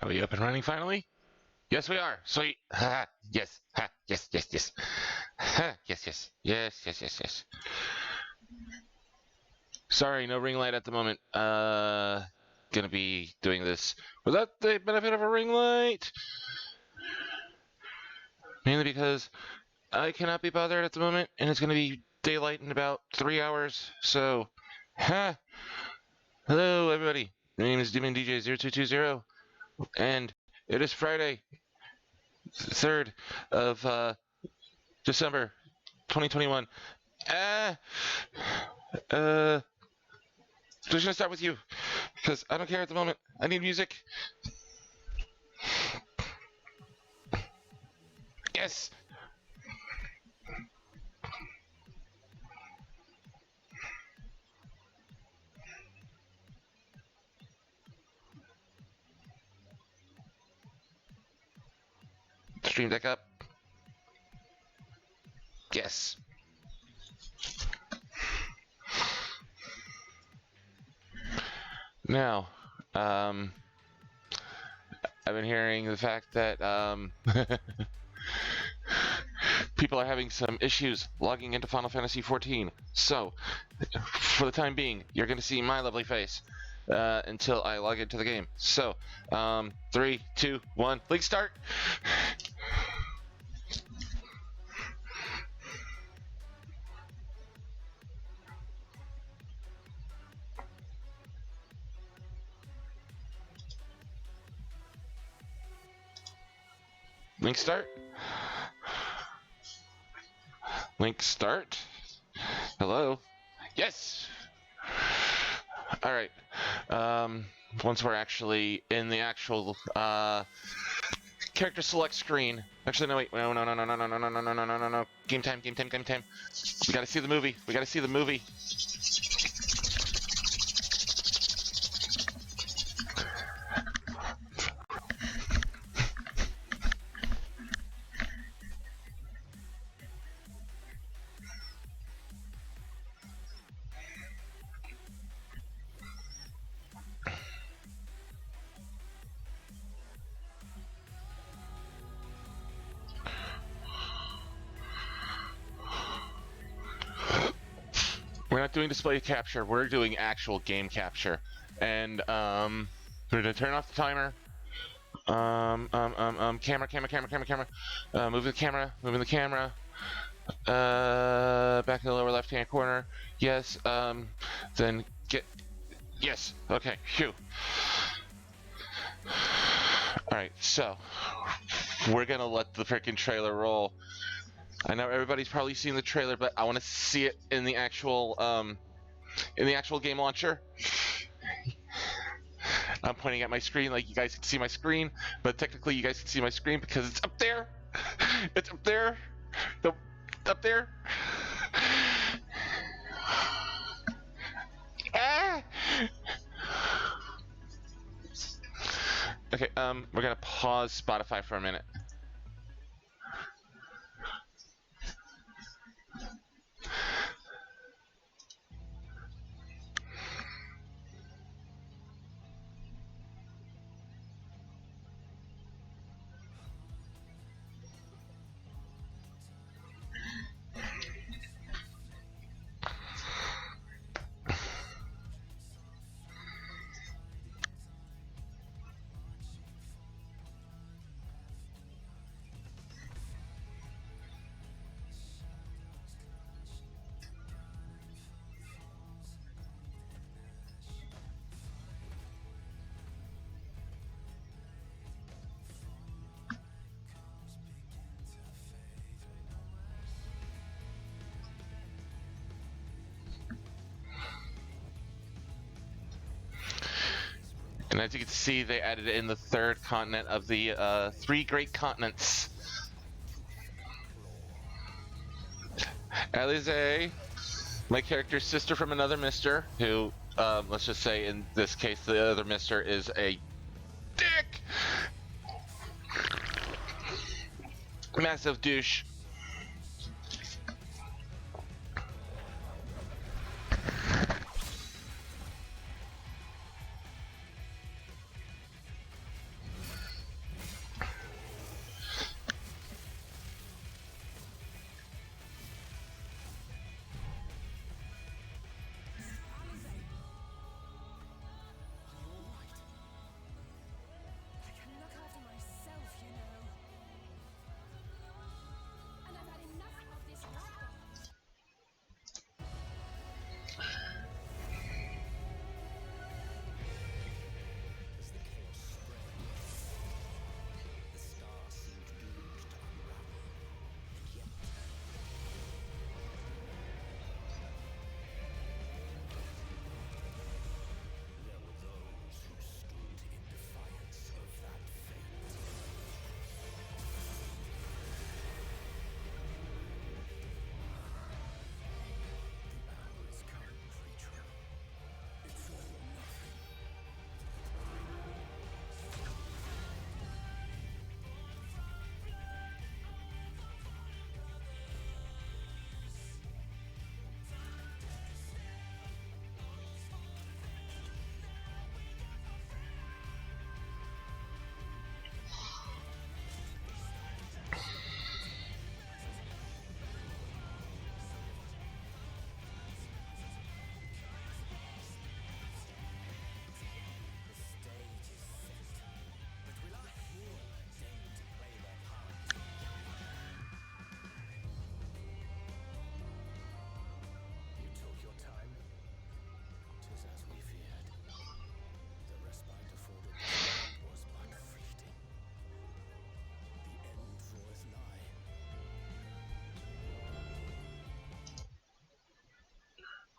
Are we up and running finally? Yes, we are. Sweet. Ha. Yes. Ha. Yes. Yes. Yes. Ha. Yes. Yes. Yes. Yes. Yes. Yes. Sorry, no ring light at the moment. Gonna be doing this without the benefit of a ring light, mainly because I cannot be bothered at the moment, and it's gonna be daylight in about 3 hours. So, ha. Hello, everybody. My name is Demon DJ 0220, and it is Friday, 3rd of December 2021. Uh, uh, just gonna start with you because I don't care at the moment. I need music. Yes. Stream deck up. Yes. Now, I've been hearing the fact that people are having some issues logging into Final Fantasy XIV. So, for the time being, you're going to see my lovely face until I log into the game. So, 3, 2, 1, link start. Link start. Link start. Hello. Yes. All right. Once we're actually in the actual character select screen. Actually, no, wait. No. Game time. We gotta see the movie. We're not doing display capture. We're doing actual game capture. And we're gonna turn off the timer. Camera. Moving the camera. Back in the lower left-hand corner. Yes. Then get. Yes. Okay. Phew. All right. So we're gonna let the freaking trailer roll. I know everybody's probably seen the trailer, but I want to see it in the actual game launcher. I'm pointing at my screen like you guys can see my screen, but technically you guys can see my screen because it's up there. It's up there. Up there. Ah! Okay, we're gonna pause Spotify for a minute. And as you can see, they added in the third continent of the 3 great continents. Alize, my character's sister from another mister, who, let's just say in this case, the other mister is a dick! Massive douche.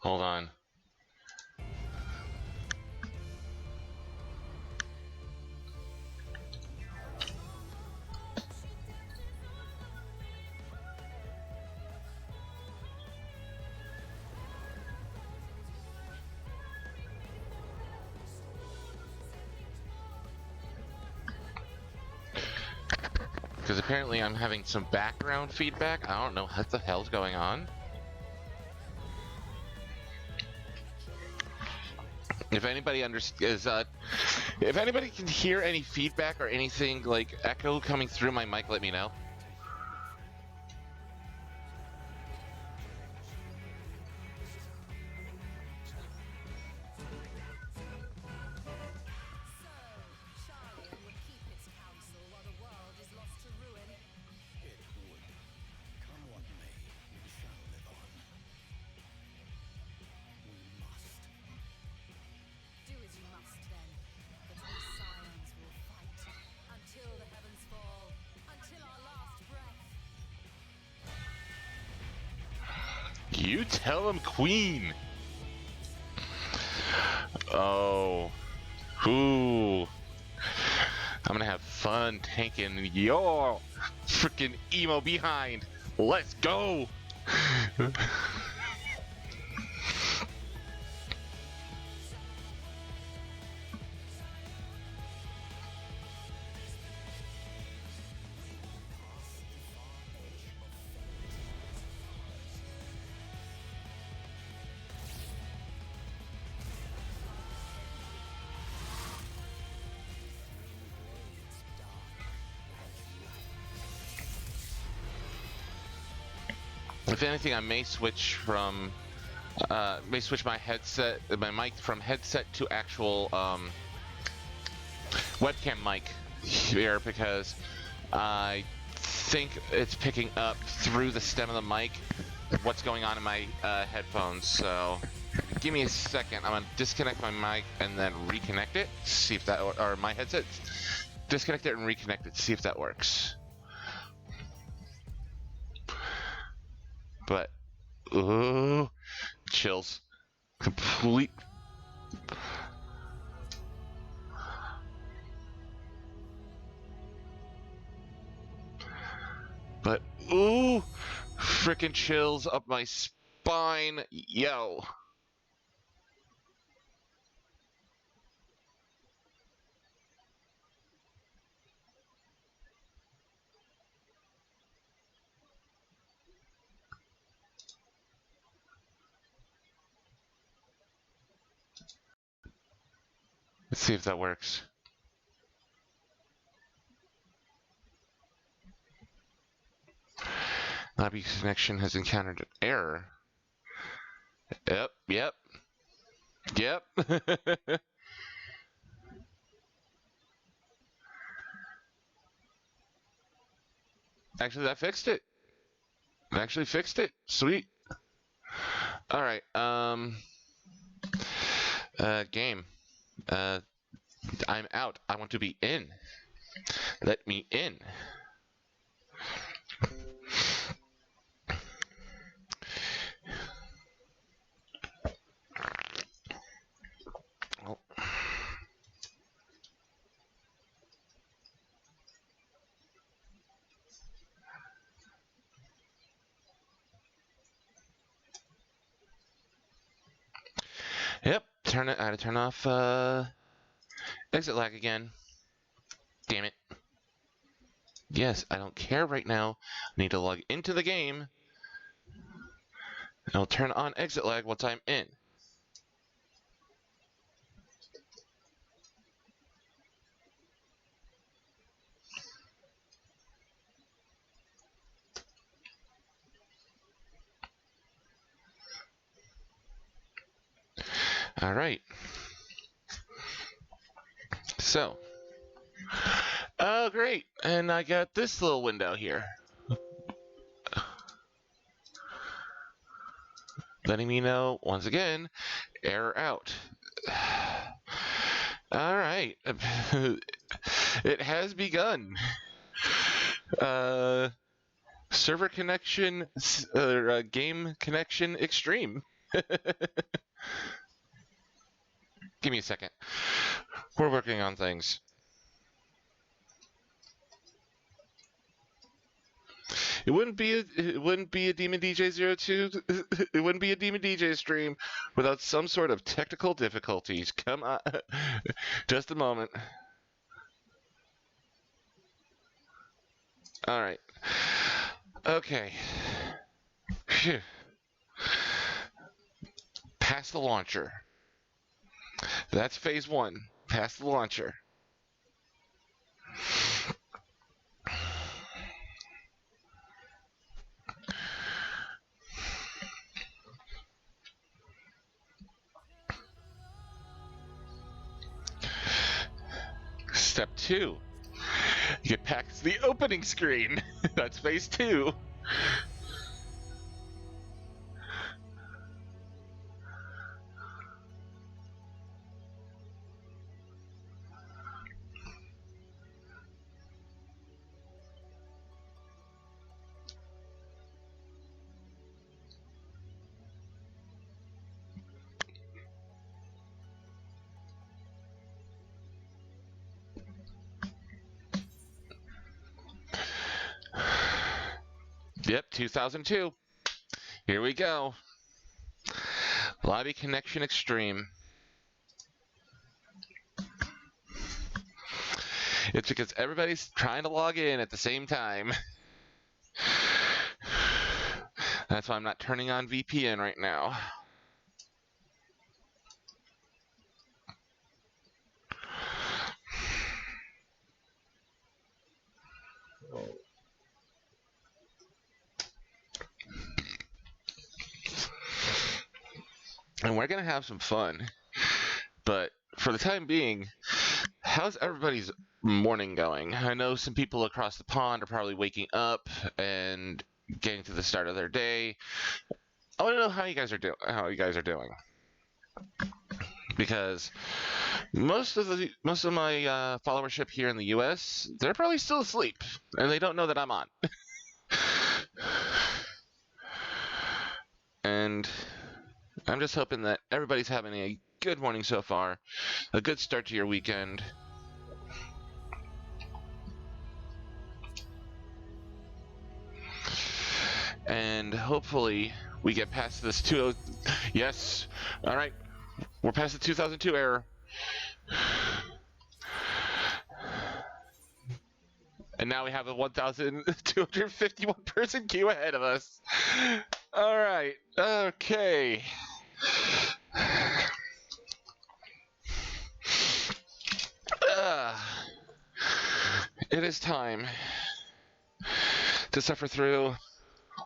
Hold on. Because apparently I'm having some background feedback. I don't know what the hell's going on. If anybody if anybody can hear any feedback or anything like echo coming through my mic, let me know. You tell him, Queen. Oh. Ooh. I'm gonna have fun tanking your freaking emo behind. Let's go. If anything, I may switch my mic from headset to actual webcam mic here, because I think it's picking up through the stem of the mic what's going on in my headphones. So give me a second. I'm gonna disconnect my mic and then reconnect it. See if that or my headset. Disconnect it and reconnect it. See if that works. But ooh, chills. Complete. But ooh, freaking chills up my spine. Yo. Let's see if that works. Lobby connection has encountered an error. Yep. Actually, that fixed it. It actually fixed it. Sweet. All right. Game. I'm out. I want to be in. Let me in. Oh. Yep. Turn it. I had to turn off exit lag again. Damn it. Yes, I don't care right now. I need to log into the game. I'll turn on exit lag once I'm in. All right. So. Oh, great. And I got this little window here. Letting me know, once again, error out. All right. It has begun. Server connection, game connection extreme. Give me a second. We're working on things. It wouldn't be a Demon DJ 02. It wouldn't be a Demon DJ stream without some sort of technical difficulties. Come on. Just a moment. All right. Okay. Phew. Pass the launcher. That's phase one. Pass the launcher. Step two. You get past the opening screen. That's phase two. Yep, 2002. Here we go. Lobby connection extreme. It's because everybody's trying to log in at the same time. That's why I'm not turning on VPN right now. And we're going to have some fun. But for the time being, how's everybody's morning going? I know some people across the pond are probably waking up and getting to the start of their day. I want to know how you guys are doing. Because most of my followership here in the U.S., they're probably still asleep, and they don't know that I'm on. And I'm just hoping that everybody's having a good morning so far, a good start to your weekend. And hopefully we get past this 20... Yes! Alright, we're past the 2002 error. And now we have a 1,251 person queue ahead of us. Alright, okay. It is time to suffer through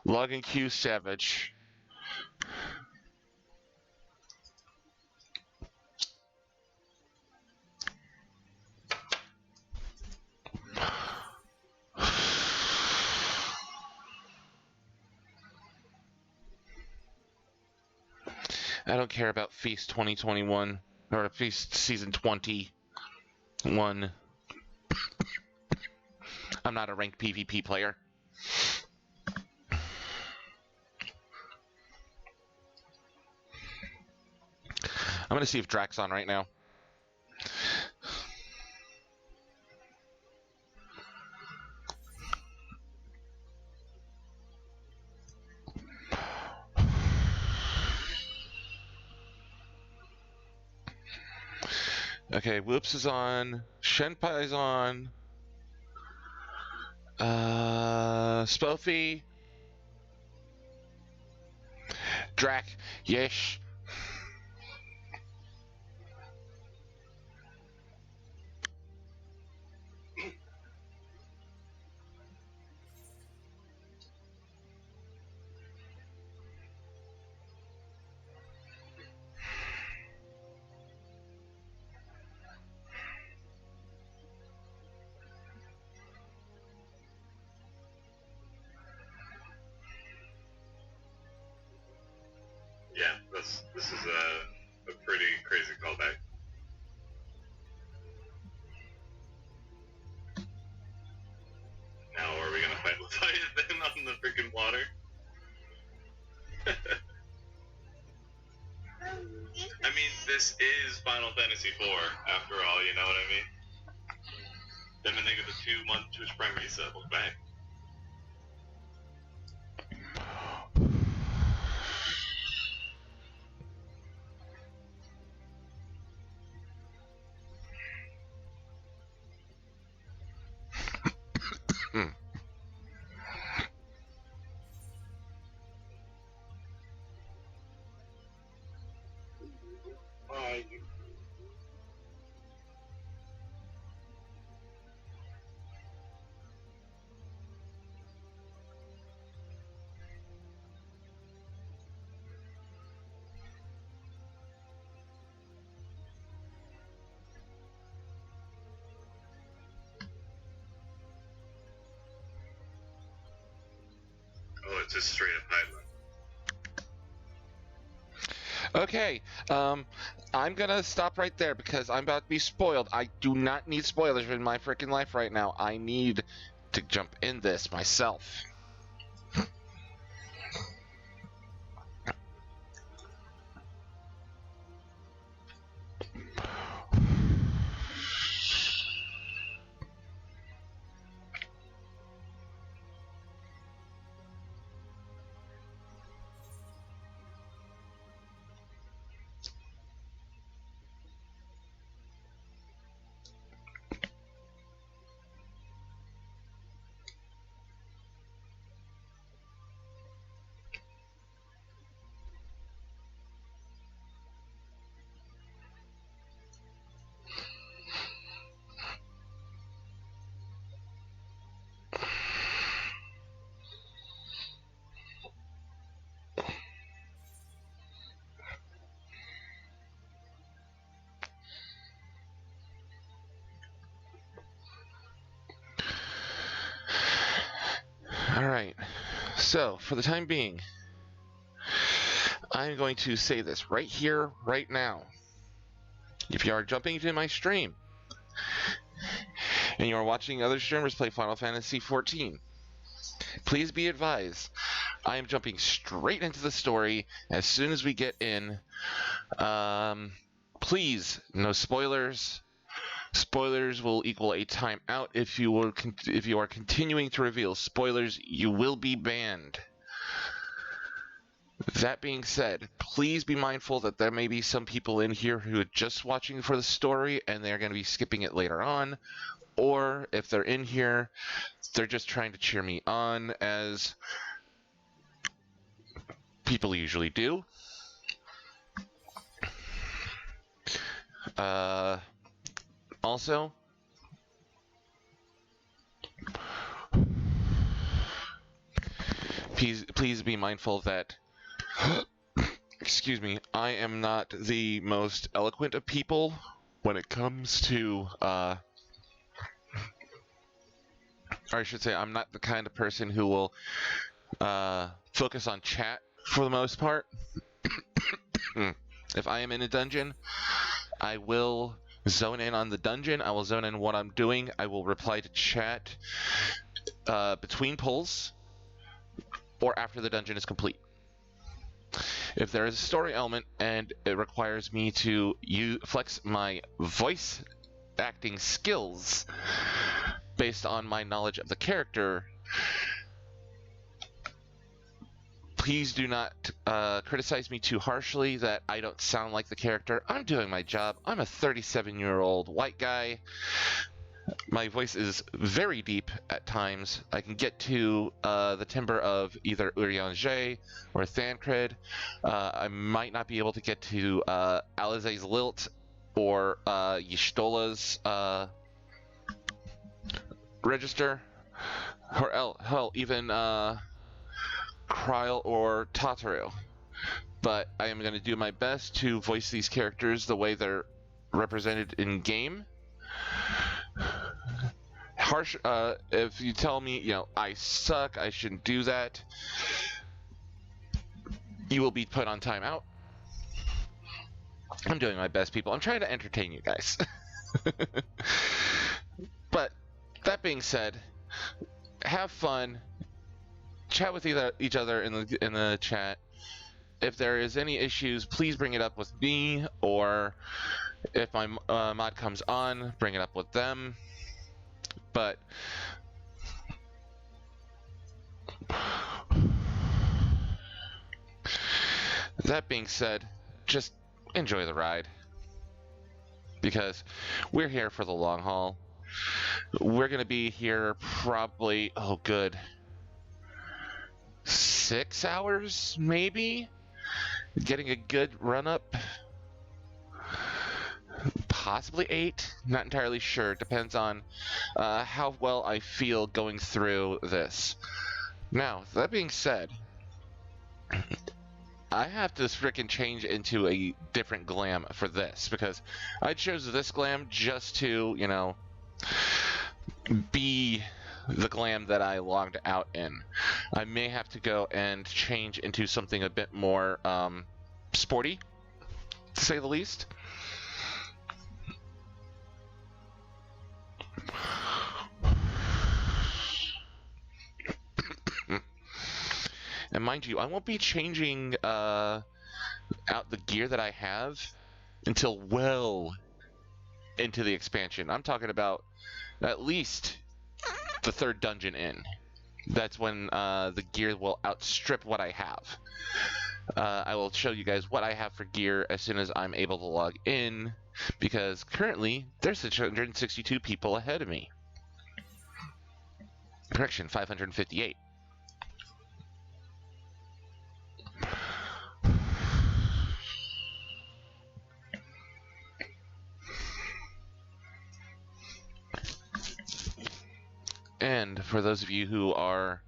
Login Q Savage. I don't care about Feast 2021 or Feast Season 21. I'm not a ranked PvP player. I'm gonna see if Drax's on right now. Okay, Whoops is on. Shenpai's on. Spofi. Drac. Yes. Yeah, this is a pretty crazy callback. Now are we gonna fight Leviathan on the freaking water? this is Final Fantasy IV, after all, you know what I mean? Then I think of the 2-month Twitch Prime reset, look back. Oh, it's just straight up Heidland. Okay, I'm gonna stop right there because I'm about to be spoiled. I do not need spoilers in my freaking life right now. I need to jump in this myself. Alright, so for the time being, I'm going to say this right here, right now. If you are jumping into my stream and you are watching other streamers play Final Fantasy XIV, please be advised, I am jumping straight into the story as soon as we get in. Please, no spoilers. Spoilers will equal a timeout. If you are continuing to reveal spoilers, you will be banned. That being said, please be mindful that there may be some people in here who are just watching for the story and they're going to be skipping it later on. Or if they're in here, they're just trying to cheer me on, as people usually do. Also, please be mindful that excuse me, I am not the most eloquent of people when it comes to or I should say I'm not the kind of person who will focus on chat for the most part. If I am in a dungeon, I will zone in on the dungeon. I will zone in what I'm doing. I will reply to chat between pulls or after the dungeon is complete. If there is a story element and it requires me to flex my voice acting skills based on my knowledge of the character, please do not criticize me too harshly that I don't sound like the character. I'm doing my job. I'm a 37-year-old white guy. My voice is very deep at times. I can get to the timbre of either Urianger or Thancred. I might not be able to get to Alizé's lilt or Y'shtola's register. Or hell, even Kryl or Tataru. But I am going to do my best to voice these characters the way they're represented in game. Harsh, if you tell me, I suck, I shouldn't do that, you will be put on timeout. I'm doing my best, people. I'm trying to entertain you guys. But that being said, have fun. Chat with each other in the chat. if there is any issues, please bring it up with me, or if my mod comes on, bring it up with them. But that being said, just enjoy the ride, because we're here for the long haul. We're going to be here probably, oh good, 6 hours maybe? Getting a good run up. Possibly 8, not entirely sure. Depends on how well I feel going through this. Now, that being said, I have to frickin' change into a different glam for this, because I chose this glam just to, you know, be the glam that I logged out in. I may have to go and change into something a bit more sporty, to say the least. And mind you, I won't be changing out the gear that I have until well into the expansion. I'm talking about at least the 3rd dungeon in. That's when the gear will outstrip what I have. I will show you guys what I have for gear as soon as I'm able to log in, because currently there's 662 people ahead of me. Correction, 558. And for those of you who are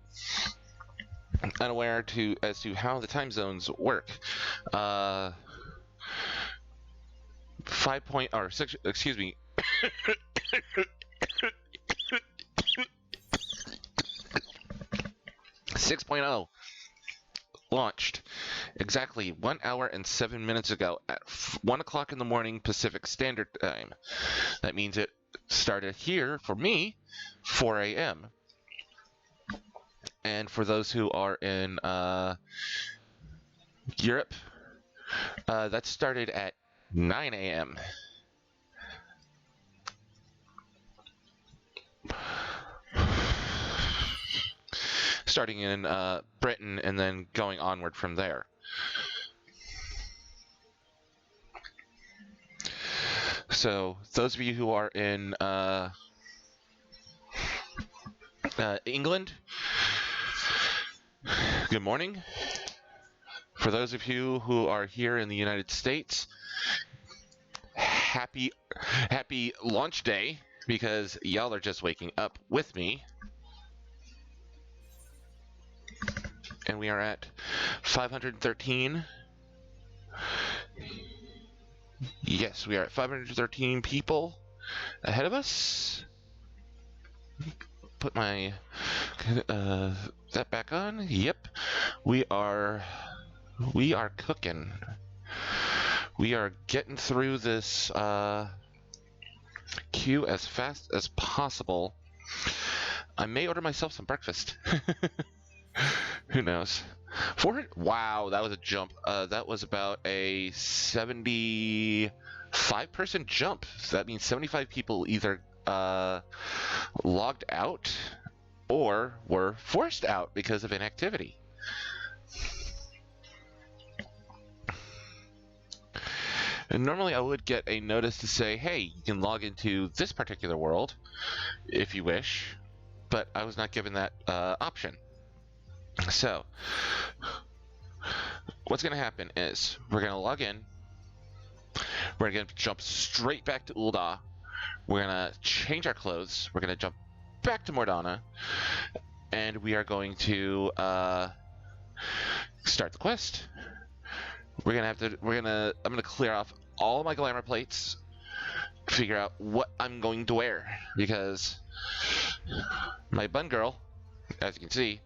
unaware as to how the time zones work, 6.0 launched exactly 1 hour and 7 minutes ago at 1 o'clock in the morning Pacific Standard Time. That means it started here for me 4 a.m. And for those who are in Europe, that started at 9 a.m. Starting in Britain and then going onward from there. So those of you who are in England, good morning. For those of you who are here in the United States, happy launch day, because y'all are just waking up with me. And we are at 513. Yes, we are at 513 people ahead of us. Put my that back on. Yep, we are cooking. We are getting through this queue as fast as possible. I may order myself some breakfast. Who knows? Wow, that was a jump. That was about a 75-person jump. So that means 75 people either logged out or were forced out because of inactivity. And normally I would get a notice to say, hey, you can log into this particular world if you wish, but I was not given that option. So, what's going to happen is we're going to log in. We're going to jump straight back to Ul'dah. We're going to change our clothes. We're going to jump back to Mordana. And we are going to start the quest. I'm going to clear off all my glamour plates, figure out what I'm going to wear, because my bun girl, as you can see,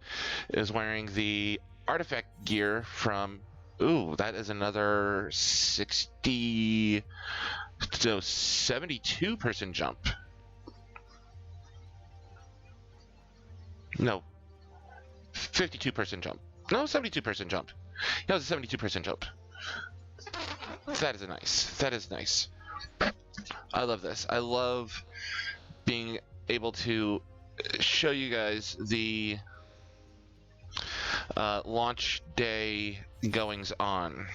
is wearing the artifact gear from, ooh, that is another 72-person jump. No, 52-person jump. No, 72-person jump. That was a 72% jump. That is nice. That is nice. I love this. I love being able to show you guys the launch day goings on.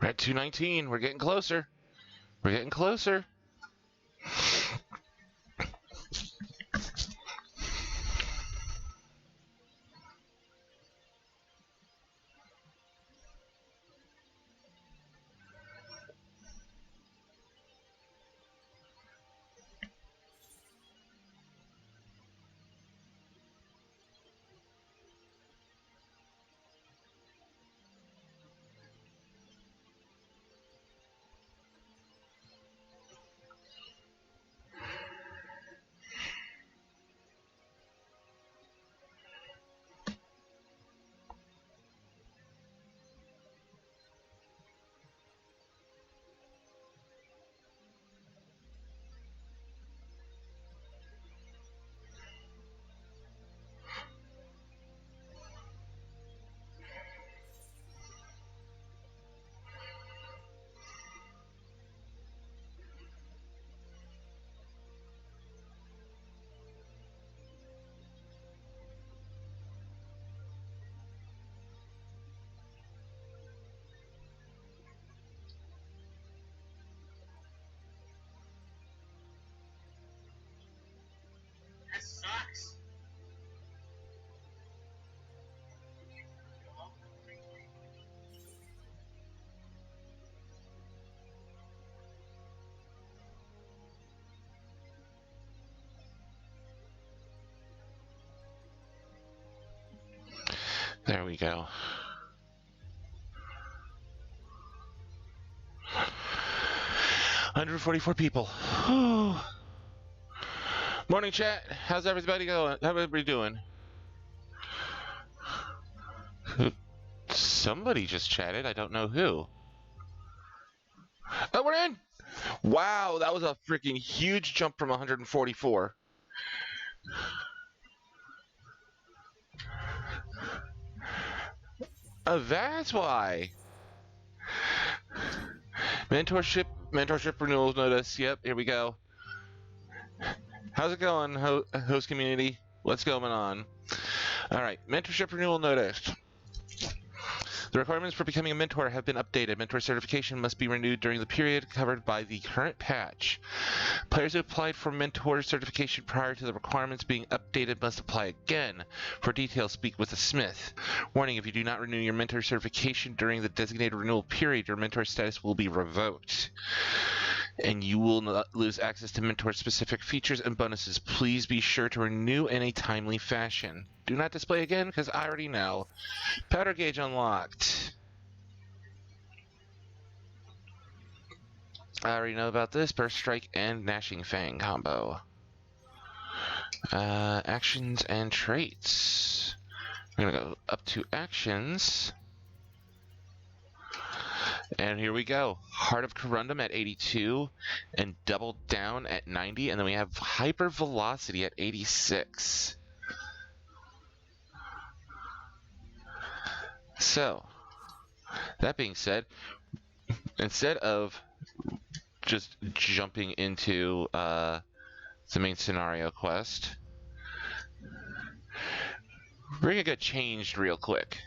We're at 219. We're getting closer. We're getting closer. This sucks. There we go. $144 people. Morning, chat. How's everybody going? How everybody doing? Somebody just chatted. I don't know who. Oh, we're in! Wow, that was a freaking huge jump from 144. Oh, that's why. Mentorship renewals notice. Yep, here we go. How's it going, host community? What's going on? All right, mentorship renewal notice. The requirements for becoming a mentor have been updated. Mentor certification must be renewed during the period covered by the current patch. Players who applied for mentor certification prior to the requirements being updated must apply again. For details, speak with a smith. Warning, if you do not renew your mentor certification during the designated renewal period, your mentor status will be revoked, and you will not lose access to mentor-specific features and bonuses. Please be sure to renew in a timely fashion. Do not display again, because I already know. Powder gauge unlocked. I already know about this. Burst Strike and Gnashing Fang combo. Actions and traits. I'm gonna go up to actions. And here we go. Heart of Corundum at 82 and Double Down at 90. And then we have Hyper Velocity at 86. So, that being said, instead of just jumping into the main scenario quest, we're gonna get changed real quick.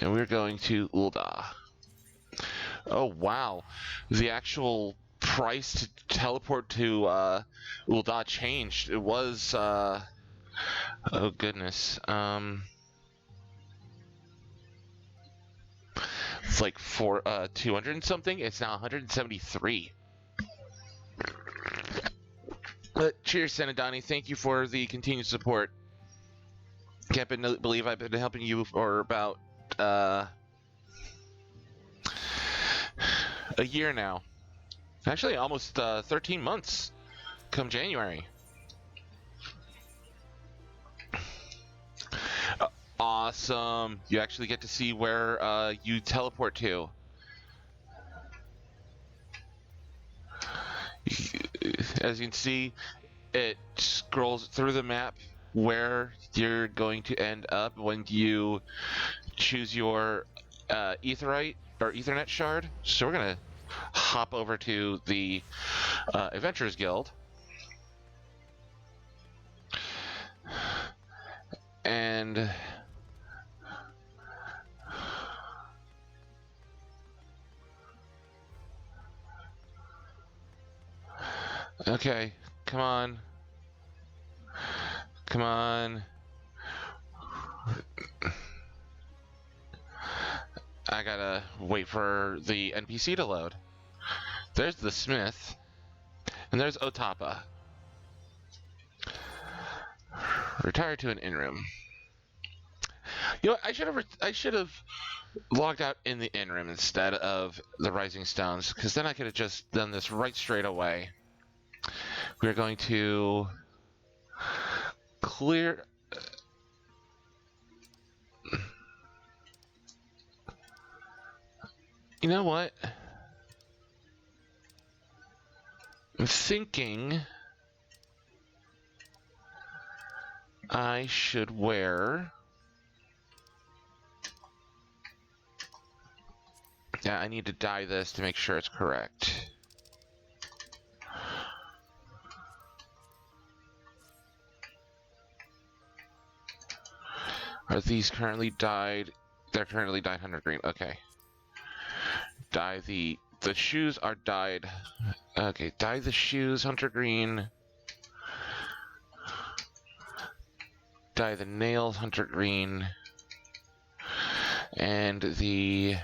And we're going to Ul'dah. Oh wow, the actual price to teleport to Ul'dah changed. It was oh goodness, it's like 200 and something. It's now 173. But cheers, Senadani. Thank you for the continued support. Can't believe I've been helping you for about a year now. Actually, almost 13 months come January. Awesome. You actually get to see where you teleport to. As you can see, it scrolls through the map where you're going to end up when you choose your Aetheryte or Ethernet shard. So we're gonna hop over to the Adventurers Guild. And okay, come on. Come on. I gotta wait for the NPC to load. There's the Smith. And there's Otapa. Retire to an in-room. You know what? I should have logged out in the in-room instead of the Rising Stones, because then I could have just done this right straight away. We're going to clear. You know what? I'm thinking I should wear. Yeah, I need to dye this to make sure it's correct. Are these currently dyed? They're currently dyed 100 green. Okay. Dye the shoes are dyed. Okay, dye the shoes hunter green. Dye the nails hunter green. And the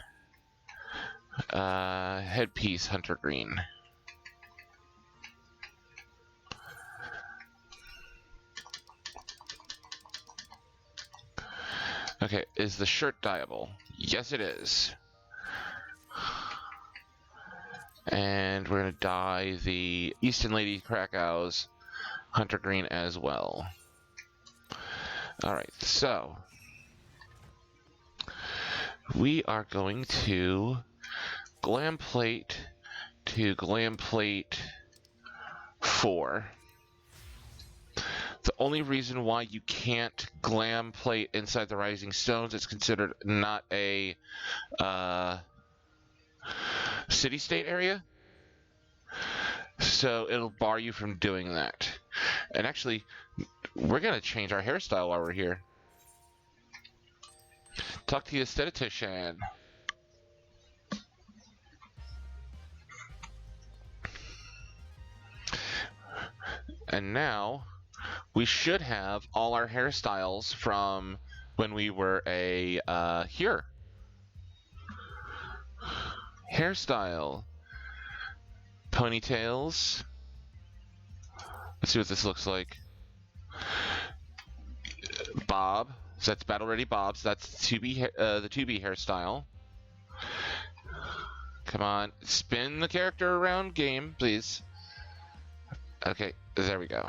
headpiece hunter green. Okay, is the shirt dyeable? Yes, it is. And we're gonna dye the Easton Lady Krakow's hunter green as well. Alright, so we are going to glam plate to glam plate 4. The only reason why you can't glam plate inside the Rising Stones, it's considered not a city-state area. So it'll bar you from doing that. And actually, we're going to change our hairstyle while we're here. Talk to the aesthetician. And now we should have all our hairstyles from when we were here. Hairstyle. Ponytails. Let's see what this looks like. Bob. So that's Battle Ready Bob. So that's the 2B hairstyle. Come on. Spin the character around game, please. Okay, there we go.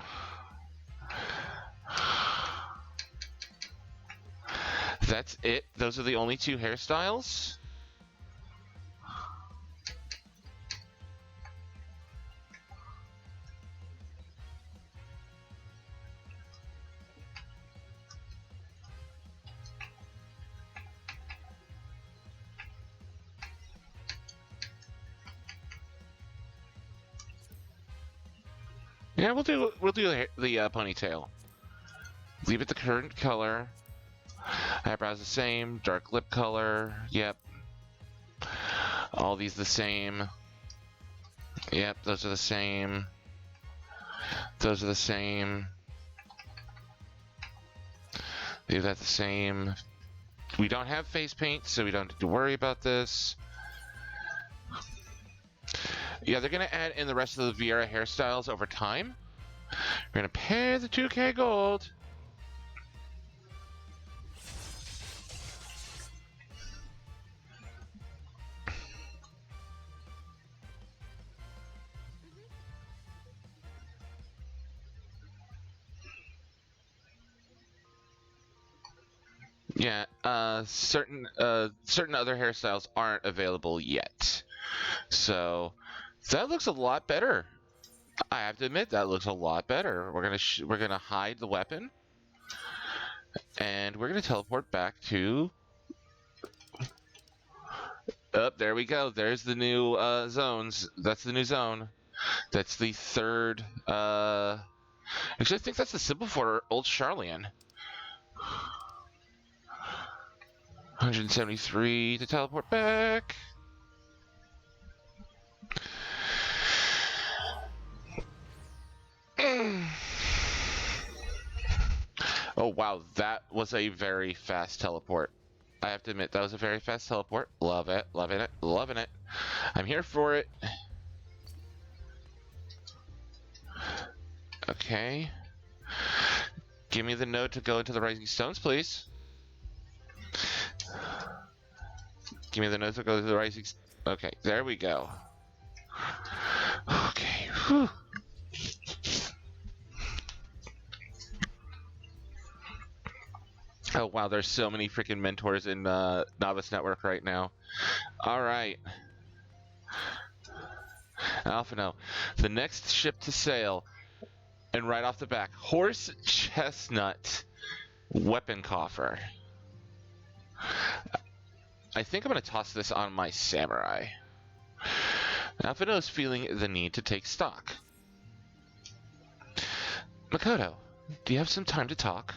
That's it. Those are the only two hairstyles. Yeah, we'll do the ponytail. Leave it the current color. Eyebrows the same. Dark lip color. Yep. All these the same. Yep, those are the same. Those are the same. Leave that the same. We don't have face paint, so we don't have to worry about this. Yeah, they're going to add in the rest of the Viera hairstyles over time. We're going to pay the 2K gold. Yeah, certain other hairstyles aren't available yet. So that looks a lot better. I have to admit that looks a lot better. We're gonna hide the weapon, and we're gonna teleport back to. Oh, there we go. There's the new zones. That's the new zone. That's the third. Actually, I think that's the symbol for Old Charlian. 173 to teleport back. Oh wow, that was a very fast teleport. I have to admit, that was a very fast teleport. Love it, loving it, loving it. I'm here for it. Okay. Give me the node to go into the Rising Stones, please. Give me the node to go to the Rising... Okay, there we go. Okay, whew. Oh wow, there's so many freaking mentors in Novice Network right now. Alright. Alphino, the next ship to sail, and right off the back, Horse Chestnut Weapon Coffer. I think I'm going to toss this on my Samurai. Alphino is feeling the need to take stock. Makoto, do you have some time to talk?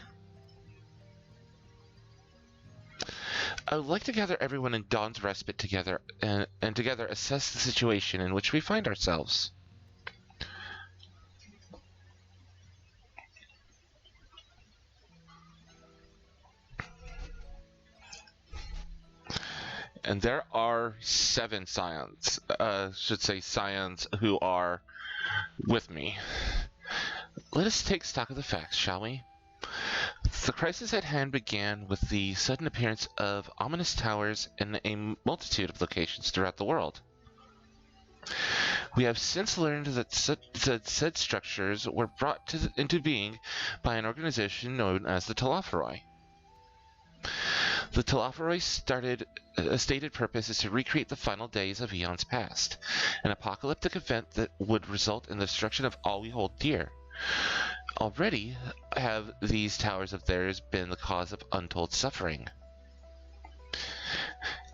I would like to gather everyone in Dawn's Respite together and together assess the situation in which we find ourselves. And there are 7 scions, scions who are with me. Let us take stock of the facts, shall we? The crisis at hand began with the sudden appearance of ominous towers in a multitude of locations throughout the world. We have since learned that said structures were brought into being by an organization known as the Telophoroi. The Telophoroi stated purpose is to recreate the final days of eons past, an apocalyptic event that would result in the destruction of all we hold dear. Already have these towers of theirs been the cause of untold suffering.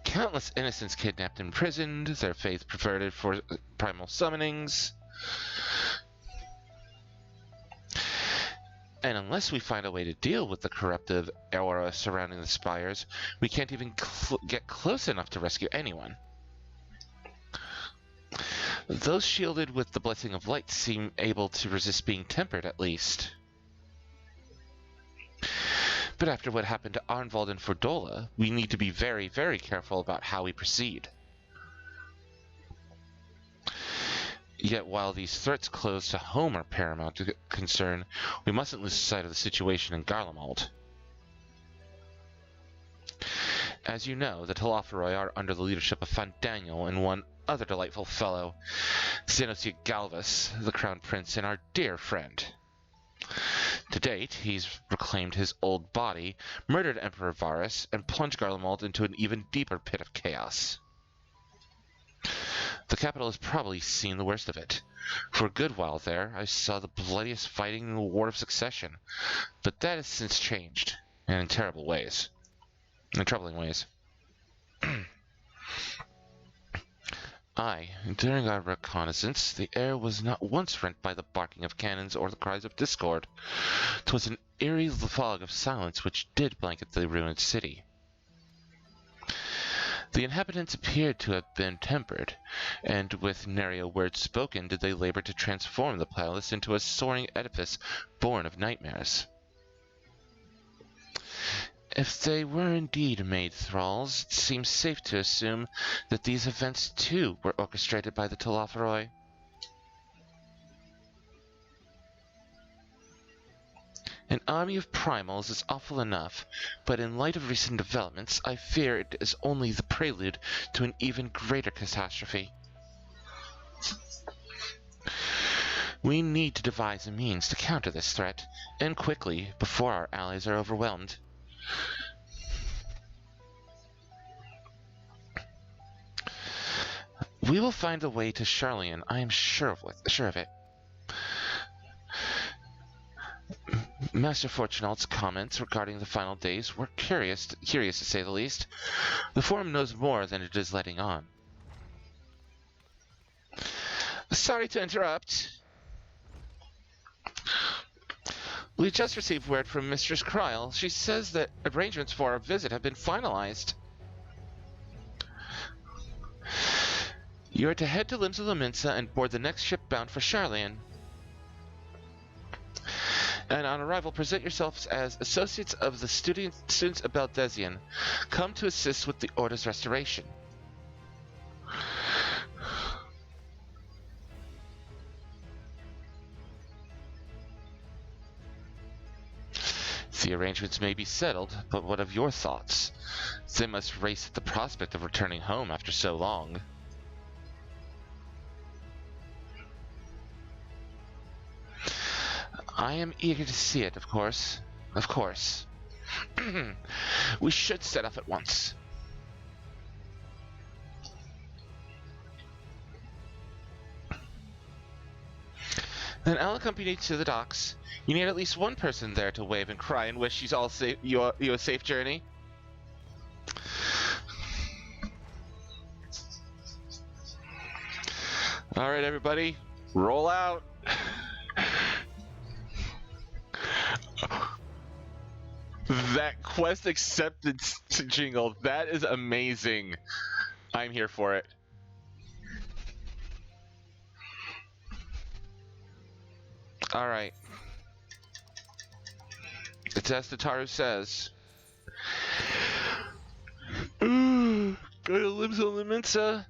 Countless innocents kidnapped and imprisoned, their faith perverted for primal summonings. And unless we find a way to deal with the corruptive aura surrounding the spires, we can't even get close enough to rescue anyone. Those shielded with the blessing of light seem able to resist being tempered, at least. But after what happened to Arnvald and Fordola, we need to be very, very careful about how we proceed. Yet while these threats close to home are paramount concern, we mustn't lose sight of the situation in Garlemald. As you know, the Telophoroi are under the leadership of Fandaniel and one other delightful fellow, Xenosia Galvus, the Crown Prince and our dear friend. To date, he's reclaimed his old body, murdered Emperor Varus, and plunged Garlemald into an even deeper pit of chaos. The capital has probably seen the worst of it. For a good while there, I saw the bloodiest fighting in the War of Succession, but that has since changed, and in terrible ways. In troubling ways. During our reconnaissance, the air was not once rent by the barking of cannons or the cries of discord. 'Twas an eerie fog of silence which did blanket the ruined city. The inhabitants appeared to have been tempered, and with nary a word spoken did they labor to transform the palace into a soaring edifice born of nightmares. If they were indeed made thralls, it seems safe to assume that these events too were orchestrated by the Telophoroi. An army of primals is awful enough, but in light of recent developments, I fear it is only the prelude to an even greater catastrophe. We need to devise a means to counter this threat, and quickly, before our allies are overwhelmed. We will find a way to Charlian, I am sure of it. Master Fortunault's comments regarding the final days were curious to say the least. The Forum knows more than it is letting on. Sorry to interrupt. We just received word from Mistress Kryl. She says that arrangements for our visit have been finalized. You are to head to Limbs of Laminsa and board the next ship bound for Charlian. And on arrival, present yourselves as associates of the students of Baldesian, come to assist with the Order's restoration. The arrangements may be settled, but what of your thoughts? They must race at the prospect of returning home after so long. I am eager to see it, of course. Of course. We should set off at once. Then I'll accompany you to the docks. You need at least one person there to wave and cry and wish you a safe journey. All right, everybody, roll out. That quest acceptance jingle, that is amazing. I'm here for it. All right. It's as Tataru says. Go to Limbs of Laminsa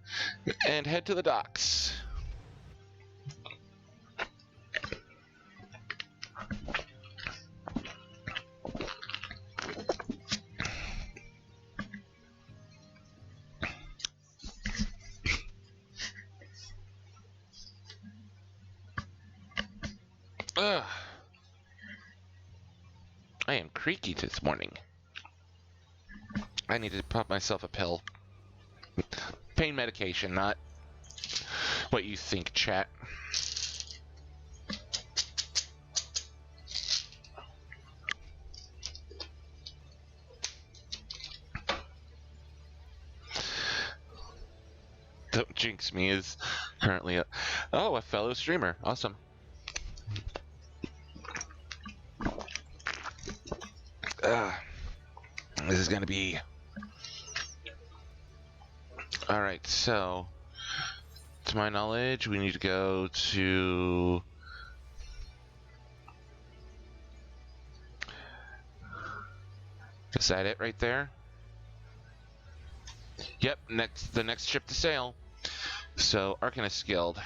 and head to the docks. Ugh. I am creaky this morning. I need to pop myself a pill. Pain medication, not what you think, chat. Don't jinx me is currently a fellow streamer. Awesome. This is gonna be all right. So, to my knowledge, we need to go to. Is that it right there? Yep. The next ship to sail. So, Arcanist Guild.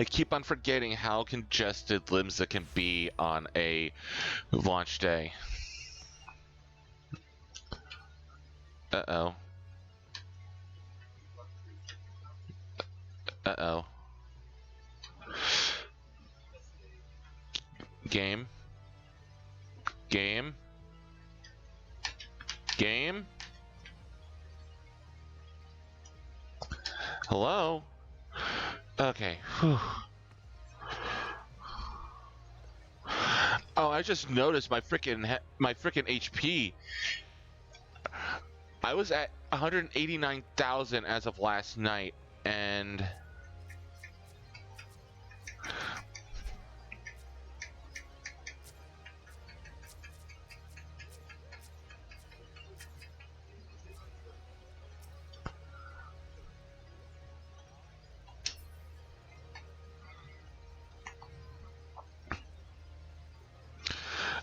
I keep on forgetting how congested Limsa can be on a launch day. Uh-oh. Uh-oh. Game. Game. Game? Hello? Okay. Whew. Oh, I just noticed my freaking HP. I was at 189,000 as of last night, and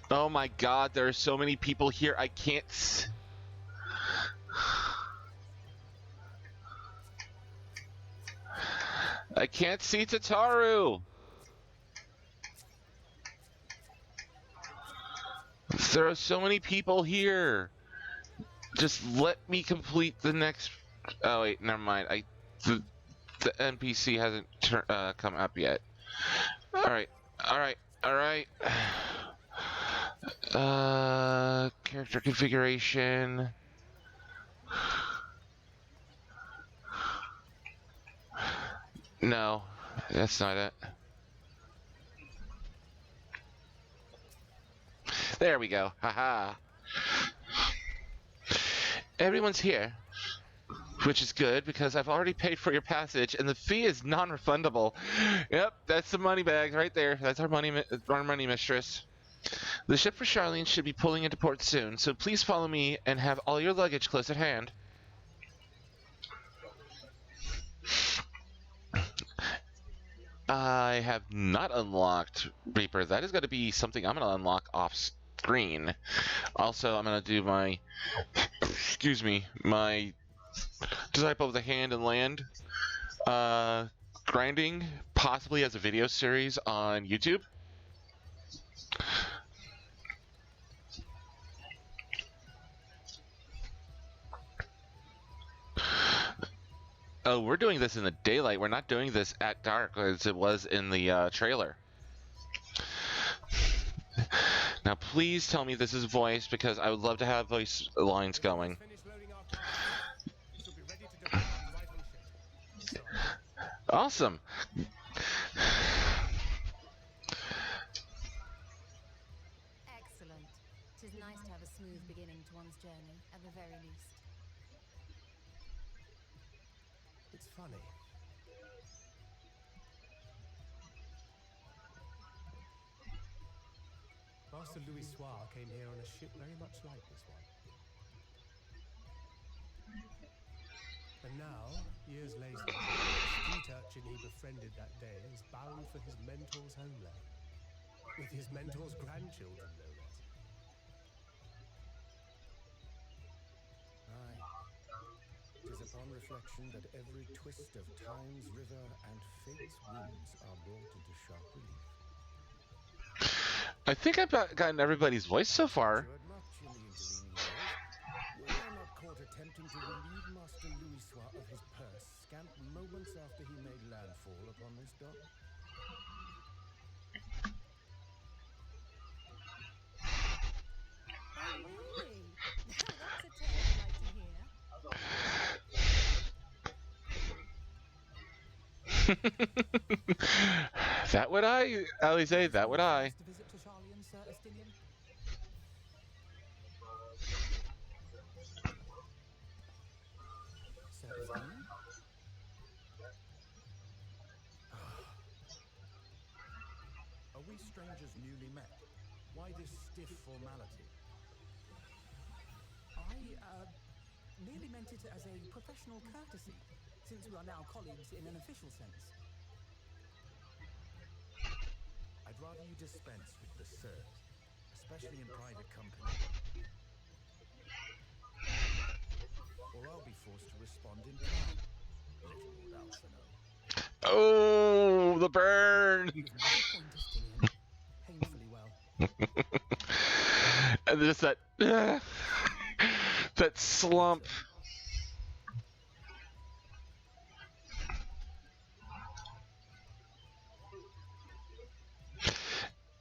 oh my god, there are so many people here. I can't. I can't see Tataru. There are so many people here. Just let me complete the next. Oh wait, never mind. The NPC hasn't come up yet. All right, all right, all right. Character configuration. No, that's not it. There we go. Haha. Everyone's here, which is good because I've already paid for your passage and the fee is non-refundable. Yep, that's the money bag right there. That's our money mistress. The ship for Charlene should be pulling into port soon, so please follow me and have all your luggage close at hand. I have not unlocked Reaper. That is going to be something I'm going to unlock off screen. Also, I'm going to do my, excuse me, my Disciple of the Hand and Land grinding, possibly as a video series on YouTube. Oh, we're doing this in the daylight. We're not doing this at dark as it was in the trailer. Now, please tell me this is voice because I would love to have voice lines going. Awesome. Excellent. 'Tis nice to have a smooth beginning to one's journey, at the very least. It's funny. Master Louis Soir came here on a ship very much like this one. And now, years later, the street urchin he befriended that day is bound for his mentor's homeland. With his mentor's grandchildren, no less. Aye. 'Tis upon reflection that every twist of time's river and fate's winds are brought into sharp relief. I think I've gotten everybody's voice so far. Matured much in the intervening years. Were I not caught attempting to relieve Master Louis Soir of his purse scant moments after he made landfall upon this dock? Oh, really? Now that's a tale I'd like to hear. That would I, Alize, that would I. To visit to Charlie and Sir Estinian? Sir Estinian? Are we strangers newly met? Why this stiff formality? I merely meant it as a professional courtesy, since we are now colleagues in an official sense. I'd rather you dispense with the sirs, especially in private company. Or I'll be forced to respond in kind. Little would Alpha know. Oh, the burn! You've made your point, Justinian. Painfully well. And just that that slump.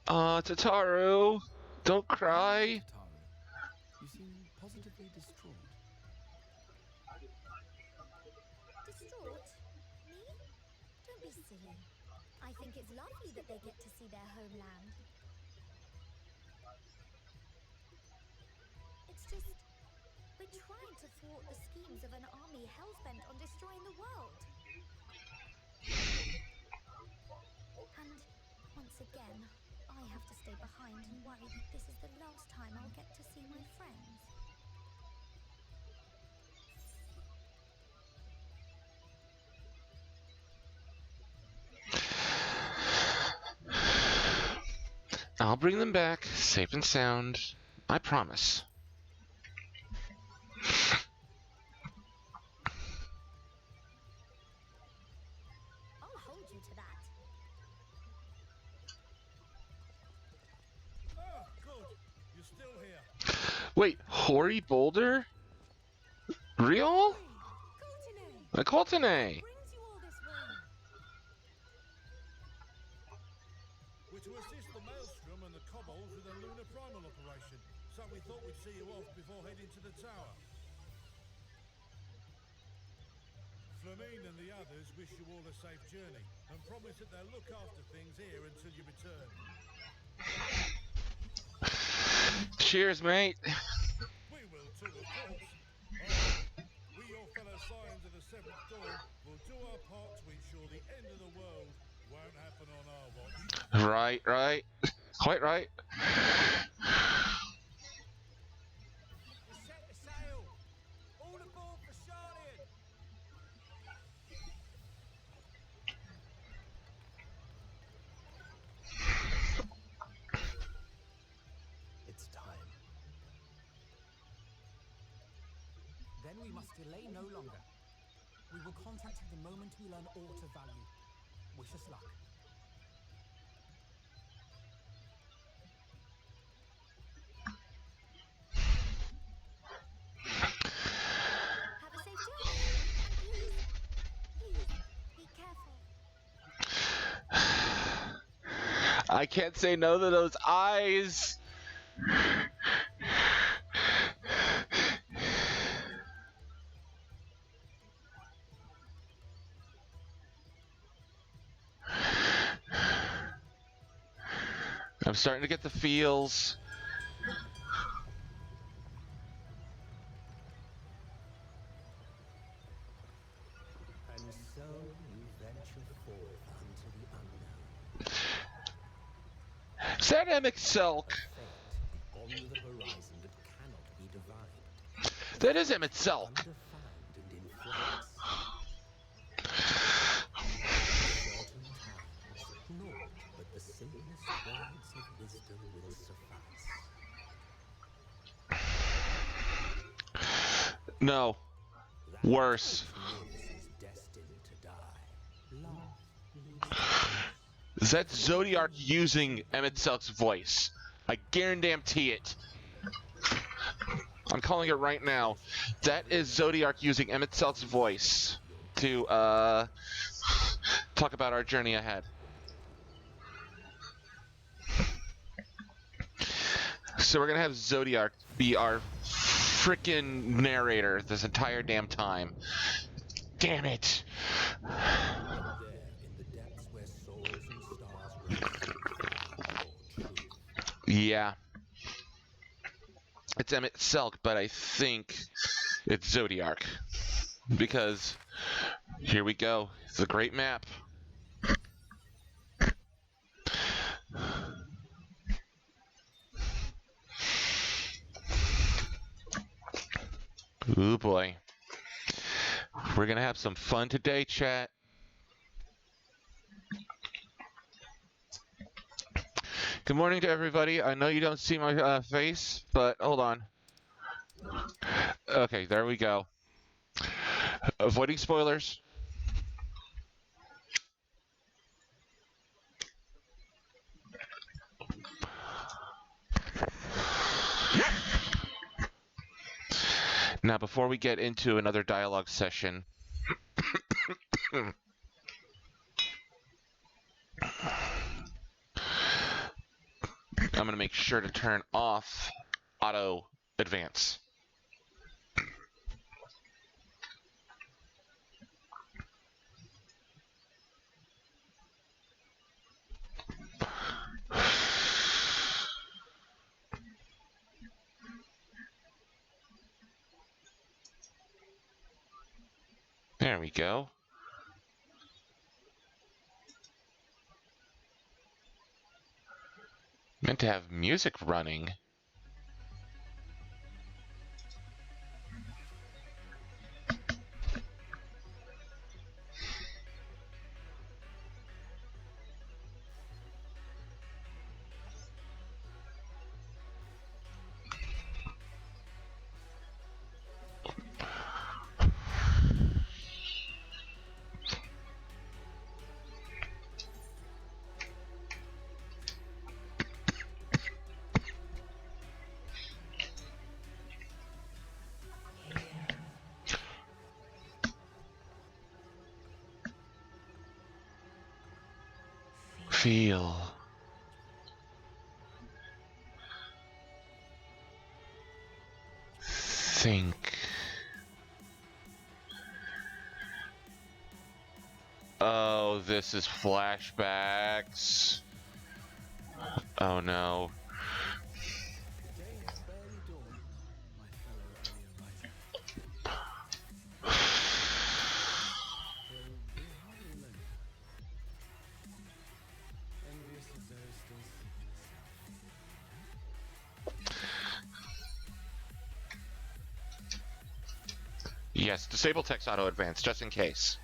Tataru, don't cry. Tataru, you seem positively distraught. Distraught? Me? Don't be silly. I think it's lovely that they get to see their homeland. It's just, we're trying to thwart the schemes of an army hell-bent on destroying the world. And, once again, I have to stay behind and worry that this is the last time I'll get to see my friends. I'll bring them back, safe and sound. I promise. I'll hold you to that. Ah, good. You're still here. Wait, Hoary Boulder? Real? Courtenay! A Coltene. Brings you all this way? We're to assist the Maelstrom and the Kobolds with a lunar primal operation, so we thought we'd see you off before heading to the tower. Flamine and the others wish you all a safe journey, and promise that they'll look after things here until you return. Cheers, mate. We will too, of course. We, your fellow Scions of the Seventh Dawn, will do our part to ensure the end of the world won't happen on our watch. Right, right. Quite right. We set the sail! All aboard for Shardian! It's time. Then we must delay no longer. We will contact you the moment we learn aught of value. Wish us luck. Have a safe journey. And please, be careful. I can't say no to those eyes. I'm starting to get the feels. And so you venture forth unto the unknown. Is that Emmett Selk? Fate on the horizon that cannot be divined. That is Emmett Selk. Undefined and in flux. Certain times, naught but the simplest words of wisdom will suffice. No. That Worse. which lives is destined to die. Love leads Is that Zodiac using Emmett Selk's voice? I guarantee it. I'm calling it right now. That is Zodiac using Emmett Selk's voice to talk about our journey ahead. So we're gonna have Zodiac be our frickin' narrator this entire damn time. Damn it! there in the depths where souls and stars rest, your truth. Yeah. It's Emmett Selk, but I think it's Zodiac. Because here we go. It's a great map. Ooh boy. We're gonna have some fun today, chat. Good morning to everybody. I know you don't see my face, but hold on. Okay, there we go. Avoiding spoilers. Now, before we get into another dialogue session, I'm going to make sure to turn off auto advance. There we go. Meant to have music running. Feel. Think. Oh, this is flashbacks. Oh no. The day has barely dawned, my fellow early riser. Though we hardly alone. Envious of those still seeking the south. Yes, disable text auto advance just in case.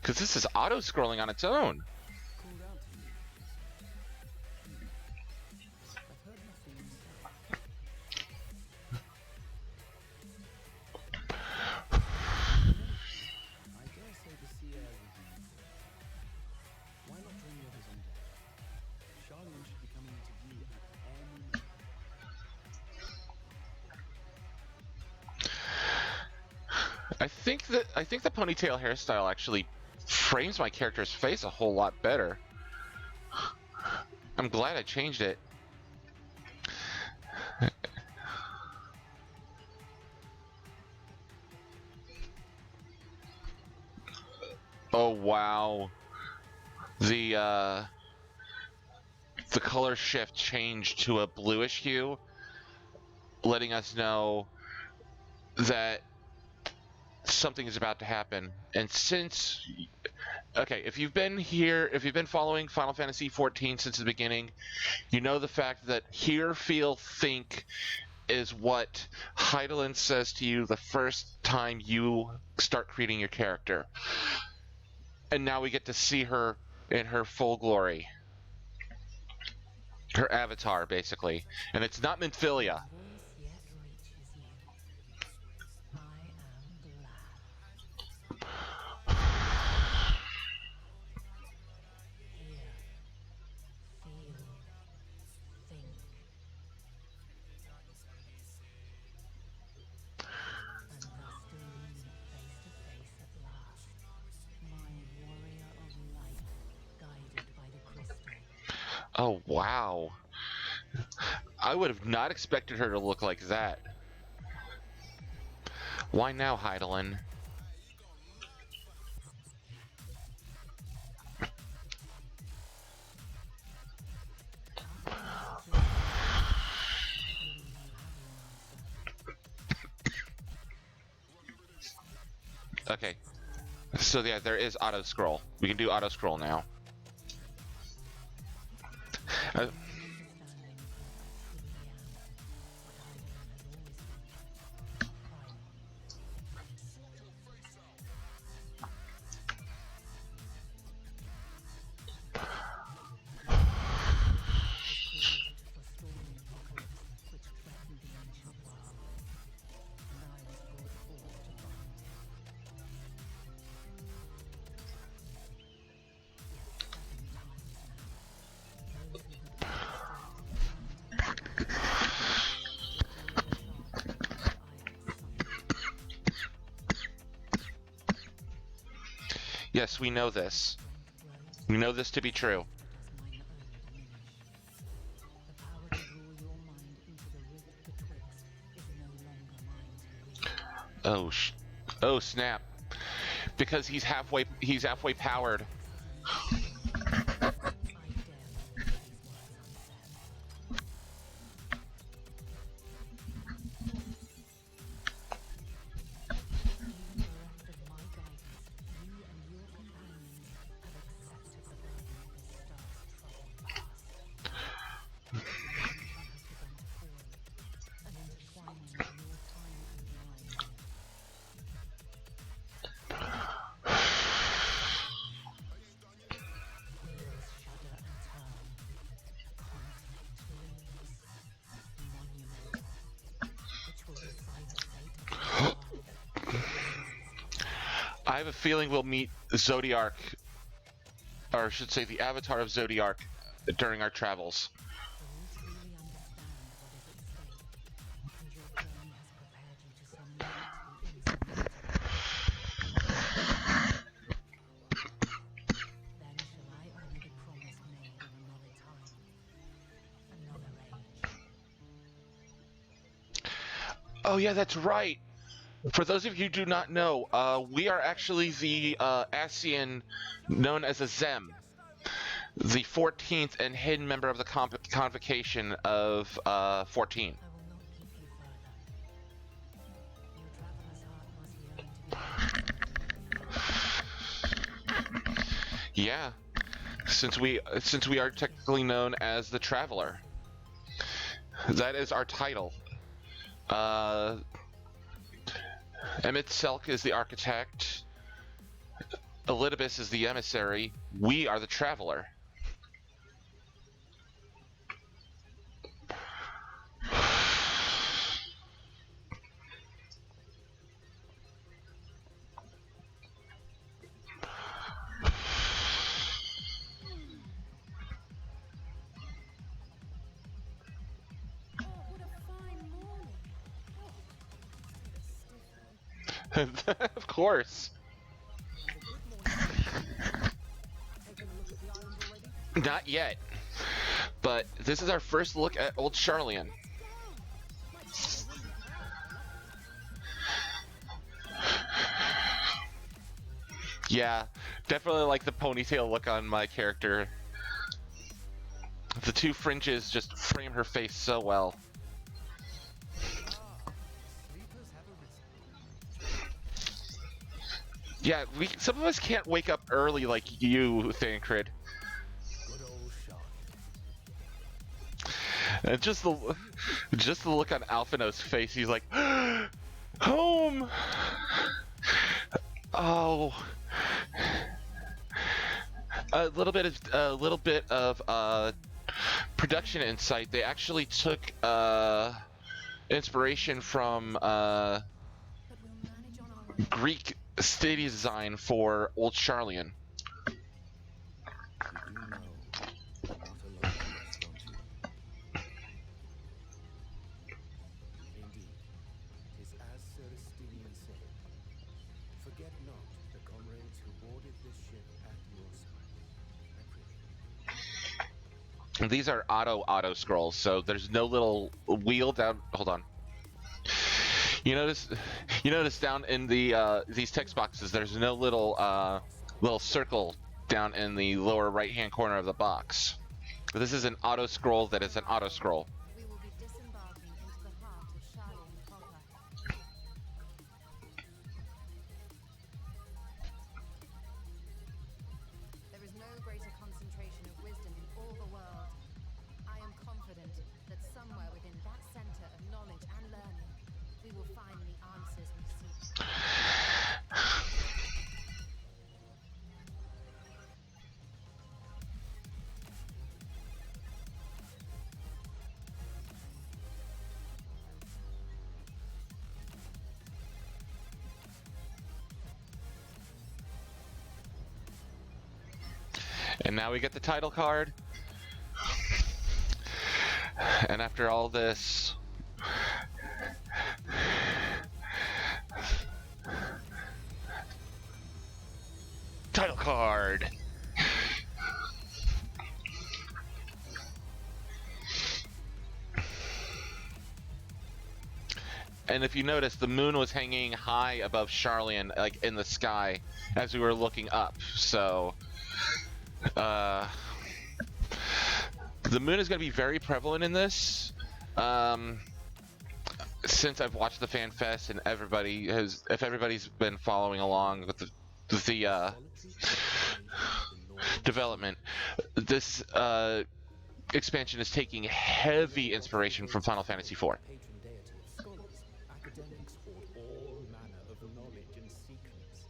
Because this is auto scrolling on its own. Called out to you, I've heard nothing you say. I dare say the sea air will do you good. Why not join the others on deck? Charlene should be coming into view at any moment. I think the ponytail hairstyle actually frames my character's face a whole lot better. I'm glad I changed it. Oh wow. The color shift changed to a bluish hue, letting us know that something is about to happen. And since, okay, if you've been following Final Fantasy XIV since the beginning, you know the fact that hear, feel, think is what Heidelin says to you the first time you start creating your character. And now we get to see her in her full glory. Her avatar, basically. And it's not Minfilia. Voice yet reaches you. I am glad. Hear, feel, think. And thus do we meet face to face at last, my warrior of light, guided by the crystal. Oh, wow. I would have not expected her to look like that. Why now, Heidelin? Okay. So yeah, there is auto scroll. We can do auto scroll now. Yes, we know this. We know this to be true. The power to rule your mind into the rift betwixt is no longer mine to wield. Oh snap. Because he's halfway powered. I dare not leave these words unsaid. Being bereft of my guidance, you and your companions have accepted the burden of this star's troubled past. Dimension has begun to form, an intertwining of your time and mine. Wheels shudder and turn. Conflict looms. Monument, which will decide the fate of this world. I have a feeling we'll meet Zodiark, or I should say the avatar of Zodiark, during our travels. You truly understand what is at stake, and your journey has prepared you to submit the insurmountable. Then shall I honor the promise made in another time, another age. Oh yeah, that's right. For those of you who do not know, we are actually the Asian known as a Zem, the 14th and hidden member of the convocation of 14. I will not keep you further. Your traveler's heart must yearn to be Yeah, since we are technically known as the Traveler. That is our title. Emmett Selk is the architect. Elidibus is the emissary. We are the Traveler. Oh, what a fine morning. Oh, still a stiff one. Of course. Not yet. But this is our first look at Old Charlian. Yeah, definitely like the ponytail look on my character. The two fringes just frame her face so well. Sleepers have arisen. Yeah, some of us can't wake up early like you, Thancred. Good old Charlie. And just the look on Alphino's face, he's like, home. Oh, a little bit of production insight. They actually took inspiration from But we'll manage on our own. Greek city design for Old Charlian. You do know you're not alone in this, don't you? Indeed, 'tis as Sir Estinian said. Forget not the comrades who boarded this ship at your side. I pray. These are auto scrolls, so there's no little wheel down. Hold on. You notice down in the these text boxes, there's no little circle down in the lower right-hand corner of the box. This is an auto scroll that is an auto scroll. We will be disembarking into the heart of Charlian proper. There is no greater concentration of wisdom in all the world. I am confident that somewhere within that center of knowledge and learning, we will find the answers we seek. And now we get the title card. And after all this, Title card. And if you notice, the moon was hanging high above Charlian, like in the sky, as we were looking up. So, the moon is going to be very prevalent in this. Since I've watched the fan fest and everybody has, if everybody's been following along with the development, this expansion is taking heavy inspiration from Final Fantasy IV. Patron deity of scholars, academics hoard all manner of knowledge and secrets.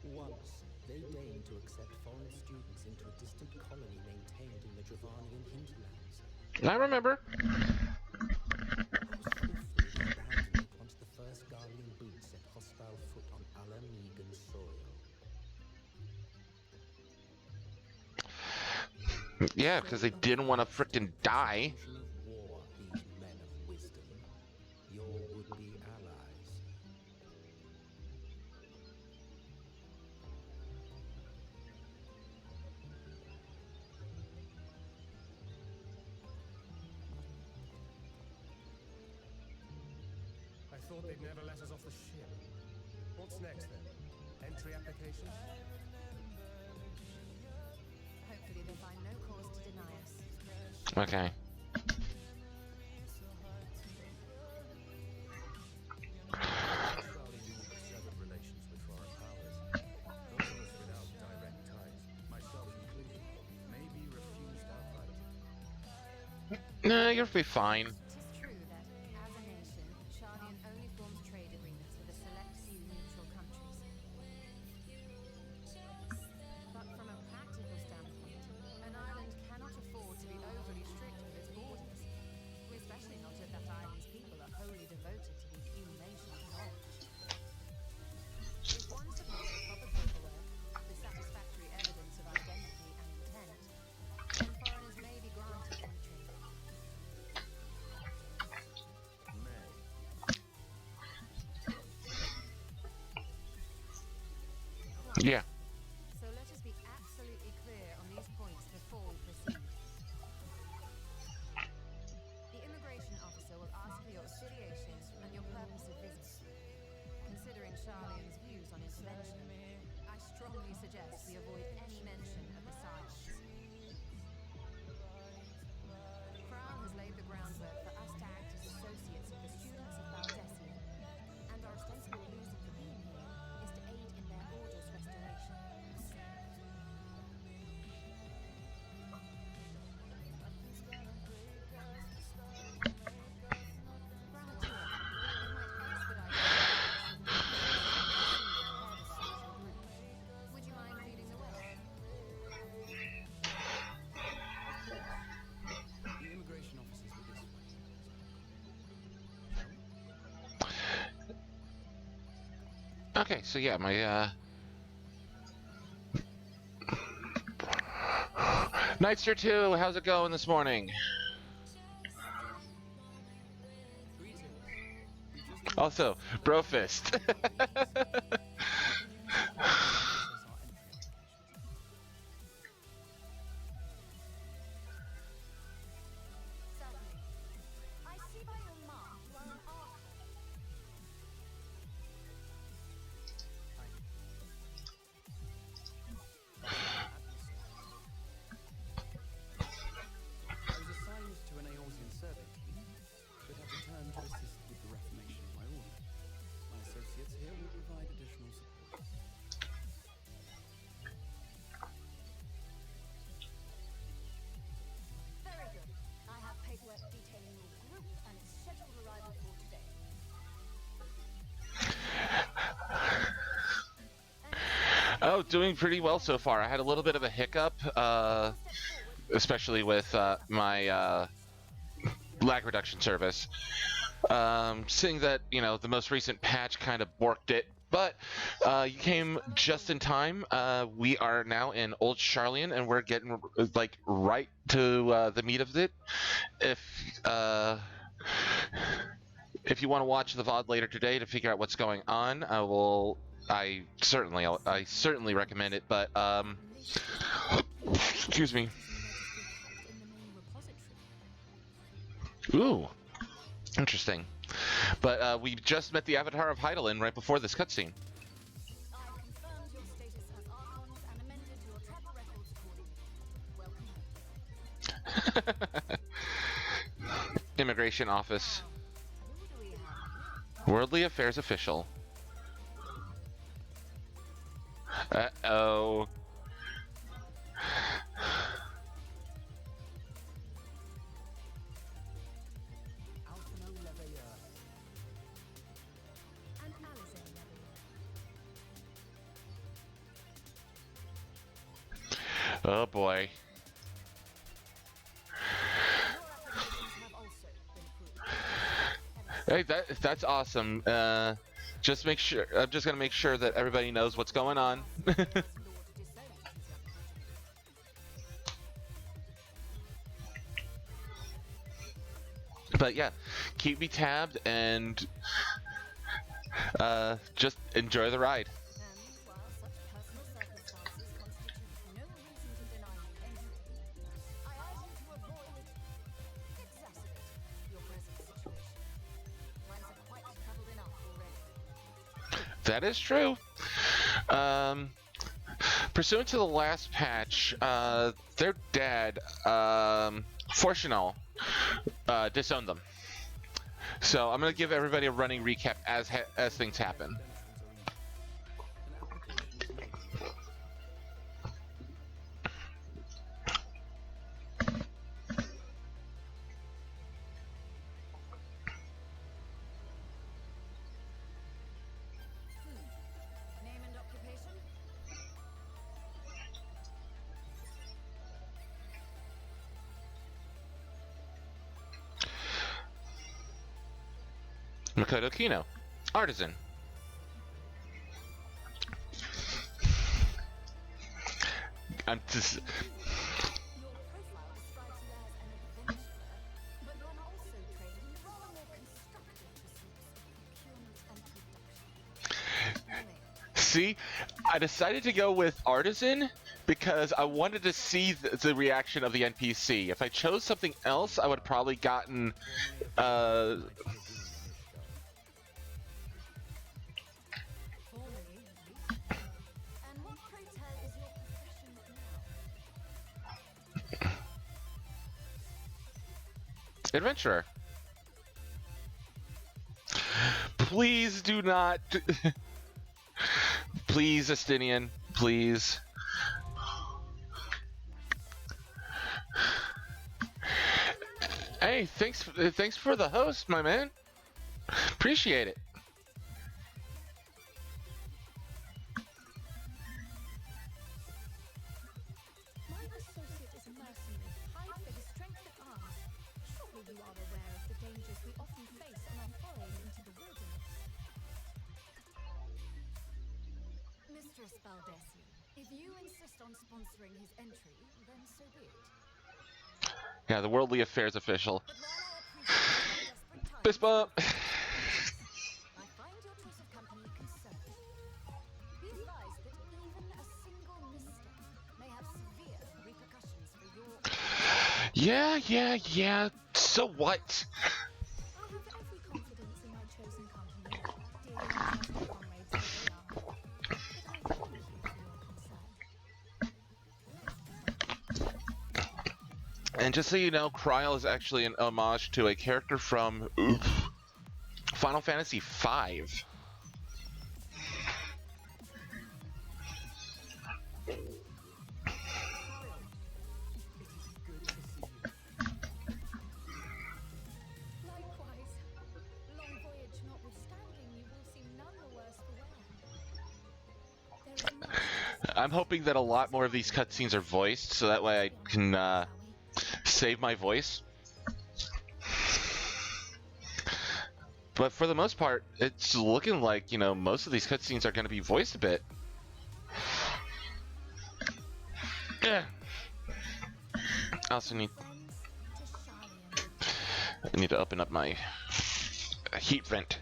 Once, they deigned to accept foreign students into a distant colony maintained in the Dravanian hinterlands. I remember. How swiftly they abandoned it once the first Guardian boot set hostile foot on Alamegan soil. Yeah, because they didn't want to frickin' die. Of war, these men of wisdom, your would-be allies. I thought they'd never let us off the ship. What's next then? Entry applications? Hopefully they find no cause to deny us. Okay. Charlie severed relations with foreign powers. Those of us without direct ties, myself included, may be refused outright. Nah, you'll be fine. It is true that, as a nation, Shardian only forms trade agreements with a select few neutral countries. But from a practical standpoint, an island cannot afford to be overly strict with its borders, especially not if that island's people are wholly devoted to the accumulation of knowledge. If one submits proper paperwork, with satisfactory evidence of identity and intent, then foreigners may be granted entry. May. Yeah. So let us be absolutely clear on these points before we proceed. The immigration officer will ask for your affiliation and your purpose of visit. Considering Charlian's views on intervention, I strongly suggest we avoid any mention of the science. Crown has laid the groundwork for us to act as associates of the students of Valdesia, and our ostensible reason for being here is to aid in their order's restoration. Granted, it might expedite the progress of making sure the head of our little group. Would you mind leading the way? The immigration officers were this way. Okay, so yeah, my Nightster 2, how's it going this morning? Also, Brofist. Certainly. I see by your mark you are an archer. I was assigned to an Eorzean survey team, but have returned to assist with the reformation of my order. My associates here will provide additional support. Very good. I have paperwork detailing your group and its scheduled arrival for today. Oh, doing pretty well so far. I had a little bit of a hiccup, especially with my lag reduction service. Seeing that, you know, the most recent patch kind of borked it, but you came just in time. We are now in Old Charlian, and we're getting like right to the meat of it. If you want to watch the VOD later today to figure out what's going on, I will I certainly recommend it. But excuse me. Registry kept in the main repository. Ooh, interesting. But we just met the Avatar of Hydaelyn right before this cutscene. I've confirmed your status as Archons and amended your travel records accordingly. Welcome home. Immigration office. Who do we have? Worldly Affairs official. Uh-oh. Alphino Leveilleur. And Alizé Leveilleur. Oh boy. Your applications have also been approved. Hey, that's awesome. Just make sure. I'm just gonna make sure that everybody knows what's going on. Lord Disown is But yeah, keep me tabbed and just enjoy the ride. And while such personal circumstances constitute no reason to deny you entry, I urge you to avoid exacerbate your present situation. Times are quite troubled enough already. That is true. Pursuant to the last patch, their dad, Fortunal, disowned them. So I'm gonna give everybody a running recap as things happen. Name and occupation? Makoto Kino, artisan. I'm just. Your profile describes you as an adventurer, but one also trained in rather more constructive pursuits of procurement and production. See, I decided to go with artisan because I wanted to see the reaction of the NPC. If I chose something else, I would have probably gotten. Formerly, and what, pray tell, is your profession now? Adventurer. Please do not. Please, Estinian. Please. Hey, thanks for the host, my man. Appreciate it. My associate is a mercenary, hired for his strength of arms. Surely you are aware of the dangers we often face on our forays into the wilderness. Mistress Baldesi, if you insist on sponsoring his entry, then so be it. Yeah, the Worldly Affairs official. But while I appreciate your desperate times, Fist bump. I find your choice of company concerning. Be advised that even a single misstep may have severe repercussions for your... Yeah. So what? I have every confidence in my chosen company, dear and trusted comrades that they are. But I thank you for your concern. And just so you know, Kryl is actually an homage to a character from Final Fantasy V. Likewise, long voyage notwithstanding, you will seem none the worse for wear. There is much to discuss, I'm hoping that a lot more of these cutscenes are voiced, so that way I can shall we? save my voice. But for the most part, it's looking like, most of these cutscenes are going to be voiced a bit. Yeah. I also need Friends to Shalian. I need to open up my heat vent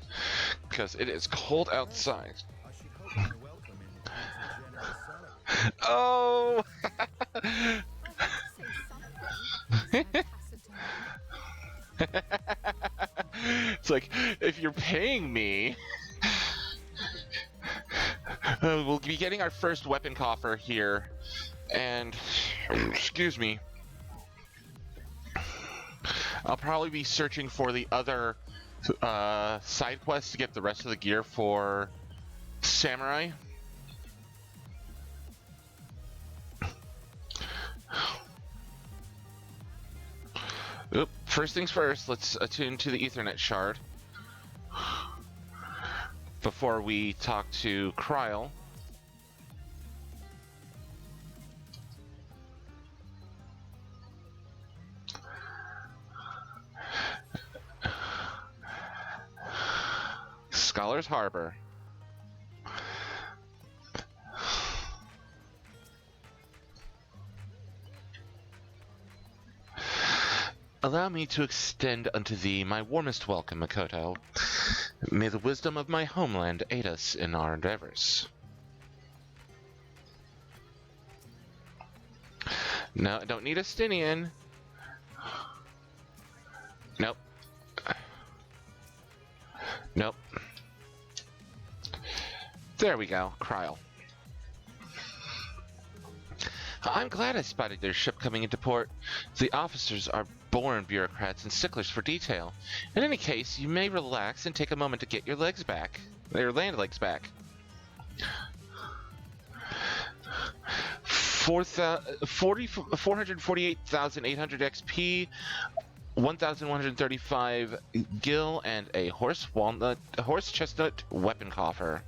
because it is cold outside. I should hope my Oh! Well, say something, said taciturn. It's like, if you're paying me, we'll be getting our first weapon coffer here. And, excuse me, I'll probably be searching for the other side quests to get the rest of the gear for Samurai. Oop, first things first, let's attune to the Ethernet shard before we talk to Kryl. Scholar's Harbor. Allow me to extend unto thee my warmest welcome, Makoto. May the wisdom of my homeland aid us in our endeavors. No, I don't need a Stinian. Nope. Nope. There we go, Kryl. I'm glad I spotted their ship coming into port. The officers are born bureaucrats and sticklers for detail. In any case, you may relax and take a moment to get your legs back. Your land legs back. 448,800 XP, 1,135 gil, and a horse chestnut weapon coffer.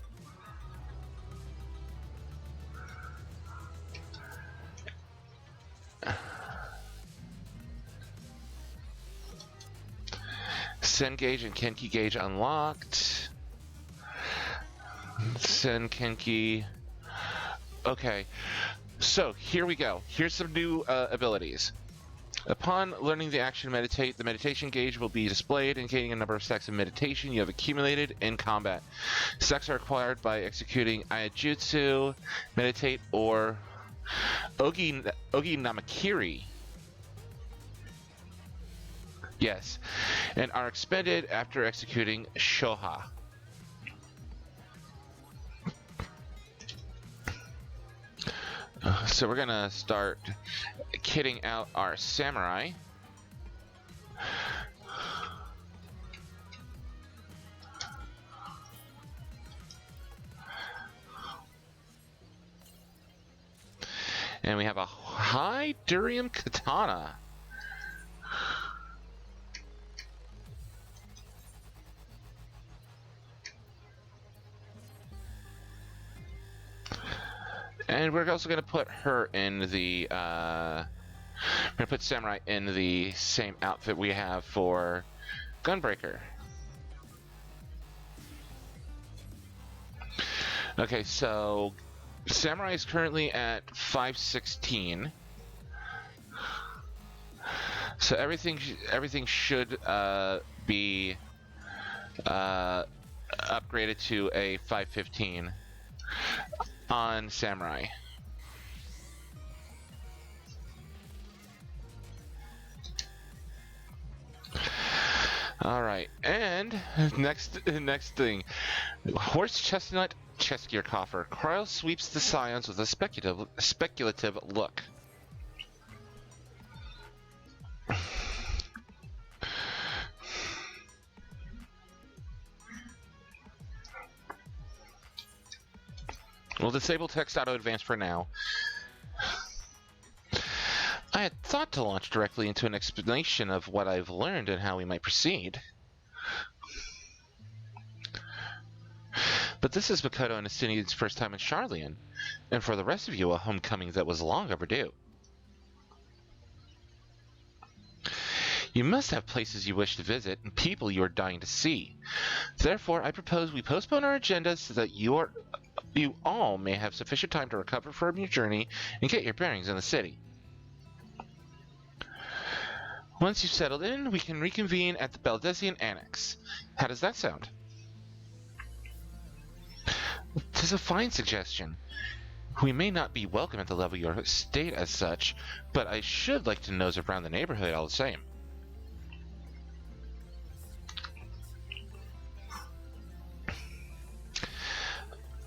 Sen gauge and Kenki gauge unlocked. Sen Kenki. Okay, so here we go. Here's some new abilities. Upon learning the action meditate, the meditation gauge will be displayed, indicating a number of stacks of meditation you have accumulated in combat. Stacks are acquired by executing Ayajutsu, meditate, or Ogi Namakiri. Yes, and are expended after executing Shoha. So we're gonna start kitting out our samurai. And we have a high durium katana. And we're also going to put her in the, we're going to put Samurai in the same outfit we have for Gunbreaker. Okay, so Samurai is currently at 516. So everything should be upgraded to a 515 on Samurai. All right, and next thing, horse chestnut chest gear coffer. Kryl sweeps the scions with a speculative look. We'll disable text auto advance for now. I had thought to launch directly into an explanation of what I've learned and how we might proceed. But this is Makoto and Estinian's first time in Charlian, and for the rest of you, a homecoming that was long overdue. You must have places you wish to visit and people you are dying to see. Therefore, I propose we postpone our agenda so that you all may have sufficient time to recover from your journey and get your bearings in the city. Once you've settled in, we can reconvene at the Baldesian Annex. How does that sound? 'Tis a fine suggestion. We may not be welcome at the level of your estate as such, but I should like to nose around the neighborhood all the same.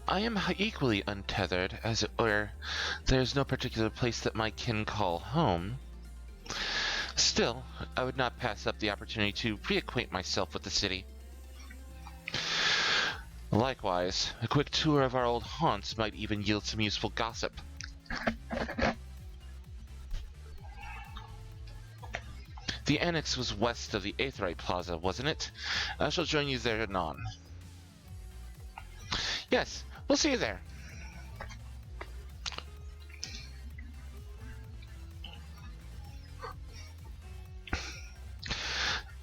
I am equally untethered, as it were. There's no particular place that my kin call home. Still, I would not pass up the opportunity to reacquaint myself with the city. Likewise, a quick tour of our old haunts might even yield some useful gossip. The annex was west of the Aetheryte Plaza, wasn't it? I shall join you there anon. Yes, we'll see you there.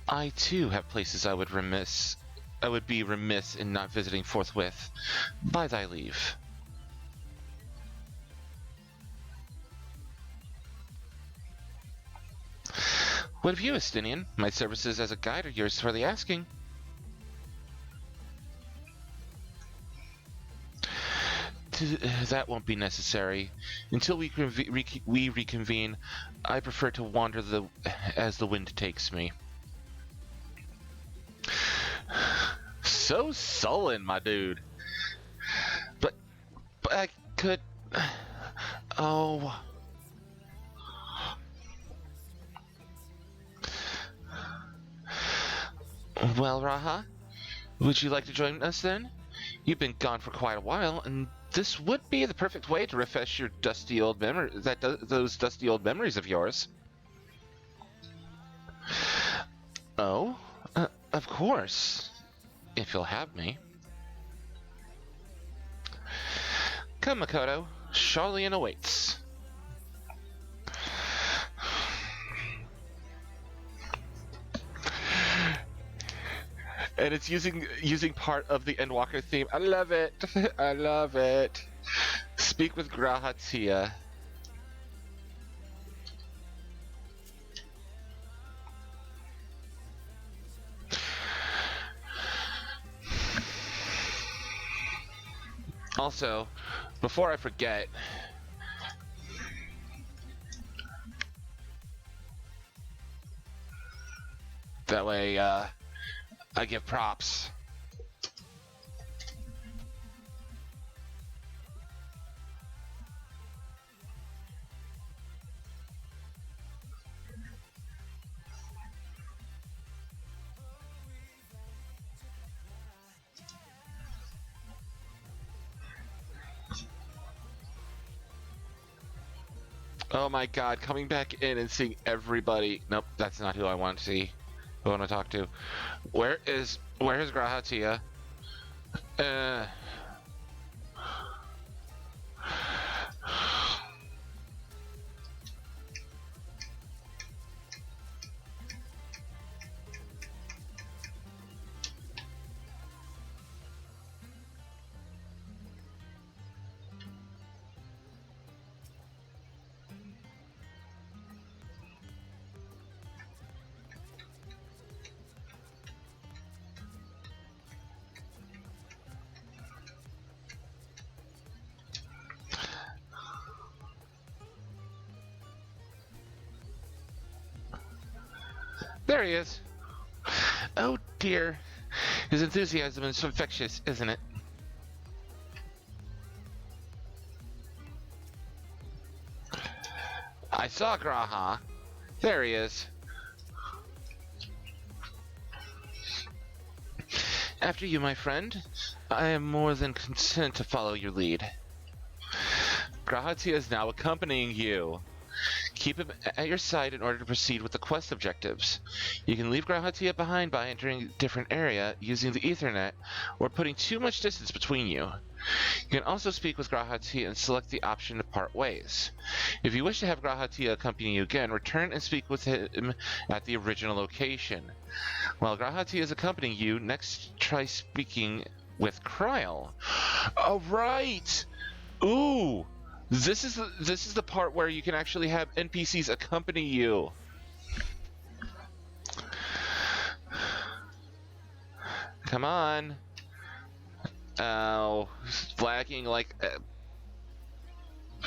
I too have places I would be remiss in not visiting forthwith. By thy leave. What of you, Estinian? My services as a guide are yours for the asking. That won't be necessary. Until we reconvene, I prefer to wander as the wind takes me. So sullen, my dude. But I could... Oh... Well, Raha, would you like to join us then? You've been gone for quite a while, and this would be the perfect way to refresh your dusty old those dusty old memories of yours. Oh, of course, if you'll have me. Come, Makoto. Charlian awaits. And it's using part of the Endwalker theme. I love it. I love it. Speak with Grahatia. Also, before I forget, that way I give props. Oh my god, coming back in and seeing everybody. Nope, that's not who I want to see. Who I want to talk to. Where is Grahatia? There he is. Oh dear. His enthusiasm is infectious, isn't it? I saw Graha. There he is. After you, my friend. I am more than content to follow your lead. Grahatia is now accompanying you. Keep him at your side in order to proceed with the quest objectives. You can leave Grahatia behind by entering a different area using the Ethernet or putting too much distance between you. You can also speak with Grahatia and select the option to part ways. If you wish to have Grahatia accompany you again, return and speak with him at the original location. While Grahatia is accompanying you, next try speaking with Kryl. All right! Ooh! This is the part where you can actually have NPCs accompany you. Come on. Oh, lagging like...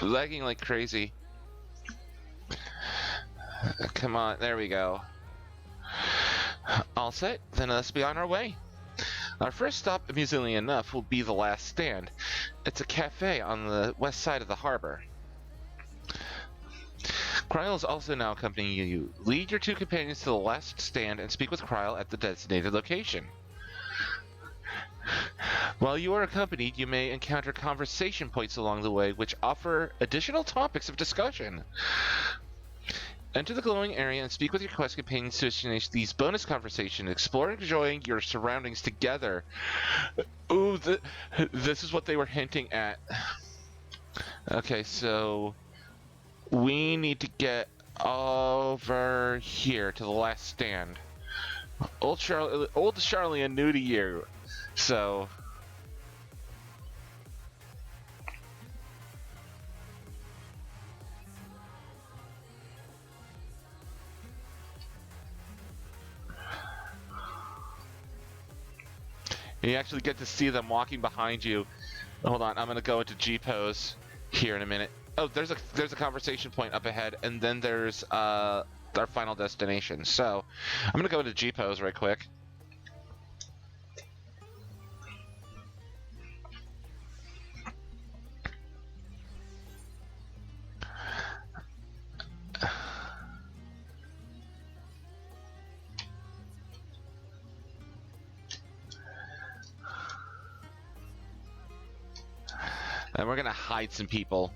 lagging like crazy. Come on, there we go. All set, then let's be on our way. Our first stop, amusingly enough, will be the Last Stand. It's a cafe on the west side of the harbor. Kryl is also now accompanying you. Lead your two companions to the Last Stand and speak with Kryl at the designated location. While you are accompanied, you may encounter conversation points along the way which offer additional topics of discussion. Enter the glowing area and speak with your quest companions to initiate these bonus conversations. Explore and enjoying your surroundings together. Ooh, this is what they were hinting at. Okay, so we need to get over here to the Last Stand. Old Charlie, and new to you. So you actually get to see them walking behind you. Hold on, I'm gonna go into G pose here in a minute. Oh, there's a conversation point up ahead, and then there's our final destination. So I'm gonna go into G pose right quick. And we're gonna hide some people.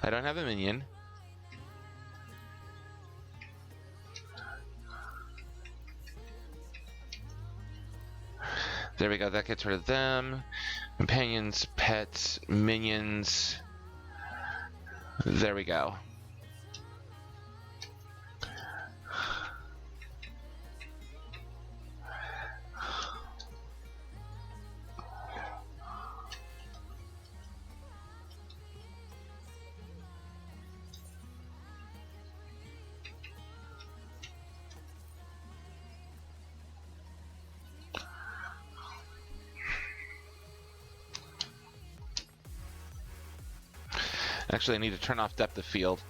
I don't have a minion. There we go, that gets rid of them. Companions, pets, minions. There we go. Actually, I need to turn off depth of field.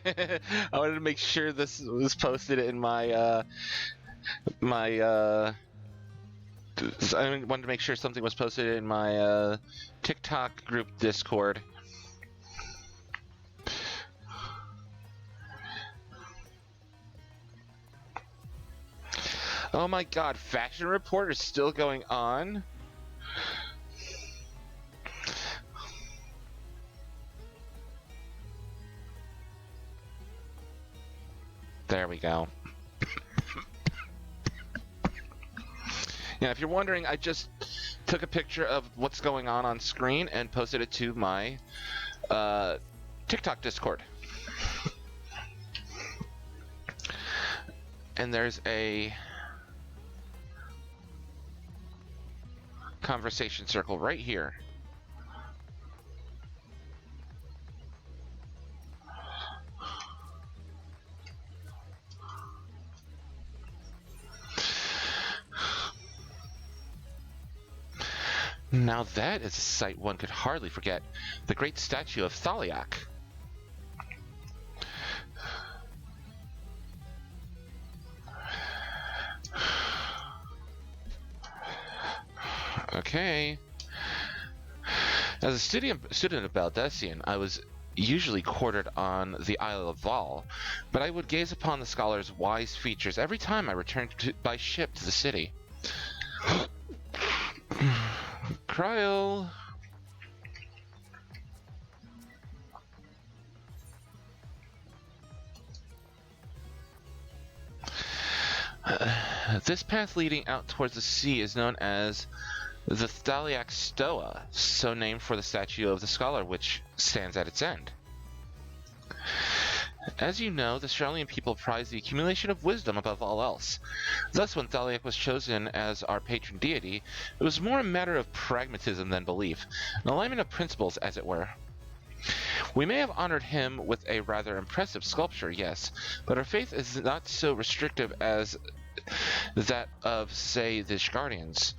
I wanted to make sure this was posted in my I wanted to make sure something was posted in my TikTok group Discord. Oh my god, Faction Report is still going on? There we go. Yeah, if you're wondering, I just took a picture of what's going on screen and posted it to my TikTok Discord. And there's a conversation circle right here. Now that is a sight one could hardly forget. The great statue of Thaliak. Okay. As a student of Baldessian, I was usually quartered on the Isle of Val, but I would gaze upon the scholar's wise features every time I returned by ship to the city. Cryle. This path leading out towards the sea is known as the Thaliak Stoa, so named for the statue of the scholar which stands at its end. As you know, the Charlian people prize the accumulation of wisdom above all else. Thus, when Thaliak was chosen as our patron deity, it was more a matter of pragmatism than belief, an alignment of principles, as it were. We may have honored him with a rather impressive sculpture, yes, but our faith is not so restrictive as that of, say, the Guardians.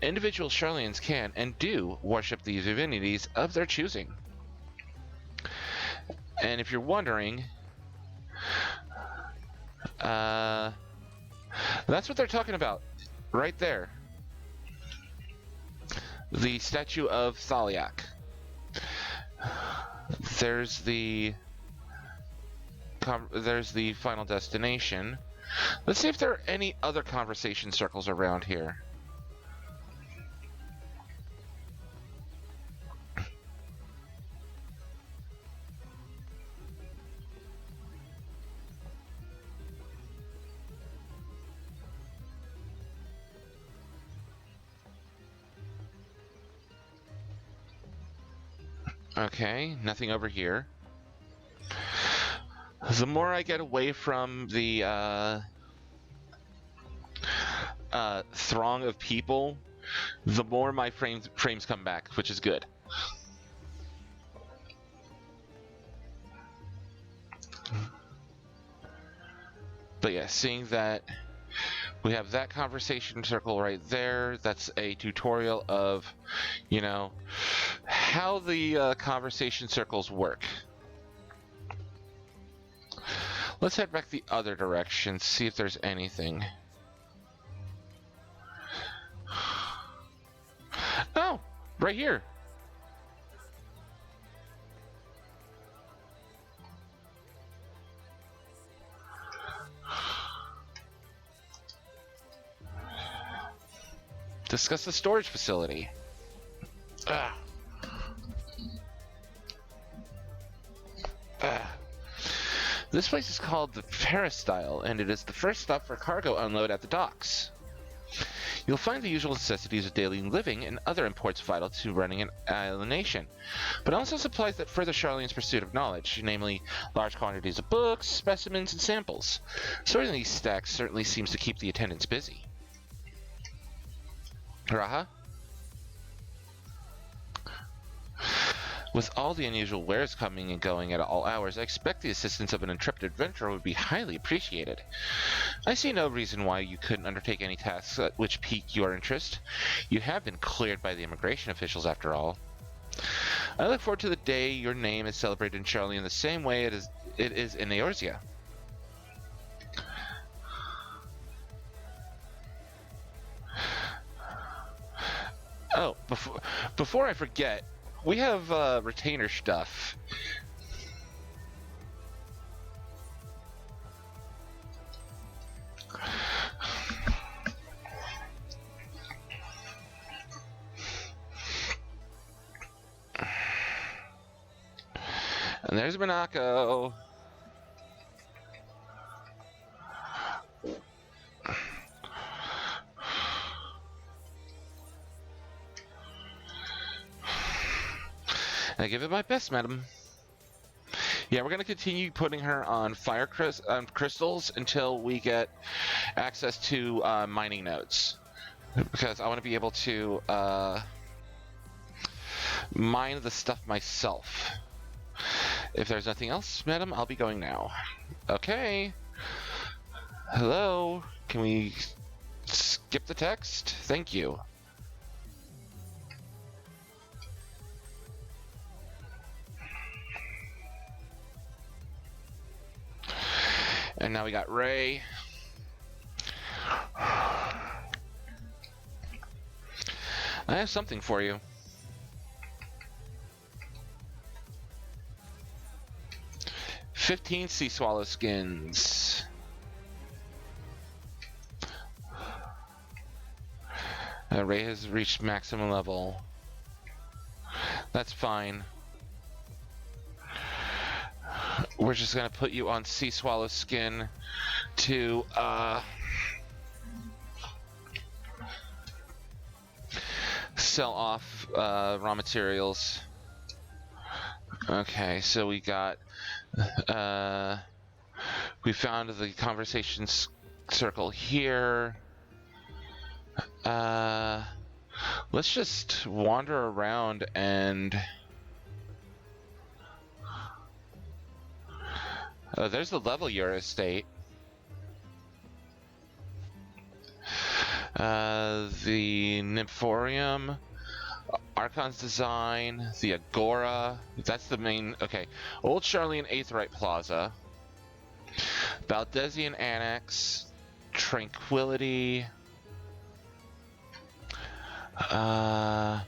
Individual Charlians can, and do, worship the divinities of their choosing. And if you're wondering, that's what they're talking about, right there. The statue of Thaliak. There's the final destination. Let's see if there are any other conversation circles around here. Okay, nothing over here. The more I get away from the throng of people, the more my frames come back, which is good. But yeah, seeing that we have that conversation circle right there, that's a tutorial of, you know, how the conversation circles work. Let's head back the other direction, see if there's anything. Oh, right here. Discuss the storage facility. Ah. Ah. This place is called the Peristyle, and it is the first stop for cargo unload at the docks. You'll find the usual necessities of daily living and other imports vital to running an island nation, but also supplies that further Charlene's pursuit of knowledge, namely large quantities of books, specimens, and samples. Sorting these stacks certainly seems to keep the attendants busy. Raha? With all the unusual wares coming and going at all hours, I expect the assistance of an intrepid adventurer would be highly appreciated. I see no reason why you couldn't undertake any tasks which pique your interest. You have been cleared by the immigration officials, after all. I look forward to the day your name is celebrated in Charlie in the same way it is in Eorzea. Oh, before I forget, we have retainer stuff. And there's Monaco. I give it my best, madam. Yeah, we're going to continue putting her on fire crystals until we get access to mining nodes. because I want to be able to mine the stuff myself. If there's nothing else, madam, I'll be going now. Okay. Hello? Can we skip the text? Thank you. And now we got Ray. I have something for you. "15 sea swallow skins. Ray has reached maximum level. That's fine. We're just gonna put you on sea swallow skin to sell off raw materials. Okay, so we got we found the conversation circle here. Let's just wander around and there's the level your estate. The Nymphorium, Archon's Design, the Agora. That's the main. Okay, Old Charlian Aetheryte Plaza, Valdesian Annex, Tranquility. The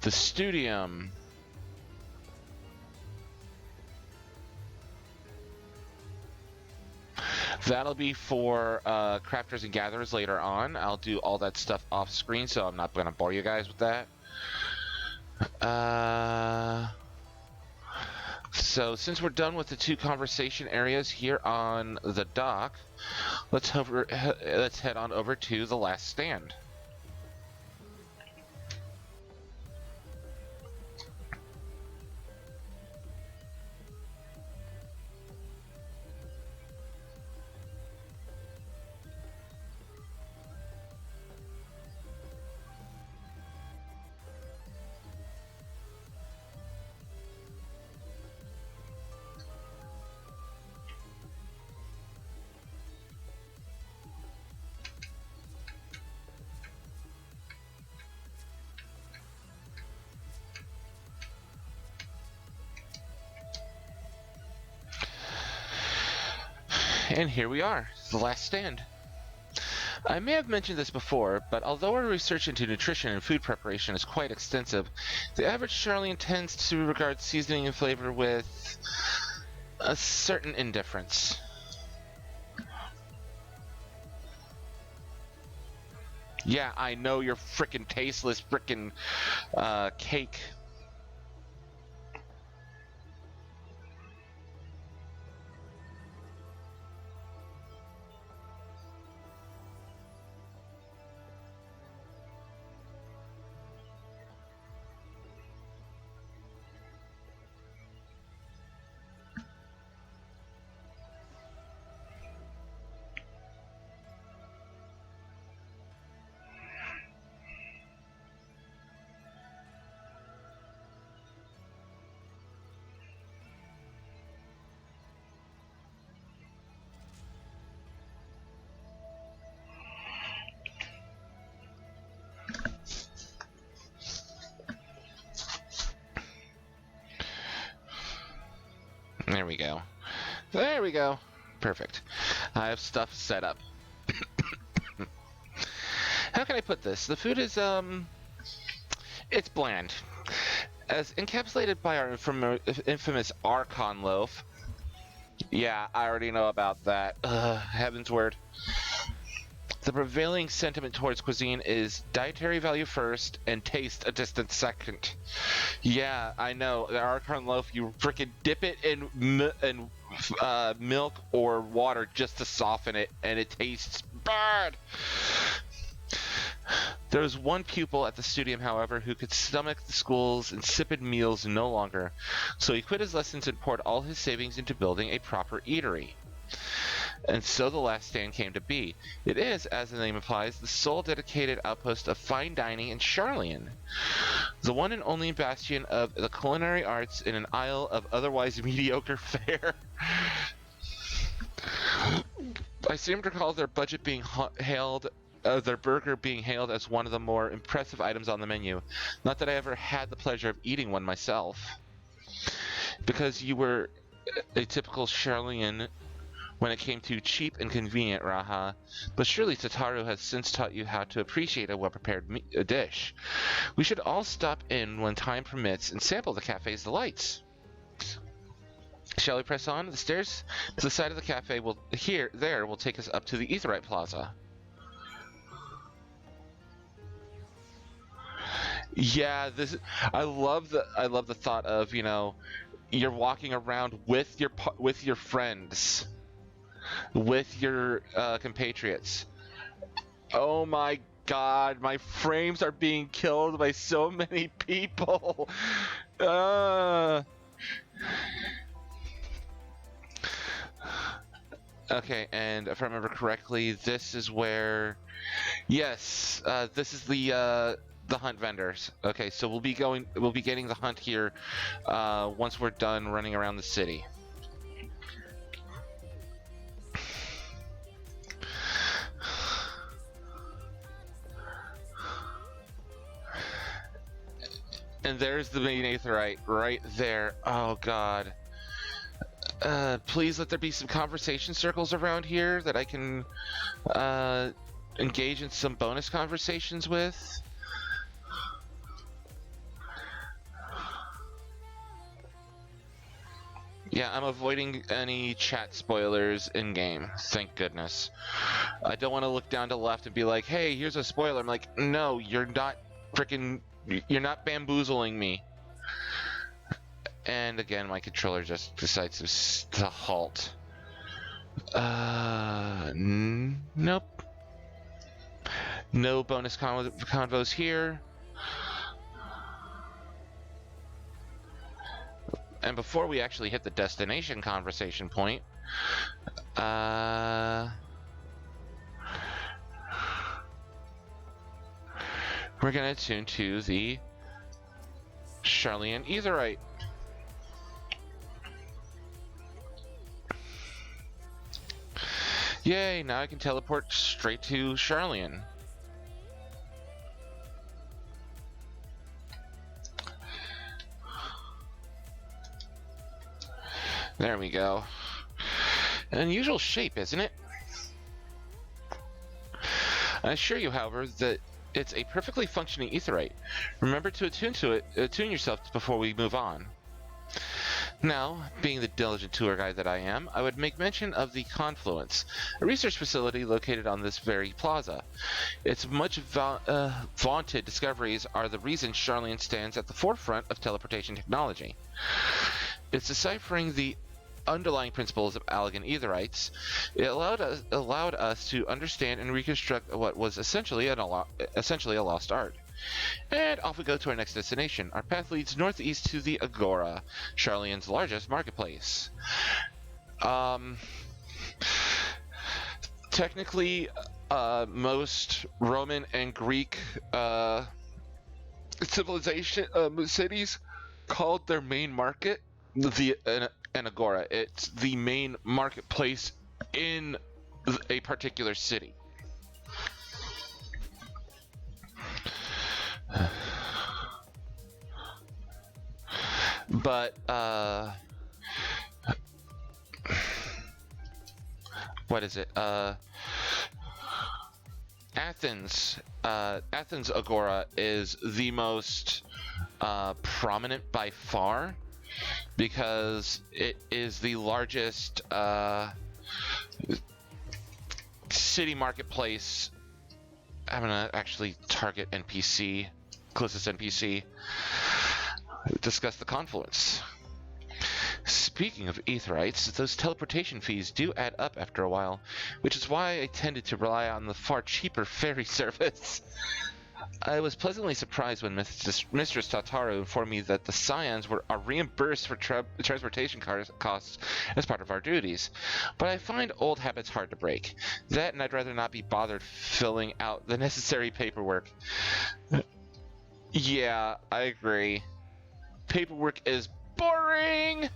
Studium. That'll be for crafters and gatherers later on. I'll do all that stuff off screen, so I'm not going to bore you guys with that. So since we're done with the two conversation areas here on the dock, let's head on over to the last stand. And here we are, the last stand. I may have mentioned this before, but although our research into nutrition and food preparation is quite extensive, the average Charlian tends to regard seasoning and flavor with a certain indifference. Yeah, I know your frickin' tasteless frickin' cake. There we go. There we go. Perfect. I have stuff set up. How can I put this? The food is, it's bland. As encapsulated by our infamous Archon loaf. Yeah, I already know about that. Heaven's word. The prevailing sentiment towards cuisine is dietary value first and taste a distant second. Yeah, I know. The Archon loaf, you freaking dip it in milk or water just to soften it, and it tastes bad. There was one pupil at the studium, however, who could stomach the school's insipid meals no longer, so he quit his lessons and poured all his savings into building a proper eatery. And so the Last Stand came to be. It is, as the name implies, the sole dedicated outpost of fine dining in Charlian, the one and only bastion of the culinary arts in an isle of otherwise mediocre fare. I seem to recall their budget being hailed their burger being hailed as one of the more impressive items on the menu. Not that I ever had the pleasure of eating one myself. Because you were a typical Charlian when it came to cheap and convenient, Raha. But surely Tataru has since taught you how to appreciate a well-prepared dish. We should all stop in when time permits and sample the cafe's delights. Shall we press on? The stairs to the side of the cafe will take us up to the Aetheryte Plaza. Yeah, I love the thought of, you know, you're walking around with your friends, with your compatriots. Oh my god, my frames are being killed by so many people. Okay, and if I remember correctly, this is where, yes, this is the hunt vendors. Okay, so we'll be getting the hunt here once we're done running around the city. And there's the main Aetheryte right there. Oh god. Please let there be some conversation circles around here that I can engage in some bonus conversations with. Yeah, I'm avoiding any chat spoilers in game. Thank goodness. I don't want to look down to the left and be like, "Hey, here's a spoiler." I'm like, "No, you're not you're not bamboozling me." And again, my controller just decides to halt. Nope. No bonus convos here. And before we actually hit the destination conversation point, we're gonna attune to the Charlian Aetheryte. Yay, now I can teleport straight to Charlian. There we go. An unusual shape, isn't it? I assure you, however, that it's a perfectly functioning Aetheryte. Remember to attune yourself before we move on. Now, being the diligent tour guide that I am, I would make mention of the Confluence, a research facility located on this very plaza. Its much vaunted discoveries are the reason Charlian stands at the forefront of teleportation technology. It's deciphering the underlying principles of Allegan Aetherites. It allowed us to understand and reconstruct what was essentially a lost art. And off we go to our next destination. Our path leads northeast to the Agora, Charlian's largest marketplace. Technically, most Roman and Greek civilization cities called their main market an agora. It's the main marketplace in a particular city. But what is it? Athens Agora is the most prominent by far, because it is the largest city marketplace. I'm gonna actually target NPC, closest NPC. Discuss the Confluence. Speaking of Aetherites, those teleportation fees do add up after a while, which is why I tended to rely on the far cheaper ferry service. I was pleasantly surprised when Mistress Tataru informed me that the Scions are reimbursed for transportation costs as part of our duties. But I find old habits hard to break. That, and I'd rather not be bothered filling out the necessary paperwork. Yeah, I agree. Paperwork is boring!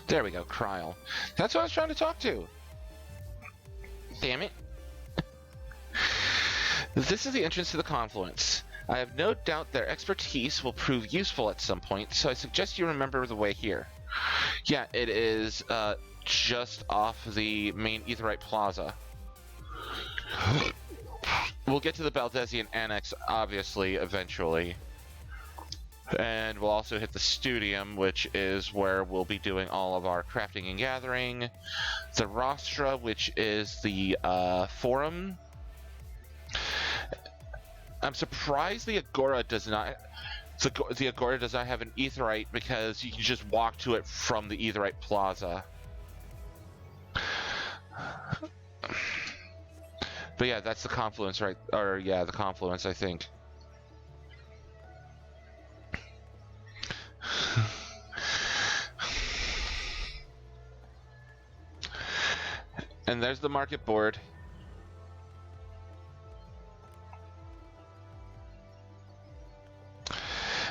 There we go, Kryl. That's what I was trying to talk to. Damn it. This is the entrance to the confluence. I have no doubt their expertise will prove useful at some point, so I suggest you remember the way here. Yeah, it is just off the main Aetheryte Plaza. We'll get to the Baldesian Annex, obviously, eventually. And we'll also hit the Studium, which is where we'll be doing all of our crafting and gathering. The Rostra, which is the Forum. I'm surprised the Agora does not... The Agora does not have an Aetheryte because you can just walk to it from the Aetheryte Plaza. But yeah, that's the confluence, right? Or yeah, the confluence, I think. And there's the market board.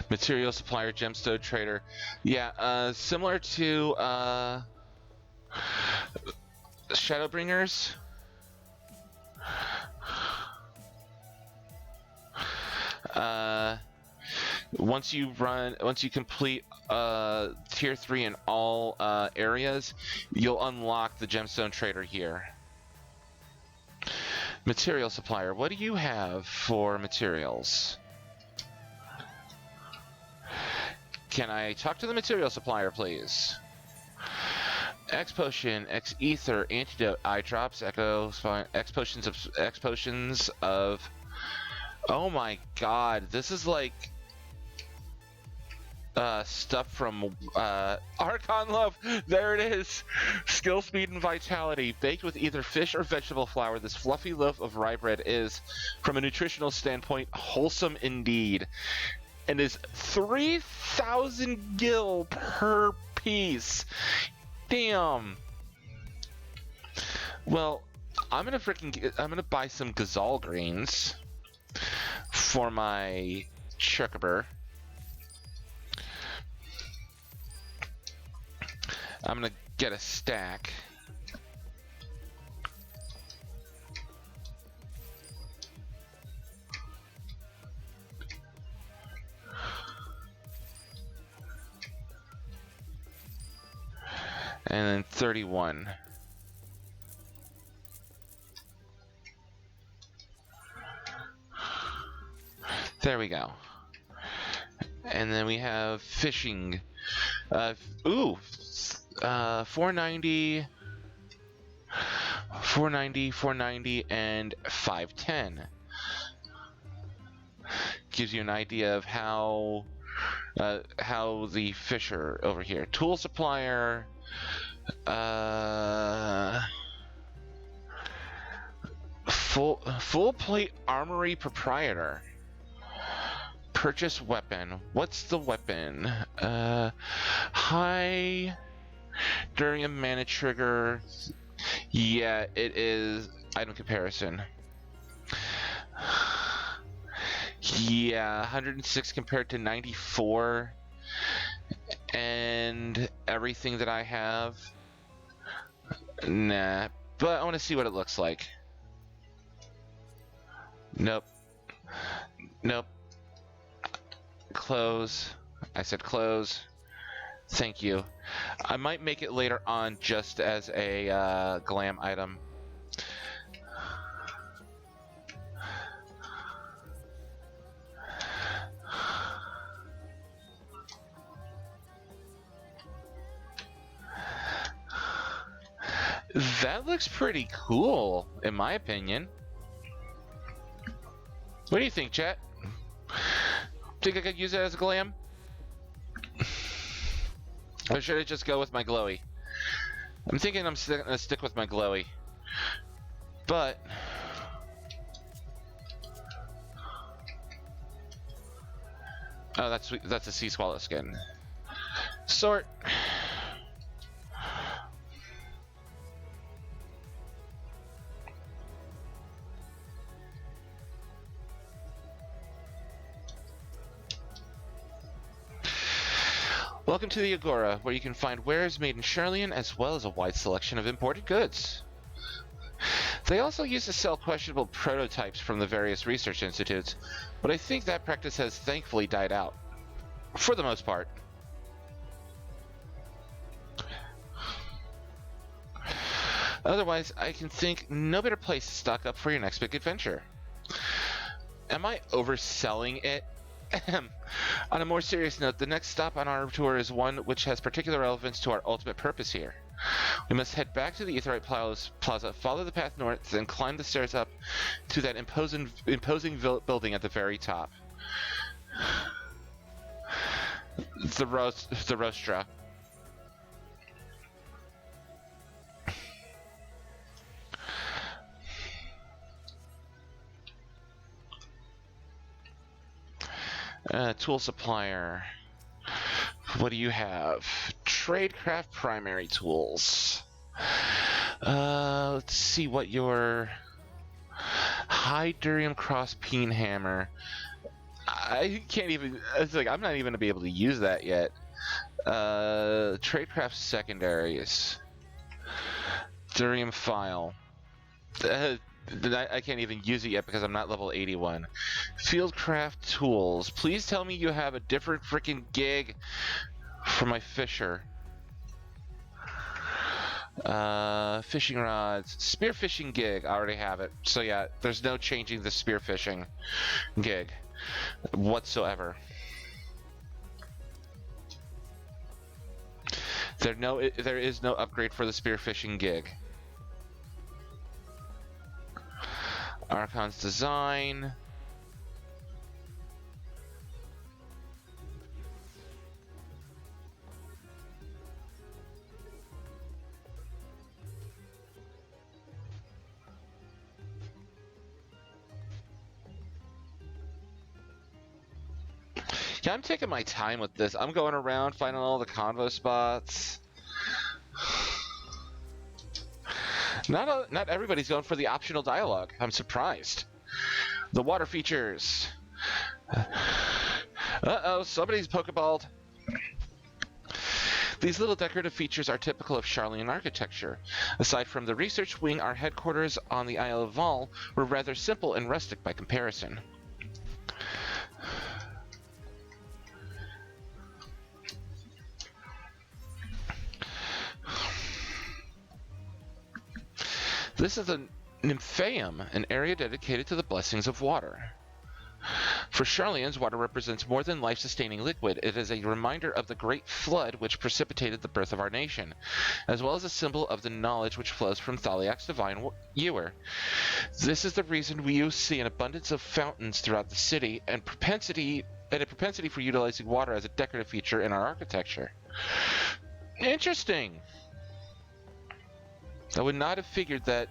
Material supplier, gemstone trader. Yeah, similar to Shadowbringers. Once you complete tier 3 in all areas, you'll unlock the gemstone trader here. Material supplier, what do you have for materials? Can I talk to the material supplier, please? X potion, X ether, antidote, eye drops, echo, X potions of. Oh my god, this is like stuff from Archon Love. There it is. Skill, speed, and vitality. Baked with either fish or vegetable flour, this fluffy loaf of rye bread is, from a nutritional standpoint, wholesome indeed. And is 3,000 gil per piece. Damn. Well, I'm gonna buy some Gazal greens for my Chocober. I'm gonna get a stack. And then 31. There we go. And then we have fishing. 490, 490, and 510. Gives you an idea of how the fish are over here. Tool supplier. Full plate armory proprietor. Purchase weapon. What's the weapon? High during a mana trigger. Yeah, it is item comparison. Yeah, 106 compared to 94. And everything that I have. Nah, but I want to see what it looks like. Nope. Nope. Close. I said close. Thank you. I might make it later on just as a glam item. That looks pretty cool, in my opinion. What do you think, chat? Think I could use it as a glam? Or should I just go with my glowy? I'm thinking I'm gonna stick with my glowy. But... oh, that's a sea swallow skin. Sort. Welcome to the Agora, where you can find wares made in Charlian as well as a wide selection of imported goods. They also used to sell questionable prototypes from the various research institutes, but I think that practice has thankfully died out. For the most part. Otherwise, I can think no better place to stock up for your next big adventure. Am I overselling it? On a more serious note, the next stop on our tour is one which has particular relevance to our ultimate purpose here. We must head back to the Aetheryte Plaza, follow the path north, then climb the stairs up to that imposing building at the very top. The Rostra. Tool supplier. What do you have? Tradecraft primary tools. Let's see what your high durium cross peen hammer. I can't even. It's like I'm not even gonna be able to use that yet. Tradecraft secondaries. Durium file. I can't even use it yet because I'm not level 81. Fieldcraft tools. Please tell me you have a different freaking gig for my fisher. Fishing rods. Spearfishing gig. I already have it. So yeah, there's no changing the spearfishing gig whatsoever. There is no upgrade for the spearfishing gig. Archon's design. Yeah, I'm taking my time with this. I'm going around finding all the convo spots. Not everybody's going for the optional dialogue. I'm surprised. The water features. Uh-oh, somebody's pokeballed. These little decorative features are typical of Charlian architecture. Aside from the research wing, our headquarters on the Isle of Val were rather simple and rustic by comparison. This is a Nymphaeum, an area dedicated to the blessings of water. For Charlians, water represents more than life-sustaining liquid. It is a reminder of the great flood which precipitated the birth of our nation, as well as a symbol of the knowledge which flows from Thaliak's divine ewer. This is the reason we see an abundance of fountains throughout the city and a propensity for utilizing water as a decorative feature in our architecture. Interesting. I would not have figured that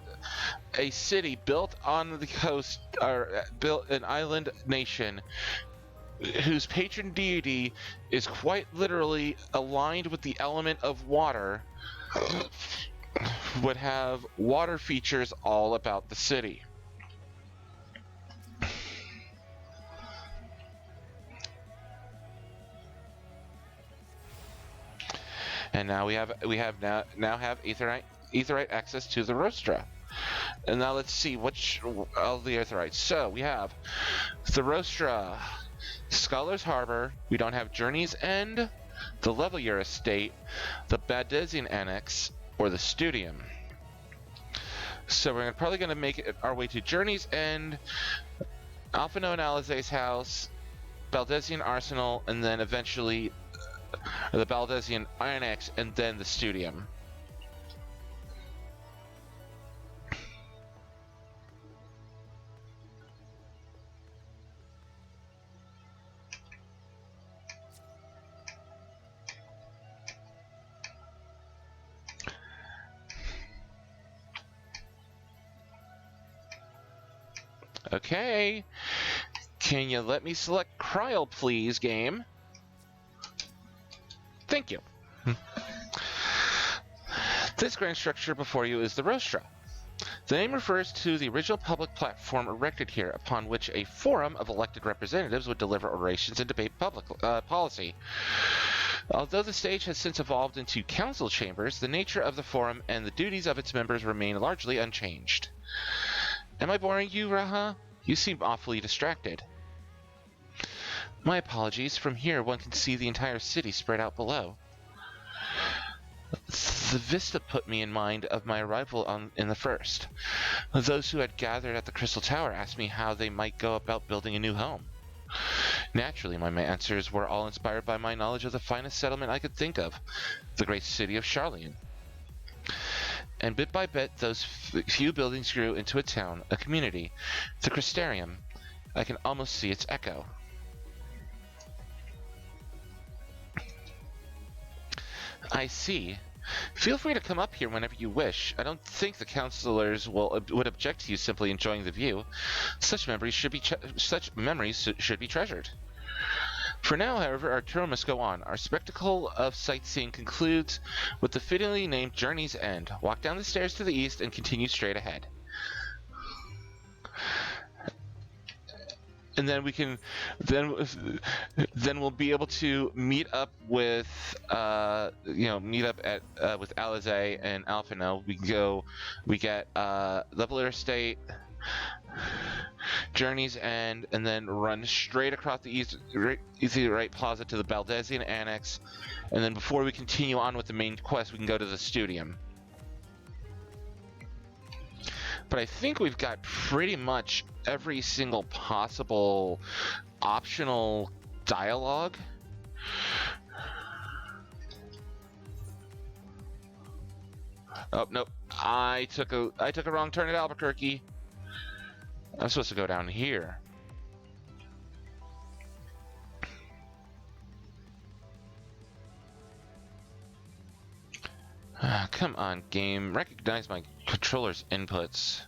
a city built on the coast, or built an island nation, whose patron deity is quite literally aligned with the element of water, would have water features all about the city. And now we have Aetheryte access to the Rostra. And now let's see which of the Aetherites. So we have the Rostra, Scholar's Harbor. We don't have Journey's End, the Levelyear Estate, the Badesian Annex, or the Studium. So we're probably going to make our way to Journey's End, Alphino and Alize's house, Baldesian Arsenal, and then eventually the Baldesian Annex, and then the Studium. Okay. Can you let me select Kryl, please, game? Thank you. This grand structure before you is the Rostra. The name refers to the original public platform erected here, upon which a forum of elected representatives would deliver orations and debate public policy. Although the stage has since evolved into council chambers, the nature of the forum and the duties of its members remain largely unchanged. Am I boring you, Raha? You seem awfully distracted. My apologies. From here, one can see the entire city spread out below. The vista put me in mind of my arrival in the first. Those who had gathered at the Crystal Tower asked me how they might go about building a new home. Naturally, my answers were all inspired by my knowledge of the finest settlement I could think of, the great city of Charlian. And bit by bit, those few buildings grew into a town, a community, the Crystarium. I can almost see its echo. I see. Feel free to come up here whenever you wish. I don't think the counselors would object to you simply enjoying the view. Such memories should be treasured. For now, however, our tour must go on. Our spectacle of sightseeing concludes with the fittingly named Journey's End. Walk down the stairs to the east and continue straight ahead. And then we can, then we'll be able to meet up with, meet up at with Alizé and Alphino. We get Leveler Estate, Journey's End, and then run straight across the easy right plaza to the Baldesion Annex. And then before we continue on with the main quest, we can go to the Studium. But I think we've got pretty much every single possible optional dialogue. Oh, nope. I took a wrong turn at Albuquerque. I'm supposed to go down here. Come on, game. Recognize my controller's inputs.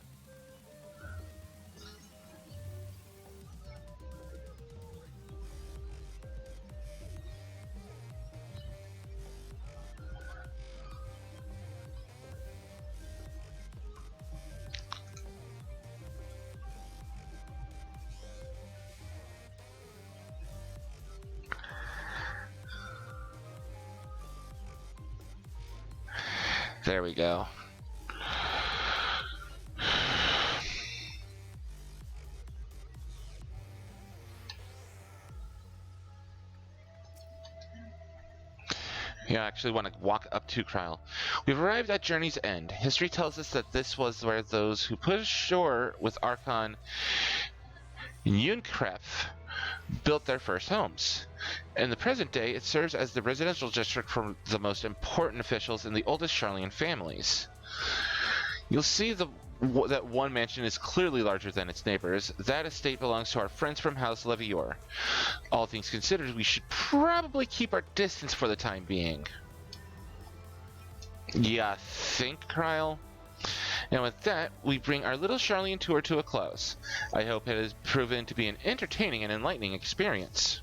There we go. Yeah, I actually want to walk up to Kryl. We've arrived at Journey's End. History tells us that this was where those who put ashore with Archon Yunkref built their first homes. In the present day, it serves as the residential district for the most important officials in the oldest Charlian families. You'll see that one mansion is clearly larger than its neighbors. That estate belongs to our friends from House Levior. All things considered, we should probably keep our distance for the time being. Yeah, think, Kryl? And with that, we bring our little Charlian tour to a close. I hope it has proven to be an entertaining and enlightening experience.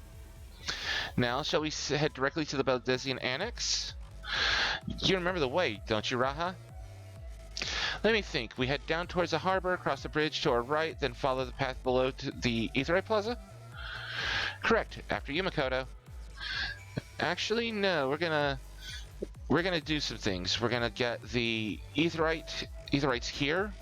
Now, shall we head directly to the Baldesion Annex? You remember the way, don't you, Raha? Let me think. We head down towards the harbor, cross the bridge to our right, then follow the path below to the Aetheryte Plaza? Correct. After you, Makoto. Actually, no. We're gonna do some things. We're gonna get the Aetherites here.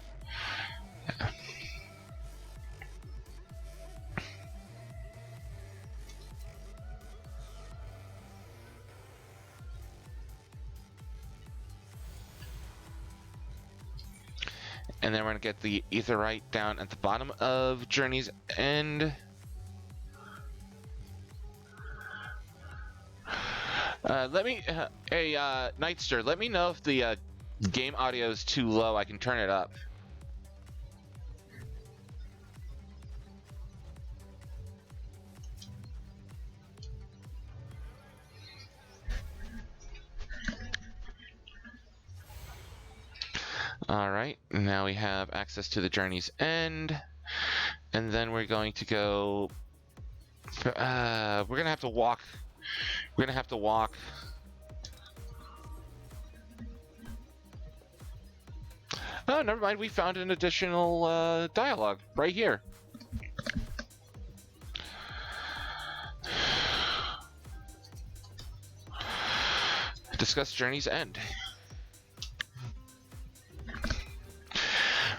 And then we're gonna get the Aetherite down at the bottom of Journey's End. Nightster, let me know if the game audio is too low. I can turn it up. Alright, now we have access to the Journey's End. And then we're going to go... we're going to have to walk... We're going to have to walk... Oh, never mind. We found an additional dialogue right here. Discuss journey's end.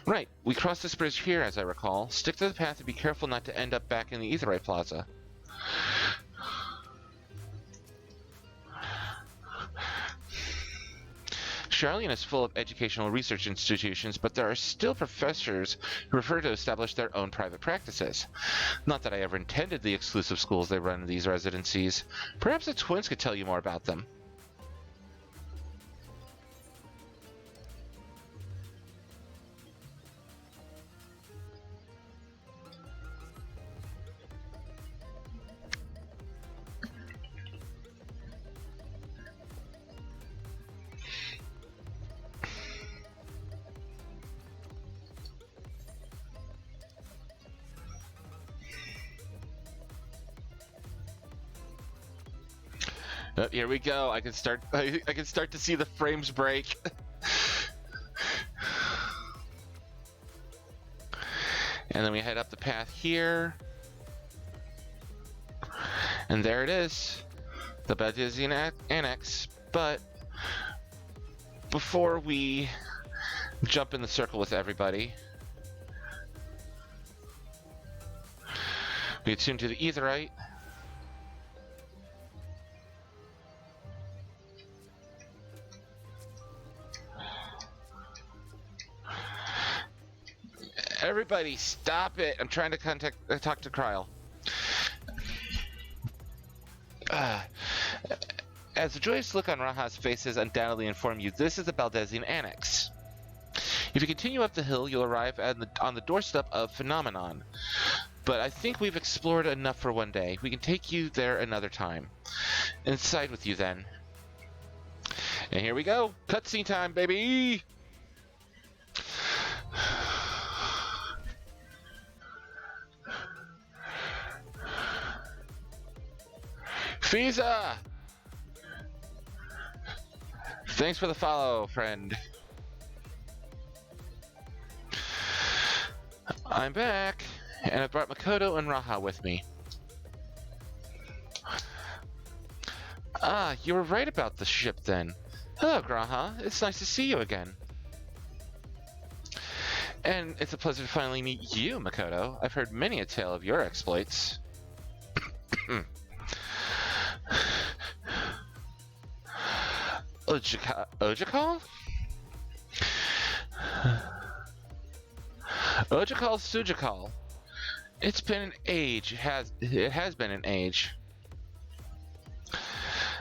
Right, we crossed this bridge here, as I recall. Stick to the path and be careful not to end up back in the Aetheryte Plaza. Charlian is full of educational research institutions, but there are still professors who prefer to establish their own private practices. Not that I ever intended the exclusive schools they run in these residencies. Perhaps the twins could tell you more about them. Oh, here we go. I can start. I can start to see the frames break. And then we head up the path here, and there it is, the Baldesion Annex. But before we jump in the circle with everybody, we attune to the Aetheryte. Everybody, stop it! I'm trying to talk to Kryl. As the joyous look on Raha's faces undoubtedly inform you, this is the Baldesion Annex. If you continue up the hill, you'll arrive on the doorstep of Phenomenon. But I think we've explored enough for one day. We can take you there another time. Inside with you then. And here we go! Cutscene time, baby! Fiza! Thanks for the follow, friend. I'm back, and I brought Makoto and Raha with me. Ah, you were right about the ship then. Hello, Raha. It's nice to see you again. And it's a pleasure to finally meet you, Makoto. I've heard many a tale of your exploits. Ojakal? Ojakal Sujakal. It's been an age. It has been an age.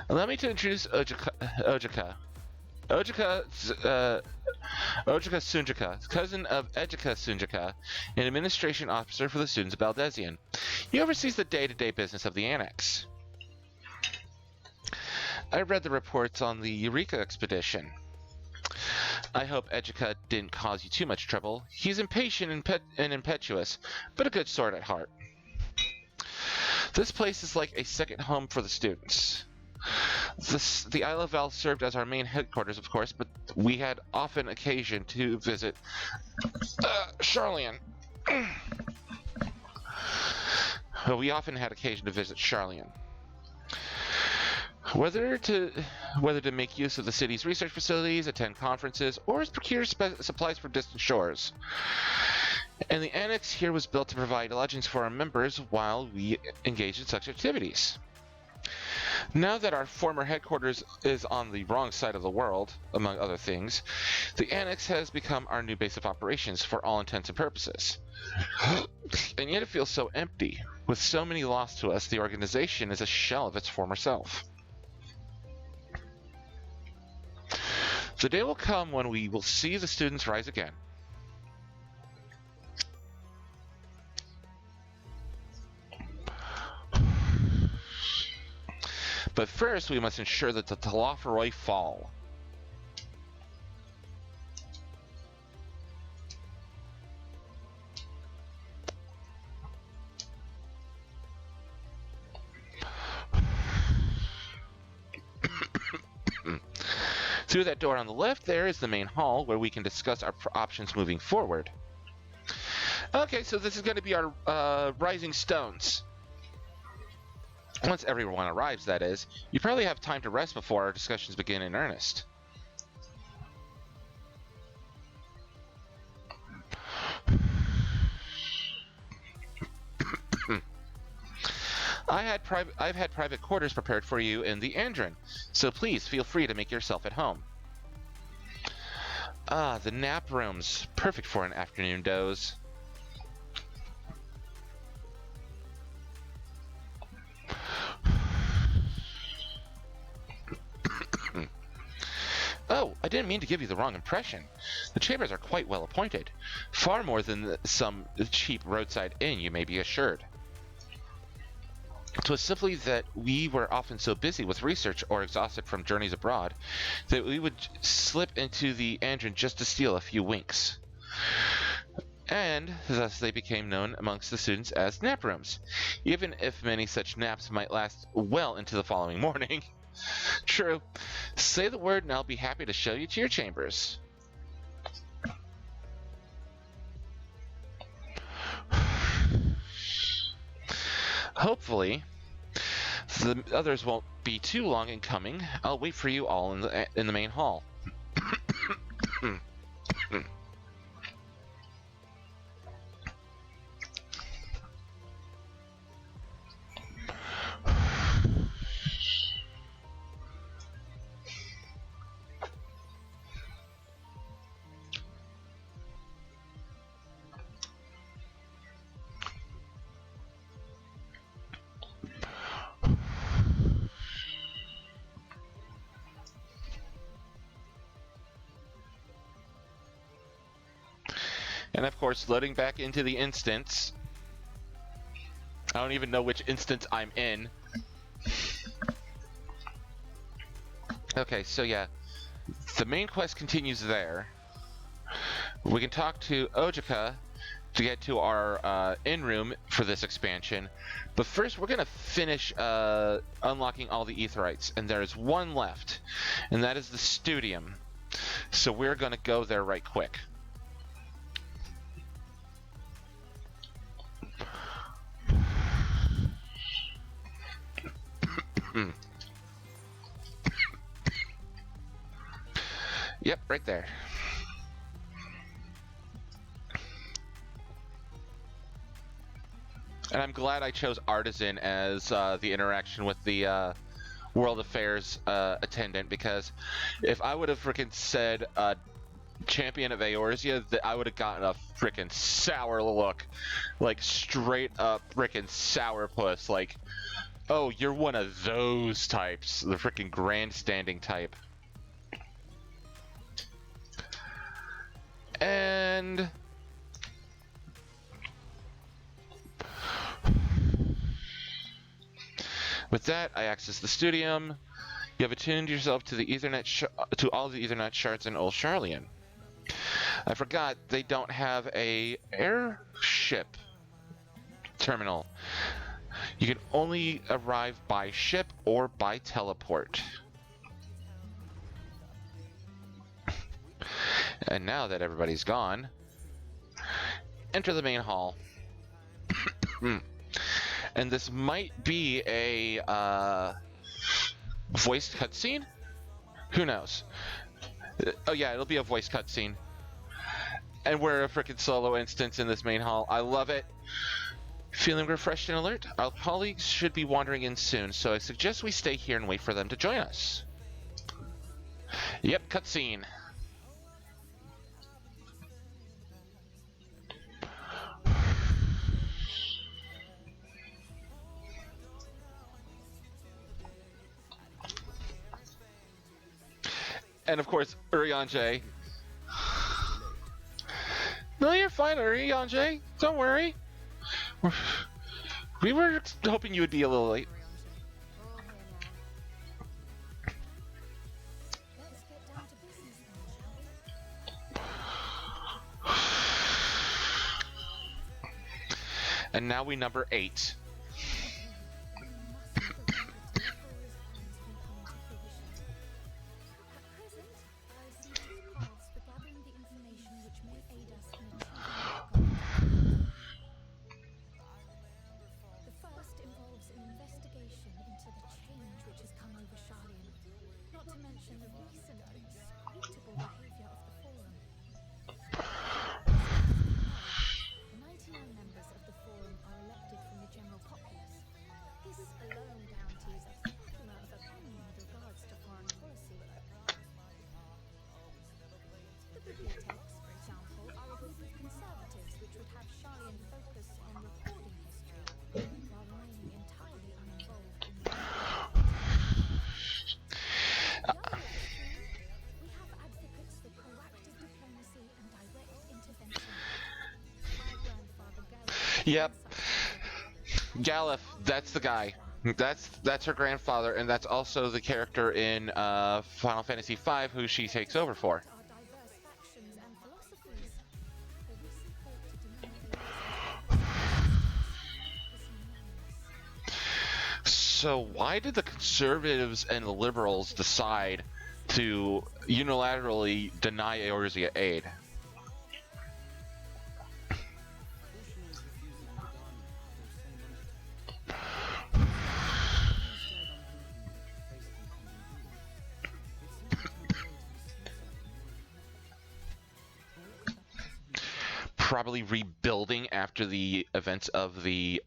Allow me to introduce Ojaka. Ojaka Sunjaka, cousin of Ejika Sunjaka, an administration officer for the students of Baldesion. He oversees the day-to-day business of the Annex. I read the reports on the Eureka expedition. I hope Ejika didn't cause you too much trouble. He's impatient and impetuous, but a good sort at heart. This place is like a second home for the students. The Isle of Val served as our main headquarters, of course, but we had often occasion to visit Charlian. We often had occasion to visit Charlian. Whether to make use of the city's research facilities, attend conferences, or procure supplies for distant shores. And the annex here was built to provide lodgings for our members while we engage in such activities. Now that our former headquarters is on the wrong side of the world, among other things, the annex has become our new base of operations for all intents and purposes. And yet it feels so empty. With so many lost to us, the organization is a shell of its former self. The day will come when we will see the students rise again. But first, we must ensure that the Telophoroi fall. Through that door on the left, there is the main hall where we can discuss our options moving forward. Okay, so this is going to be our Rising Stones. Once everyone arrives, that is, you probably have time to rest before our discussions begin in earnest. I've had private quarters prepared for you in the Andron, so please feel free to make yourself at home. Ah, the nap rooms, perfect for an afternoon doze. Oh, I didn't mean to give you the wrong impression. The chambers are quite well appointed, far more than some cheap roadside inn, you may be assured. It was simply that we were often so busy with research or exhausted from journeys abroad that we would slip into the Andron just to steal a few winks. And thus they became known amongst the students as nap rooms, even if many such naps might last well into the following morning. True. Say the word and I'll be happy to show you to your chambers. Hopefully, the others won't be too long in coming. I'll wait for you all in the main hall. And of course, loading back into the instance. I don't even know which instance I'm in. Okay, so yeah, the main quest continues there. We can talk to Ojika to get to our inn room for this expansion, but first we're gonna finish unlocking all the aetherites, and there is one left, and that is the Studium. So we're gonna go there right quick. Yep, right there. And I'm glad I chose Artisan as the interaction with the World Affairs attendant, because if I would have freaking said Champion of Eorzea, I would have gotten a freaking sour look. Like, straight up freaking sourpuss. Like, oh, you're one of those types. The freaking grandstanding type. And with that, I access the Studium. You have attuned yourself to the to all the Ethernet shards in Old Charlian. I forgot they don't have a airship terminal. You can only arrive by ship or by teleport. And now that everybody's gone, enter the main hall. And this might be a voiced cutscene? Who knows? Oh yeah, it'll be a voice cutscene. And we're a freaking solo instance in this main hall. I love it. Feeling refreshed and alert? Our colleagues should be wandering in soon, so I suggest we stay here and wait for them to join us. Yep, cutscene. And of course, Urianger. No, you're fine, Urianger. Don't worry. We were hoping you would be a little late. All here now. Let's get down to business then, shall we? And now we number 8. We must have a deal for his plans to come to fruition. At present, Yep, such pleasure. Galuf. That's the guy. That's her grandfather, and that's also the character in Final Fantasy V who she takes over for. Our diverse factions and philosophies. The recent vote to deny Eris entry was unanimous. So why did the conservatives and the liberals decide to unilaterally deny Eorzea aid? Cautioning is refusing Radahn those same undertakings. Instead, on thinking face the impending doom. It seems to turn away to pursue something more important. But what could that possibly be? Probably rebuilding after the events of the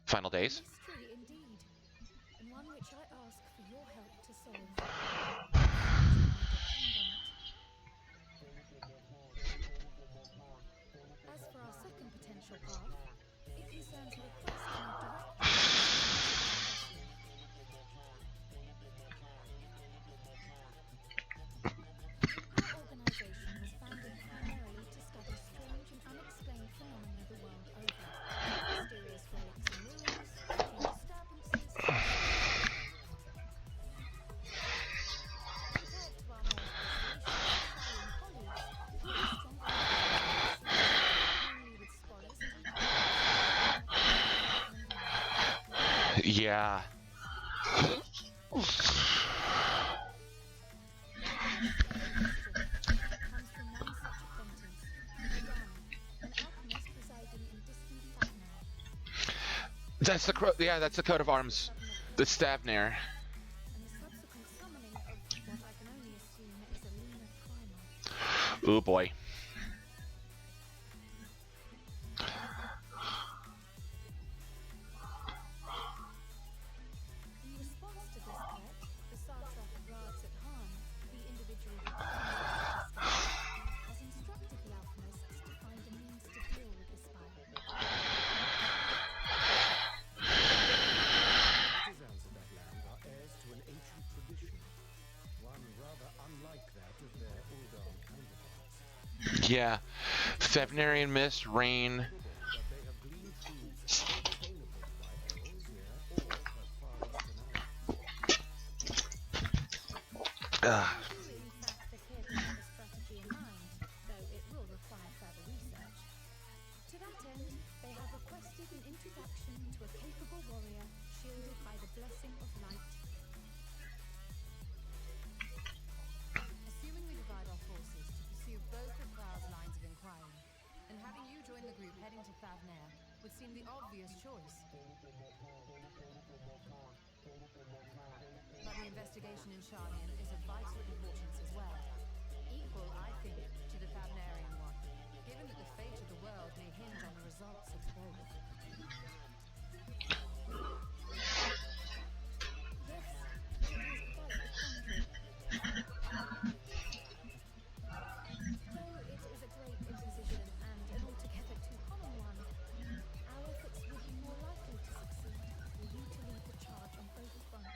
final days. Mystery indeed, and one which I ask for your help to solve. Our future may depend on it. As for our second potential path, it concerns a request made directly to our organization was founded primarily to study strange and unexplained phenomena the world over. Mysterious relics and ruins, shocking disturbances, and so on. Compared to our more isolationist Sharian colleagues, we have strong connections, mainly with scholars and academics who are and learn. Yeah. Comes from one such acquaintance, Radahn, an alchemist residing in distant Fatnar. That's the that's the coat of arms. The Stavnir. And the subsequent summoning of what I can only assume is a lunar primal. Oh boy. In response to this threat, the Satrap of Rards at Han, the individual who performs the escape, has instructed the alchemists to find a means to deal with this fire. Artisans of that land are heirs to an ancient tradition, one rather unlike that of their Uldan counterparts. Yeah. Thevnarian mist, rain. That they have gleaned truths unattainable by Eorzea or her far eastern allies. Do in fact appear to have a strategy in mind, though it will require further research. To that end, they have requested an introduction to a capable warrior shielded by the blessing of light. Assuming we divide our forces to pursue both of Krau's lines of inquiry, then having you join the group heading to Thavnair would seem the obvious choice. But the investigation in Sharnian is of vital importance as well. Equal, I think, to the Thavnarian one, given that the fate of the world may hinge on the results of both. Yes, it is quite a quandary. Though it is a great imposition and an altogether too common one, our efforts would be more likely to succeed were you to lead the charge on both fronts.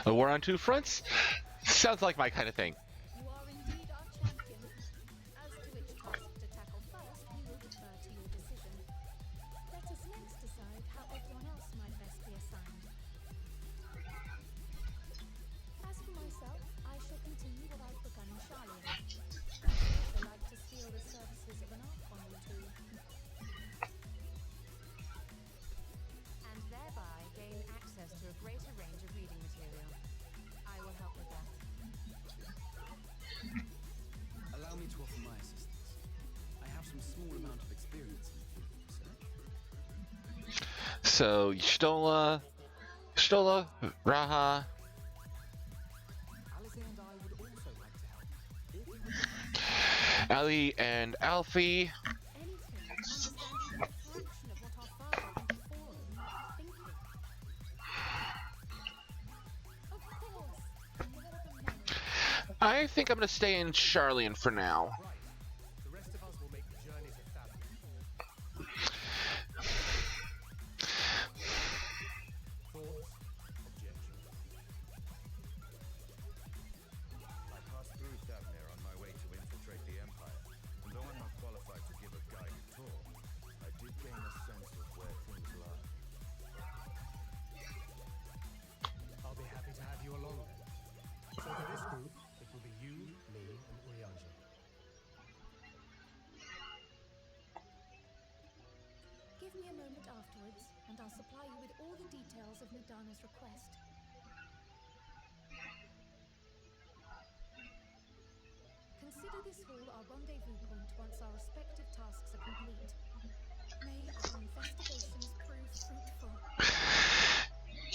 A war on two fronts? Sounds like my kind of thing. You are indeed our champion. As to which task to tackle first, we will defer to your decision. Let us next decide how everyone else might best be assigned. As for myself, I shall continue what I've begun in Sharlian. I would also like to steal the services of an Archon or two. And thereby gain access to a greater range of reading material. I will help with that. Allow me to offer my assistance. I have some small amount of experience in the field of research. So Stola, Raha, Alice and I would also like to help. If you would Ali, and Alfie. Anything understanding a fraction of what our father and before him were thinking. Of course, whatever manner. I think I'm gonna stay in Sharlian for now. Right. The rest of us will make the journey to Thavnair. Thoughts? Objections? I passed through Thavnir on my way to infiltrate the Empire, and though I'm me a moment afterwards, and I'll supply you with all the details of Nadana's request. Consider this hall our rendezvous point once our respective tasks are complete. May our investigations prove fruitful.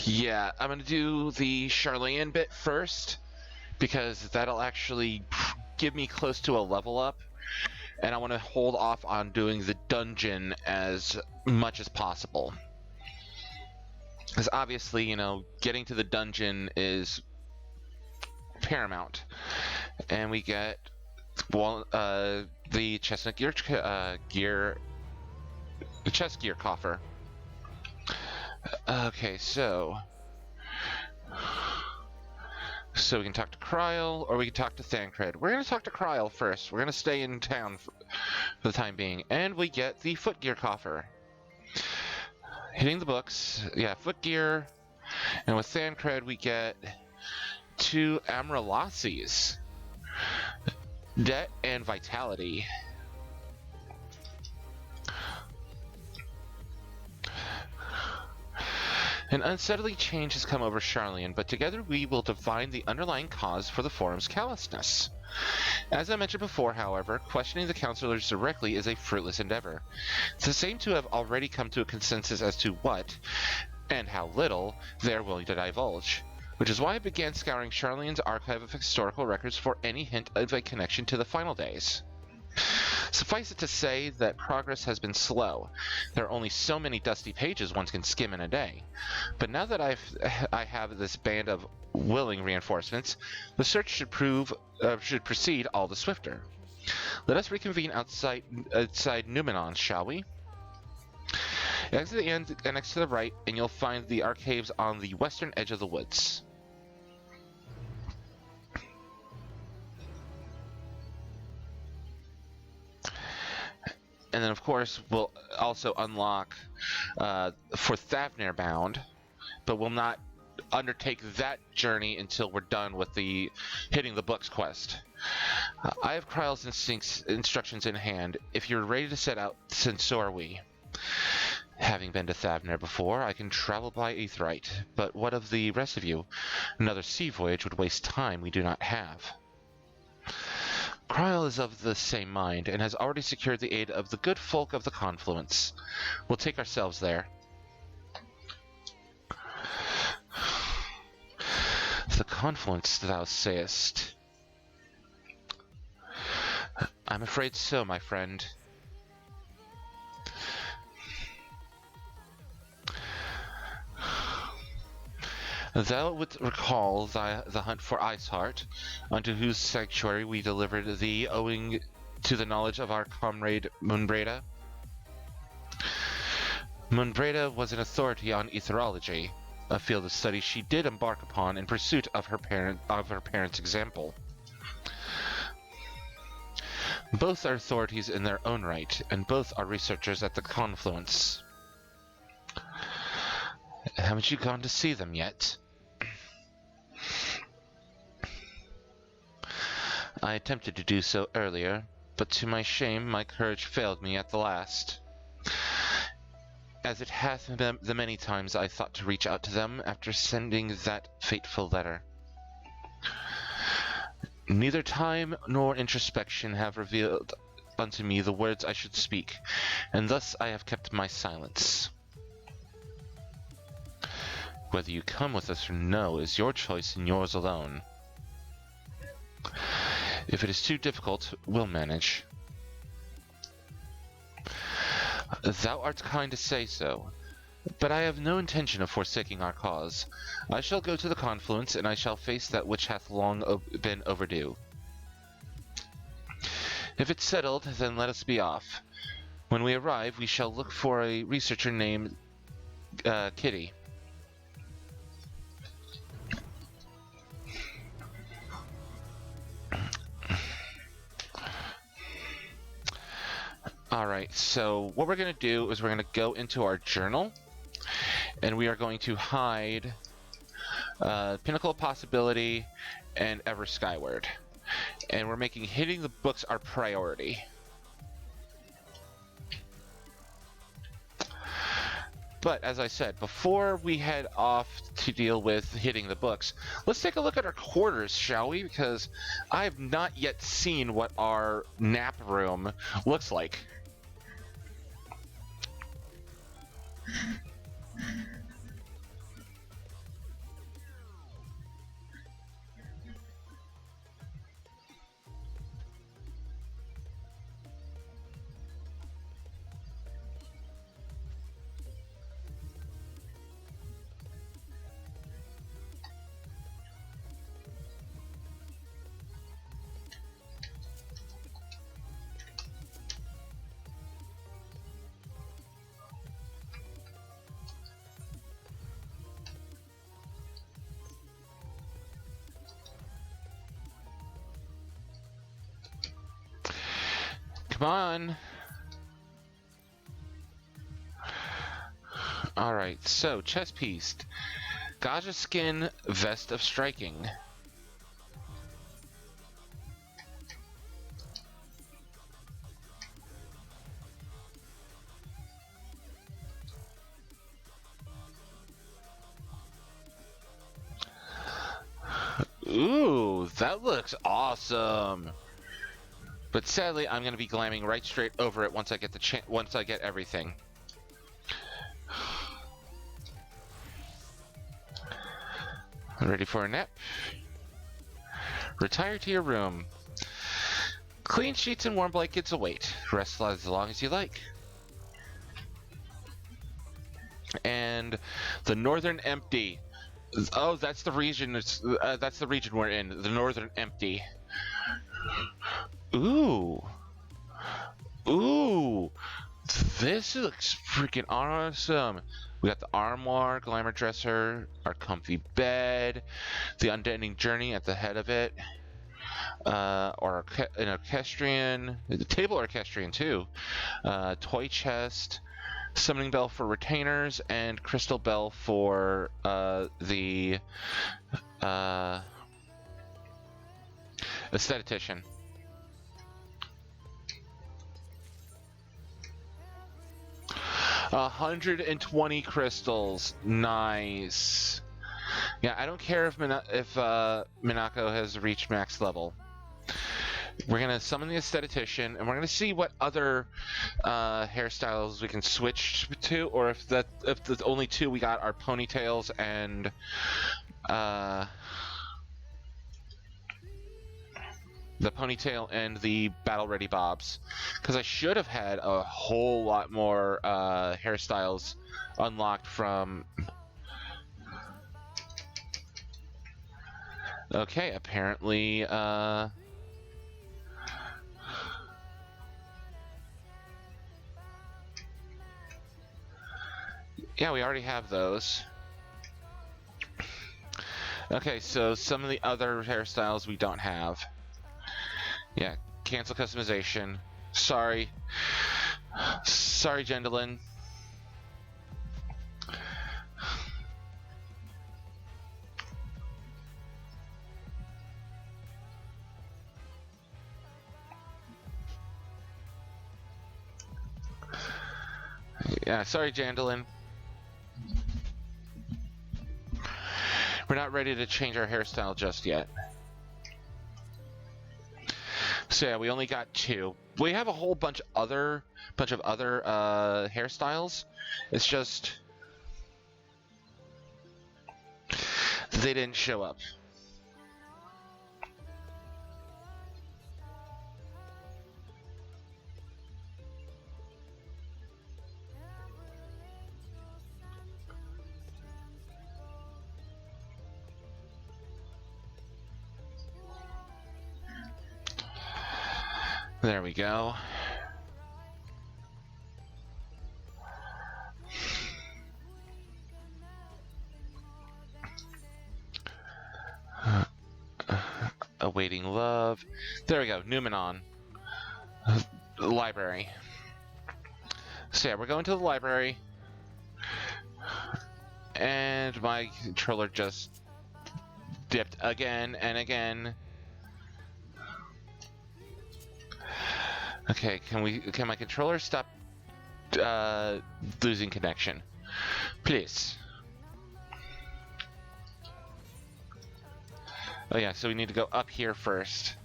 Yeah, I'm gonna do the Charlene bit first, because that'll actually give me close to a level up, and I want to hold off on doing the dungeon as much as possible. Because obviously, getting to the dungeon is paramount. And we get the chestnut the chest gear coffer. Okay, so we can talk to Kryl, or we can talk to Thancred. We're going to talk to Kryl first. We're going to stay in town for the time being. And we get the footgear coffer. Hitting the books. Yeah, footgear. And with Thancred, we get 2 Amrelaces. Debt and Vitality. An unsettling change has come over Charlene, but together we will divine the underlying cause for the Forum's callousness. As I mentioned before, however, questioning the counselors directly is a fruitless endeavor. They seem to have already come to a consensus as to what, and how little, they are willing to divulge, which is why I began scouring Charlene's archive of historical records for any hint of a connection to the final days. Suffice it to say that progress has been slow. There are only so many dusty pages one can skim in a day. But now that I have this band of willing reinforcements, the search should proceed all the swifter. Let us reconvene outside Numenon, shall we? Exit the end next to the right, and you'll find the archives on the western edge of the woods. And then, of course, we'll also unlock for Thavnir Bound, but we'll not undertake that journey until we're done with the hitting the books quest. I have Kryl's instructions in hand. If you're ready to set out, then so are we. Having been to Thavnir before, I can travel by Aetheryte, but what of the rest of you? Another sea voyage would waste time we do not have. Kryl is of the same mind, and has already secured the aid of the good folk of the Confluence. We'll take ourselves there. The Confluence, thou sayest? I'm afraid so, my friend. Thou wouldst recall the hunt for Iceheart, unto whose sanctuary we delivered thee, owing to the knowledge of our comrade Moonbreda. Moonbreda was an authority on etherology, a field of study she did embark upon in pursuit of her parents' example. Both are authorities in their own right, and both are researchers at the Confluence. Haven't you gone to see them yet? I attempted to do so earlier, but to my shame my courage failed me at the last. As it hath the many times I thought to reach out to them after sending that fateful letter. Neither time nor introspection have revealed unto me the words I should speak, and thus I have kept my silence. Whether you come with us or no is your choice and yours alone. If it is too difficult, we'll manage. Thou art kind to say so, but I have no intention of forsaking our cause. I shall go to the Confluence, and I shall face that which hath long been overdue. If it's settled, then let us be off. When we arrive, we shall look for a researcher named Kitty. Alright, so what we're going to do is we're going to go into our journal, and we are going to hide Pinnacle of Possibility and Ever Skyward. And we're making hitting the books our priority. But as I said, before we head off to deal with hitting the books, let's take a look at our quarters, shall we? Because I have not yet seen what our nap room looks like. Come on. Alright, so chest piece. Gaja skin, vest of striking. Ooh, that looks awesome. But sadly, I'm going to be glamming right straight over it once I get once I get everything. Ready for a nap? Retire to your room. Clean sheets and warm blankets await. Rest as long as you like. And the Northern Empty. Oh, that's the region. That's the region we're in. The Northern Empty. Ooh. Ooh. This looks freaking awesome. We got the armoire, glamour dresser, our comfy bed, the unending journey at the head of it, or an orchestrion, the table orchestrion too, toy chest, summoning bell for retainers, and crystal bell for the aesthetician. 120 crystals. Nice. Yeah, I don't care if Minako has reached max level. We're gonna summon the aesthetician, and we're gonna see what other hairstyles we can switch to, or if the only two we got are ponytails and the ponytail and the battle ready bobs, because I should have had a whole lot more hairstyles unlocked from. Okay, apparently yeah, we already have those. Okay, so some of the other hairstyles we don't have. Yeah, cancel customization. Sorry. Sorry, Jendelin. Yeah, sorry, Jandelin. We're not ready to change our hairstyle just yet. So yeah, we only got 2. We have a whole bunch of other hairstyles. It's just they didn't show up. There we go. Awaiting love. There we go. Numenon. Library. So yeah, we're going to the library. And my controller just dipped again and again. Okay, can my controller stop losing connection? Please. Oh yeah, so we need to go up here first.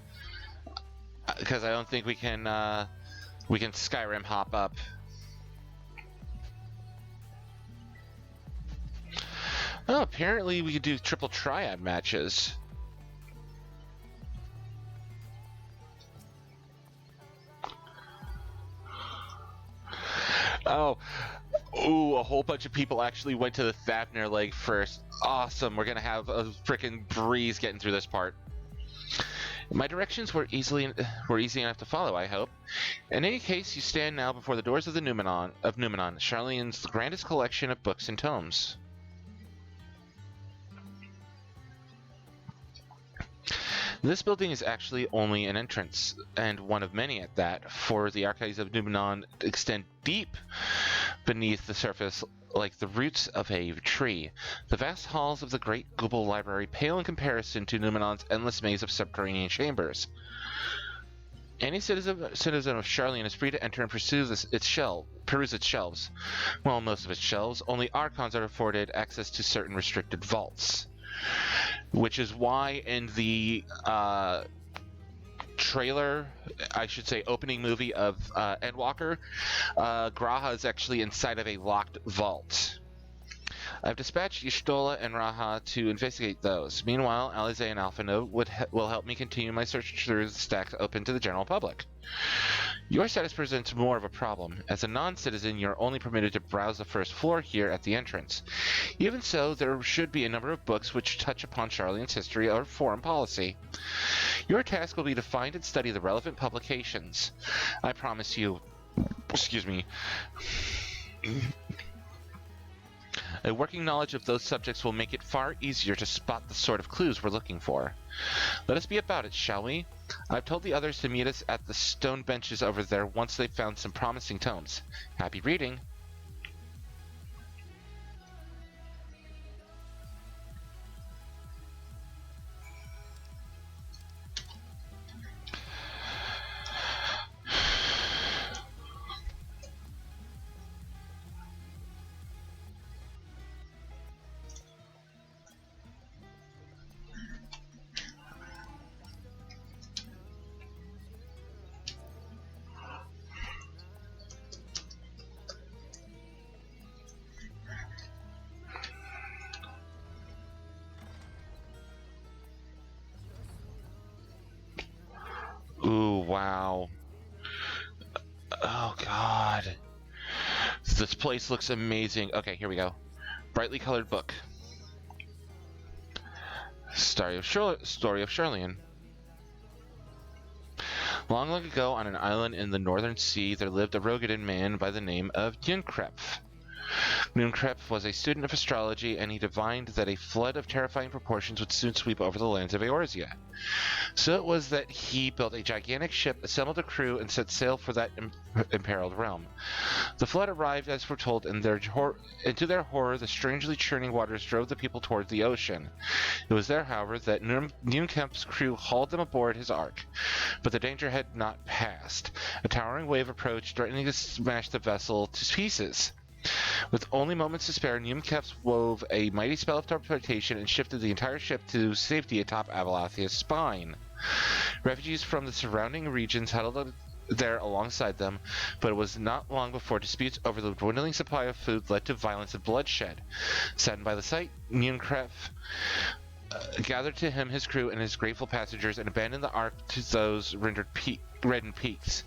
Because I don't think we can Skyrim hop up. Oh, apparently we could do triple triad matches. Oh, ooh, a whole bunch of people actually went to the Thavner Lake first. Awesome, we're gonna have a freaking breeze getting through this part. My directions were easy enough to follow, I hope. In any case, you stand now before the doors of the Numenon, Charlene's grandest collection of books and tomes. This building is actually only an entrance, and one of many at that, for the archives of Numenon extend deep beneath the surface like the roots of a tree. The vast halls of the great Gubal Library pale in comparison to Numenon's endless maze of subterranean chambers. Any citizen of Charlene is free to enter and peruse its shelves. Well, most of its shelves. Only Archons are afforded access to certain restricted vaults. Which is why in the trailer, I should say opening movie of Endwalker, Graha is actually inside of a locked vault. I've dispatched Y'shtola and Raha to investigate those. Meanwhile, Alize and Alphino will help me continue my search through the stacks open to the general public. Your status presents more of a problem. As a non-citizen, you're only permitted to browse the first floor here at the entrance. Even so, there should be a number of books which touch upon Charlene's history or foreign policy. Your task will be to find and study the relevant publications. I promise you... Excuse me. A working knowledge of those subjects will make it far easier to spot the sort of clues we're looking for. Let us be about it, shall we? I've told the others to meet us at the stone benches over there once they've found some promising tomes. Happy reading! Ooh, wow. Oh, God. This place looks amazing. Okay, here we go. Brightly colored book. Story of Charlene. Long, long ago, on an island in the northern sea, there lived a Rogadan man by the name of Yunkrep. Yunkrep was a student of astrology, and he divined that a flood of terrifying proportions would soon sweep over the lands of Eorzea. So it was that he built a gigantic ship, assembled a crew, and set sail for that imperiled realm. The flood arrived as foretold, and to their horror, the strangely churning waters drove the people toward the ocean. It was there, however, that Yunkrep's crew hauled them aboard his ark. But the danger had not passed. A towering wave approached, threatening to smash the vessel to pieces. With only moments to spare, Yunkrep wove a mighty spell of teleportation and shifted the entire ship to safety atop Avalathia's spine. Refugees from the surrounding regions huddled there alongside them, but it was not long before disputes over the dwindling supply of food led to violence and bloodshed. Saddened by the sight, Yunkrep gathered to him his crew and his grateful passengers and abandoned the ark to those reddened peaks.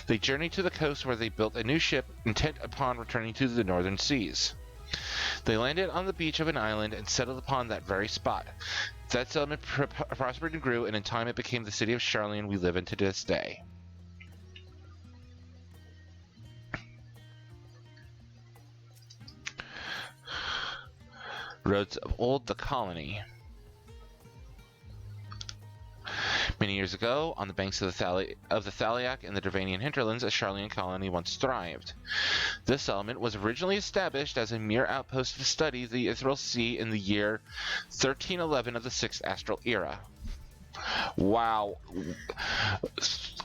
They journeyed to the coast where they built a new ship, intent upon returning to the northern seas. They landed on the beach of an island and settled upon that very spot. That settlement prospered and grew, and in time it became the city of Charlene we live in to this day. Roads of Old the Colony. Many years ago, on the banks of the Thaliak in the Dravanian hinterlands, a Charlean colony once thrived. This settlement was originally established as a mere outpost to study the Ethereal Sea in the year 1311 of the 6th Astral Era. Wow.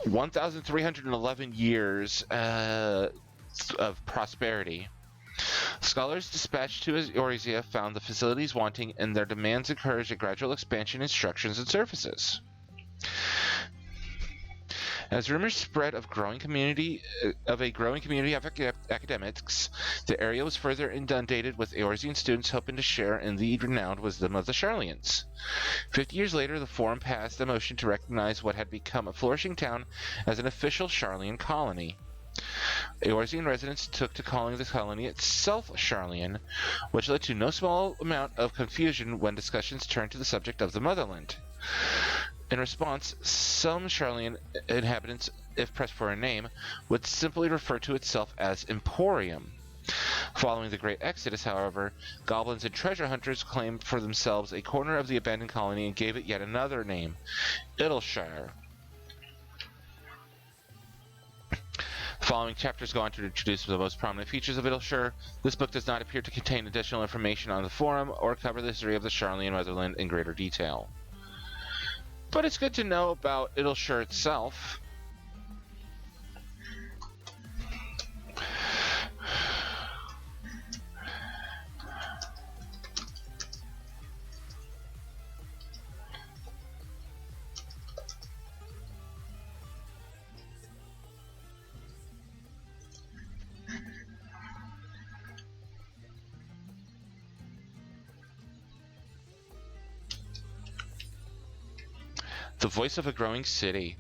1,311 years of prosperity. Scholars dispatched to Eorzea found the facilities wanting, and their demands encouraged a gradual expansion in structures and surfaces. As rumors spread of a growing community of academics, the area was further inundated with Eorzean students hoping to share in the renowned wisdom of the Sharlayans. 50 years later, the Forum passed a motion to recognize what had become a flourishing town as an official Sharlayan colony. Eorzean residents took to calling the colony itself Sharlayan, which led to no small amount of confusion when discussions turned to the subject of the motherland. In response, some Sharlayan inhabitants, if pressed for a name, would simply refer to itself as Emporium. Following the Great Exodus, however, goblins and treasure hunters claimed for themselves a corner of the abandoned colony and gave it yet another name, Idleshire. The following chapters go on to introduce the most prominent features of Idleshire. This book does not appear to contain additional information on the Forum or cover the history of the Sharlayan motherland in greater detail. But it's good to know about Idleshire itself. The voice of a growing city.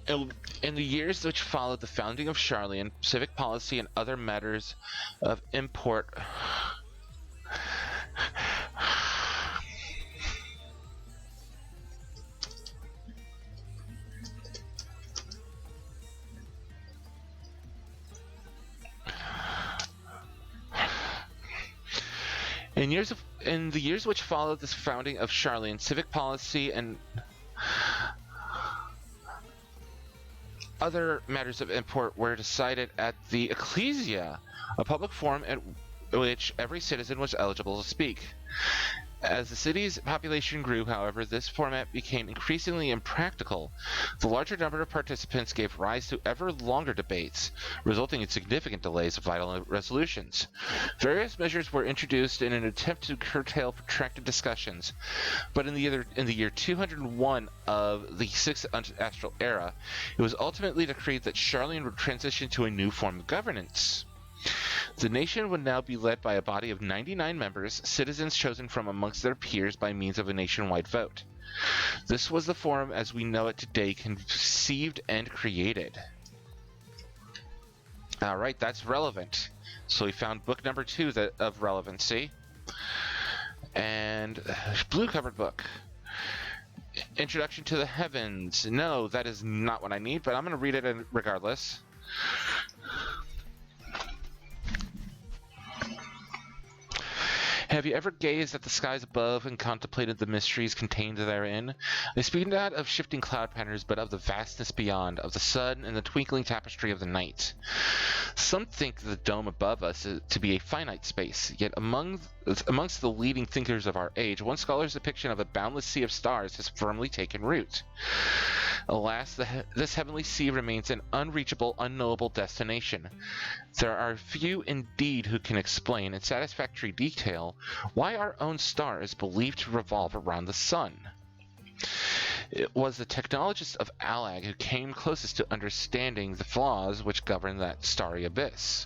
In the years which followed the founding of Sharlayan, civic policy and other matters of import In the years which followed the founding of Sharlayan, civic policy and other matters of import were decided at the Ecclesia, a public forum at which every citizen was eligible to speak. As the city's population grew, however, this format became increasingly impractical. The larger number of participants gave rise to ever longer debates, resulting in significant delays of vital resolutions. Various measures were introduced in an attempt to curtail protracted discussions, but in the year 201 of the Sixth Astral Era, it was ultimately decreed that Sharlayan would transition to a new form of governance. The nation would now be led by a body of 99 members, citizens chosen from amongst their peers by means of a nationwide vote. This was the forum as we know it today, conceived and created. Alright, that's relevant. So we found book number 2 of relevancy. And blue covered book. Introduction to the Heavens. No, that is not what I need, but I'm going to read it regardless. Have you ever gazed at the skies above and contemplated the mysteries contained therein? I speak not of shifting cloud patterns, but of the vastness beyond, of the sun and the twinkling tapestry of the night. Some think the dome above us to be a finite space, yet amongst the leading thinkers of our age, one scholar's depiction of a boundless sea of stars has firmly taken root. Alas, this heavenly sea remains an unreachable, unknowable destination. There are few indeed who can explain in satisfactory detail why our own star is believed to revolve around the sun. It was the technologists of Alag who came closest to understanding the flaws which govern that starry abyss.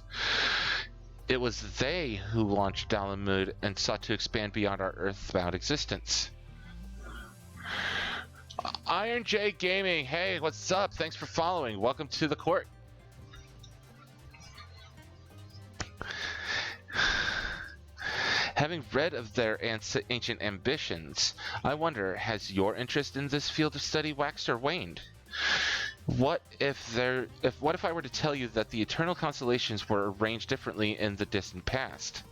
It was they who launched Dalamud and sought to expand beyond our earthbound existence. Iron J Gaming, hey, what's up? Thanks for following. Welcome to the court. Having read of their ancient ambitions, I wonder, has your interest in this field of study waxed or waned? What if I were to tell you that the eternal constellations were arranged differently in the distant past?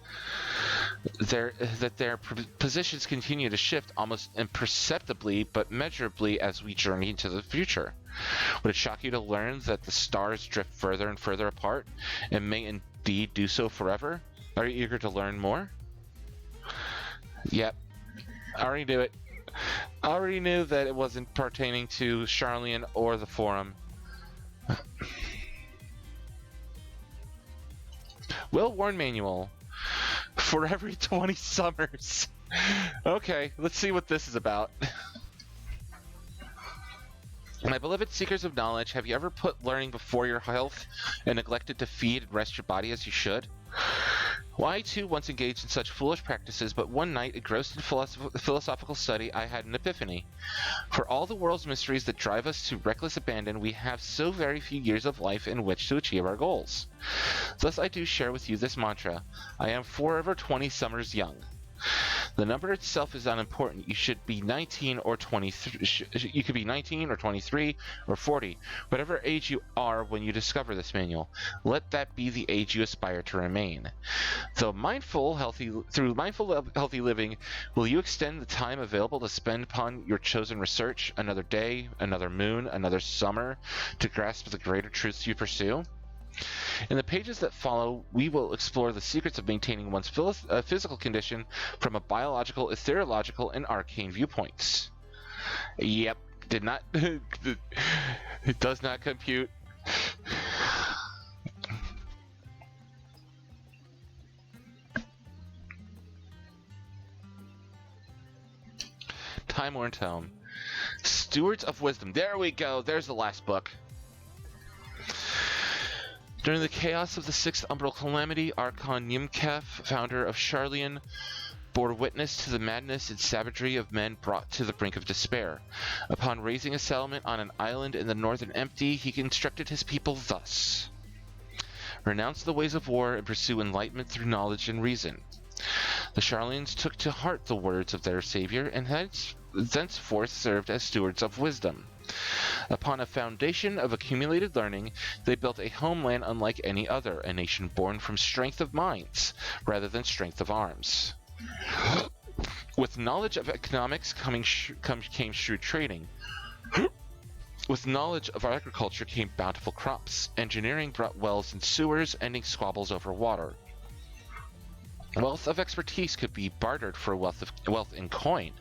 That their positions continue to shift almost imperceptibly but measurably as we journey into the future. Would it shock you to learn that the stars drift further and further apart and may indeed do so forever? Are you eager to learn more? Yep. I already knew it. I already knew that it wasn't pertaining to Sharlayan or the Forum. Well-worn manual for every 20 summers. Okay, let's see what this is about. My beloved seekers of knowledge, have you ever put learning before your health and neglected to feed and rest your body as you should? Well, I too once engaged in such foolish practices, but one night, engrossed in philosophical study, I had an epiphany. For all the world's mysteries that drive us to reckless abandon, we have so very few years of life in which to achieve our goals. Thus I do share with you this mantra: I am forever 20 summers young. The number itself is unimportant. You should be 19 or 23. You could be 19 or 23 or 40, whatever age you are when you discover this manual. Let that be the age you aspire to remain. Through mindful, healthy living, will you extend the time available to spend upon your chosen research, another day, another moon, another summer, to grasp the greater truths you pursue? In the pages that follow, we will explore the secrets of maintaining one's physical condition from a biological, ethereological, and arcane viewpoints. Yep, did not. It does not compute. Time-worn tome. Stewards of Wisdom. There we go. There's the last book. During the chaos of the Sixth Umbral Calamity, Archon Nimkef, founder of Sharlayan, bore witness to the madness and savagery of men brought to the brink of despair. Upon raising a settlement on an island in the northern empty, he instructed his people thus: renounce the ways of war and pursue enlightenment through knowledge and reason. The Sharlayans took to heart the words of their savior and thenceforth served as stewards of wisdom. Upon a foundation of accumulated learning, they built a homeland unlike any other, a nation born from strength of minds rather than strength of arms. With knowledge of economics came shrewd trading. With knowledge of agriculture came bountiful crops. Engineering brought wells and sewers, ending squabbles over water. Wealth of expertise could be bartered for wealth in coin,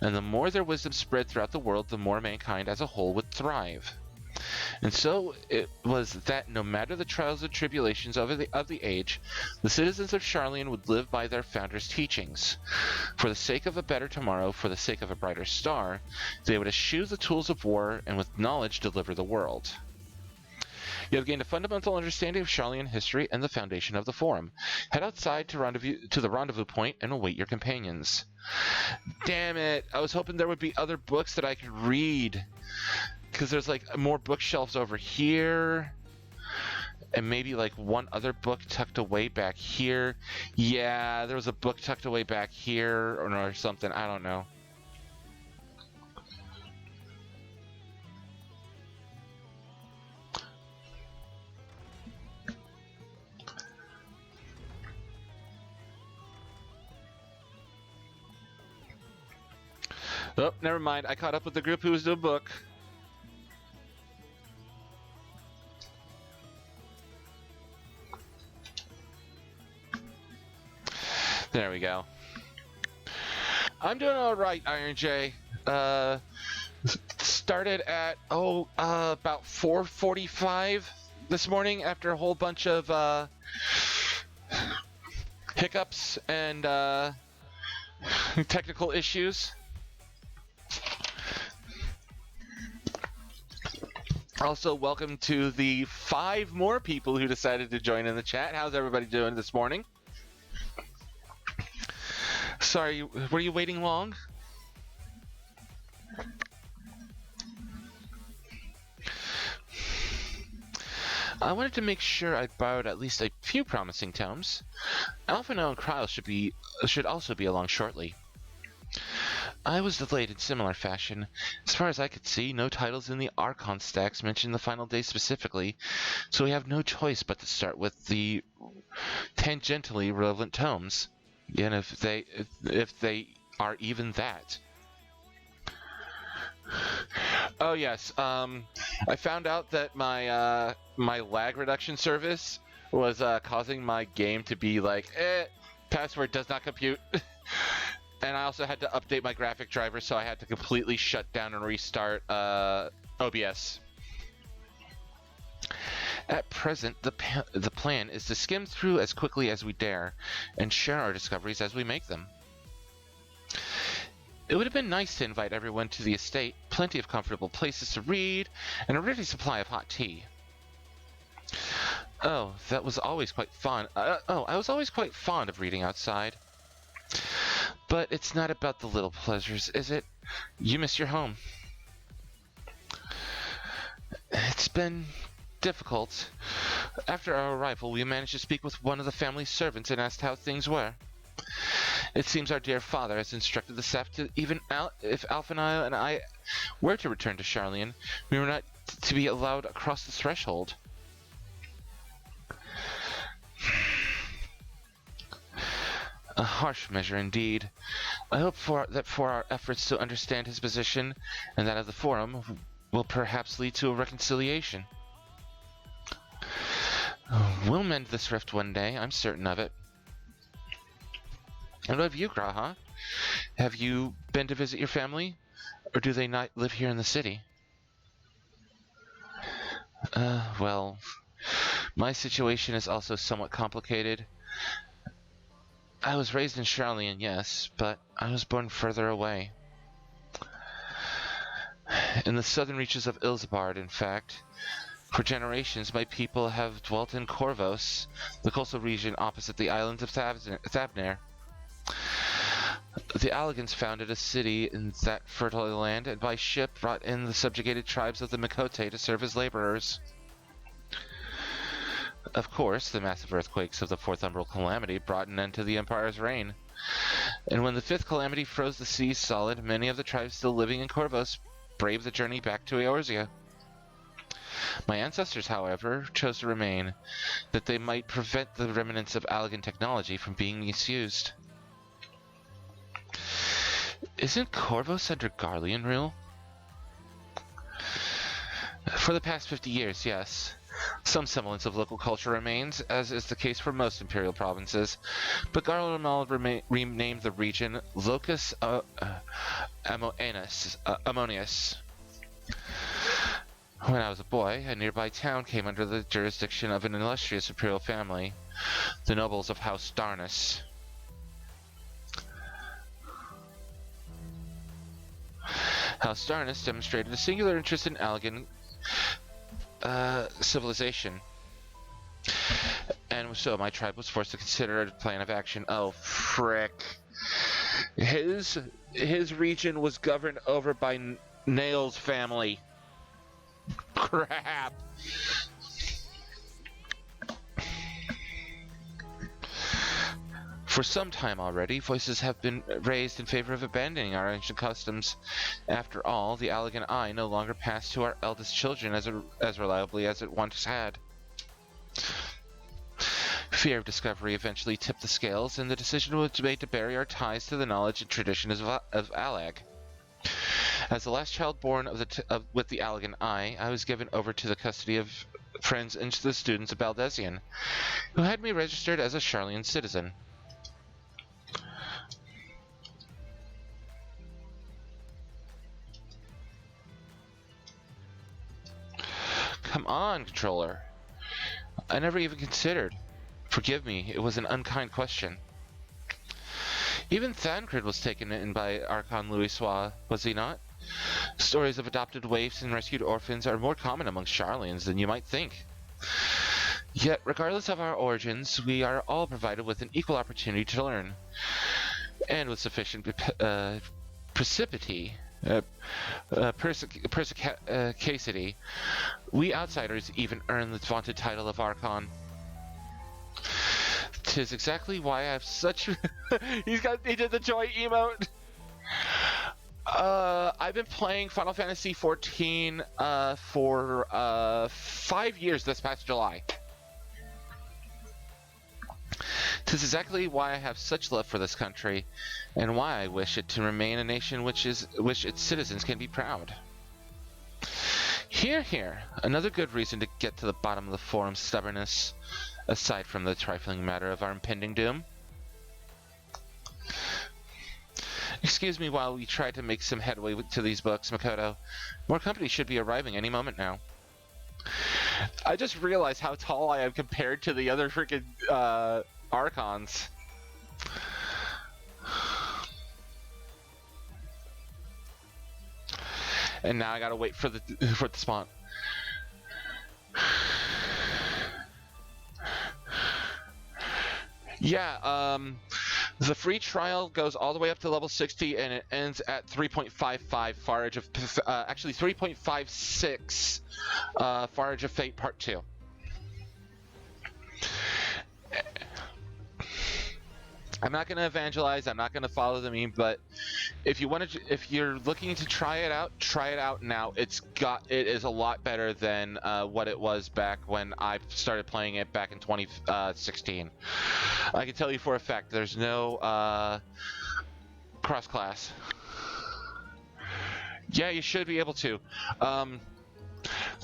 and the more their wisdom spread throughout the world, the more mankind as a whole would thrive. And so it was that no matter the trials and tribulations of the age, the citizens of Sharlayan would live by their founders' teachings. For the sake of a better tomorrow, for the sake of a brighter star, they would eschew the tools of war and with knowledge deliver the world. You have gained a fundamental understanding of Sharlayan history and the foundation of the Forum. Head outside to the rendezvous point and await your companions. Damn it! I was hoping there would be other books that I could read, because there's like more bookshelves over here, and maybe like one other book tucked away back here. Yeah, there was a book tucked away back here or something. I don't know. Oh, never mind. I caught up with the group who was doing book. There we go. I'm doing all right, Iron J. Started at about 4:45 this morning after a whole bunch of hiccups and technical issues. Also, welcome to the 5 more people who decided to join in the chat. How's everybody doing this morning? Sorry, were you waiting long? I wanted to make sure I borrowed at least a few promising tomes. Alphino and Kryl should also be along shortly. I was delayed in similar fashion. As far as I could see, no titles in the Archon stacks mention the final day specifically, so we have no choice but to start with the tangentially relevant tomes, and if they are even that. Oh yes, I found out that my my lag reduction service was causing my game to be like, password does not compute. And I also had to update my graphic driver, so I had to completely shut down and restart OBS. At present, the plan is to skim through as quickly as we dare and share our discoveries as we make them. It would have been nice to invite everyone to the estate, plenty of comfortable places to read, and a ready supply of hot tea. Oh, that was always quite fun. I was always quite fond of reading outside. But it's not about the little pleasures, is it? You miss your home. It's been difficult. After our arrival, we managed to speak with one of the family's servants and asked how things were. It seems our dear father has instructed the staff to if Alphinael and I were to return to Charlian, we were not to be allowed across the threshold. A harsh measure indeed. I hope that for our efforts to understand his position and that of the Forum will perhaps lead to a reconciliation. We'll mend this rift one day, I'm certain of it. And what of you, Graha? Have you been to visit your family? Or do they not live here in the city? Well, my situation is also somewhat complicated. I was raised in Charlian, yes, but I was born further away. In the southern reaches of Ilsabard, in fact. For generations, my people have dwelt in Corvos, the coastal region opposite the islands of Thabner. The Alligans founded a city in that fertile land, and by ship brought in the subjugated tribes of the Mikote to serve as laborers. Of course, the massive earthquakes of the Fourth Umbral Calamity brought an end to the Empire's reign. And when the Fifth Calamity froze the seas solid, many of the tribes still living in Corvos braved the journey back to Eorzea. My ancestors, however, chose to remain, that they might prevent the remnants of Allagan technology from being misused. Isn't Corvos under Garlean rule? For the past 50 years, yes. Some semblance of local culture remains, as is the case for most imperial provinces, but Garlemald renamed the region Locus Ammonius. When I was a boy, a nearby town came under the jurisdiction of an illustrious imperial family, the nobles of House Darnus. House Darnus demonstrated a singular interest in Allagan civilization, and so my tribe was forced to consider a plan of action. Oh, frick. His region was governed over by Nail's family. Crap. For some time already, voices have been raised in favor of abandoning our ancient customs. After all, the Allagan Eye no longer passed to our eldest children as reliably as it once had. Fear of discovery eventually tipped the scales, and the decision was made to bury our ties to the knowledge and traditions of Allag. As the last child born with the Allagan Eye, I was given over to the custody of friends and the students of Baldesion, who had me registered as a Charlian citizen. Come on, Controller. I never even considered. Forgive me, it was an unkind question. Even Thancred was taken in by Archon Louisoix, was he not? Stories of adopted waifs and rescued orphans are more common among Charlians than you might think. Yet, regardless of our origins, we are all provided with an equal opportunity to learn. And with sufficient perspicacity, we outsiders even earn the vaunted title of Archon. 'Tis exactly why I have such... he did the joy emote! I've been playing Final Fantasy XIV for 5 years this past July. 'Tis exactly why I have such love for this country, and why I wish it to remain a nation which its citizens can be proud. Hear, hear. Another good reason to get to the bottom of the Forum's stubbornness, aside from the trifling matter of our impending doom. Excuse me while we try to make some headway to these books, Makoto. More company should be arriving any moment now. I just realized how tall I am compared to the other freaking Archons. And now I gotta wait for the spawn. Yeah, the free trial goes all the way up to level 60, and it ends at 3.55 Far Edge of... actually, 3.56 Far Edge of Fate Part 2. I'm not going to evangelize, I'm not going to follow the meme, but if you're looking to try it out now. It is a lot better than what it was back when I started playing it back in 2016. I can tell you for a fact there's no cross class. Yeah, you should be able to.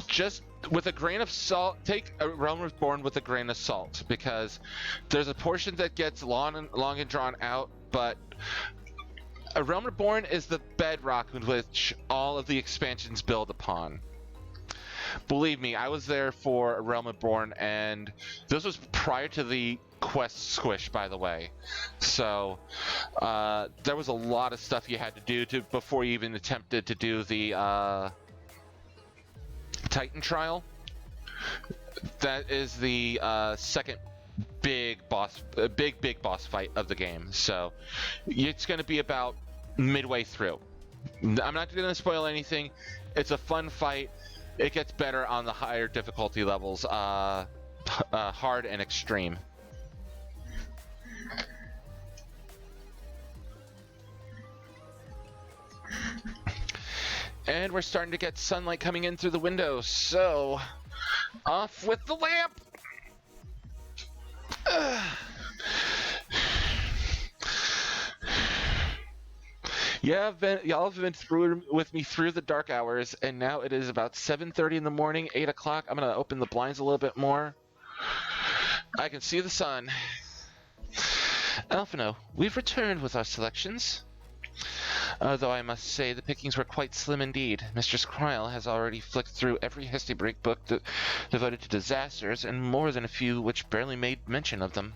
Just with a grain of salt, take A Realm Reborn with a grain of salt, because there's a portion that gets long and drawn out, but A Realm Reborn is the bedrock in which all of the expansions build upon. Believe me, I was there for A Realm Reborn, and this was prior to the quest squish, by the way. So there was a lot of stuff you had to do before you even attempted to do the Titan trial. That is the second big boss fight of the game. So it's going to be about midway through. I'm not going to spoil anything. It's a fun fight. It gets better on the higher difficulty levels, hard and extreme. And we're starting to get sunlight coming in through the window, so off with the lamp! Yeah, y'all have been through with me through the dark hours, and now it is about 7:30 in the morning, 8 o'clock. I'm going to open the blinds a little bit more. I can see the sun. Alphino, we've returned with our selections. Though I must say the pickings were quite slim indeed. Mistress Kryl has already flicked through every Hestybreak book devoted to disasters, and more than a few which barely made mention of them.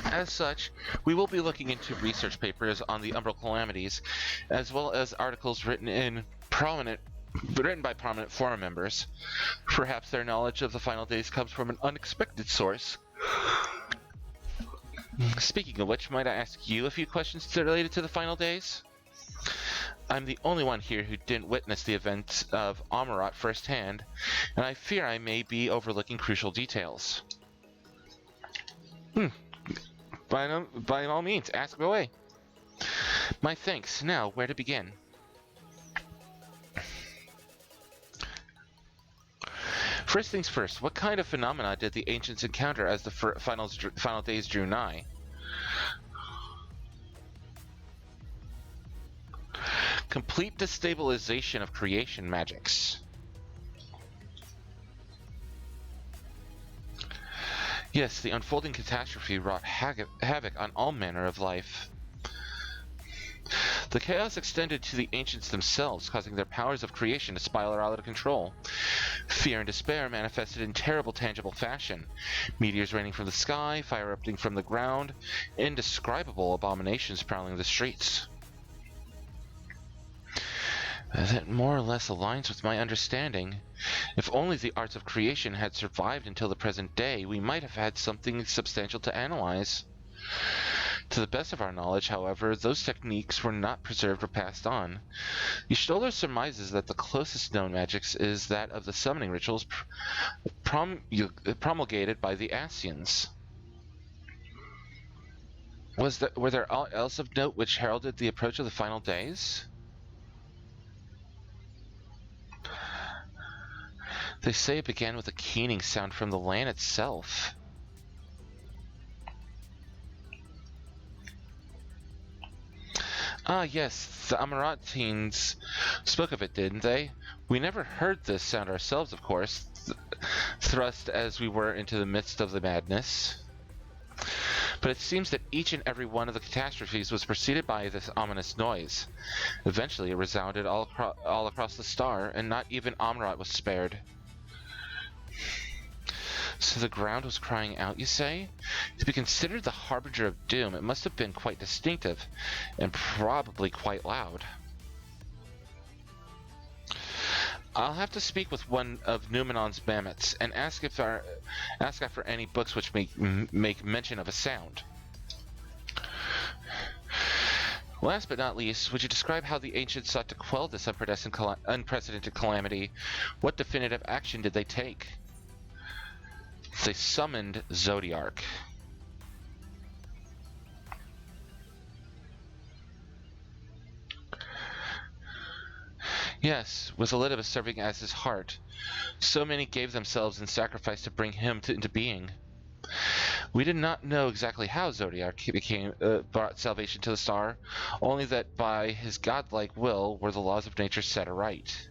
As such, we will be looking into research papers on the Umbral Calamities, as well as articles written by prominent forum members. Perhaps their knowledge of the final days comes from an unexpected source. Speaking of which, might I ask you a few questions related to the final days? I'm the only one here who didn't witness the events of Amarat firsthand, and I fear I may be overlooking crucial details. By all means, ask away. My thanks. Now, where to begin? First things first, what kind of phenomena did the ancients encounter as the final days drew nigh? Complete destabilization of creation magics. Yes, the unfolding catastrophe wrought havoc on all manner of life. The chaos extended to the ancients themselves, causing their powers of creation to spiral out of control. Fear and despair manifested in terrible, tangible fashion. Meteors raining from the sky, fire erupting from the ground, indescribable abominations prowling the streets. That more or less aligns with my understanding. If only the arts of creation had survived until the present day, we might have had something substantial to analyze. To the best of our knowledge, however, those techniques were not preserved or passed on. Y'shtolar surmises that the closest known magics is that of the summoning rituals promulgated by the Ascians. Were there else of note which heralded the approach of the final days? They say it began with a keening sound from the land itself. Ah, yes, the Amarantians spoke of it, didn't they? We never heard this sound ourselves, of course, thrust as we were into the midst of the madness. But it seems that each and every one of the catastrophes was preceded by this ominous noise. Eventually, it resounded all across the star, and not even Amrat was spared. So the ground was crying out, you say? To be considered the harbinger of doom, it must have been quite distinctive, and probably quite loud. I'll have to speak with one of Numenon's mammoths and ask after any books which make mention of a sound. Last but not least, would you describe how the ancients sought to quell this unprecedented calamity? What definitive action did they take? They summoned Zodiark. Yes, with Elidibus serving as his heart. So many gave themselves in sacrifice to bring him into being. We did not know exactly how Zodiark brought salvation to the star, only that by his godlike will were the laws of nature set aright.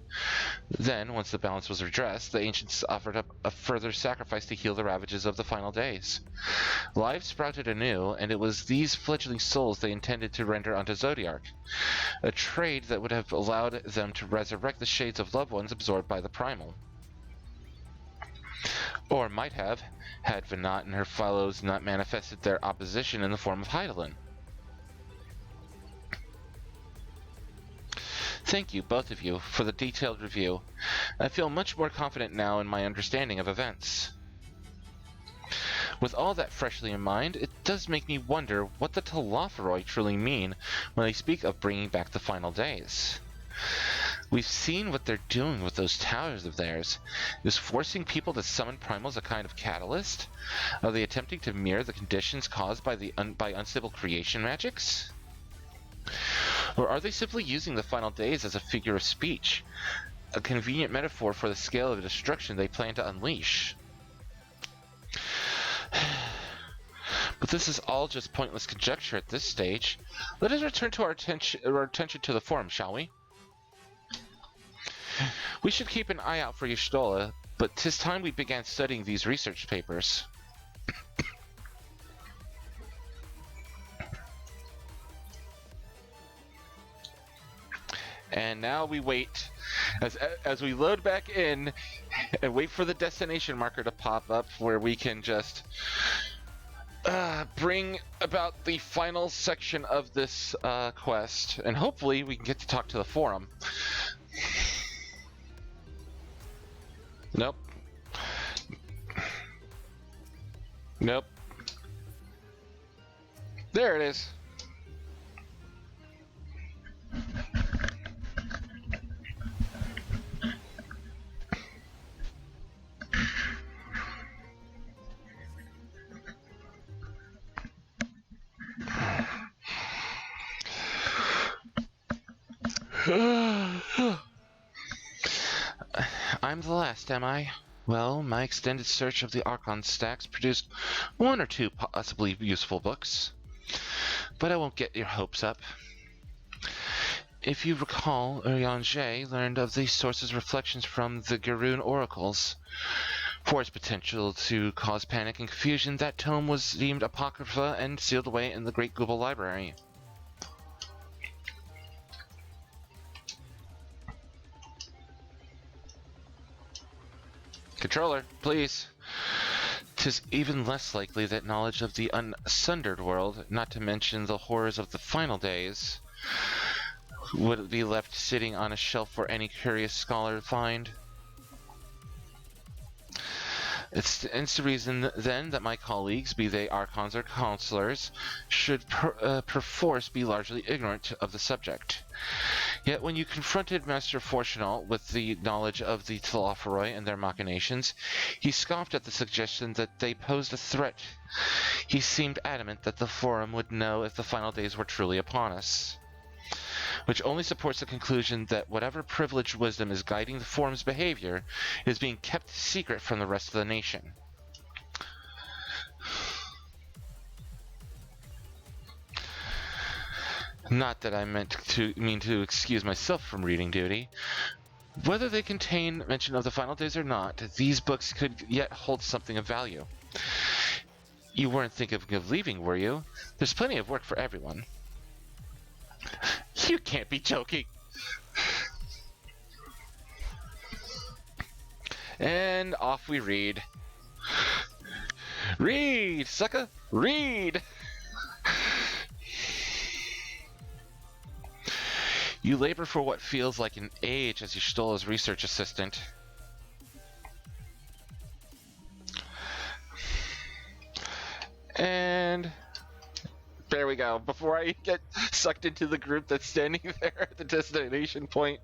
Then, once the balance was redressed, the ancients offered up a further sacrifice to heal the ravages of the final days. Life sprouted anew, and it was these fledgling souls they intended to render unto Zodiark, a trade that would have allowed them to resurrect the shades of loved ones absorbed by the primal. Or might have, had Venat and her fellows not manifested their opposition in the form of Hydaelyn. Thank you, both of you, for the detailed review. I feel much more confident now in my understanding of events. With all that freshly in mind, it does make me wonder what the Telophoroi truly mean when they speak of bringing back the final days. We've seen what they're doing with those towers of theirs. Is forcing people to summon primals a kind of catalyst? Are they attempting to mirror the conditions caused by unstable creation magics? Or are they simply using the final days as a figure of speech? A convenient metaphor for the scale of destruction they plan to unleash? But this is all just pointless conjecture at this stage. Let us return to our attention to the forum, shall we? We should keep an eye out for Y'shtola, but 'tis time we began studying these research papers. And now we wait, as we load back in, and wait for the destination marker to pop up where we can just bring about the final section of this quest, and hopefully we can get to talk to the forum. Nope. Nope. There it is. I'm the last, am I? Well, my extended search of the Archon stacks produced one or two possibly useful books. But I won't get your hopes up. If you recall, Urianger learned of these sources' reflections from the Garoon oracles. For its potential to cause panic and confusion, that tome was deemed apocrypha and sealed away in the Great Google Library. Controller, please. 'Tis even less likely that knowledge of the unsundered world, not to mention the horrors of the final days, would be left sitting on a shelf for any curious scholar to find. It's the reason, then, that my colleagues, be they archons or counselors, should perforce be largely ignorant of the subject. Yet when you confronted Master Fortunal with the knowledge of the Telophoroi and their machinations, he scoffed at the suggestion that they posed a threat. He seemed adamant that the Forum would know if the final days were truly upon us. Which only supports the conclusion that whatever privileged wisdom is guiding the Forum's behavior is being kept secret from the rest of the nation. Not that I mean to excuse myself from reading duty. Whether they contain mention of the final days or not, these books could yet hold something of value. You weren't thinking of leaving, were you? There's plenty of work for everyone. You can't be joking. And off we read. Read, sucker! Read! You labor for what feels like an age as you stole as research assistant. And there we go. Before I get sucked into the group that's standing there at the destination point.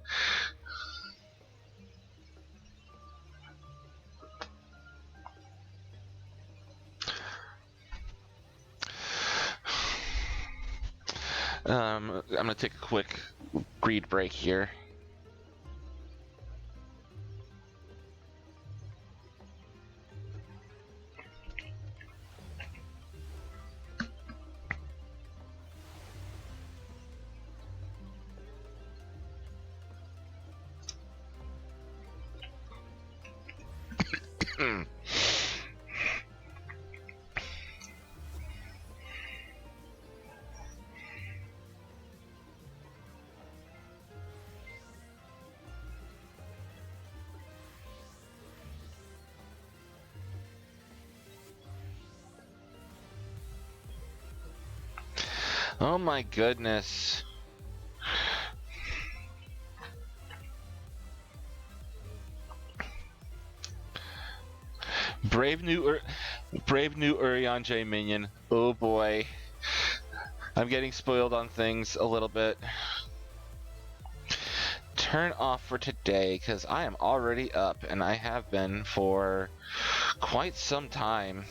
I'm gonna take a quick read break here. Oh my goodness. Brave new Urian J minion. Oh boy. I'm getting spoiled on things a little bit. Turn off for today because I am already up and I have been for quite some time.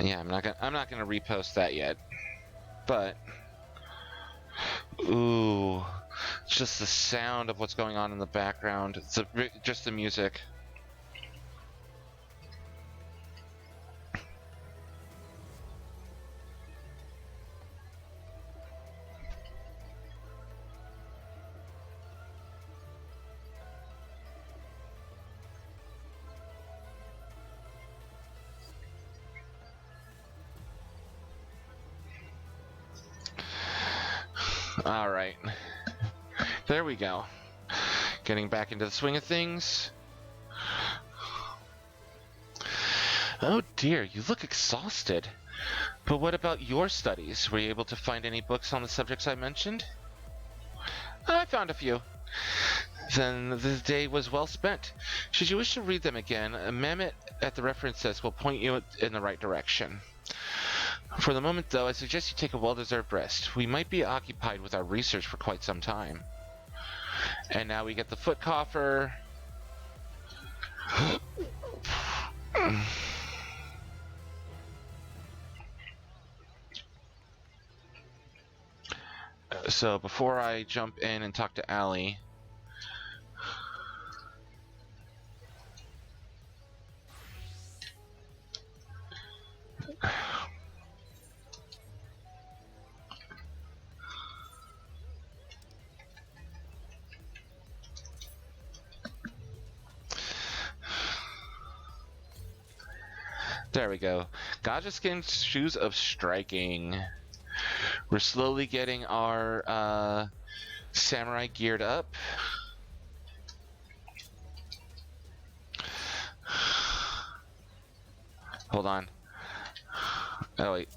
Yeah, I'm not gonna repost that yet. But ooh, just the sound of what's going on in the background. Just the music. All right. There we go. Getting back into the swing of things. Oh dear, you look exhausted. But what about your studies? Were you able to find any books on the subjects I mentioned? I found a few. Then the day was well spent. Should you wish to read them again, a Mehmet at the reference desk will point you in the right direction. For the moment, though, I suggest you take a well-deserved rest. We might be occupied with our research for quite some time. And now we get the foot coffer. So before I jump in and talk to Allie, there we go. Gaja Skin's Shoes of Striking. We're slowly getting our samurai geared up. Hold on. Oh wait.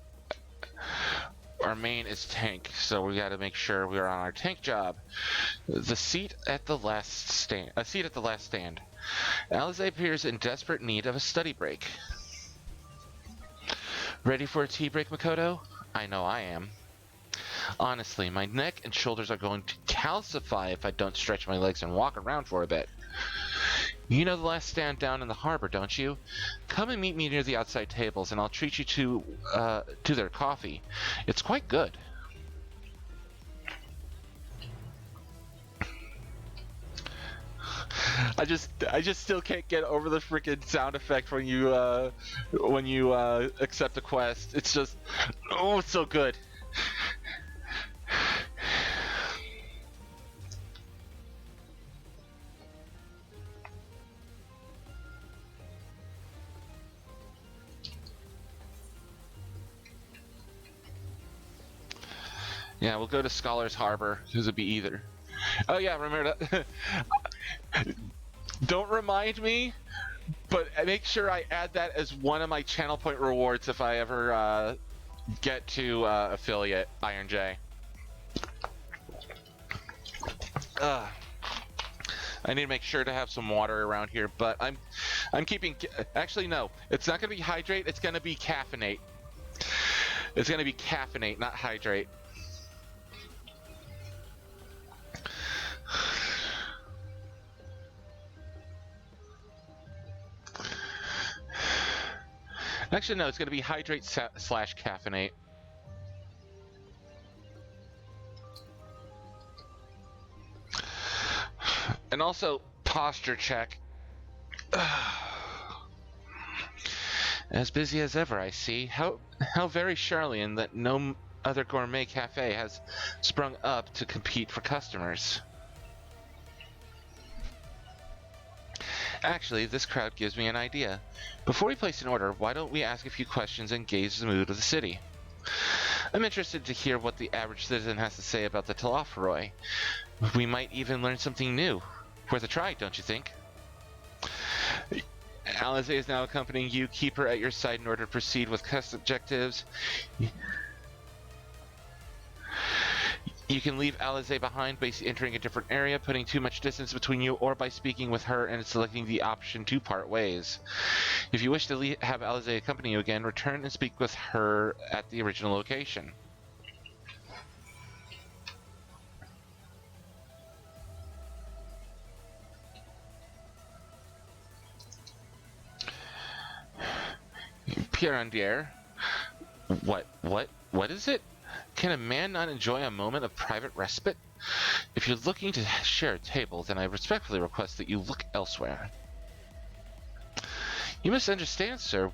Our main is tank, so we got to make sure we're on our tank job. The seat at the last stand. A seat at the last stand. Alize appears in desperate need of a study break. Ready for a tea break, Makoto? I know I am. Honestly, my neck and shoulders are going to calcify if I don't stretch my legs and walk around for a bit. You know the last stand down in the harbor, don't you? Come and meet me near the outside tables, and I'll treat you to their coffee. It's quite good. I just still can't get over the freaking sound effect when you accept a quest. It's just, oh, it's so good. Yeah, we'll go to Scholar's Harbor, because it'd be either. Oh yeah, remember that. Don't remind me, but make sure I add that as one of my channel point rewards if I ever get to affiliate Iron J. I need to make sure to have some water around here, but I'm keeping. Actually, no, it's not going to be hydrate. It's going to be caffeinate. It's going to be caffeinate, not hydrate. Actually, no, it's going to be hydrate slash caffeinate. And also, posture check. As busy as ever, I see. How very Charlian that no other gourmet cafe has sprung up to compete for customers. Actually, this crowd gives me an idea. Before we place an order, why don't we ask a few questions and gauge the mood of the city? I'm interested to hear what the average citizen has to say about the Telophoroi. We might even learn something new. Worth a try, don't you think? Alize is now accompanying you. Keep her at your side in order to proceed with quest objectives. You can leave Alize behind by entering a different area, putting too much distance between you, or by speaking with her and selecting the option to part ways. If you wish to have Alize accompany you again, return and speak with her at the original location. Pierre, what is it? Can a man not enjoy a moment of private respite? If you're looking to share a table, then I respectfully request that you look elsewhere. You misunderstand, sir.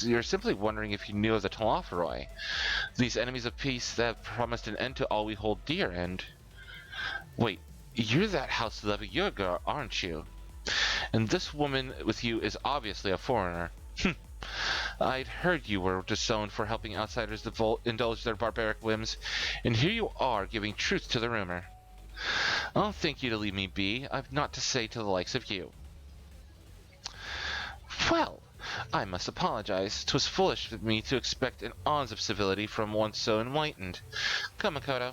You're simply wondering if you knew of the Telophoroi. These enemies of peace that have promised an end to all we hold dear, and... Wait, you're that House Leviurga, aren't you? And this woman with you is obviously a foreigner. I'd heard you were disowned for helping outsiders indulge their barbaric whims, and here you are giving truth to the rumor. I'll thank you to leave me be. I've naught to say to the likes of you. Well, I must apologize. 'Twas foolish of me to expect an ounce of civility from one so enlightened. Come, Makoto.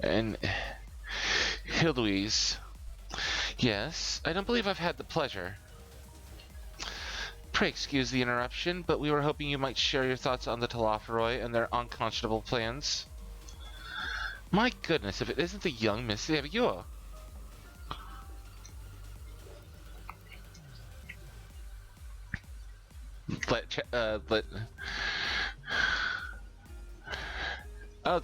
And Hilduise. Yes, I don't believe I've had the pleasure. Pray excuse the interruption, but we were hoping you might share your thoughts on the Telophoroi and their unconscionable plans. My goodness, if it isn't the young Miss Leviurga. Oh,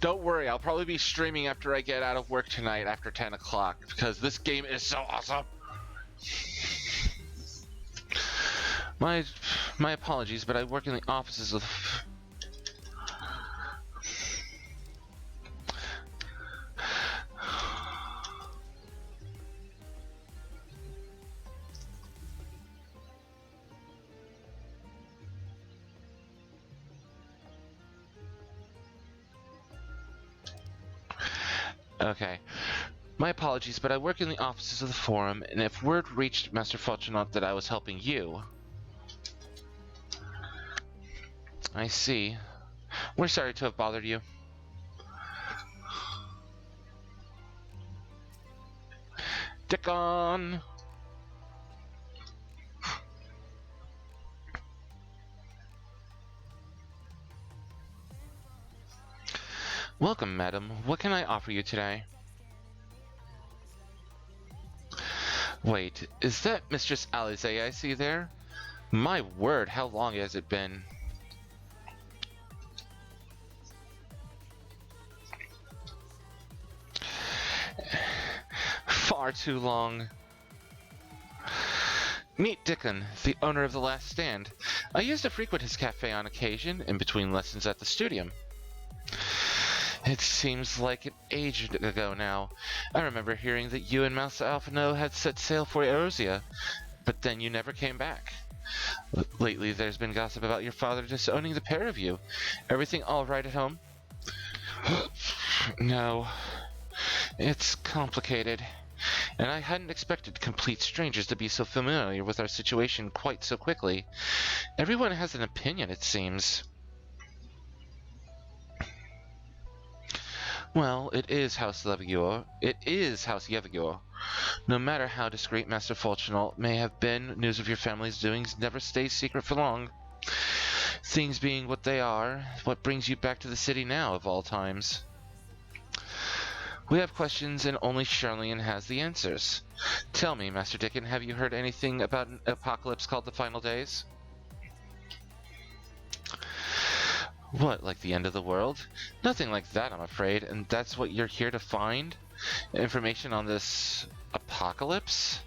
don't worry, I'll probably be streaming after I get out of work tonight after 10 o'clock, because this game is so awesome! My apologies, but I work in the offices of... Okay. My apologies, but I work in the offices of the Forum, and if word reached Master Fortunato that I was helping you... I see. We're sorry to have bothered you. Dick on! Welcome, madam. What can I offer you today? Wait, is that Mistress Alize I see there? My word, how long has it been? Far too long. Meet Dickon, the owner of the Last Stand. I used to frequent his cafe on occasion, in between lessons at the studium. It seems like an age ago now. I remember hearing that you and Mouse Alphino had set sail for Eorzea, but then you never came back. Lately, there's been gossip about your father disowning the pair of you. Everything all right at home? No. It's complicated. And I hadn't expected complete strangers to be so familiar with our situation quite so quickly. Everyone has an opinion, it seems. Well, it is House Levigur. It is House Yevigur. No matter how discreet Master Fulchinal may have been, news of your family's doings never stays secret for long. Things being what they are, what brings you back to the city now, of all times? We have questions, and only Charlene has the answers. Tell me, Master Dickon, have you heard anything about an apocalypse called the Final Days? What, like the end of the world? Nothing like that, I'm afraid, and that's what you're here to find? Information on this apocalypse?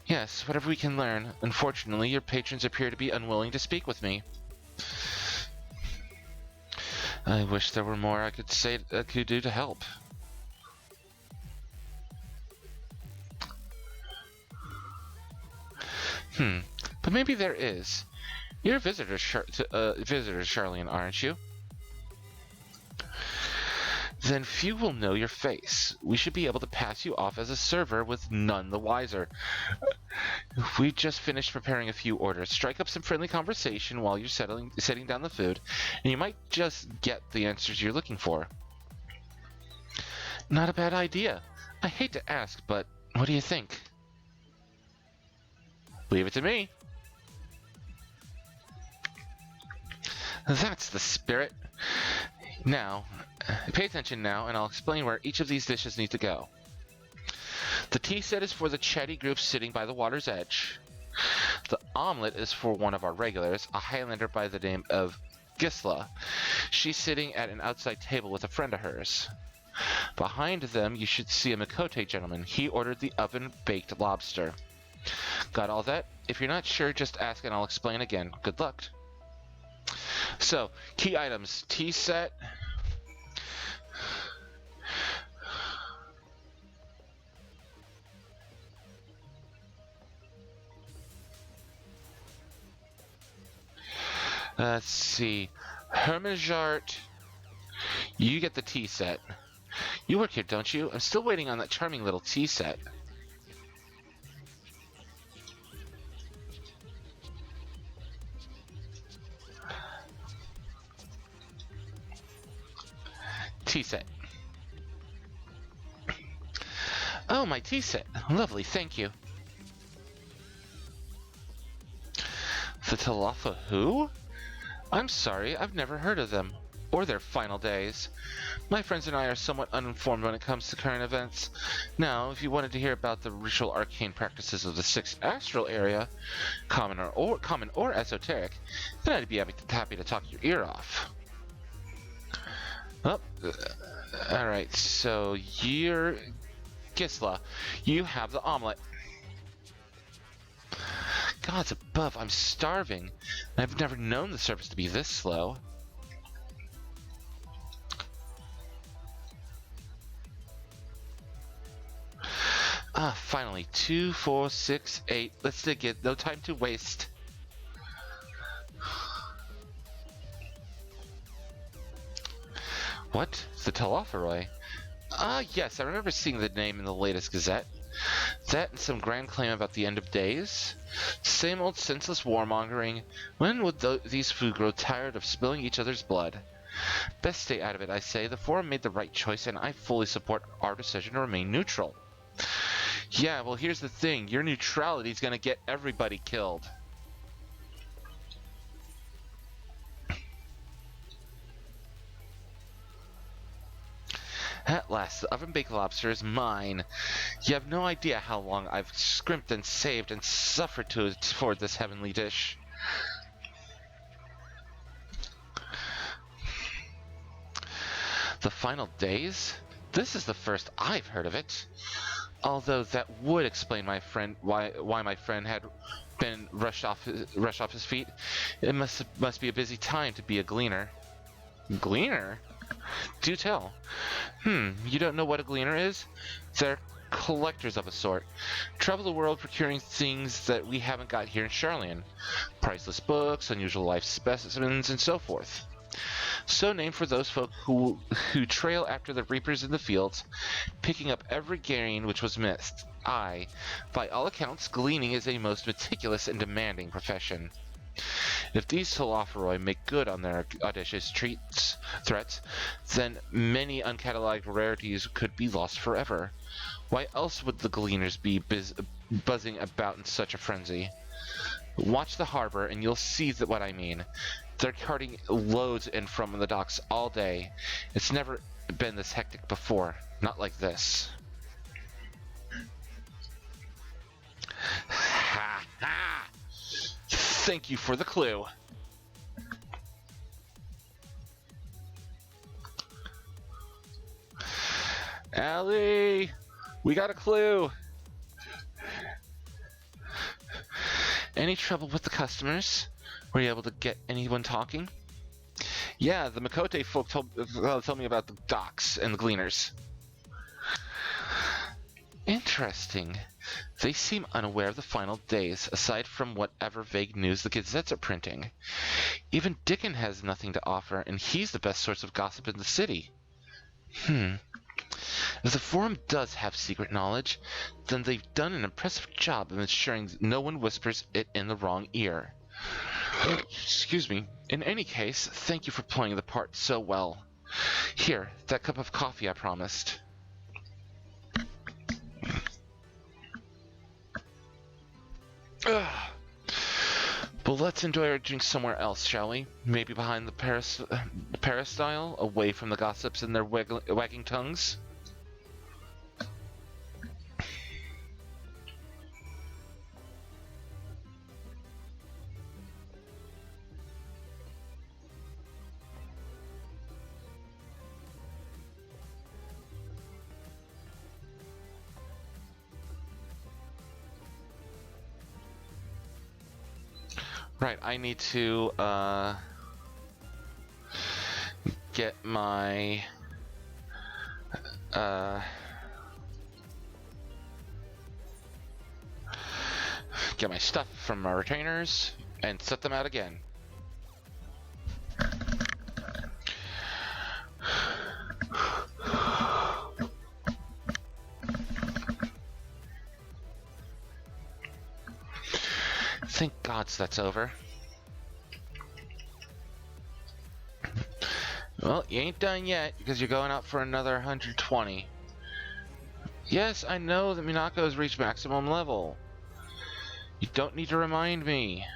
Yes, whatever we can learn. Unfortunately, your patrons appear to be unwilling to speak with me. I wish there were more I could do to help. But maybe there is. You're a visitor, Charlene, aren't you? Then few will know your face. We should be able to pass you off as a server with none the wiser. We just finished preparing a few orders. Strike up some friendly conversation while you're setting down the food, and you might just get the answers you're looking for. Not a bad idea. I hate to ask, but what do you think? Leave it to me. That's the spirit. Now, pay attention now, and I'll explain where each of these dishes need to go. The tea set is for the chatty group sitting by the water's edge. The omelet is for one of our regulars, a Highlander by the name of Gisla. She's sitting at an outside table with a friend of hers. Behind them, you should see a Mikote gentleman. He ordered the oven-baked lobster. Got all that? If you're not sure, just ask and I'll explain again. Good luck. So, key items. Tea set. Let's see. Hermijart. You get the tea set. You work here, don't you? I'm still waiting on that charming little tea set. Tea set. Oh, my tea set. Lovely, thank you. The Talafa who? I'm sorry, I've never heard of them. Or their final days. My friends and I are somewhat uninformed when it comes to current events. Now, if you wanted to hear about the ritual arcane practices of the 6th astral area, common or esoteric, then I'd be happy to talk your ear off. Oh, alright, so you're Gisla. You have the omelet. Gods above, I'm starving. I've never known the service to be this slow. Ah, finally. 2, 4, 6, 8. Let's dig it. No time to waste. What? The Telophoroi? Ah, yes, I remember seeing the name in the latest Gazette. That and some grand claim about the end of days? Same old senseless warmongering. When would these food grow tired of spilling each other's blood? Best stay out of it, I say. The Forum made the right choice, and I fully support our decision to remain neutral. Yeah, well, here's the thing. Your neutrality's gonna get everybody killed. At last, the oven-baked lobster is mine. You have no idea how long I've scrimped and saved and suffered to afford this heavenly dish. The final days? This is the first I've heard of it. Although that would explain why my friend had been rushed off his feet. It must be a busy time to be a gleaner. Gleaner? Do tell. You don't know what a gleaner is? They're collectors of a sort. Travel the world procuring things that we haven't got here in Charlian. Priceless books, unusual life specimens, and so forth. So named for those folk who trail after the reapers in the fields, picking up every grain which was missed. Aye, by all accounts, gleaning is a most meticulous and demanding profession. If these Solopheroi make good on their audacious threats, then many uncatalogued rarities could be lost forever. Why else would the gleaners be buzzing about in such a frenzy? Watch the harbor and you'll see what I mean. They're carting loads in from the docks all day. It's never been this hectic before. Not like this. Ha ha! Thank you for the clue. Allie! We got a clue! Any trouble with the customers? Were you able to get anyone talking? Yeah, the Makote folk told me about the docks and the gleaners. Interesting. They seem unaware of the final days, aside from whatever vague news the gazettes are printing. Even Dickon has nothing to offer, and he's the best source of gossip in the city. If the Forum does have secret knowledge, then they've done an impressive job of ensuring no one whispers it in the wrong ear. Excuse me. In any case, thank you for playing the part so well. Here, that cup of coffee I promised. Ugh. But let's enjoy our drink somewhere else, shall we? Maybe behind the peristyle, away from the gossips and their wagging tongues? Right, I need to, get my, stuff from my retainers and set them out again. Thank gods that's over. Well, you ain't done yet, because you're going out for another 120. Yes, I know that Minako has reached maximum level. You don't need to remind me.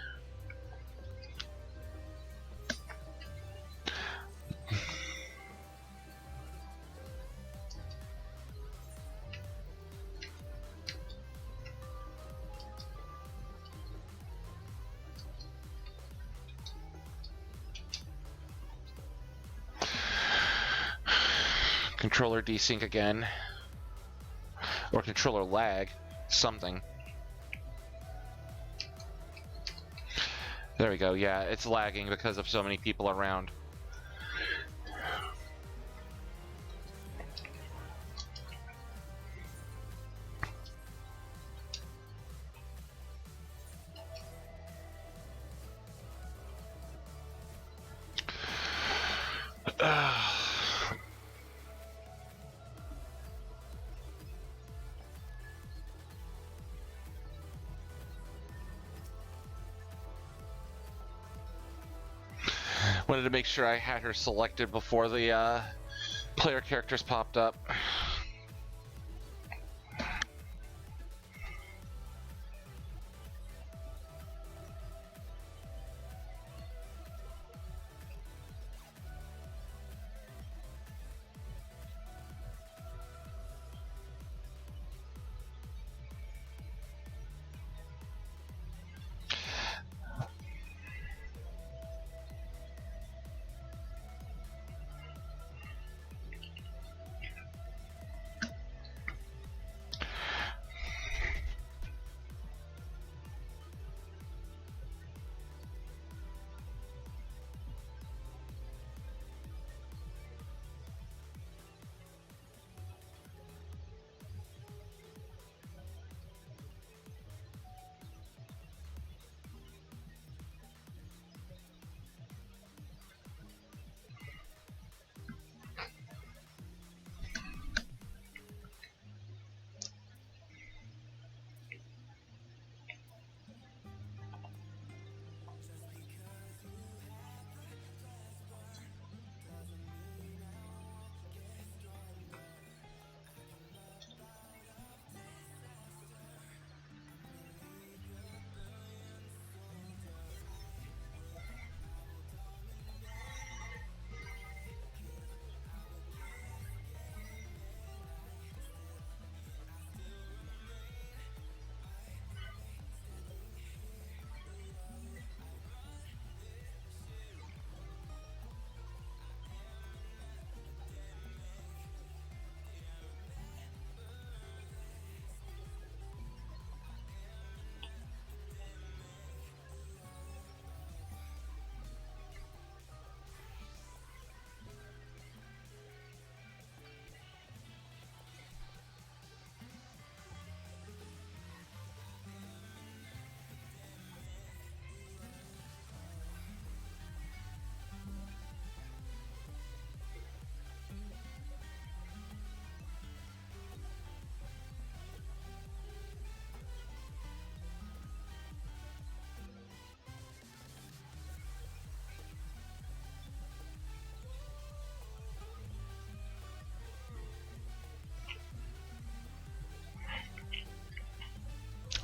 Controller desync again. Or controller lag. Something. There we go, yeah, it's lagging because of so many people around. Wanted to make sure I had her selected before the player characters popped up.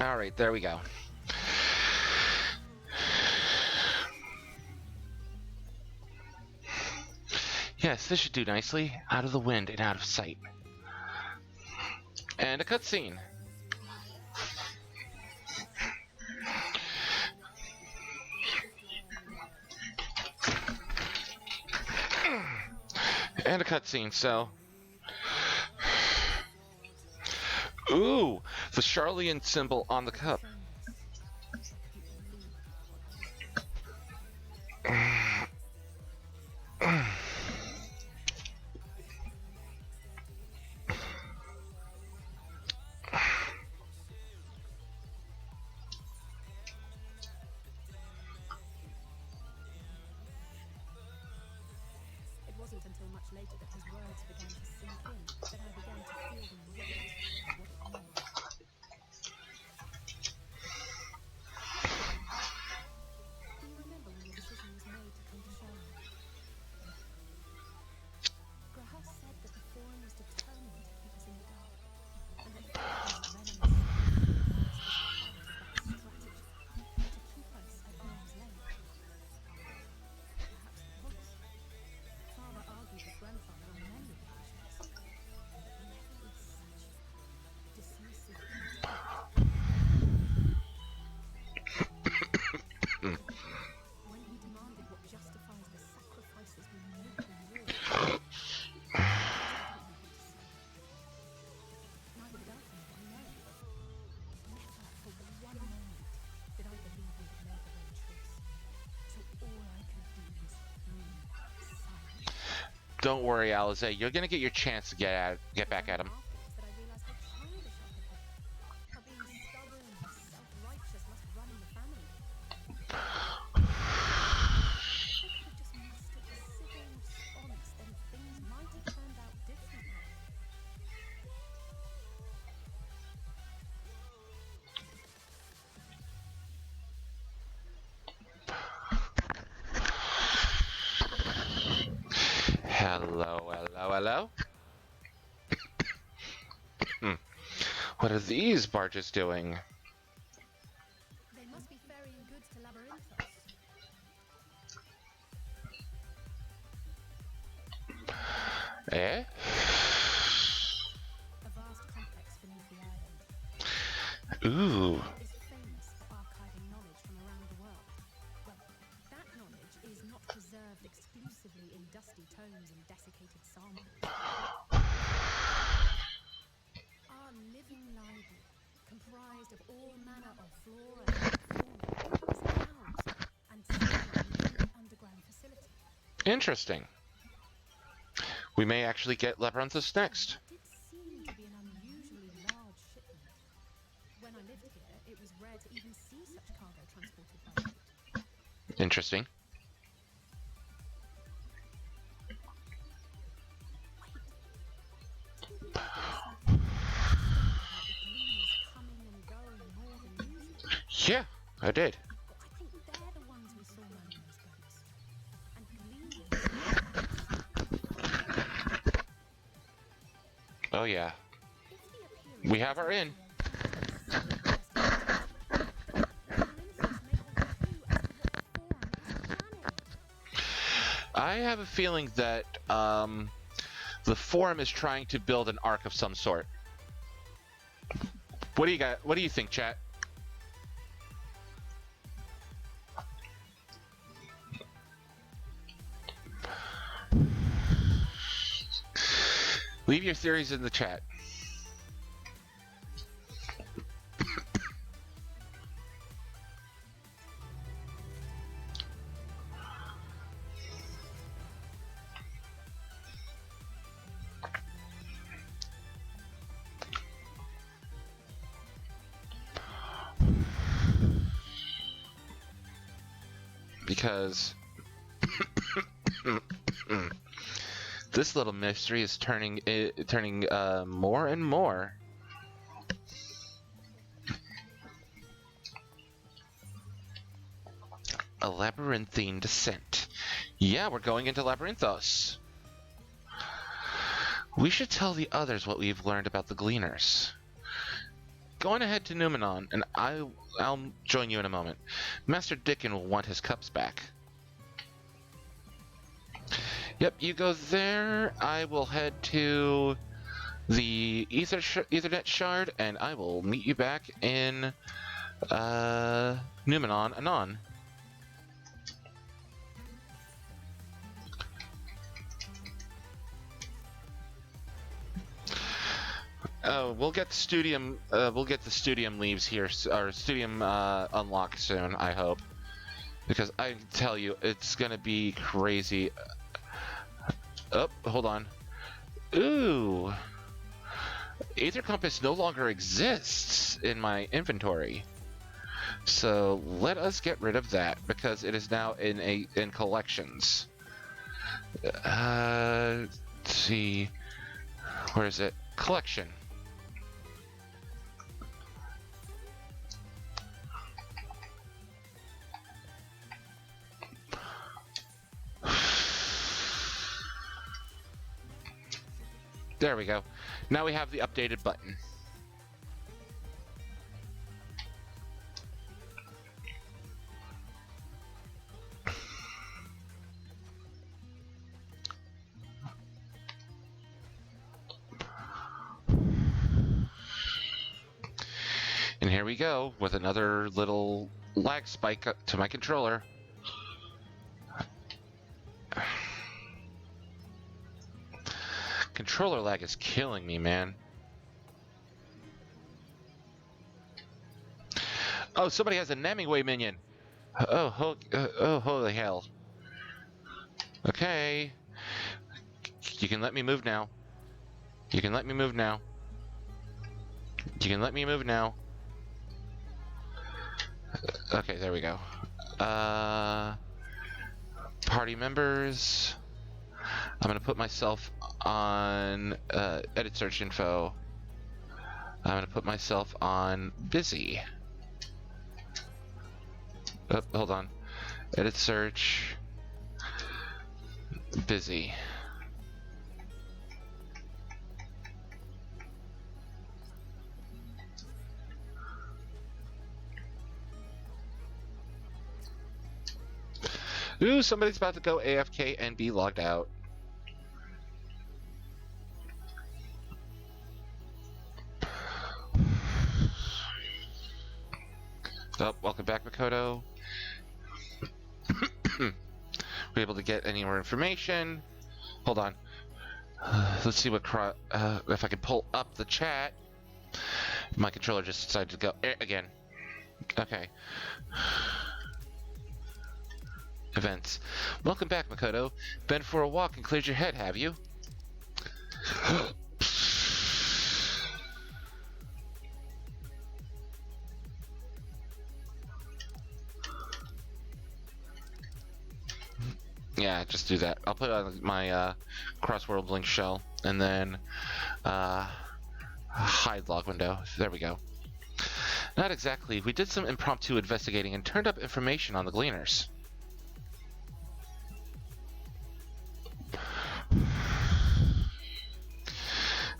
Alright, there we go. Yes, this should do nicely. Out of the wind and out of sight. And a cutscene. And a cutscene, so... Ooh! The Charlian symbol on the cup. It wasn't until much later that his words began to sink in, that I began to feel the weight of what it meant. Do you remember when the decision was made to come to Charlotte? Graham said that the Forum was determined to keep us in the dark, and that Thor's venomous was part of that strategy, to keep us at arm's length. Perhaps it was. Father argued with grandfather on many occasions, but never with such dismissive contempt. When he demanded what justifies the sacrifices we make in war, I didn't know what to say. Neither did I think I know. Never for one moment did I believe we had made the wrong choice. So all I could do was remain silent. Don't worry, Alize. You're gonna get your chance to get back at him. Afterwards that I realized how childish I had been. How being stubborn and self-righteous must run in the family. If I could have just mustered a civil response, then things might have turned out differently. Hello, hello, hello. What are these barges doing? They must be ferrying goods to Labyrinthos. Eh? A vast complex beneath the island. Ooh. It is famous for archiving knowledge from around the world. Well, that knowledge is not preserved exclusively in dusty tomes and desiccated samples. Our living library, comprised of all manner of flora and fauna, is housed and stored within the underground facility. Interesting. We may actually get Labyrinthus next. It did seem to be an unusually large shipment. When I lived here, it was rare to even see such cargo transported by boat. Interesting. Yeah, I did. But I think they're the ones we saw manning those boats. And gleanings. Oh yeah. If the appearance We have our inn. I have a feeling that the Forum is trying to build an arc of some sort. What do you got? What do you think, chat? Leave your theories in the chat. Because this little mystery is turning more and more. A labyrinthine descent. Yeah, we're going into Labyrinthos. We should tell the others what we've learned about the Gleaners. go on ahead to Numenon, and I'll join you in a moment. Master Dickin will want his cups back. Yep, you go there. I will head to the Ethernet shard, and I will meet you back in Numenon anon. Oh, we'll get the studium. We'll get the studium leaves here, or studium unlocked soon. I hope, because I can tell you, it's gonna be crazy. Oh, hold on. Ooh, Aether Compass no longer exists in my inventory, so let us get rid of that because it is now in collections. Let's see, where is it? Collection. There we go. Now we have the updated button. And here we go with another little lag spike to my controller. Controller lag is killing me, man. Oh, somebody has a Namingway minion. Oh, holy hell. Okay. You can let me move now. You can let me move now. You can let me move now. Okay, there we go. Party members. I'm gonna put myself on edit search info. I'm gonna put myself on busy. Oh, hold on. Edit search. Busy. Ooh, somebody's about to go AFK and be logged out. Oh, welcome back, Makoto. We're able to get any more information. Hold on. Let's see what if I can pull up the chat. My controller just decided to go again. Okay. Events. Welcome back, Makoto. Been for a walk and cleared your head, have you? Yeah, just do that. I'll put on my cross-world link shell and then hide log window. There we go. Not exactly. We did some impromptu investigating and turned up information on the Gleaners.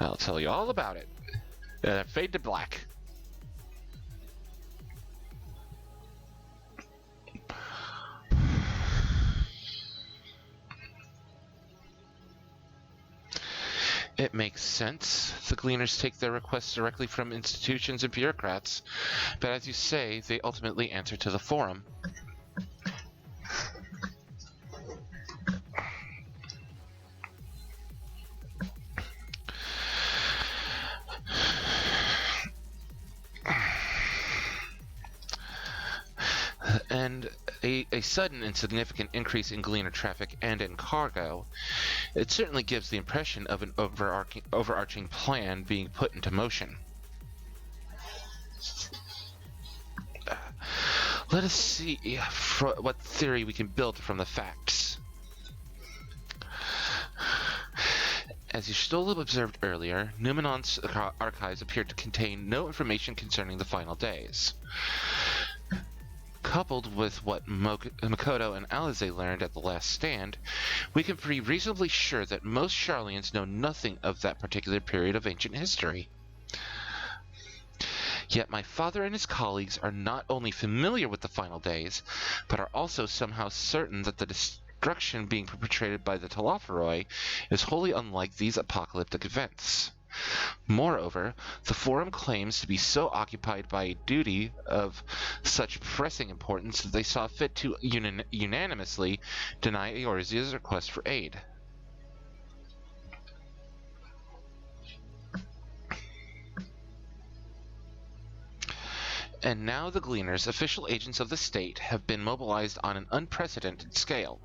I'll tell you all about it. Fade to black. It makes sense. The Gleaners take their requests directly from institutions and bureaucrats, but as you say, they ultimately answer to the Forum. And a sudden and significant increase in Gleaner traffic and in cargo, it certainly gives the impression of an overarching plan being put into motion. Let us see what theory we can build from the facts. As Stola observed earlier, Numenon's archives appear to contain no information concerning the final days. Coupled with what Makoto and Alize learned at the last stand, we can be reasonably sure that most Sharlayans know nothing of that particular period of ancient history. Yet my father and his colleagues are not only familiar with the final days, but are also somehow certain that the destruction being perpetrated by the Telophoroi is wholly unlike these apocalyptic events. Moreover, the Forum claims to be so occupied by a duty of such pressing importance that they saw fit to unanimously deny Eorzea's request for aid. And now the Gleaners, official agents of the state, have been mobilized on an unprecedented scale.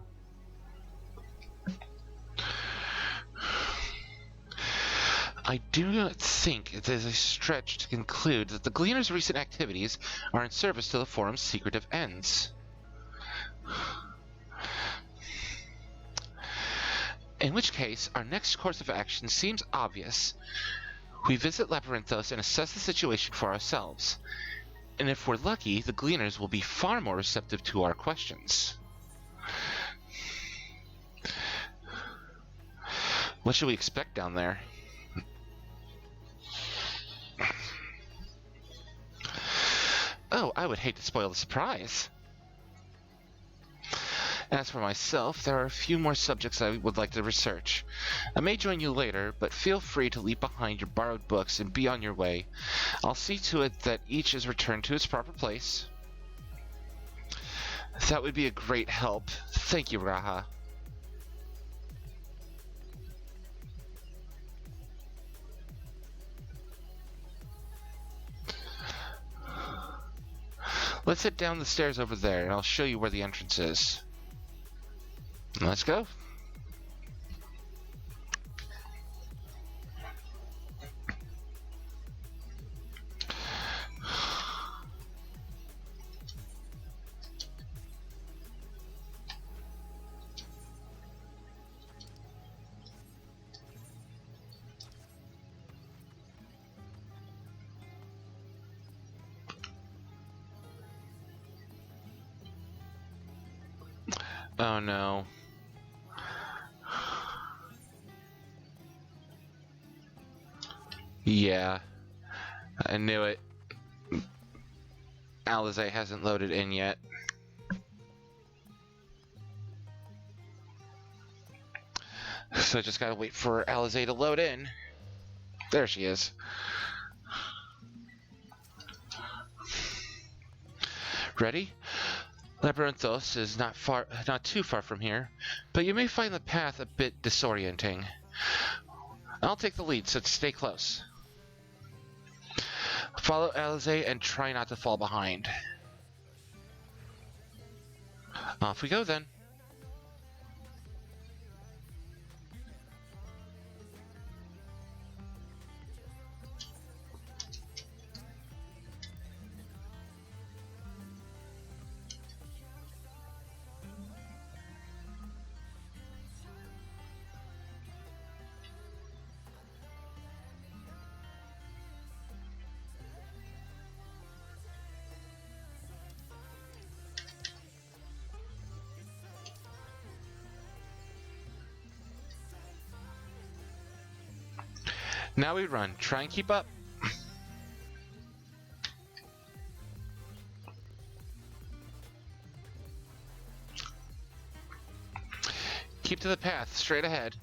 I do not think it is a stretch to conclude that the Gleaners' recent activities are in service to the Forum's secretive ends. In which case, our next course of action seems obvious. We visit Labyrinthos and assess the situation for ourselves. And if we're lucky, the Gleaners will be far more receptive to our questions. What should we expect down there? Oh, I would hate to spoil the surprise. As for myself, there are a few more subjects I would like to research. I may join you later, but feel free to leave behind your borrowed books and be on your way. I'll see to it that each is returned to its proper place. That would be a great help. Thank you, Raha. Let's head down the stairs over there, and I'll show you where the entrance is. Let's go. Oh no. Yeah, I knew it. Alizé hasn't loaded in yet. So I just gotta wait for Alizé to load in. There she is. Ready? Labyrinthos is not too far from here, but you may find the path a bit disorienting. I'll take the lead, so stay close. Follow Alizé and try not to fall behind. Off we go then. Now we run. Try and keep up. Keep to the path, straight ahead.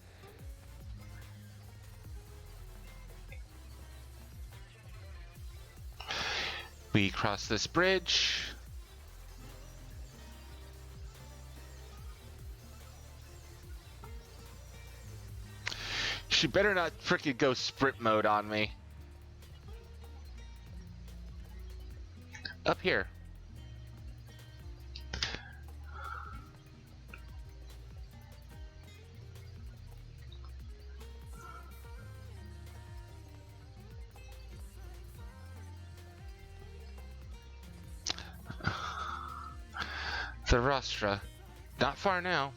We cross this bridge. She better not frickin' go sprint mode on me. Up here. The rostra. Not far now.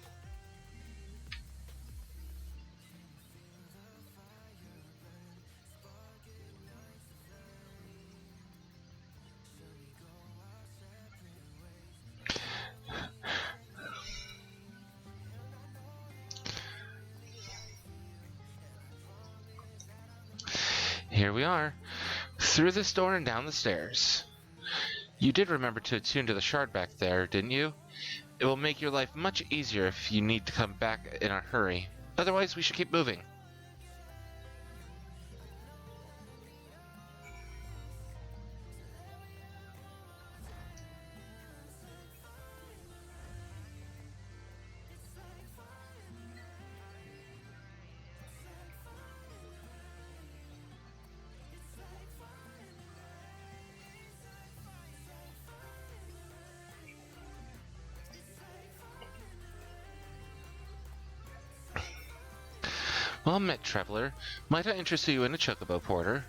Here we are. Through this door and down the stairs. You did remember to attune to the shard back there, didn't you? It will make your life much easier if you need to come back in a hurry. Otherwise, we should keep moving. Well met, traveler. Might I interest you in a chocobo porter?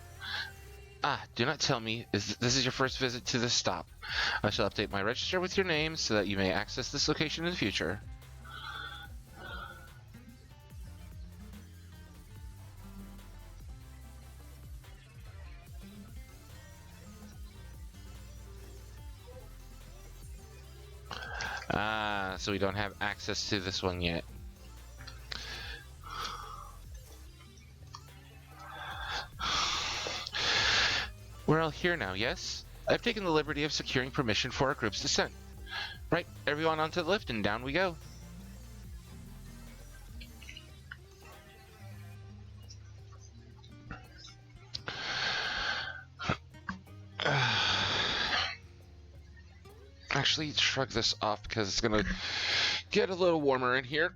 Ah, do not tell me this is your first visit to this stop. I shall update my register with your name so that you may access this location in the future. Ah, so we don't have access to this one yet. We're all here now, yes? I've taken the liberty of securing permission for our group's descent. Right, everyone onto the lift and down we go. Actually, shrug this off because it's gonna get a little warmer in here.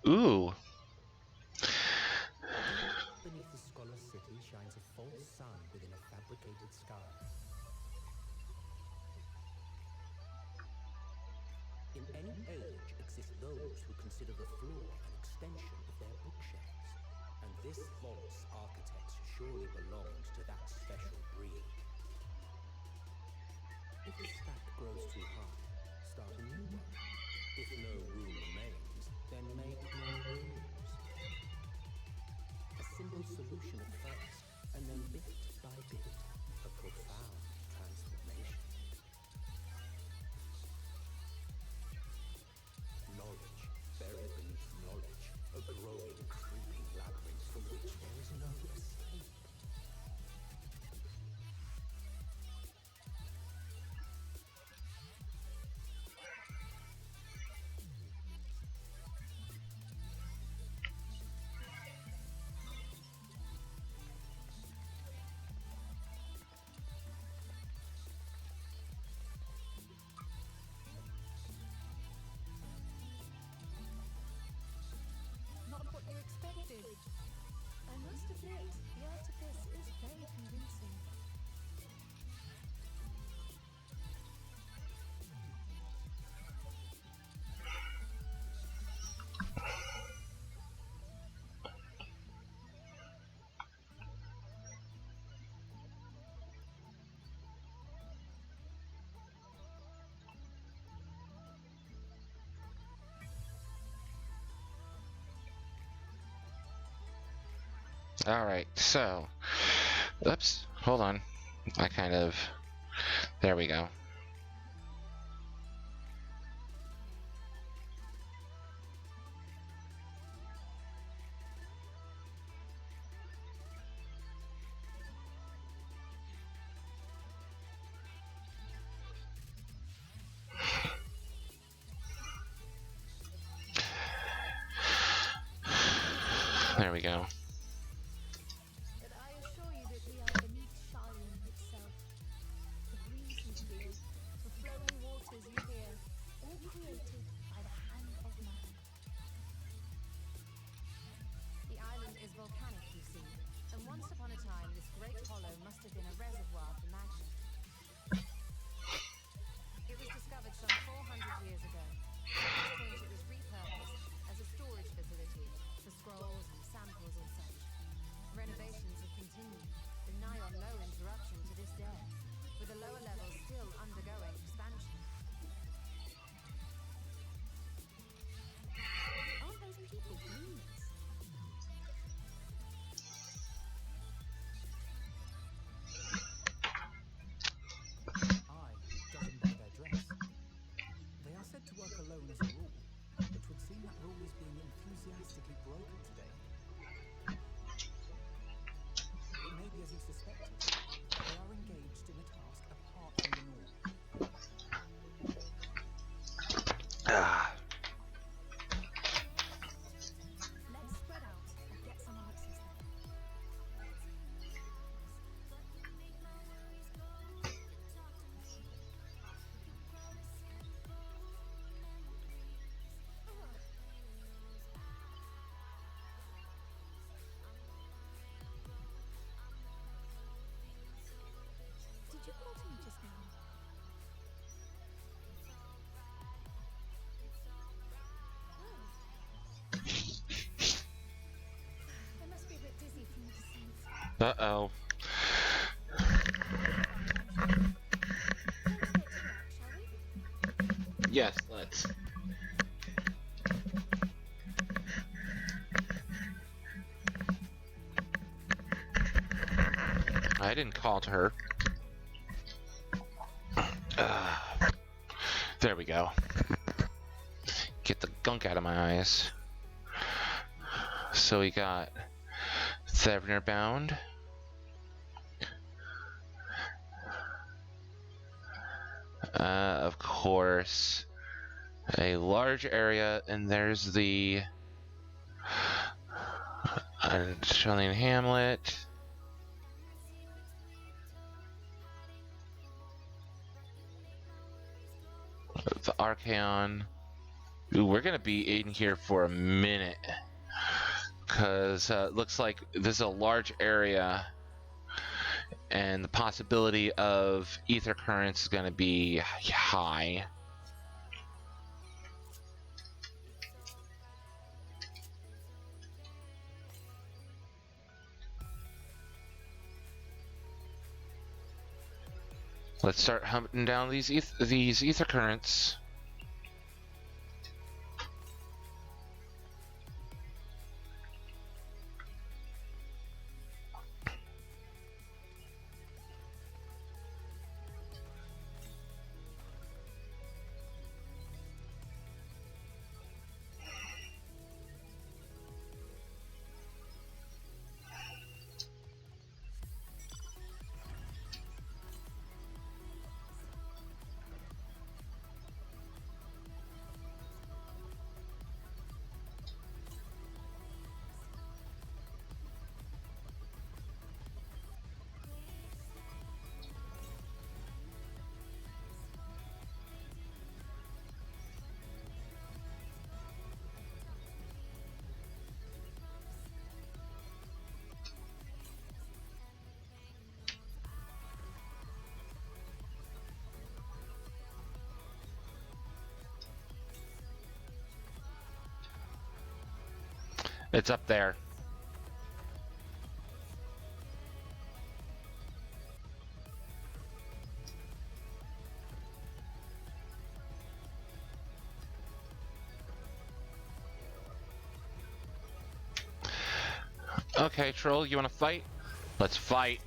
Ooh. Beneath the scholar's city shines a false sun within a fabricated sky. In any age exist those who consider the floor an extension of their bookshelves. And this vault's architect surely belonged to that special breed. If the stack grows too high, start a new one. If no room remains, then make more rooms. A simple solution at first, and then bit by bit, a profound transformation. Knowledge, buried beneath knowledge, a growing, creeping labyrinth from which there is no escape. Not what you expected. I must admit, the artifice is very convincing. Alright, so. Oops, hold on. I kind of. There we go. There we go. But I assure you that we are beneath Charlene itself. The breeze you feel, the flowing waters you hear, all created by the hand of man. The island is volcanic, you see, and once upon a time this great hollow must have been a reservoir for magma. It was discovered some 400 years ago. At this point it was repurposed as a storage facility Uh-oh. Let's get to work, shall we? Yes, let's. I didn't call to her. There we go. Get the gunk out of my eyes. So we got Thevenir bound. Of course, a large area, and there's the Charlene Hamlet. The Archaon. Ooh, we're gonna be in here for a minute, because it looks like this is a large area, and the possibility of ether currents is gonna be high. Let's start hunting down these ether currents. It's up there. Okay, Troll, you wanna fight? Let's fight.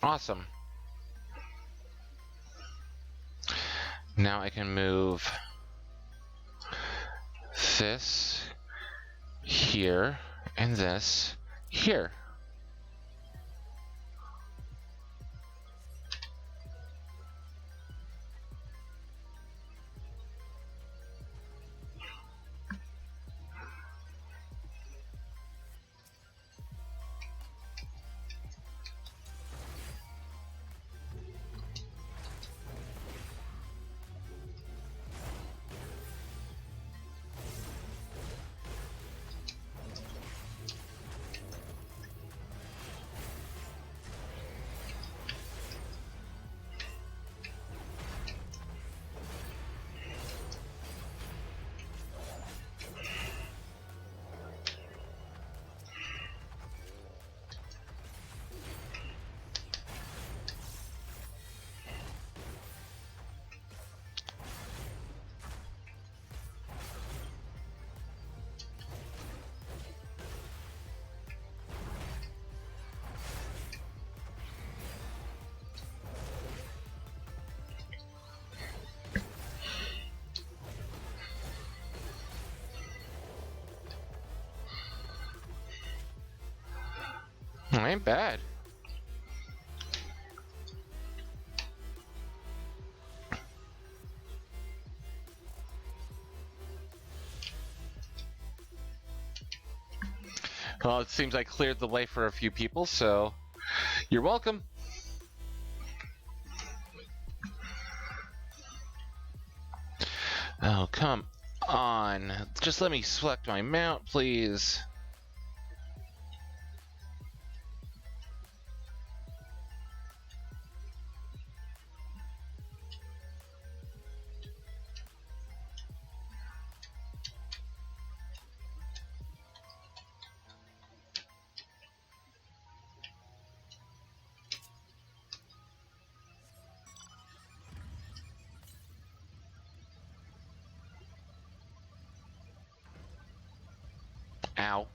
Awesome. Now I can move this here and this here. Ain't bad. Well, it seems I cleared the way for a few people, so you're welcome. Oh, come on. Just let me select my mount, please. Ow.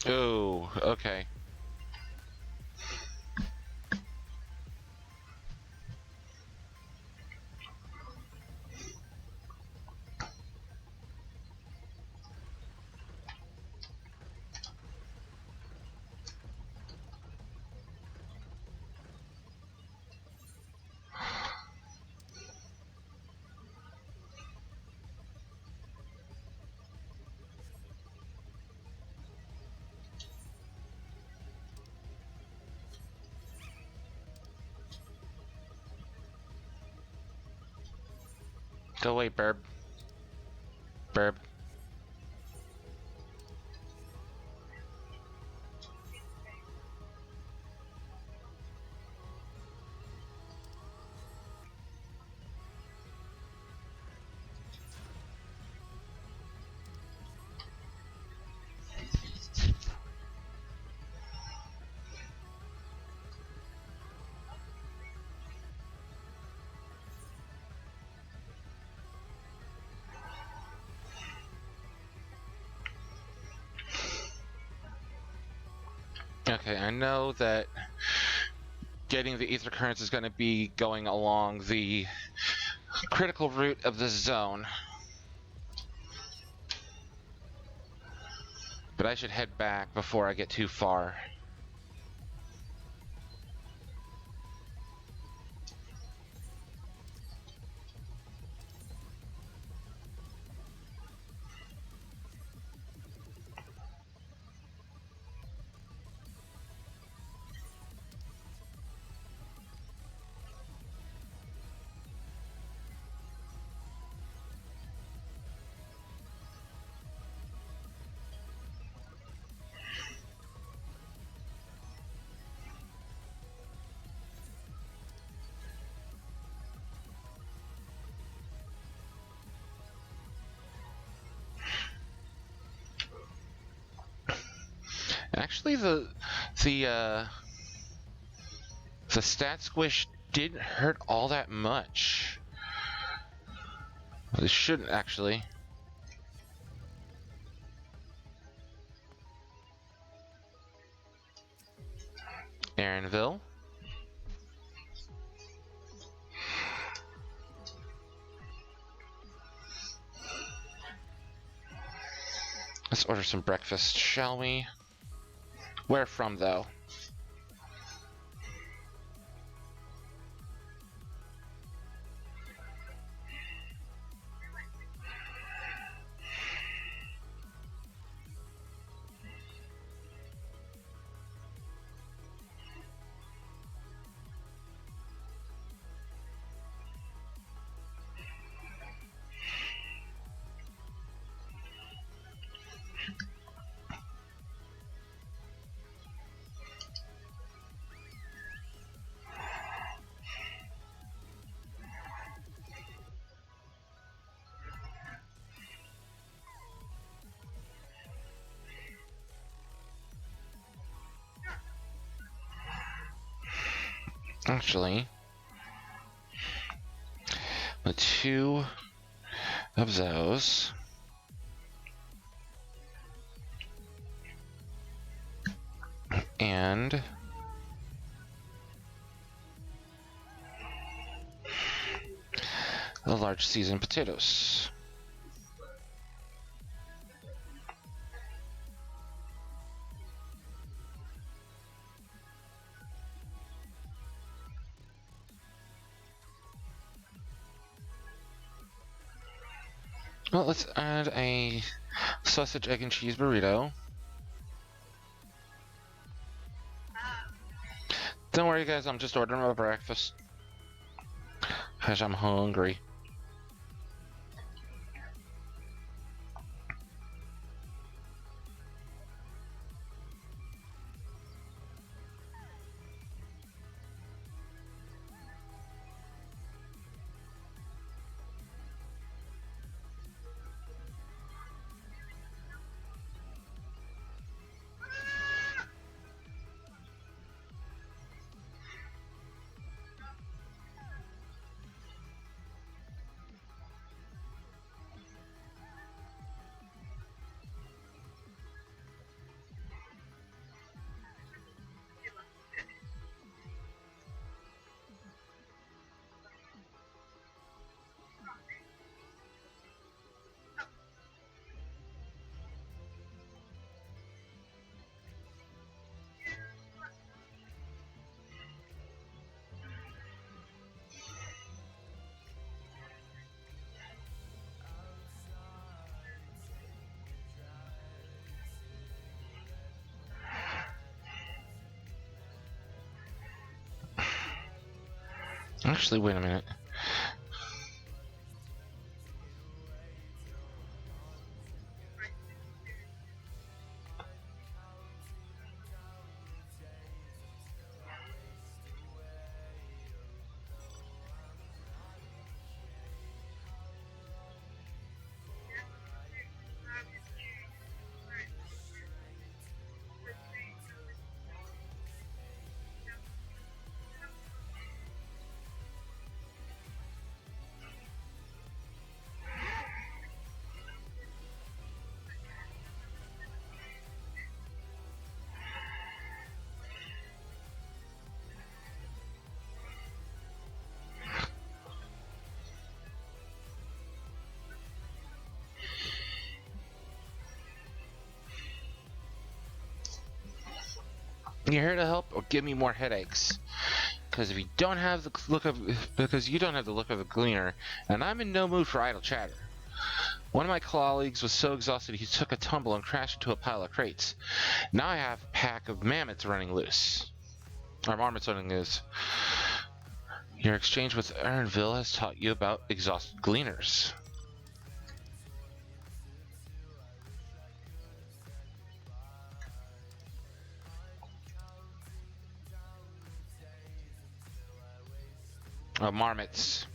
Oh, okay. Go away, Burb. Burb. Okay, I know that getting the ether currents is going to be going along the critical route of the zone. But I should head back before I get too far. Actually, the stat squish didn't hurt all that much. This shouldn't actually. Aaronville. Let's order some breakfast, shall we? Where from, though? Actually, the two of those. And the large seasoned potatoes. Well, let's add a sausage, egg, and cheese burrito. Don't worry, guys, I'm just ordering my breakfast. Because I'm hungry. Actually, wait a minute. You here to help or give me more headaches? Because if you don't have the look of, because you don't have the look of a gleaner, and I'm in no mood for idle chatter. One of my colleagues was so exhausted he took a tumble and crashed into a pile of crates. Now I have a pack of mammoths running loose. Or marmots running loose. Your exchange with Aaronville has taught you about exhausted gleaners. Marmots.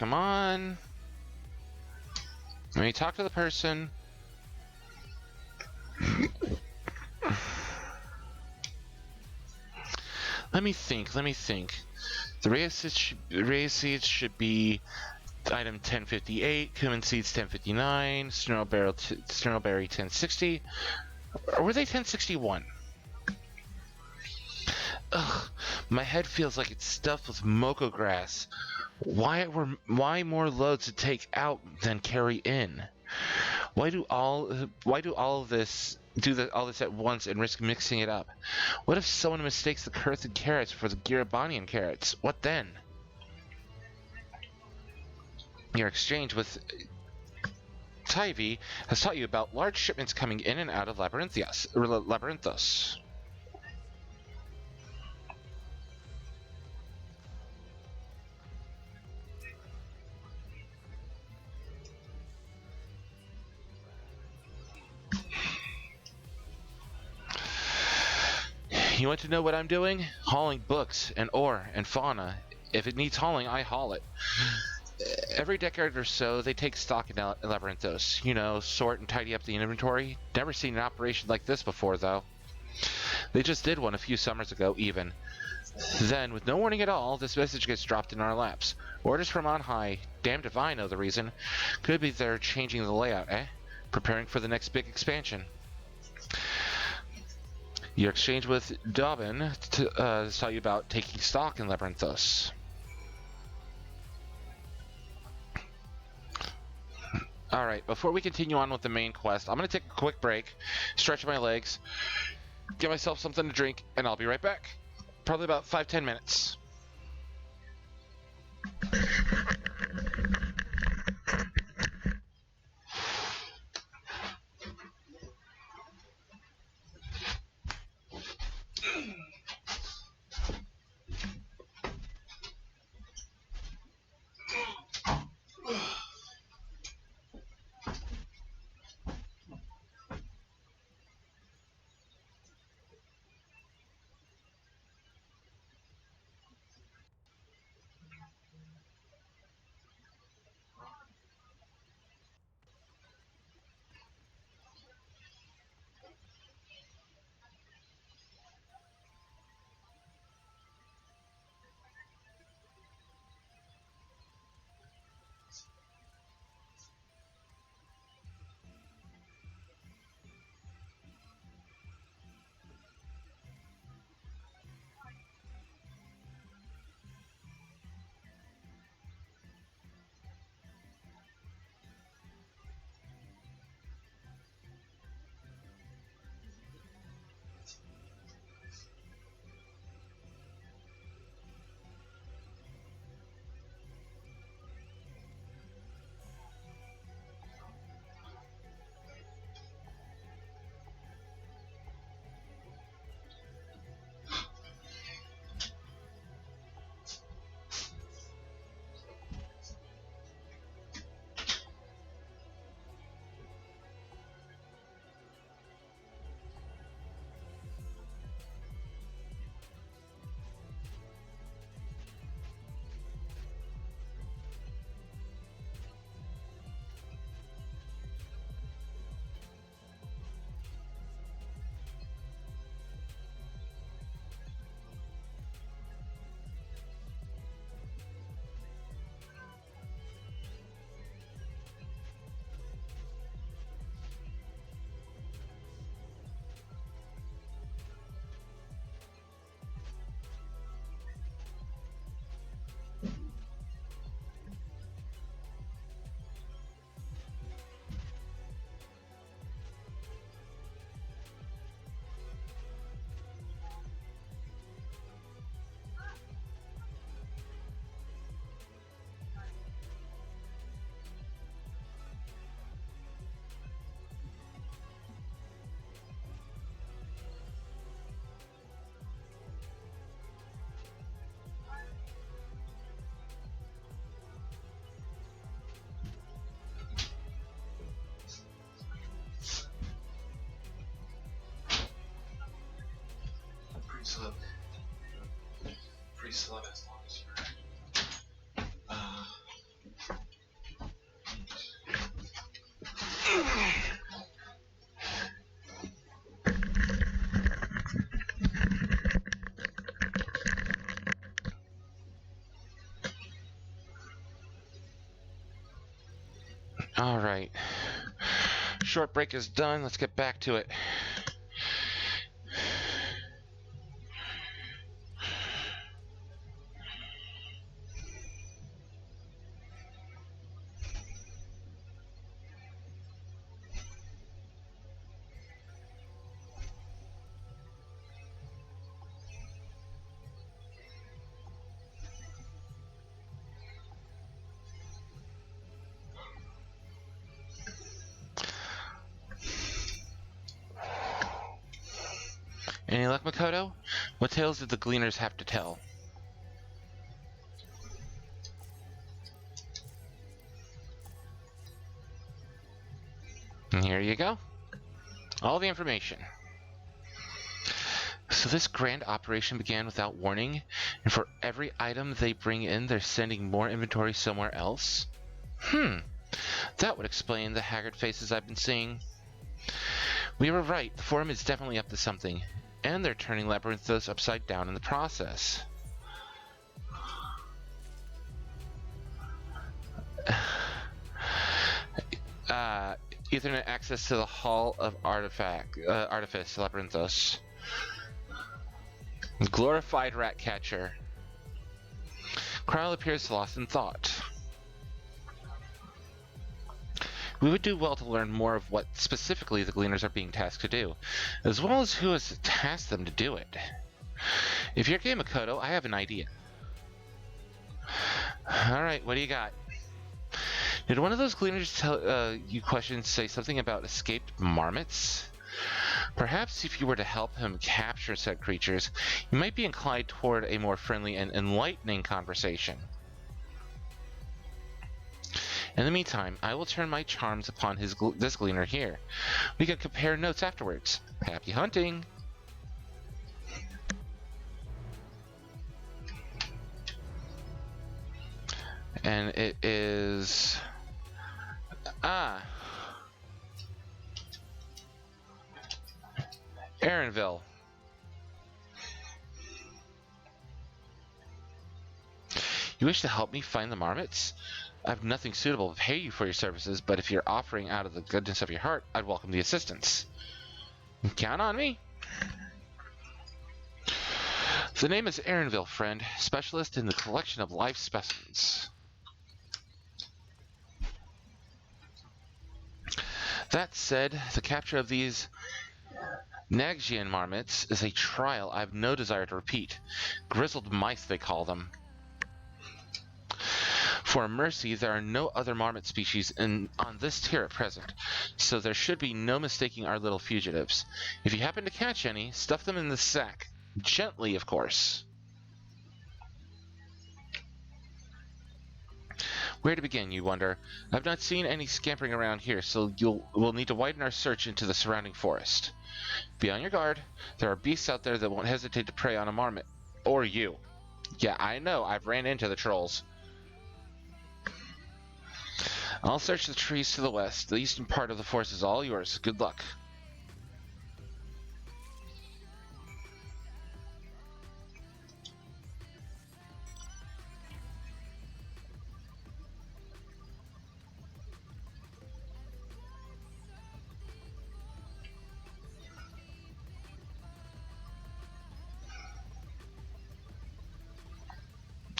come on. Let me talk to the person. Let me think. The race seeds should be item 1058, cumin seeds 1059, snarlberry 1060. Or were they 1061? Ugh, my head feels like it's stuffed with mocha grass. Why more loads to take out than carry in? Why do all of this all this at once and risk mixing it up? What if someone mistakes the Kurthan carrots for the Girabanian carrots? What then? Your exchange with Tyvi has taught you about large shipments coming in and out of Labyrinthos. You want to know what I'm doing? Hauling books and ore and fauna. If it needs hauling, I haul it. Every decade or so, they take stock in Labyrinthos. You know, sort and tidy up the inventory. Never seen an operation like this before, though. They just did one a few summers ago, even. Then, with no warning at all, this message gets dropped in our laps. Orders from on high. Damned if I know the reason. Could be they're changing the layout, eh? Preparing for the next big expansion. Your exchange with Dobbin taught you about taking stock in Labyrinthos. Alright, before we continue on with the main quest, I'm going to take a quick break, stretch my legs, get myself something to drink, and I'll be right back. Probably about 5-10 minutes. Pretty slow as long as you're Alright. Short break is done. Let's get back to it. Any luck, Makoto? What tales did the Gleaners have to tell? And here you go. All the information. So this grand operation began without warning, and for every item they bring in, they're sending more inventory somewhere else? That would explain the haggard faces I've been seeing. We were right, the Forum is definitely up to something, and they're turning Labyrinthos upside down in the process. Ethernet access to the Hall of Artifice, Labyrinthos. Glorified rat catcher. Krile appears lost in thought. We would do well to learn more of what specifically the Gleaners are being tasked to do, as well as who has tasked them to do it. If you're game, Makoto, I have an idea. Alright, what do you got? Did one of those Gleaners tell you questions say something about escaped marmots? Perhaps if you were to help him capture said creatures, you might be inclined toward a more friendly and enlightening conversation. In the meantime, I will turn my charms upon this Gleaner here. We can compare notes afterwards. Happy hunting! And it is... Aaronville. You wish to help me find the marmots? I have nothing suitable to pay you for your services, but if you're offering out of the goodness of your heart, I'd welcome the assistance. Count on me. The name is Aaronville, friend, specialist in the collection of live specimens. That said, the capture of these Nagyan marmots is a trial I have no desire to repeat. Grizzled mice, they call them. For a mercy, there are no other marmot species on this tier at present, so there should be no mistaking our little fugitives. If you happen to catch any, stuff them in the sack. Gently, of course. Where to begin, you wonder? I've not seen any scampering around here, so we'll need to widen our search into the surrounding forest. Be on your guard. There are beasts out there that won't hesitate to prey on a marmot. Or you. Yeah, I know. I've ran into the trolls. I'll search the trees to the west. The eastern part of the forest is all yours. Good luck.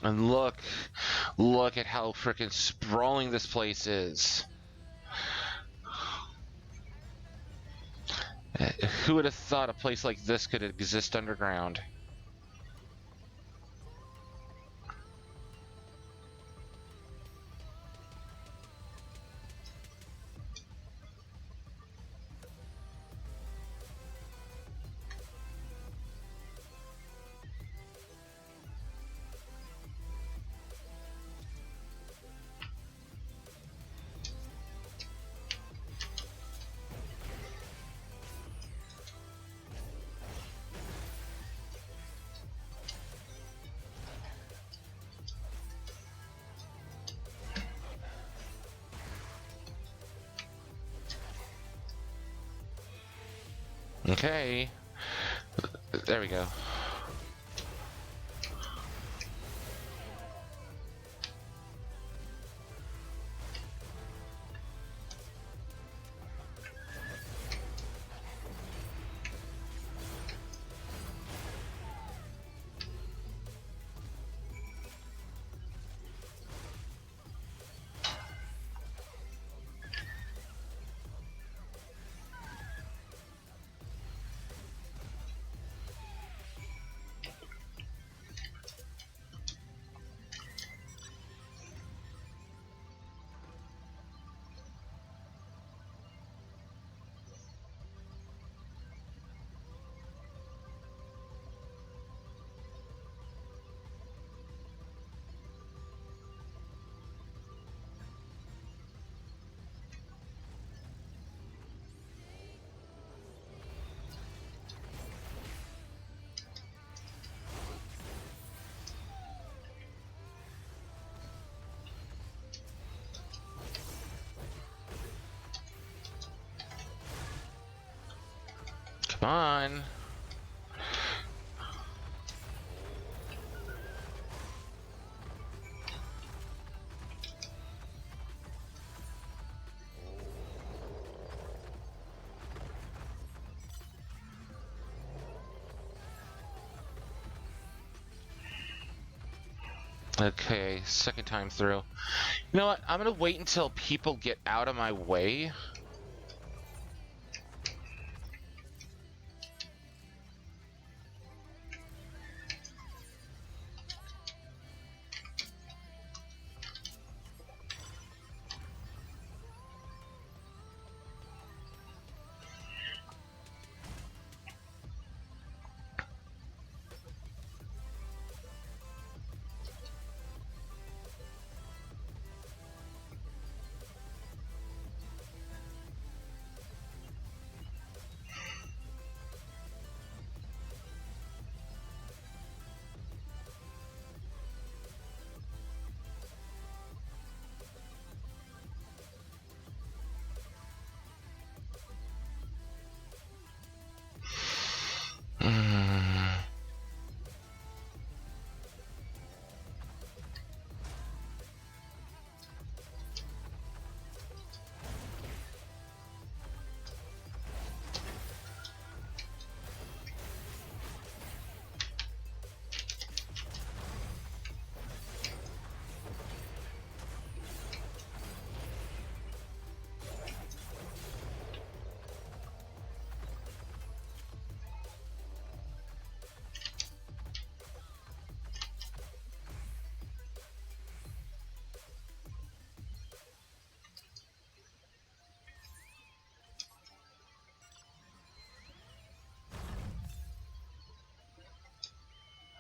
And look at how frickin' sprawling this place is. Who would have thought a place like this could exist underground? Okay. There we go. on. Okay, second time through. You know what? I'm gonna wait until people get out of my way.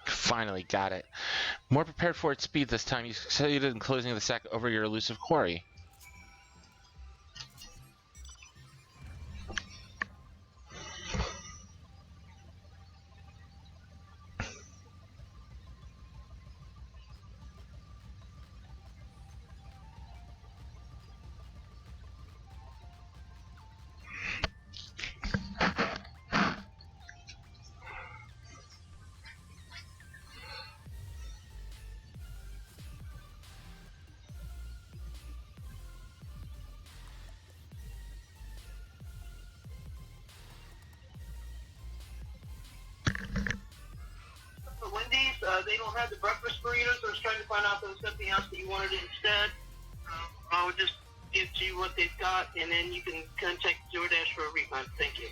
Finally got it. More prepared for its speed this time. You succeeded in closing the sack over your elusive quarry. For Wendy's, they don't have the breakfast burritos. I was trying to find out if there was something else that you wanted instead. I would just give you what they've got, and then you can contact DoorDash for a refund. Thank you.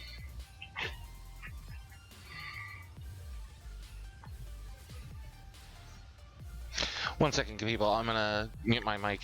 One second, people. I'm gonna mute my mic.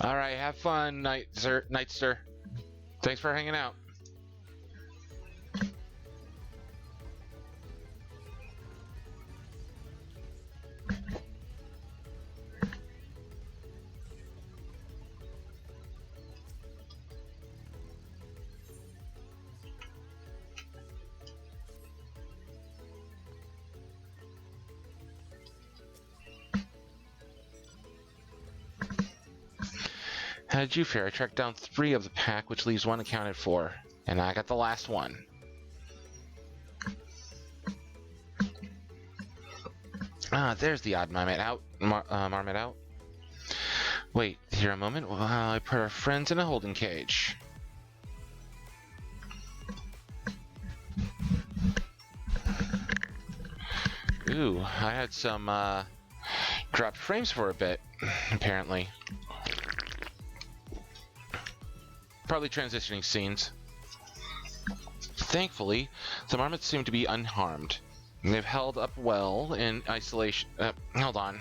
Alright, have fun, Nightster. Thanks for hanging out. How did you fare? I tracked down 3 of the pack, which leaves 1 accounted for. And I got the last one. Ah, there's the odd marmot out. Marmot out. Wait, here a moment while I put our friends in a holding cage. Ooh, I had some dropped frames for a bit, apparently. Probably transitioning scenes. Thankfully, the marmots seem to be unharmed. They've held up well in isolation. Hold on.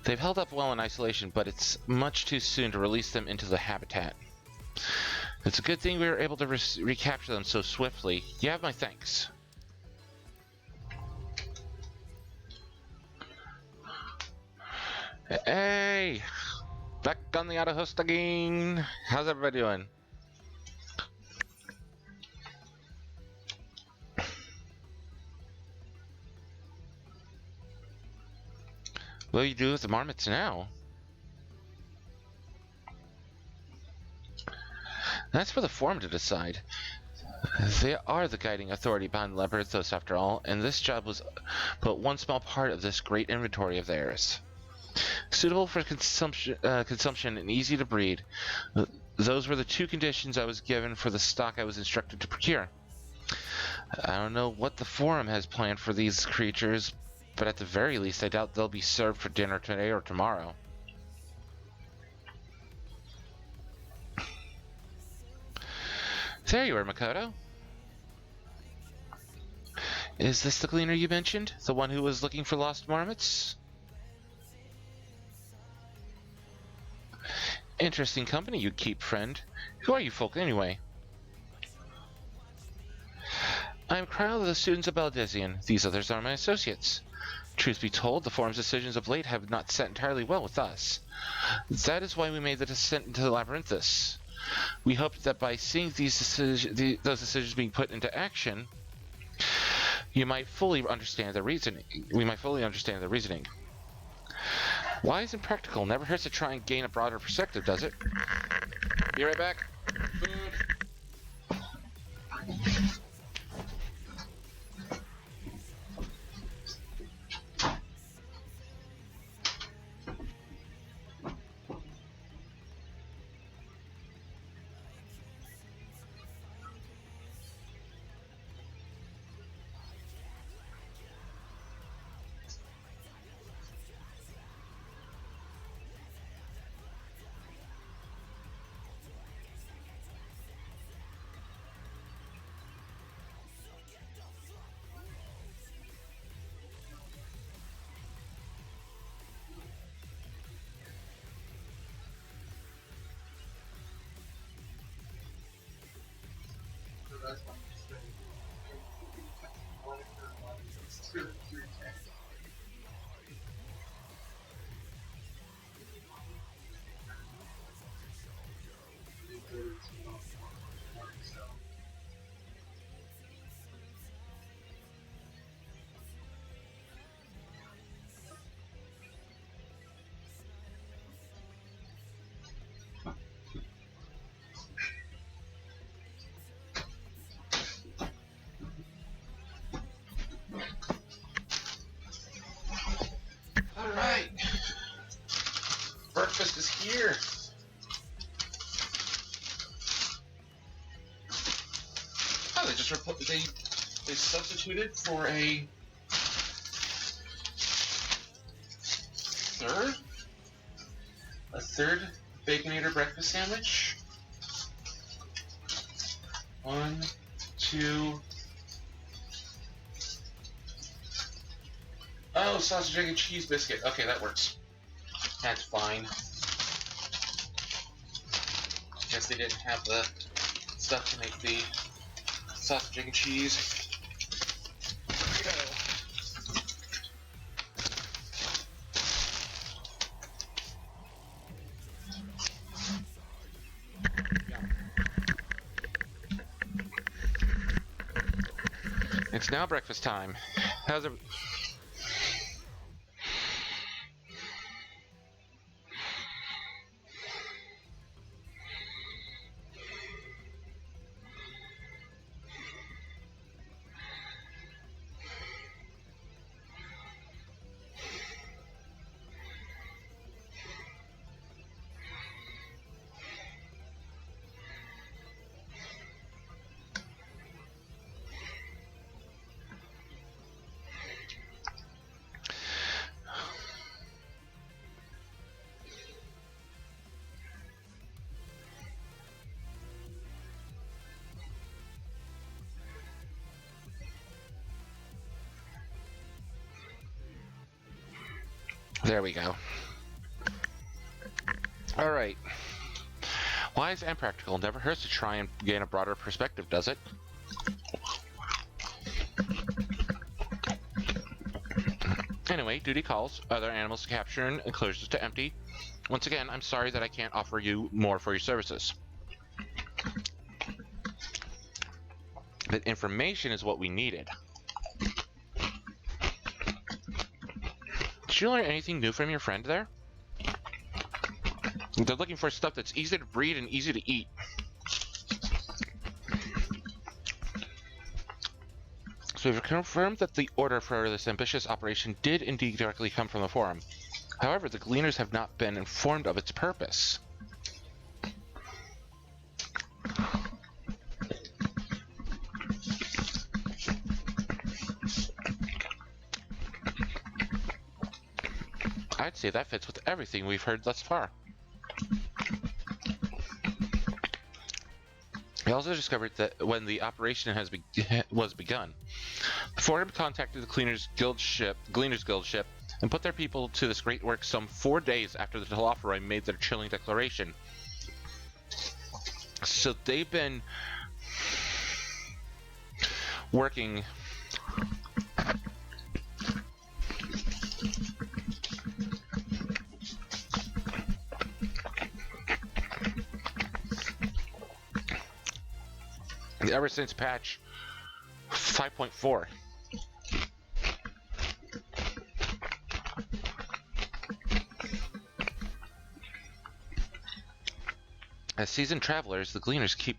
They've held up well in isolation, but it's much too soon to release them into the habitat. It's a good thing we were able to recapture them so swiftly. You have my thanks. Hey! Back on the auto host again! How's everybody doing? What do you do with the marmots now? That's for the forum to decide. They are the guiding authority behind Labyrinthos after all, and this job was but one small part of this great inventory of theirs. Suitable for consumption and easy to breed. Those were the 2 conditions I was given for the stock I was instructed to procure. I don't know what the forum has planned for these creatures, but at the very least I doubt they'll be served for dinner today or tomorrow. There you are, Makoto. Is this the cleaner you mentioned? The one who was looking for lost marmots? Interesting company you keep, friend. Who are you folk, anyway? I'm Cryle of the students of Baldesion. These others are my associates. Truth be told, the forum's decisions of late have not sat entirely well with us. That is why we made the descent into the Labyrinthus. We hoped that by seeing those decisions being put into action, we might fully understand the reasoning. Wise and practical. Never hurts to try and gain a broader perspective, does it? Be right back. Food. Alright. Breakfast is here. Oh, they substituted for a third Baconator breakfast sandwich. 1, 2. Oh, sausage, egg, and cheese biscuit. Okay, that works. That's fine. Guess they didn't have the stuff to make the sausage, egg, and cheese. It's now breakfast time. How's it? There we go. Alright. Wise and practical. Never hurts to try and gain a broader perspective, does it? Anyway, duty calls. Other animals to capture and enclosures to empty. Once again, I'm sorry that I can't offer you more for your services. But information is what we needed. Did you learn anything new from your friend there? They're looking for stuff that's easy to breed and easy to eat. So we've confirmed that the order for this ambitious operation did indeed directly come from the Forum. However, the Gleaners have not been informed of its purpose. I'd say that fits with everything we've heard thus far. We also discovered that when the operation was begun, the Forum contacted the Gleaners Guild ship, and put their people to this great work some 4 days after the Telophoroi made their chilling declaration. So they've been working ever since patch 5.4. As seasoned travelers, the Gleaners keep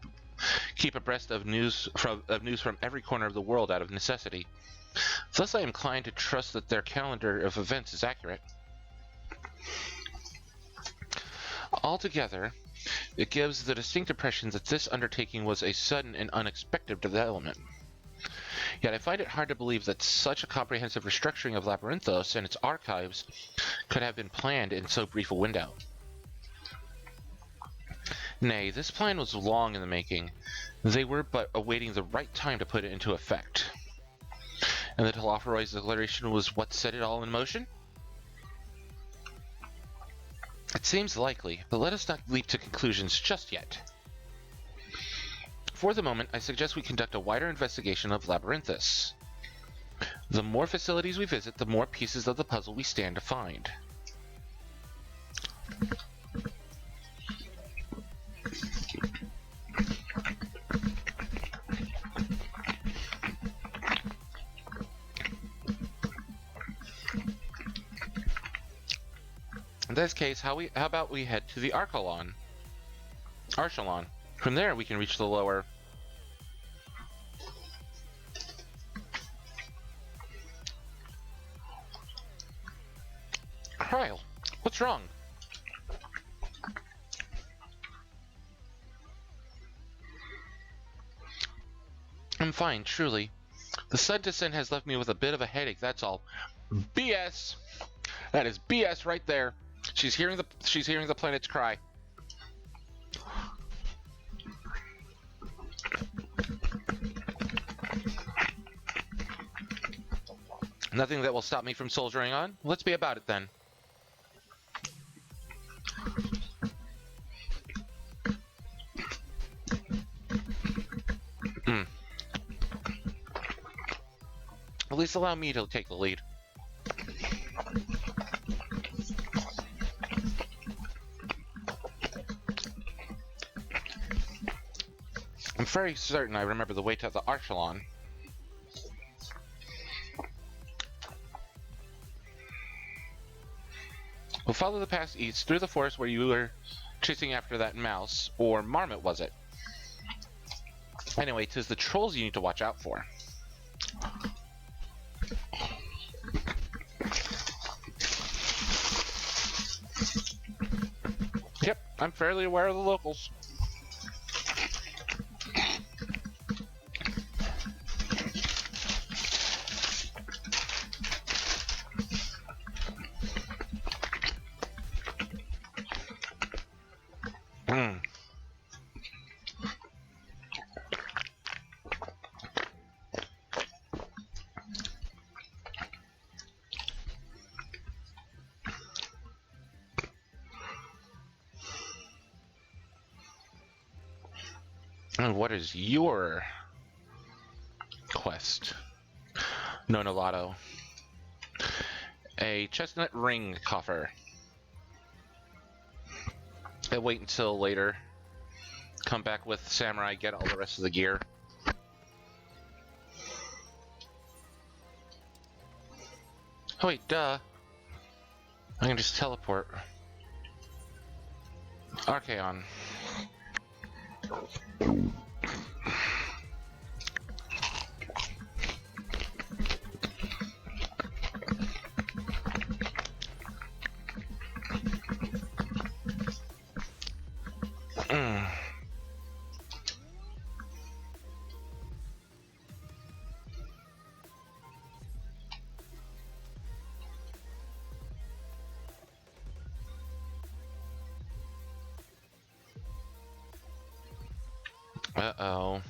abreast of news from every corner of the world out of necessity. Thus, I am inclined to trust that their calendar of events is accurate. Altogether, it gives the distinct impression that this undertaking was a sudden and unexpected development. Yet I find it hard to believe that such a comprehensive restructuring of Labyrinthos and its archives could have been planned in so brief a window. Nay, this plan was long in the making. They were but awaiting the right time to put it into effect. And the Telophoroi's declaration was what set it all in motion? It seems likely, but let us not leap to conclusions just yet. For the moment, I suggest we conduct a wider investigation of Labyrinthus. The more facilities we visit, the more pieces of the puzzle we stand to find. In this case, how about we head to the Archelon? From there, we can reach the lower... Kyle, what's wrong? I'm fine, truly. The sun descent has left me with a bit of a headache, that's all. BS! That is BS right there. She's hearing the planets cry. Nothing that will stop me from soldiering on. Let's be about it then. At least allow me to take the lead. I'm very certain I remember the way to the Archelon. We'll follow the path east through the forest where you were chasing after that mouse, or marmot was it? Anyway, 'tis the trolls you need to watch out for. Yep, I'm fairly aware of the locals. And what is your quest? Nonolato. A chestnut ring coffer. I'll wait until later. Come back with samurai, get all the rest of the gear. Oh wait, duh. I can just teleport. Archaon. Uh-oh.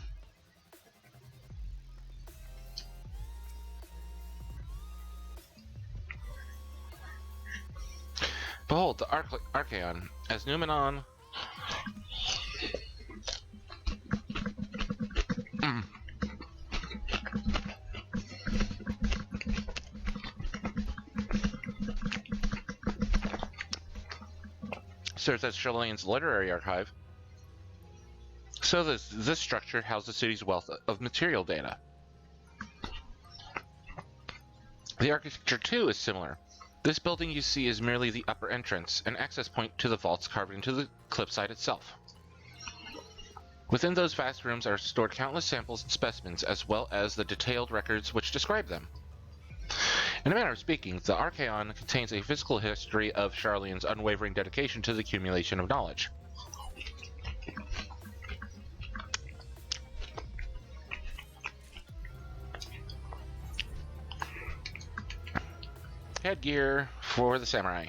Behold, the Archaon, as Numenon... serves as Shallian's literary archive. So this structure houses the city's wealth of material data. The architecture, too, is similar. This building you see is merely the upper entrance, an access point to the vaults carved into the cliffside itself. Within those vast rooms are stored countless samples and specimens, as well as the detailed records which describe them. In a manner of speaking, the Archaon contains a physical history of Sharlayan's unwavering dedication to the accumulation of knowledge. Headgear for the samurai.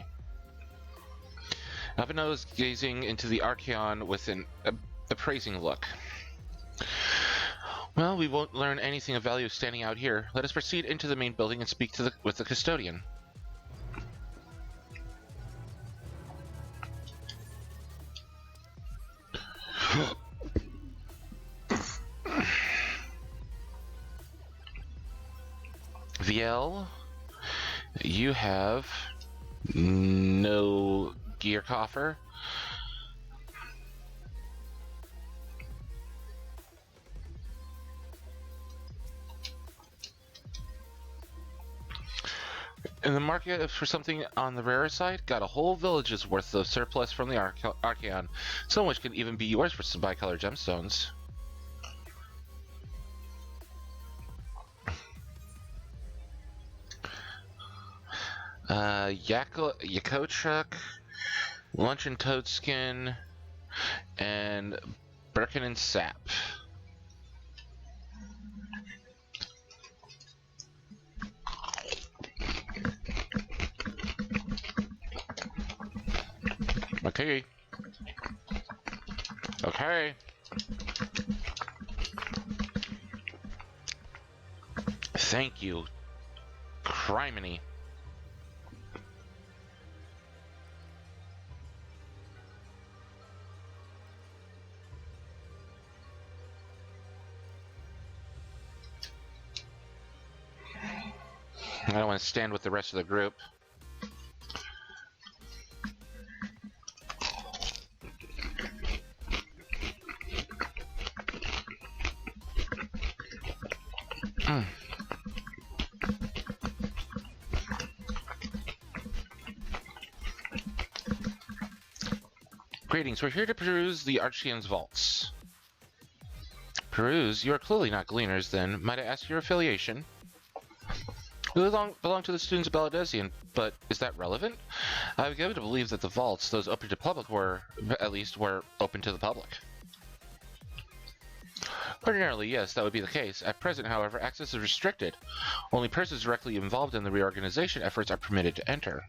Nabano's gazing into the Archaon with an appraising look. Well, we won't learn anything of value standing out here. Let us proceed into the main building and speak with the custodian. VL, you have no gear coffer. In the market for something on the rarer side, got a whole village's worth of surplus from the Archaon, some of which could even be yours for some bicolor gemstones. Yakochuk, Luncheon Toadskin, and Birkin and Sap. Okay. Okay. Thank you, criminy. I don't want to stand with the rest of the group. Greetings, we're here to peruse the Archean's vaults. Peruse? You are clearly not gleaners, then. Might I ask your affiliation? We belong to the students of Baladesian, but is that relevant? I would give to believe that the vaults, those open to public, were open to the public. Ordinarily, yes, that would be the case. At present, however, access is restricted. Only persons directly involved in the reorganization efforts are permitted to enter.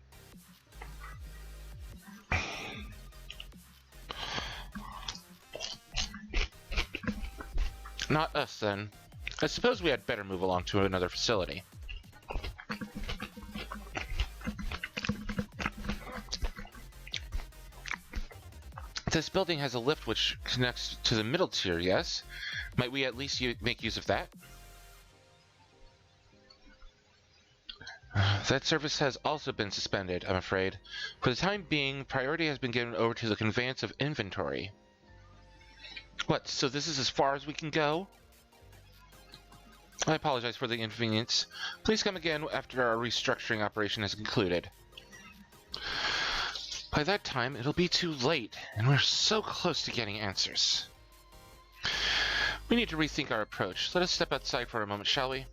Not us, then. I suppose we had better move along to another facility. This building has a lift which connects to the middle tier, yes? Might we at least make use of that? That service has also been suspended, I'm afraid. For the time being, priority has been given over to the conveyance of inventory. What, so this is as far as we can go? I apologize for the inconvenience. Please come again after our restructuring operation has concluded. By that time, it'll be too late, and we're so close to getting answers. We need to rethink our approach. Let us step outside for a moment, shall we?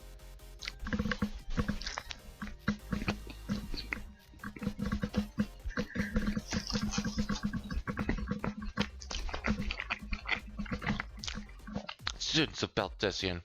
Students of Baladesian.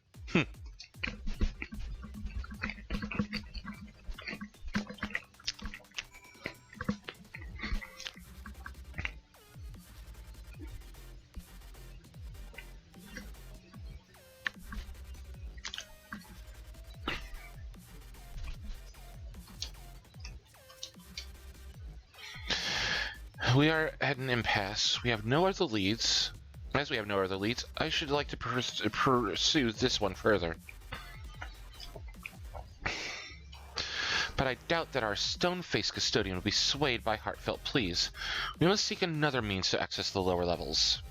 We are at an impasse. We have no other leads. As we have no other leads, I should like to pursue this one further. But I doubt that our stone-faced custodian will be swayed by heartfelt pleas. We must seek another means to access the lower levels.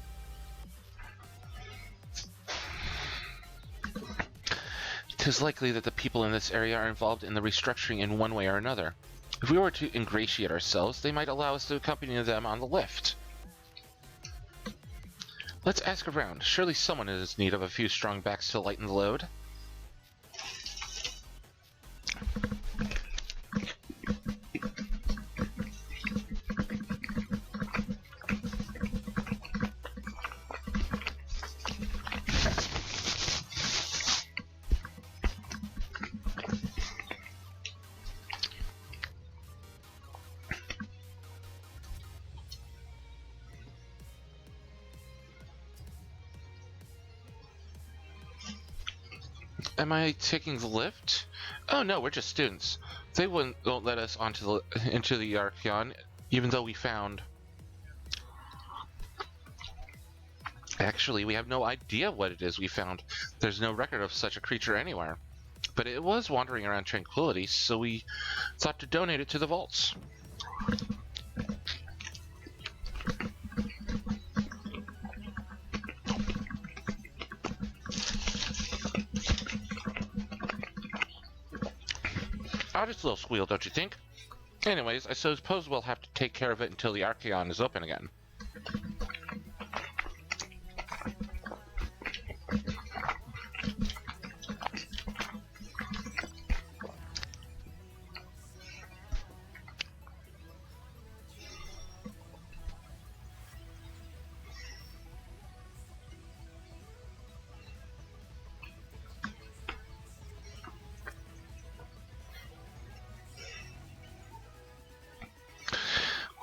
It is likely that the people in this area are involved in the restructuring in one way or another. If we were to ingratiate ourselves, they might allow us to accompany them on the lift. Let's ask around. Surely someone is in need of a few strong backs to lighten the load. Am I taking the lift? Oh no, we're just students. They won't let us into the Archeon, even though we found... Actually, we have no idea what it is we found. There's no record of such a creature anywhere. But it was wandering around Tranquility, so we thought to donate it to the vaults. Oddest little squeal, don't you think? Anyways, I suppose we'll have to take care of it until the Archeon is open again.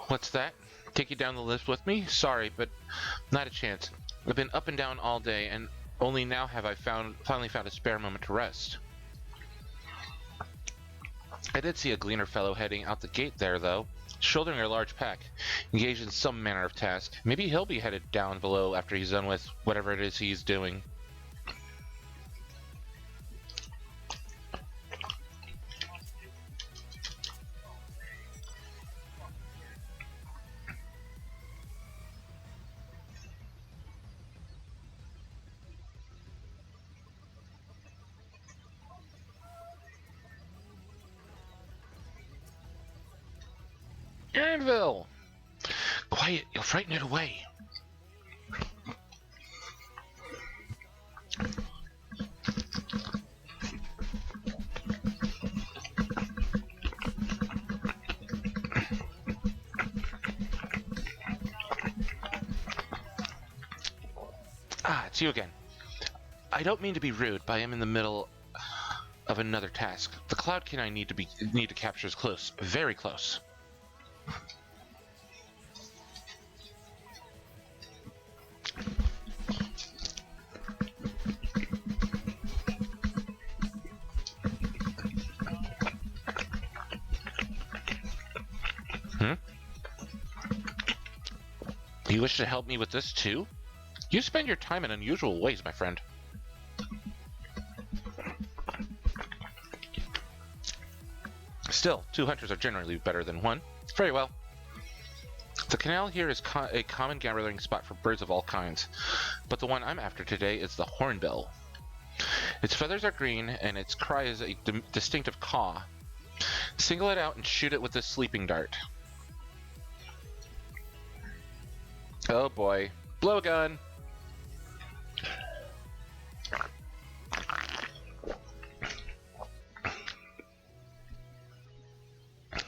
What's that? Take you down the lift with me? Sorry, but not a chance. I've been up and down all day, and only now have I finally found a spare moment to rest. I did see a gleaner fellow heading out the gate there, though, shouldering a large pack, engaged in some manner of task. Maybe he'll be headed down below after he's done with whatever it is he's doing. Anvil! Quiet, you'll frighten it away. Ah, it's you again. I don't mean to be rude, but I am in the middle of another task. The cloud king I need to capture is close, very close. You wish to help me with this too? You spend your time in unusual ways, my friend. Still, 2 hunters are generally better than 1. Very well. The canal here is a common gathering spot for birds of all kinds, but the one I'm after today is the hornbill. Its feathers are green, and its cry is a distinctive caw. Single it out and shoot it with this sleeping dart. Oh boy. Blowgun!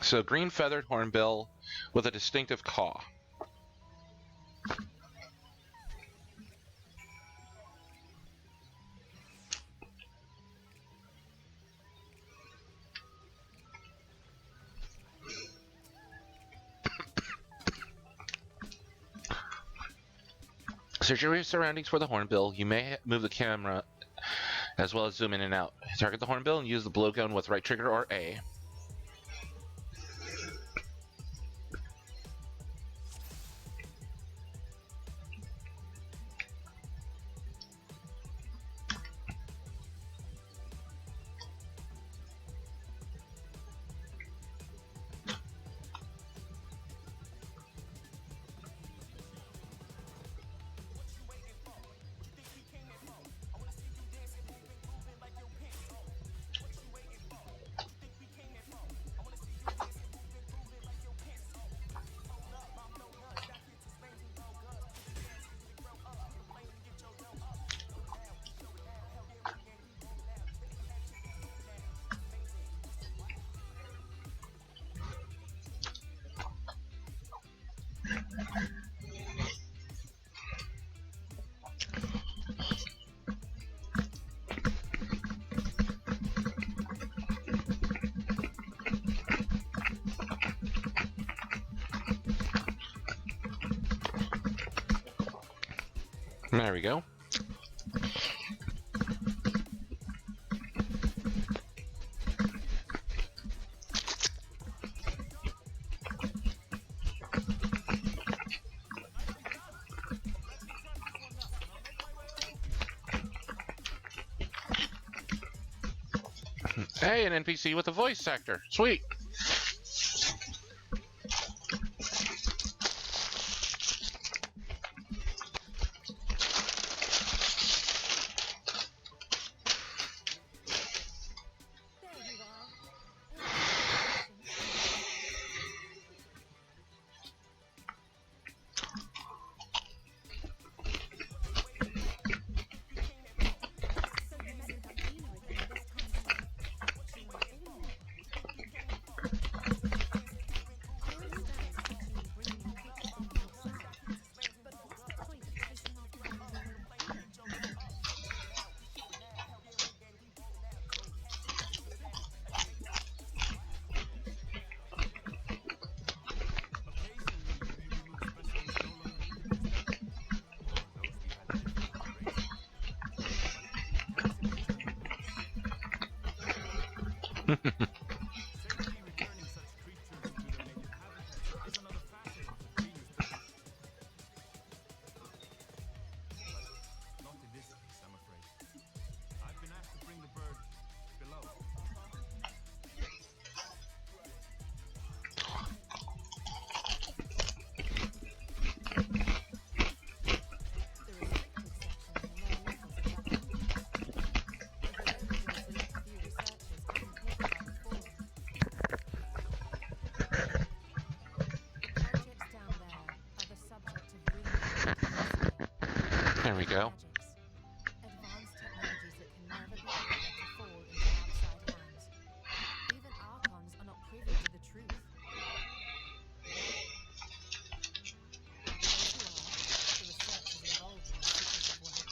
So, green feathered hornbill with a distinctive caw. Search your surroundings for the hornbill. You may move the camera as well as zoom in and out. Target the hornbill and use the blowgun with right trigger or A. There we go. Hey, an NPC with a voice actor. Sweet. There you are. Any questions? So you met with that Nina again this time. What's she doing? I understand that you bring me pictures from outside, but what's the point of chasing after them when you're we go. magics. Advanced technologies that can never be allowed to fall into outside hands. Even Archons are not privy to the truth. Those who are, the researchers involved in the secretive work,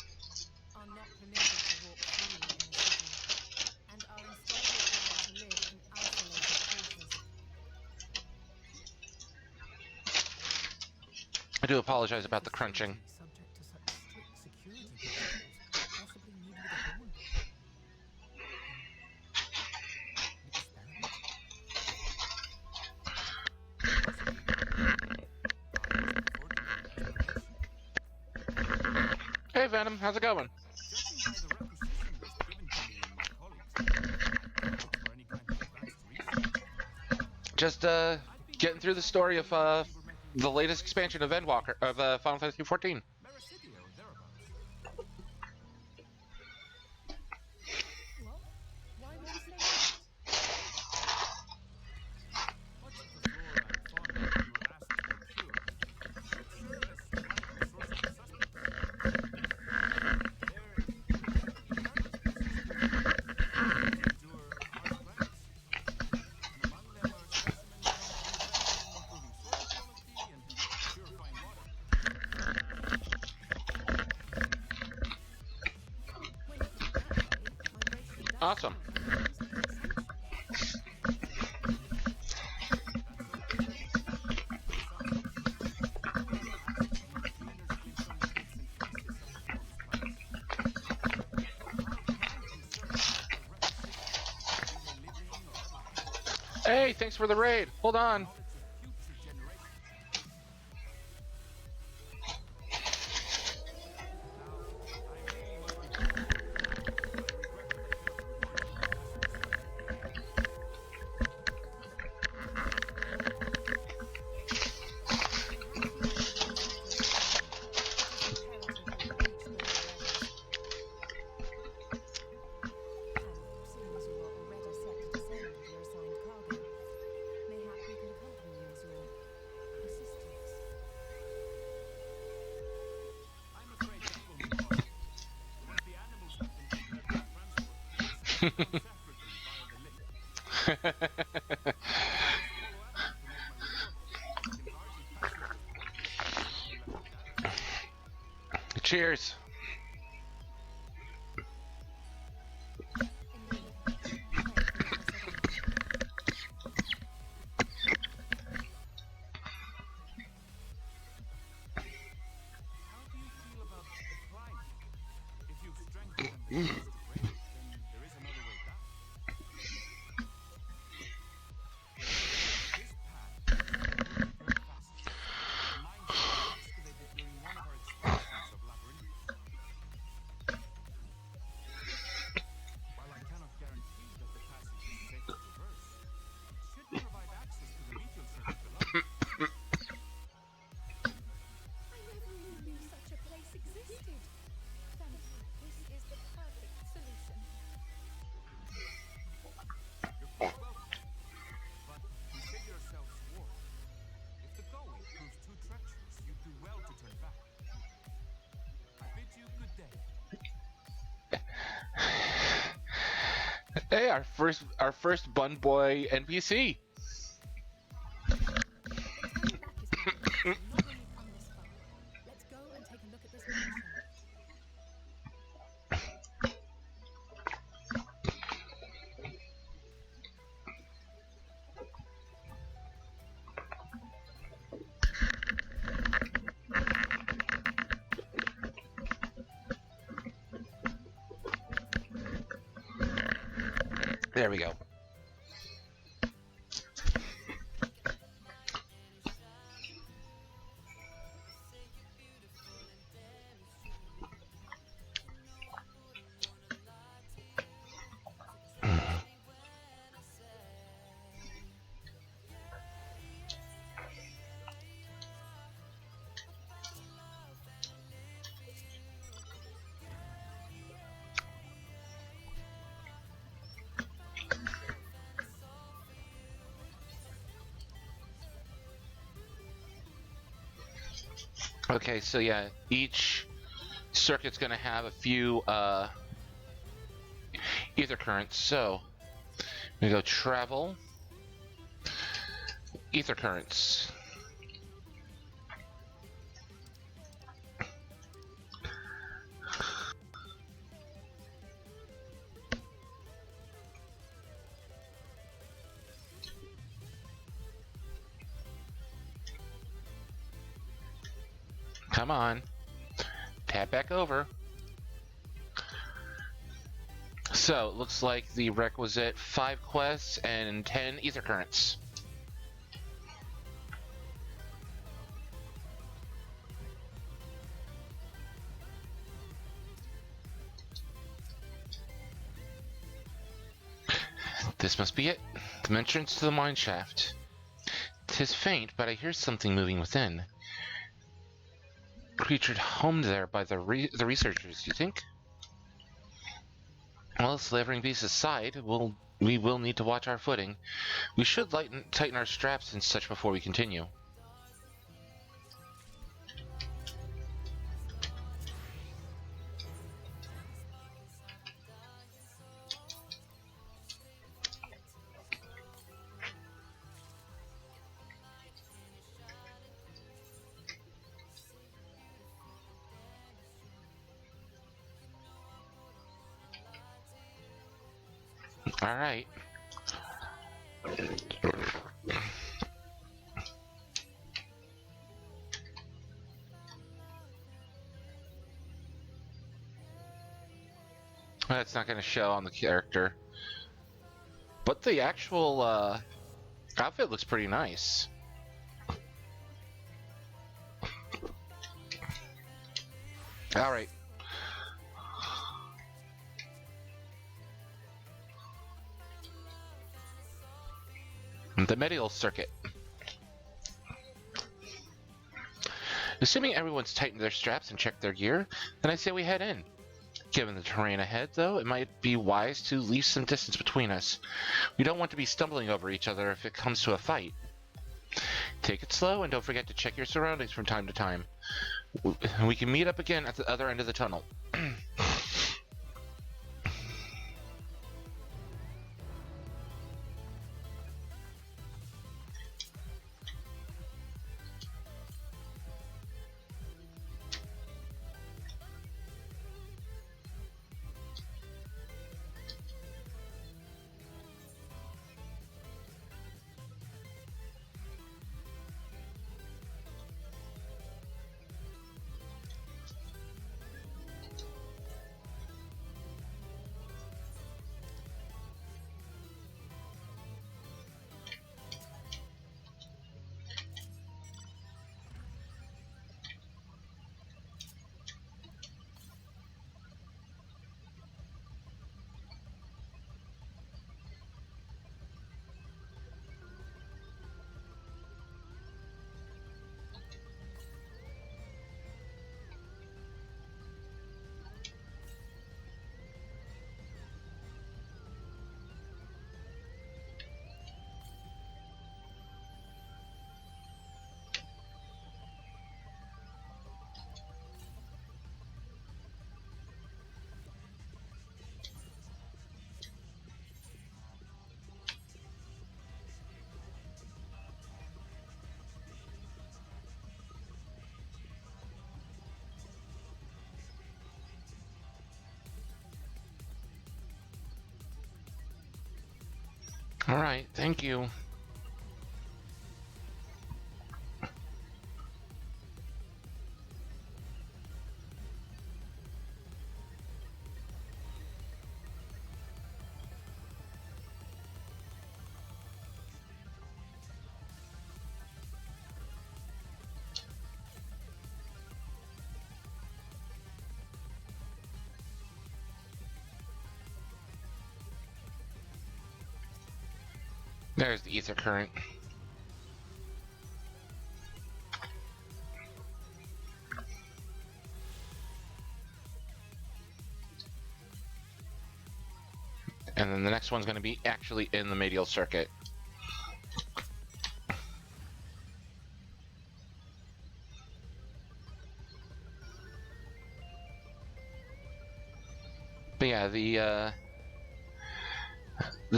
are not permitted to walk freely in the city, and are instead required to live in isolated quarters. I do apologize about the crunching. Subject to such strict security protocols, possibly need with a hole. An experiment? Possibly. I was preferred to an explanation. Hey Venom, how's it going? Judging by the requisition list given to me and my colleagues, I doubt it's for any kind of advanced research. Just getting through the story of the latest expansion of Endwalker of Final Fantasy XIV. Mericidia or thereabouts. What? Why would you say that? Much of the flora and fauna you were asked to procure would serve as plentiful sources of sustenance. Their inherent species could endure harsh climates, and among them are specimens known to be effective in improving soil quality and purifying water. When you put it that way, migration does Awesome. sound like a reasonable assumption. That's okay with me. For some, perhaps it's when the cleaners give some bits and pieces of the forest plants. Our prime concern is not the requisition, be they living or otherwise. Hey, thanks for the raid. Hold on. Knowledge of future generations. Now, I really must be going. I regret that I failed to report to Professor I'm afraid that will be possible. Once the animals have been prepared for transport, sent down separately via the lift. Follow after to make my report. Can hardly pass it as pointless. Cannot be left without. Cheers. How do you feel about climbing? If you've strengthened and the to break it, then there is another way back. This path is very fast. The mine was excavated during one of our expeditions of Labyrinth. While I cannot guarantee that the passage is safe to traverse, it should provide access to the retail circuit below. I never even knew such a place existed. Then this is the perfect solution. You're quite welcome. But consider yourselves warned. If the going proves too treacherous, you'd do well to turn back. I bid you good day. Hey, our first Bun Boy NPC. Turning back is happening, not when we've come this far. Let's go and take a look at this mansion. There we go. Okay, so yeah, each circuit's going to have a few ether currents. So we go travel, ether currents. Come on. Tab back over. So, it looks like the requisite 5 quests and 10 ether currents. This must be it. The entrance to the mine shaft. 'Tis faint, but I hear something moving within. Creature homed there by the researchers, you think? Well, slavering beasts aside, we will need to watch our footing. We should tighten our straps and such before we continue. Alright. That's not going to show on the character. But the actual outfit looks pretty nice. Alright. The medial circuit. Assuming everyone's tightened their straps and checked their gear, then I say we head in. Given the terrain ahead, though, it might be wise to leave some distance between us. We don't want to be stumbling over each other if it comes to a fight. Take it slow, and don't forget to check your surroundings from time to time. We can meet up again at the other end of the tunnel. Alright, thank you. There's the ether current. And then the next one's going to be actually in the medial circuit. But yeah, the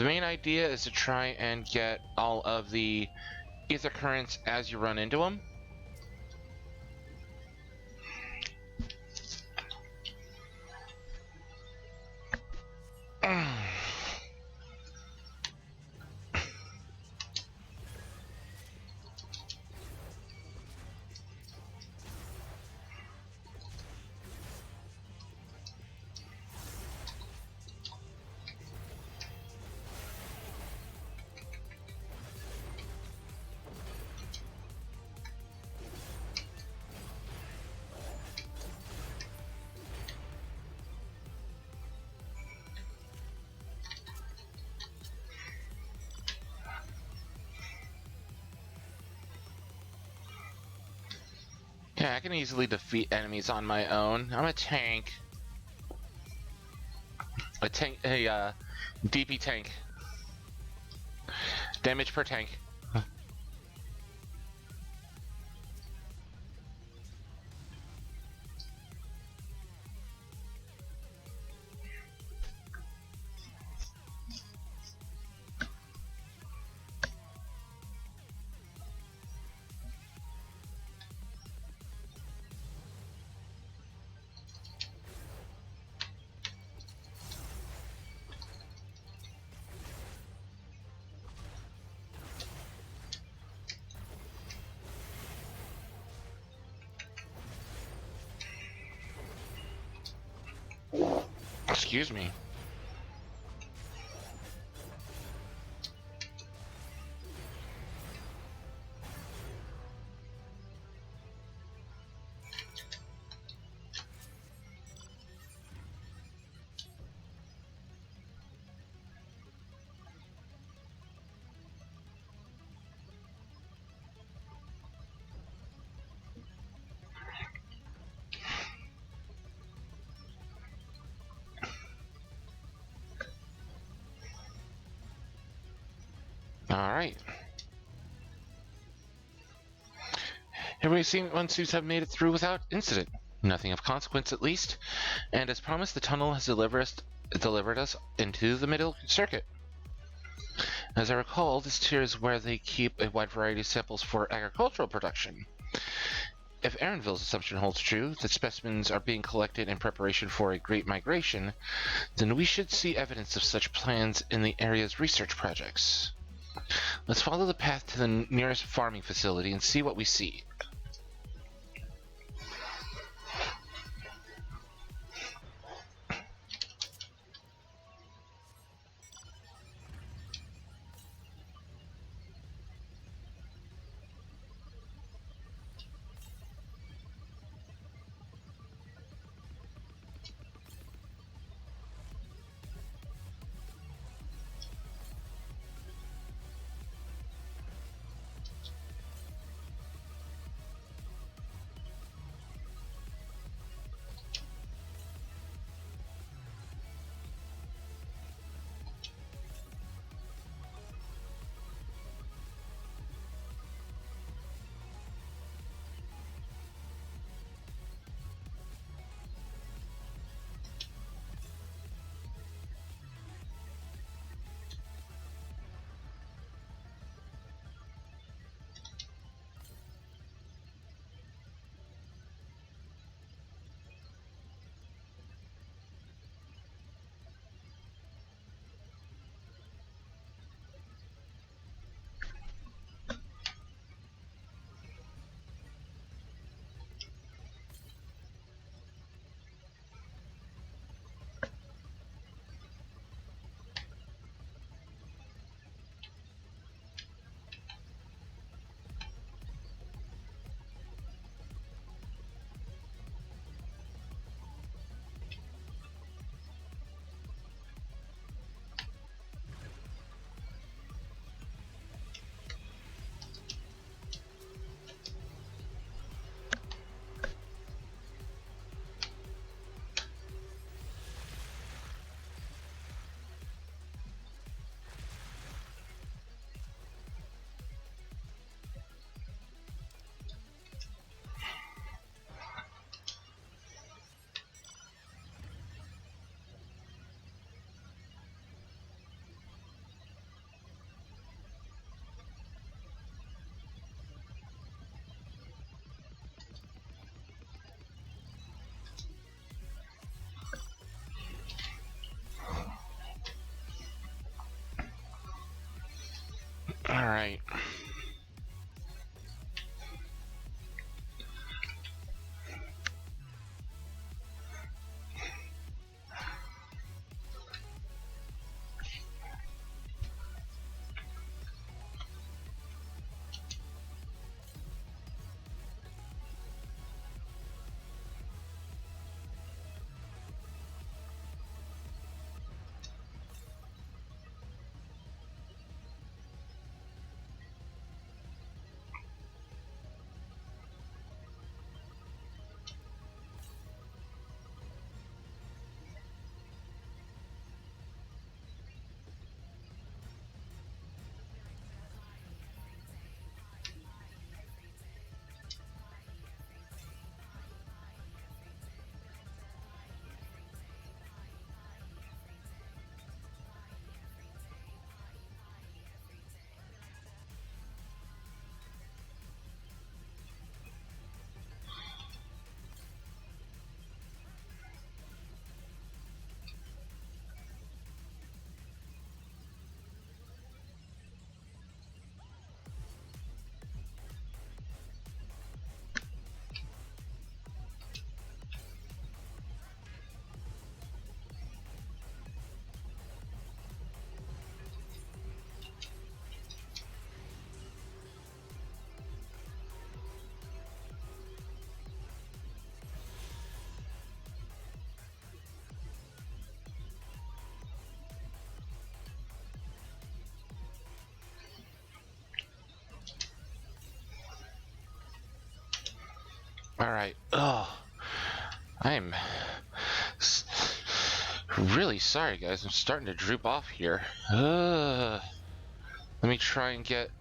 main idea is to try and get all of the ether currents as you run into them. Yeah, I can easily defeat enemies on my own. I'm a tank. A DP tank. Damage per tank. Excuse me. Alright. Everyone seems to have made it through without incident. Nothing of consequence, at least. And as promised, the tunnel has delivered us into the middle circuit. As I recall, this tier is where they keep a wide variety of samples for agricultural production. If Aaronville's assumption holds true, that specimens are being collected in preparation for a great migration, then we should see evidence of such plans in the area's research projects. Let's follow the path to the nearest farming facility and see what we see. Alright. Alright. Oh. I'm really sorry, guys. I'm starting to droop off here. Let me try and get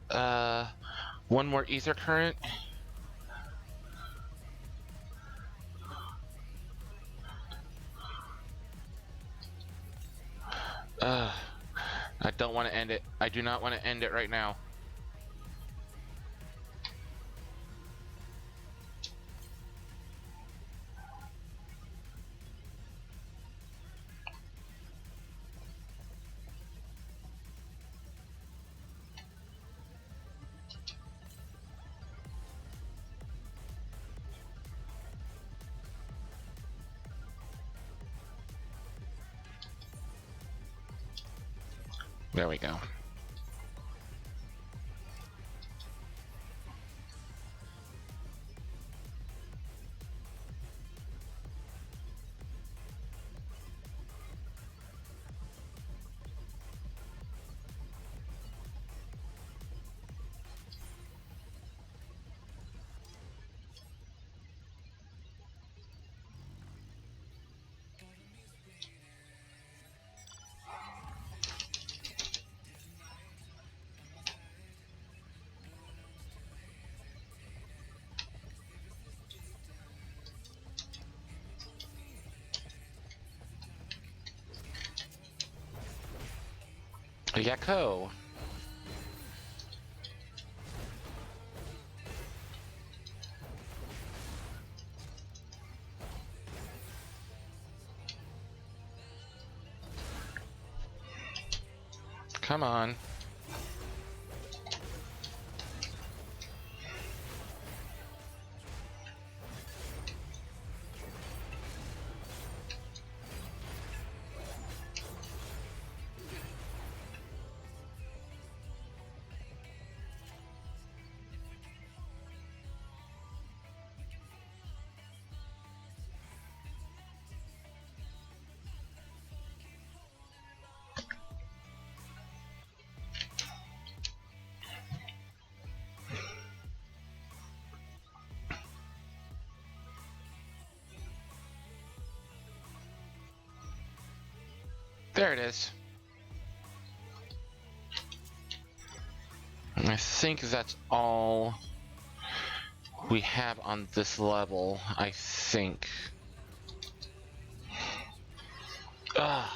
one more ether current. I don't want to end it. I do not want to end it right now. There we go. Yakko. Come on. There it is. I think that's all we have on this level, I think. Ugh.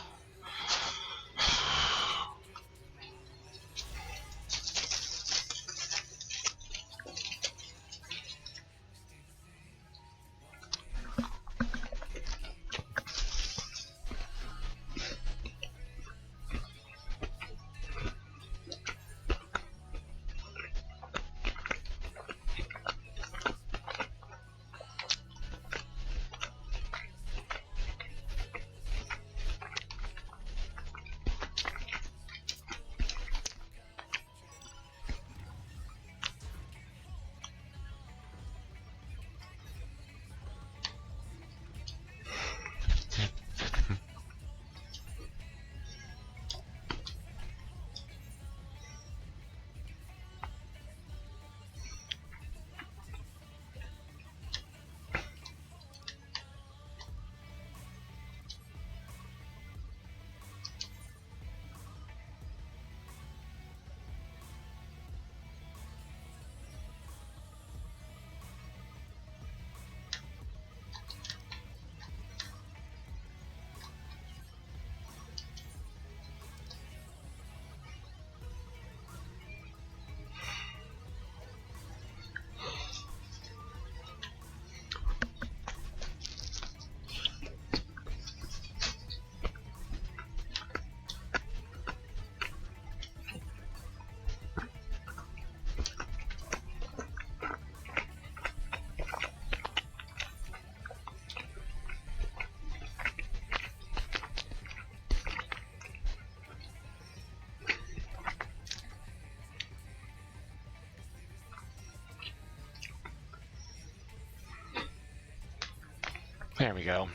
There we go.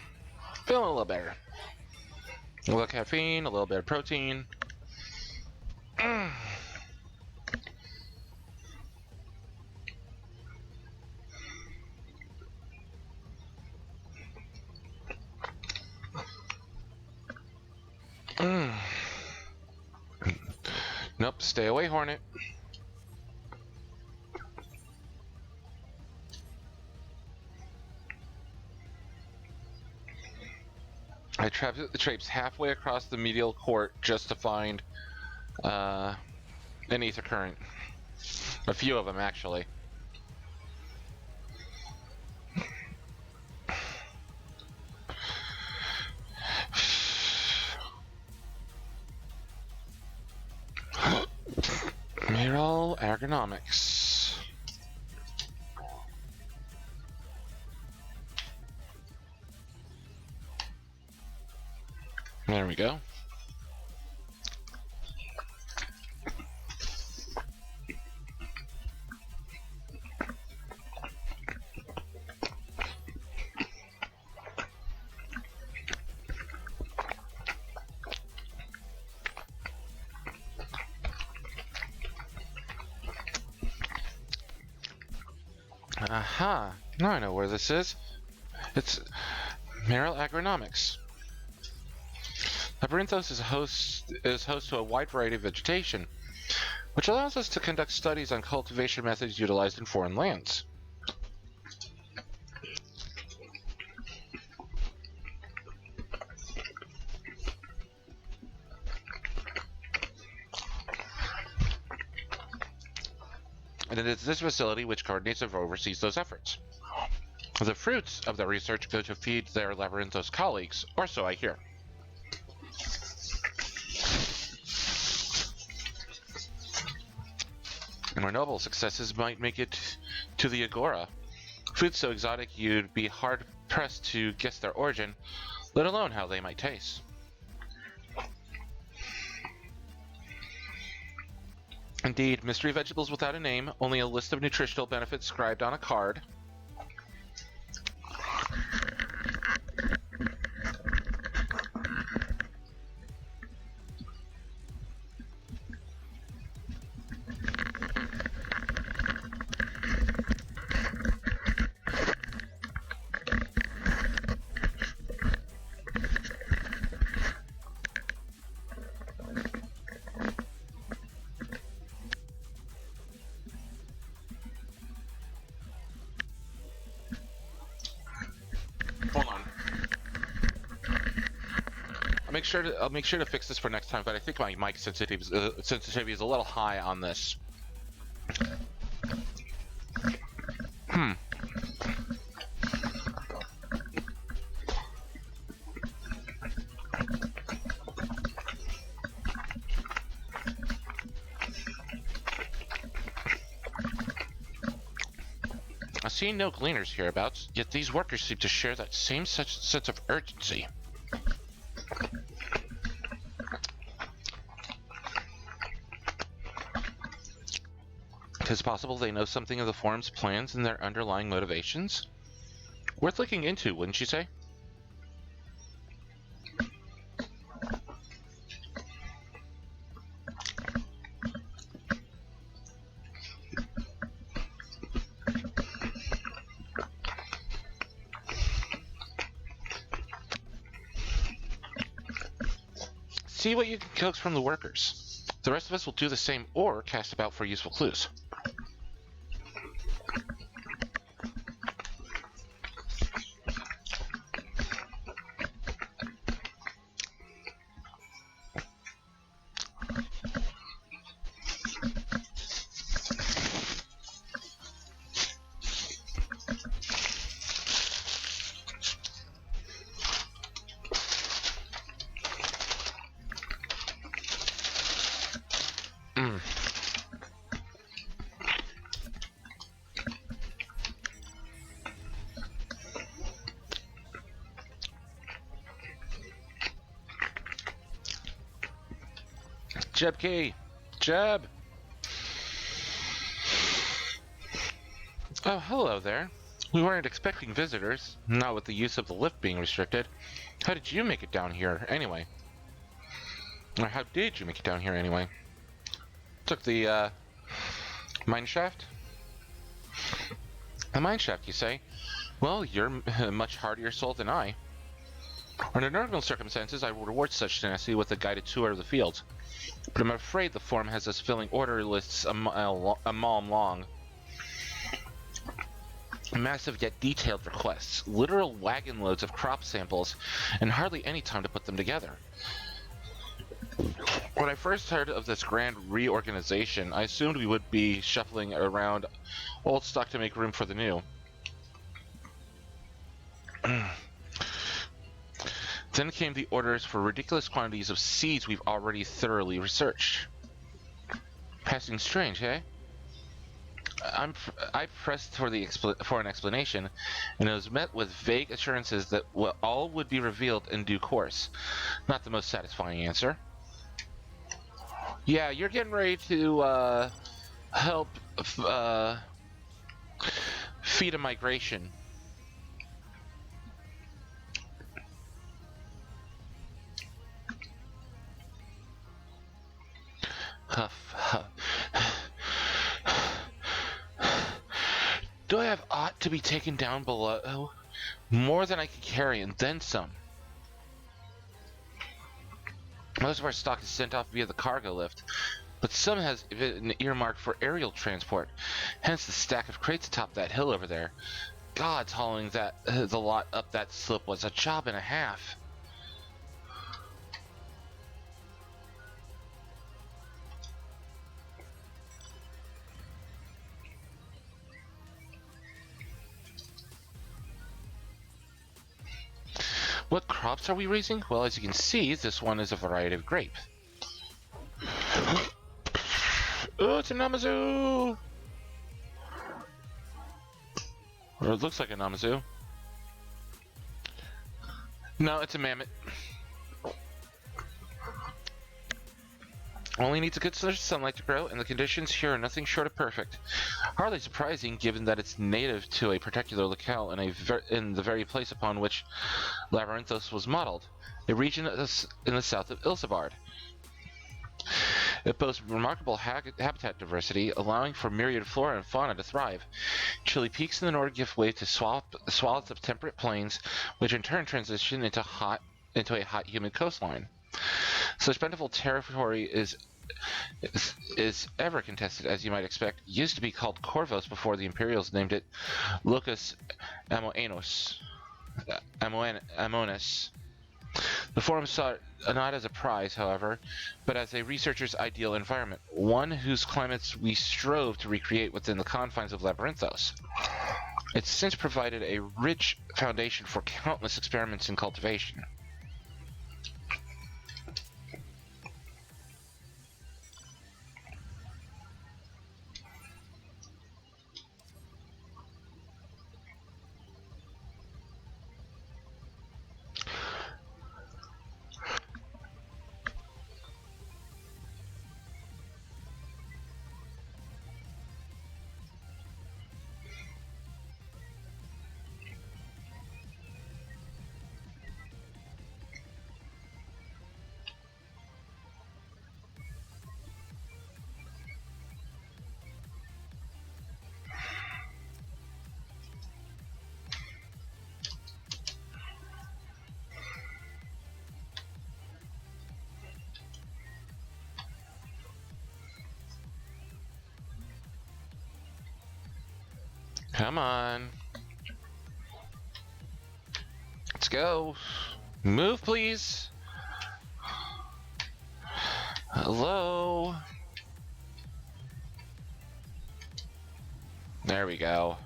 Feeling a little better. A little caffeine, a little bit of protein. Nope, stay away, Hornet. I traipse halfway across the medial court just to find an ether current. A few of them, actually. Mineral ergonomics. There we go. Aha! Now I know where this is. It's mineral agronomics. Labyrinthos is host to a wide variety of vegetation, which allows us to conduct studies on cultivation methods utilized in foreign lands. And it is this facility which coordinates and oversees those efforts. The fruits of the research go to feed their Labyrinthos colleagues, or so I hear. More noble successes might make it to the Agora. Fruits so exotic you'd be hard-pressed to guess their origin, let alone how they might taste. Indeed, mystery vegetables without a name, only a list of nutritional benefits scribed on a card. Hold on. I'll make sure to fix this for next time, but I think my mic sensitivity is a little high on this. I see no gleaners hereabouts, yet these workers seem to share that same sense of urgency. It is possible they know something of the forum's plans and their underlying motivations. Worth looking into, wouldn't you say? See what you can coax from the workers. The rest of us will do the same or cast about for useful clues. Jeb Key. Jeb! Oh, hello there. We weren't expecting visitors, not with the use of the lift being restricted. How did you make it down here, anyway? Or how did you make it down here, anyway? Took the, mine shaft? A mine shaft, you say? Well, you're a much hardier soul than I. Under normal circumstances, I would reward such tenacity with a guided tour of the field. But I'm afraid the form has us filling order lists a mile long. Massive yet detailed requests, literal wagon loads of crop samples, and hardly any time to put them together. When I first heard of this grand reorganization, I assumed we would be shuffling around old stock to make room for the new. Then came the orders for ridiculous quantities of seeds we've already thoroughly researched. Passing strange, eh? I pressed for an explanation, and it was met with vague assurances that all would be revealed in due course. Not the most satisfying answer. Yeah, you're getting ready to help feed a migration. Huff, huff. Do I have aught to be taken down below? More than I can carry, and then some. Most of our stock is sent off via the cargo lift, but some has been earmarked for aerial transport. Hence the stack of crates atop that hill over there. God's hauling the lot up that slope was a job and a half. What crops are we raising? Well, as you can see, this one is a variety of grape. Oh, it's a Namazu! Or it looks like a Namazu. No, it's a mammoth. Only needs a good source of sunlight to grow, and the conditions here are nothing short of perfect. Hardly surprising, given that it's native to a particular locale in the very place upon which Labyrinthos was modeled, a region in the south of Ilsabard. It boasts remarkable habitat diversity, allowing for myriad flora and fauna to thrive. Chilly peaks in the north give way to swaths of temperate plains, which in turn transition into a hot, humid coastline. Such plentiful territory is ever contested, as you might expect. It used to be called Corvos before the Imperials named it Locus Amoenus. The forum saw it not as a prize, however, but as a researcher's ideal environment, one whose climates we strove to recreate within the confines of Labyrinthos. It's since provided a rich foundation for countless experiments in cultivation. Come on. Let's go. Move, please. Hello. There we go.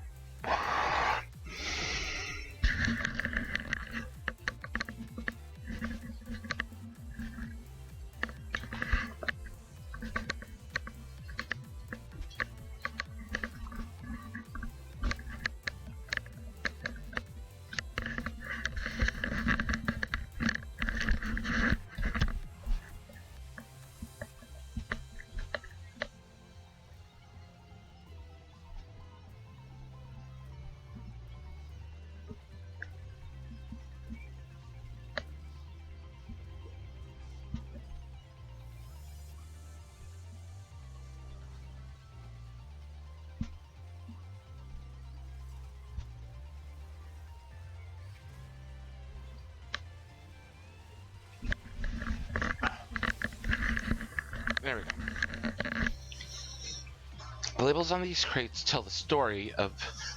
The labels on these crates tell the story of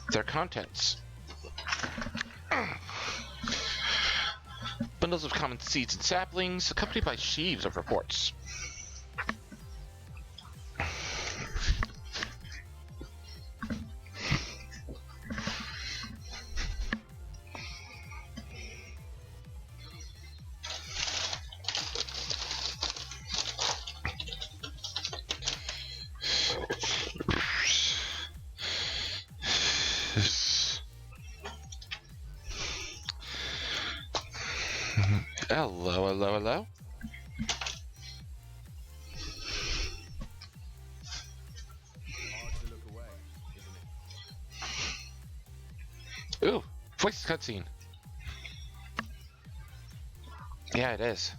their contents. Bundles of common seeds and saplings, accompanied by sheaves of reports. Hello, hello, hello. Hard to look away, isn't it? Ooh, voice cutscene. Yeah, it is.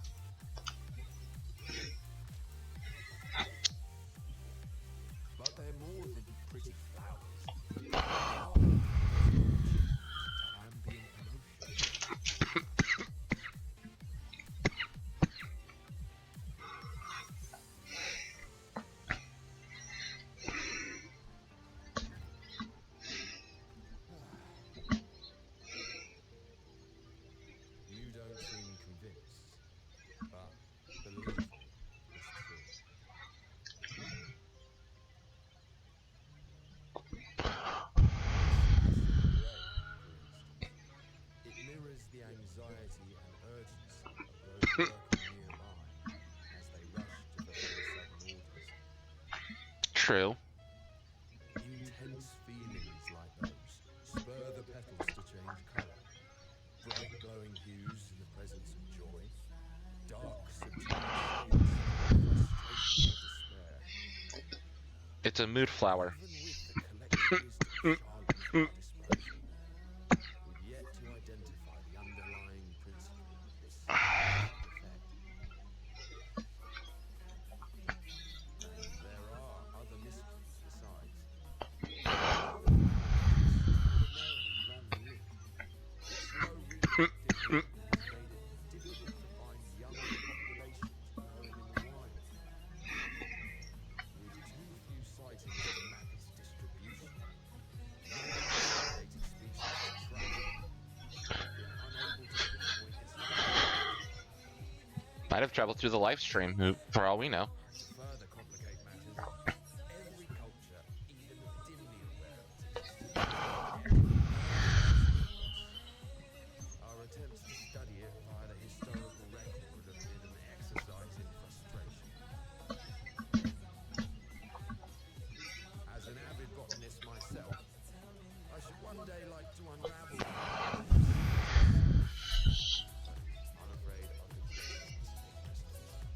But they're more than pretty flowers. They are a to ambient emotion. You don't seem convinced, but believe me, it's true. Acid rain, for instance. It mirrors the anxiety and urgency of those working nearby as they rush to fulfill sudden orders. True. Intense feelings like those spur the petals to change colour. Bright glowing hues in the presence of joy. Dark subdued shades of frustration or despair. It's a mood flower. Even with the collective wisdom Charlotte at our disposal, we've yet to identify the underlying principle of this effect. There are other mysteries besides. Ordinarily long-lived. Slow reproductive rhythm has made it difficult to find young populations growing in the wild. With too few sightings to map its distribution, non-investigated species to track, we've been unable to pinpoint its location. Might have traveled through the live stream, for all we know. To further complicate matters, every culture, even dimly aware of its existence, our attempts to study it via the historical record have been an exercise in frustration. As an avid botanist myself, I should one day like to unravel the I'm afraid I'll conclude this for present.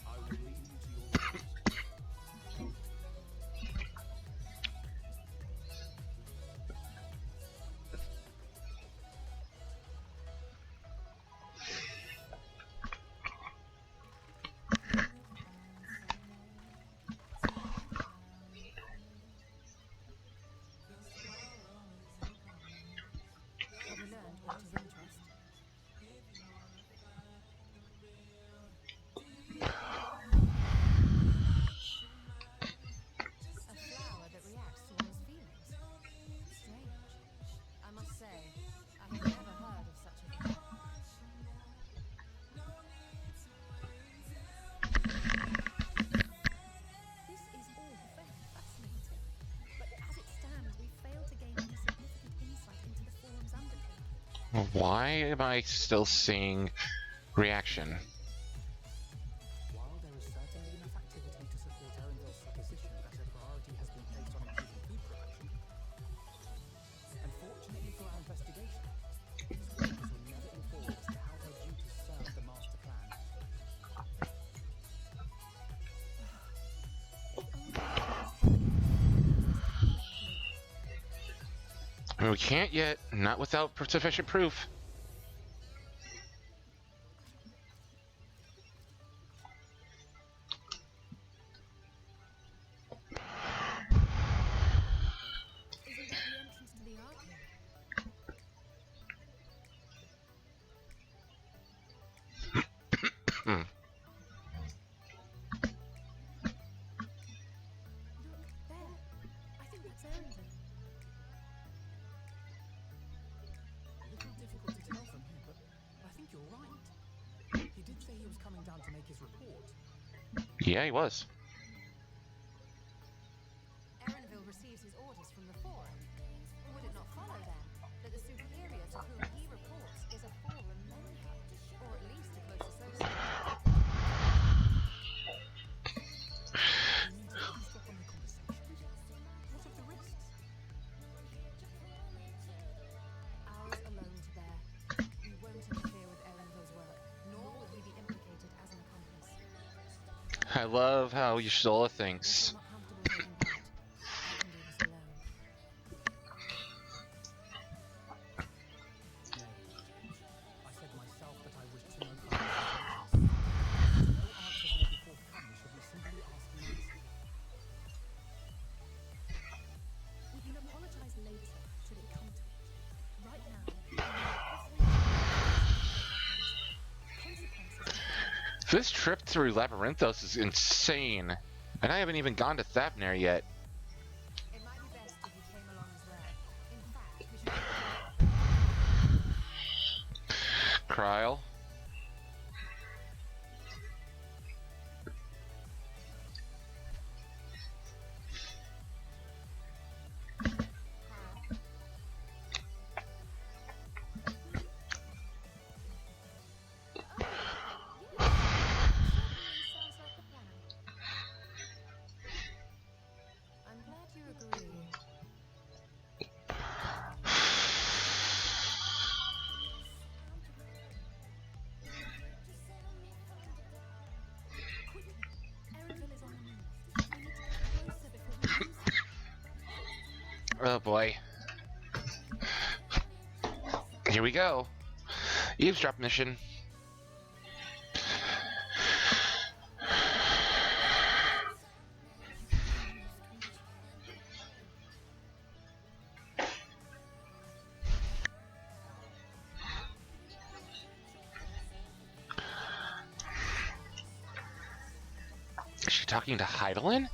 I will leave you to your work. Have you learned what is interest? A flower that reacts to one's feelings. Strange. I must say, I have never heard of such a thing. This is all very fascinating, but as it stands, we fail to gain any significant insight into the forum's undertaking. Why am I still seeing reaction? While there is certainly enough activity to support Erenville's supposition that a priority has been placed on improving food production, unfortunately for our investigation, its workers were never informed as to how their duties served the master plan. I mean, we can't yet, not without sufficient proof. Isn't that the entrance to the arcade? Look, down to make his report. Yeah, he was. Erenville receives his orders from the Forum. Would it not follow, then, that the superior to whom he reports is a Forum member, or at least a close associate? You mean to eavesdrop on the conversation? What of the risks? Ours alone to bear. We won't interfere with Erenville's work, nor will we be implicated as an accomplice. I love how Yashola If thinks. you're not comfortable taking part, I can do this alone. Nay. I said myself that I wished to know Carlos' motives. If no answers will be forthcoming, should we simply ask Lucy? We can apologize later, should it come to it. Right now, we know every consequences are clear. This trip through Labyrinthos is insane. And I haven't even gone to Thavner yet. It might be best if you came along as well. In fact, we should... Kryl. Sounds like a plan. I'm glad you agree. Erenville is on the move. We need to get closer before we lose him. Oh boy. Here we go. Eavesdrop mission. Is she talking to Heidelin?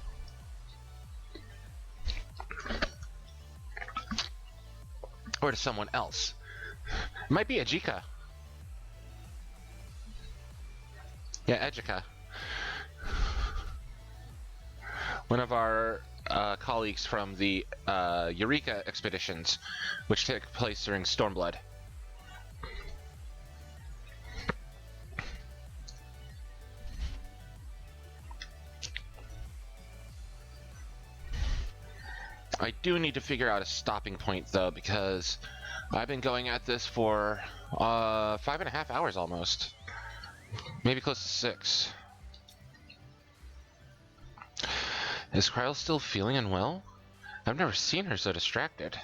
Or to someone else? It might be Ajika. Yeah, Ajika. One of our colleagues from the Eureka expeditions, which took place during Stormblood. I do need to figure out a stopping point, though, because I've been going at this for 5.5 hours almost. Maybe close to 6. Is Kryl still feeling unwell? I've never seen her so distracted.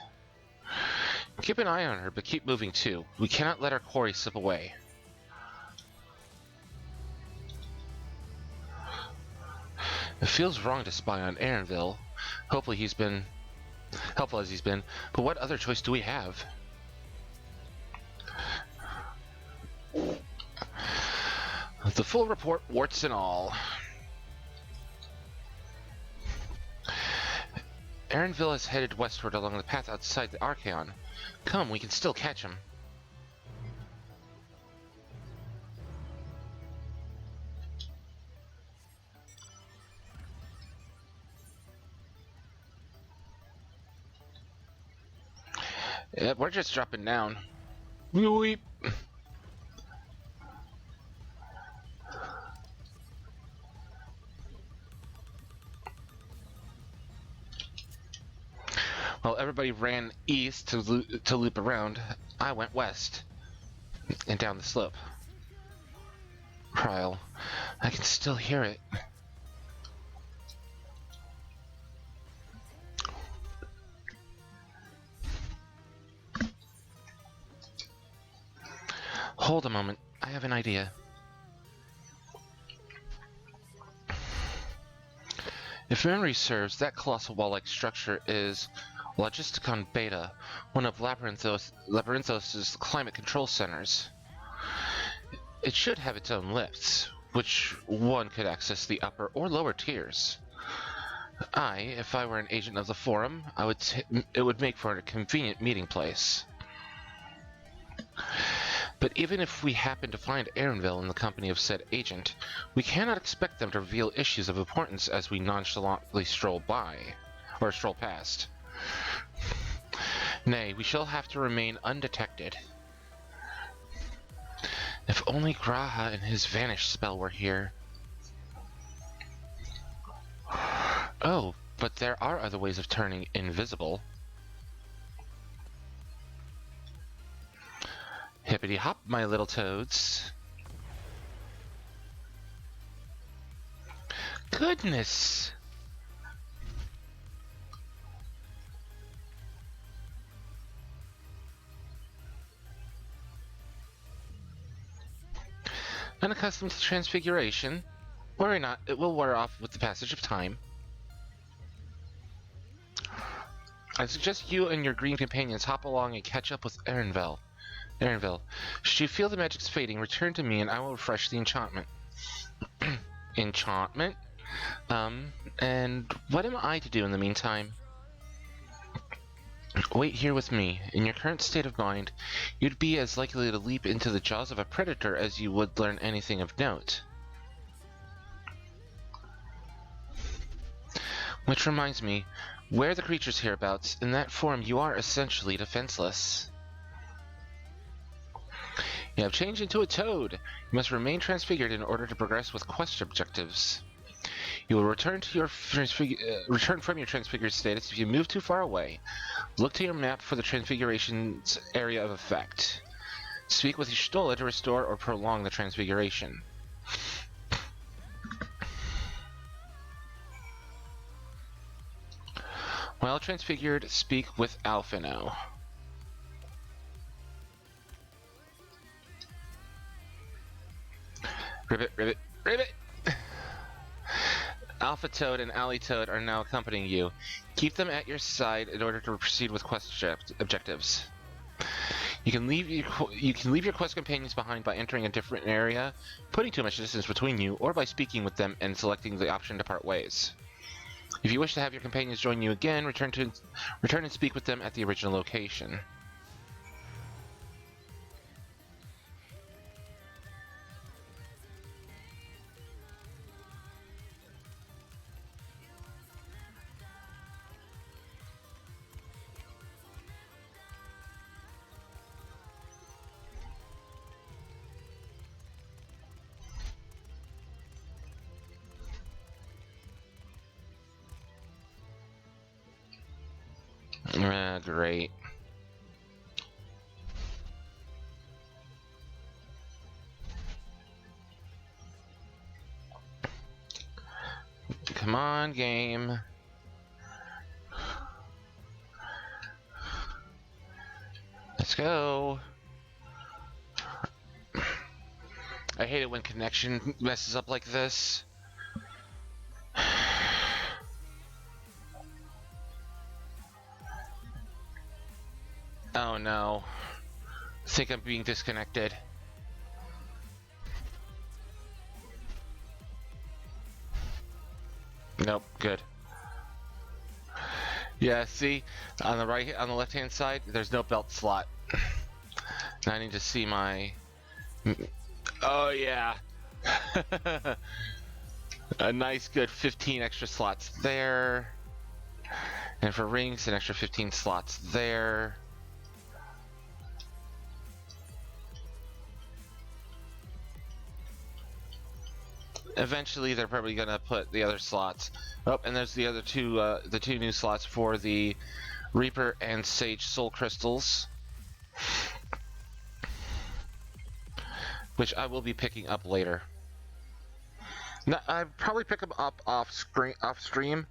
Keep an eye on her, but keep moving too. We cannot let our quarry slip away. It feels wrong to spy on Erenville. Hopefully he's been helpful as he's been, but what other choice do we have? The full report, warts and all. Erenville is headed westward along the path outside the Archaon. Come, we can still catch him. Yeah, we're just dropping down. Weep. While everybody ran east to loop around, I went west and down the slope. Kryl, I can still hear it. Hold a moment, I have an idea. If memory serves, that colossal wall-like structure is Logisticon Beta, one of Labyrinthos' climate control centers. It should have its own lifts, which one could access the upper or lower tiers. If I were an agent of the Forum, it would make for a convenient meeting place. But even if we happen to find Aaronville in the company of said agent, we cannot expect them to reveal issues of importance as we nonchalantly stroll past. Nay, we shall have to remain undetected. If only Graha and his vanish spell were here. Oh, but there are other ways of turning invisible. Hippity hop, my little toads. Goodness! Unaccustomed to transfiguration? Worry not, it will wear off with the passage of time. I suggest you and your green companions hop along and catch up with Aaronville. Should you feel the magic's fading, return to me and I will refresh the enchantment. Enchantment? And what am I to do in the meantime? Wait here with me. In your current state of mind, you'd be as likely to leap into the jaws of a predator as you would learn anything of note. Which reminds me, where are the creatures hereabouts? In that form, you are essentially defenseless. You have changed into a toad. You must remain transfigured in order to progress with quest objectives. You will return from your transfigured status if you move too far away. Look to your map for the transfiguration's area of effect. Speak with Y'shtola to restore or prolong the transfiguration. While transfigured, speak with Alphino. Ribbit, ribbit, ribbit! Alpha Toad and Ally Toad are now accompanying you. Keep them at your side in order to proceed with quest objectives. You can leave your quest companions behind by entering a different area, putting too much distance between you, or by speaking with them and selecting the option to part ways. If you wish to have your companions join you again, return and speak with them at the original location. Great. Come on, game. Let's go. I hate it when connection messes up like this. Oh no. I think I'm being disconnected. Nope, good. Yeah, see, on the left-hand side, there's no belt slot. Now I need to see my... Oh yeah. A nice good 15 extra slots there. And for rings, an extra 15 slots there. Eventually, they're probably gonna put the other slots. Oh, and there's the other two, the two new slots for the Reaper and Sage Soul Crystals, which I will be picking up later. Now, I'll probably pick them up off stream,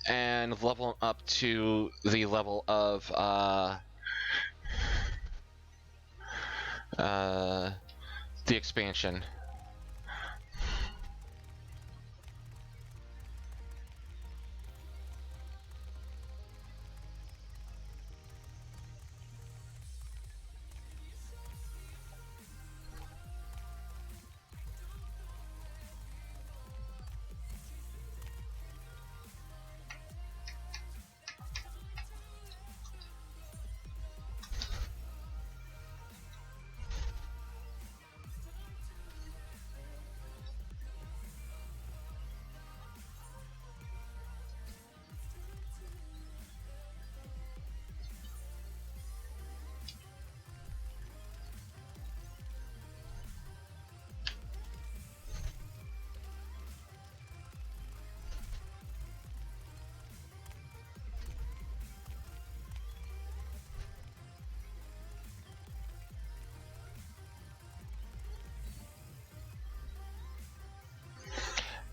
and level them up to the level of the expansion.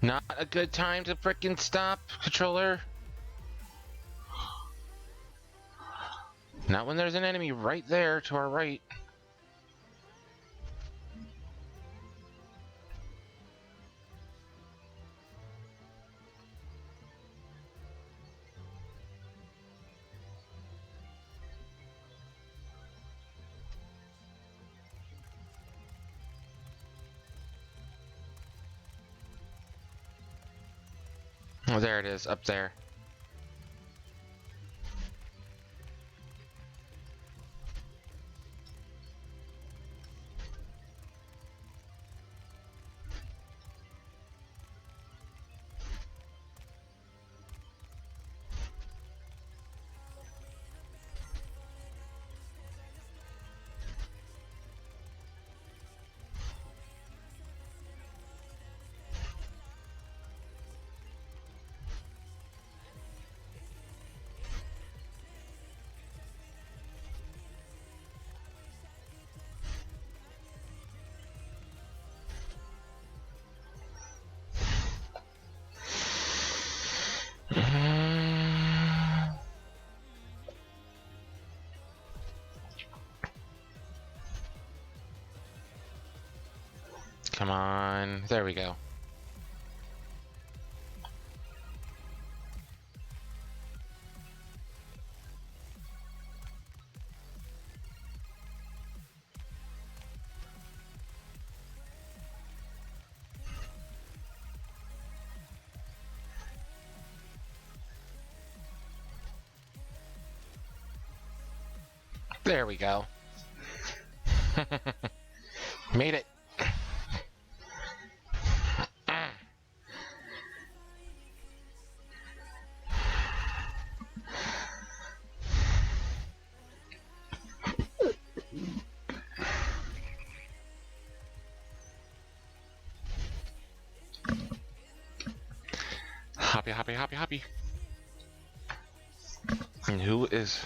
Not a good time to frickin' stop, controller. Not when there's an enemy right there to our right. Oh, there it is, up there. Come on. There we go. There we go. Made it. Hoppy, hoppy, hoppy, hoppy. And who is...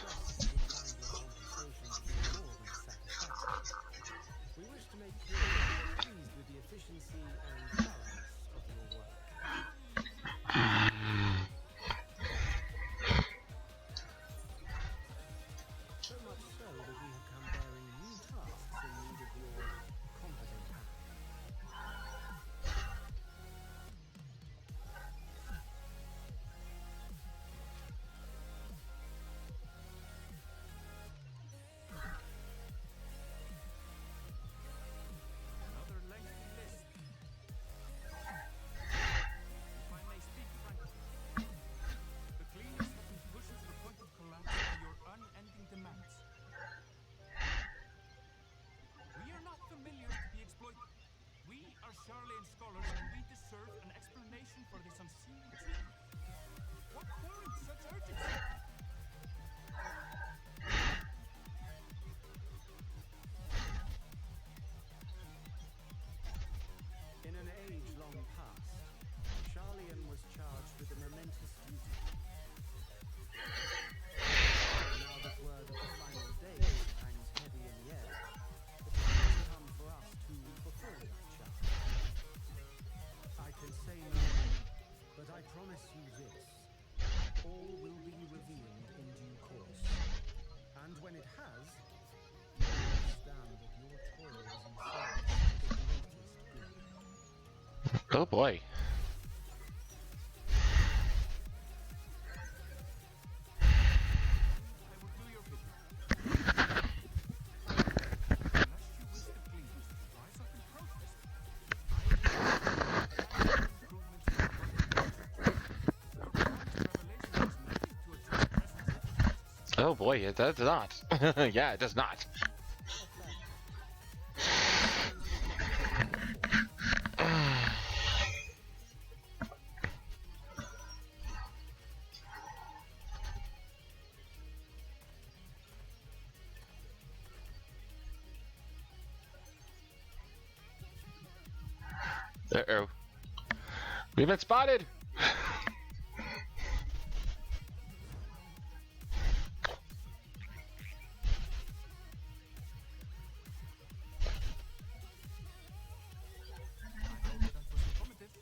We wish to make clear that we are pleased with the efficiency and balance of your work. So much so that we have come bearing new tasks in need of your competent hand. Another lengthy list. If I may speak frankly, the cleaners have been pushed to the point of collapse by your unending demands. We are not familiars to be exploited. We are Charlian scholars and we deserve an explanation for this unseemly treatment. What warrants such urgency? In an age long past, Charlian was charged with a momentous duty. Now that word of the final day hangs heavy in the air, the time has come for us to fulfill that charge. I can say no more, but I promise you this. All will be revealed in due course. And when it has, you will understand that your toils and service to the greatest good. Oh boy. I will do your bidding. Unless you wish the cleaners to rise up in protest, I will improvements to the your promised revelation does nothing to address present circumstances. Oh boy, it does not. Yeah, it does not. Uh-oh. We've been spotted! I hope that was informative.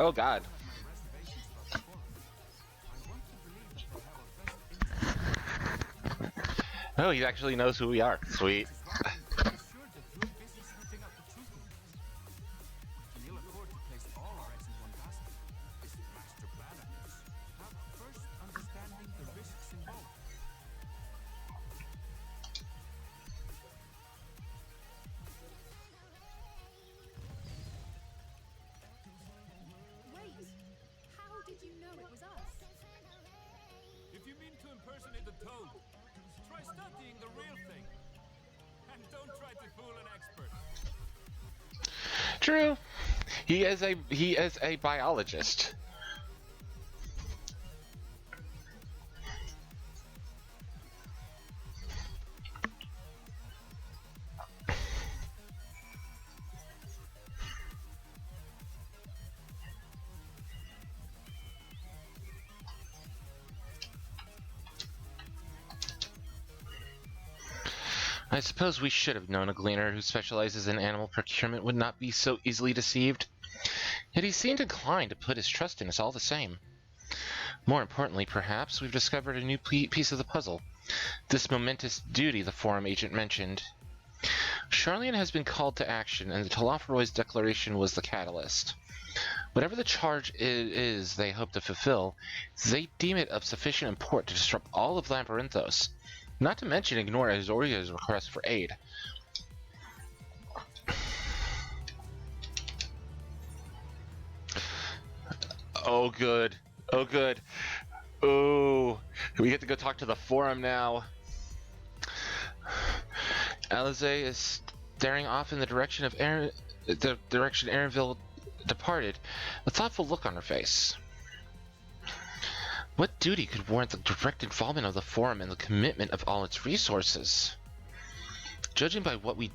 Oh God. have my reservations about the forum. I want to believe that they have our best interests. Oh, he actually knows who we are. Sweet. Which is why I'm pretty sure that you're busy sniffing out the truth of things. We can ill afford to place all our eggs in one basket. This master plan of yours, without first understanding the risks involved. Wait! How did you know it was us? If you mean to impersonate the toad, try studying the real thing. And don't try to fool an expert. True. He is a biologist. I suppose we should have known a gleaner who specializes in animal procurement would not be so easily deceived. Yet he seemed inclined to put his trust in us all the same. More importantly, perhaps, we've discovered a new piece of the puzzle. This momentous duty the forum agent mentioned. Charlian has been called to action, and the Telophoroid's declaration was the catalyst. Whatever the charge is they hope to fulfill, they deem it of sufficient import to disrupt all of Labyrinthos, not to mention ignore Azoria's request for aid. Oh, good. Oh, good. Oh, we get to go talk to the forum now. Alize is staring off in the direction of Aaronville departed, a thoughtful look on her face. What duty could warrant the direct involvement of the forum and the commitment of all its resources? Judging by what we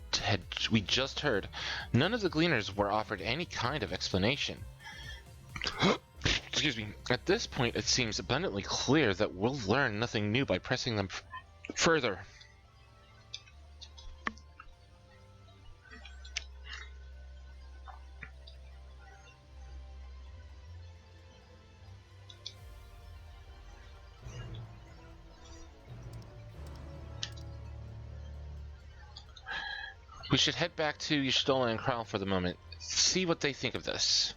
just heard, none of the gleaners were offered any kind of explanation. Excuse me. At this point, it seems abundantly clear that we'll learn nothing new by pressing them further. We should head back to Y'shtola and Kryle for the moment. See what they think of this.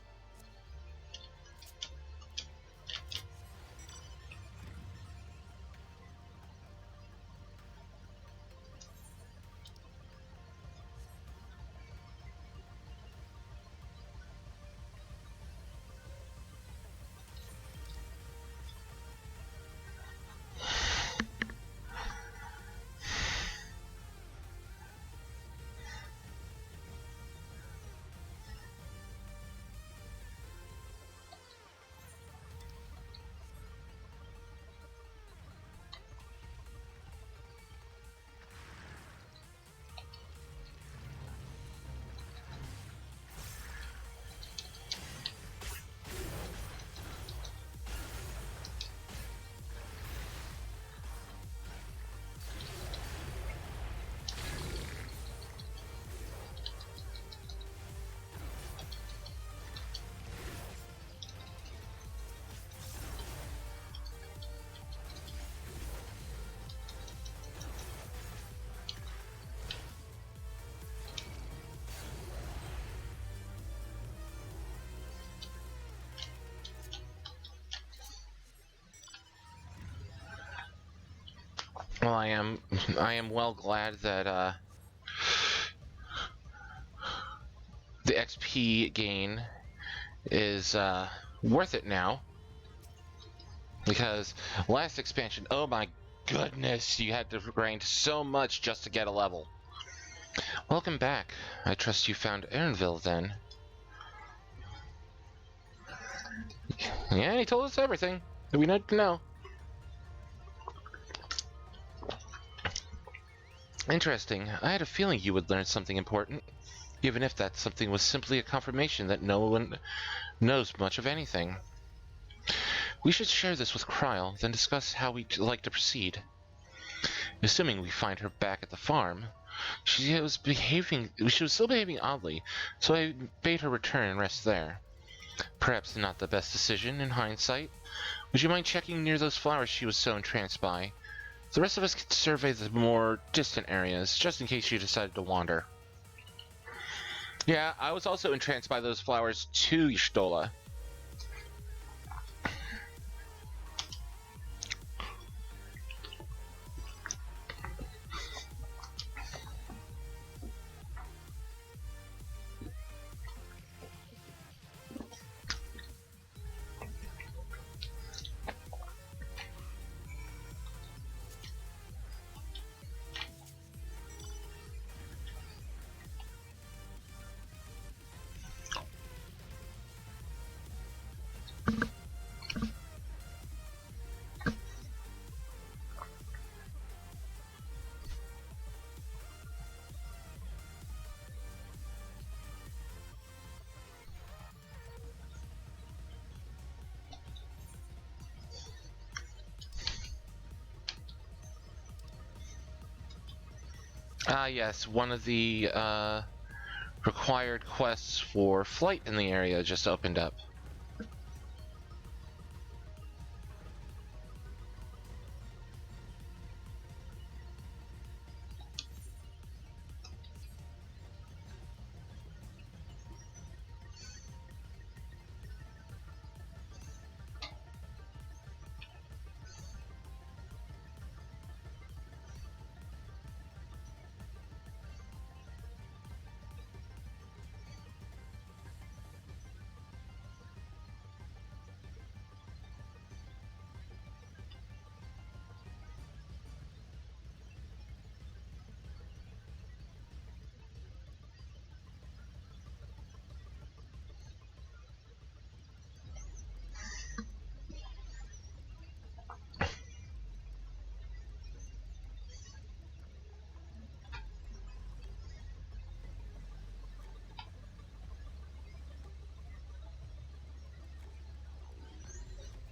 Well, I am well glad that the XP gain is worth it now. Because last expansion, oh my goodness, you had to grind so much just to get a level. Welcome back. I trust you found Aaronville then. Yeah, he told us everything that we need to know. Interesting. I had a feeling you would learn something important, even if that something was simply a confirmation that no one knows much of anything. We should share this with Kryle, then discuss how we'd like to proceed. Assuming we find her back at the farm, she was still behaving oddly, so I bade her return and rest there. Perhaps not the best decision in hindsight. Would you mind checking near those flowers she was so entranced by? The rest of us can survey the more distant areas, just in case she decided to wander. Yeah, I was also entranced by those flowers too, Y'shtola. Ah, yes, one of the required quests for flight in the area just opened up.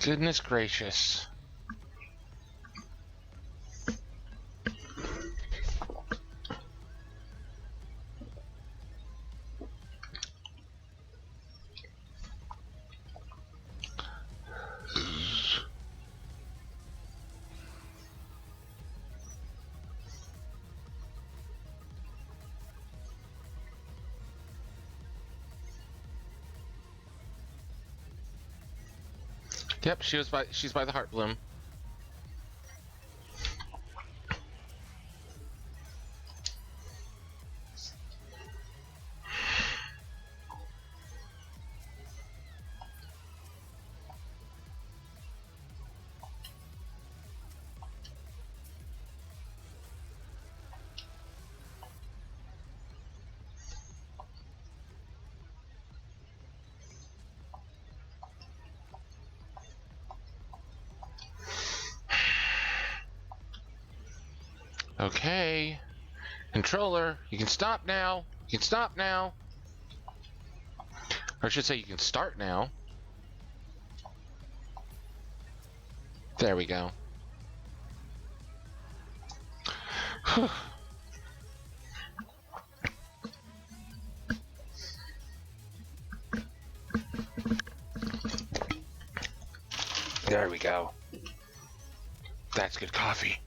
Goodness gracious. Yep, she's by the heart bloom. Okay. Controller, you can stop now. You can stop now. Or I should say you can start now. There we go. There we go. That's good coffee.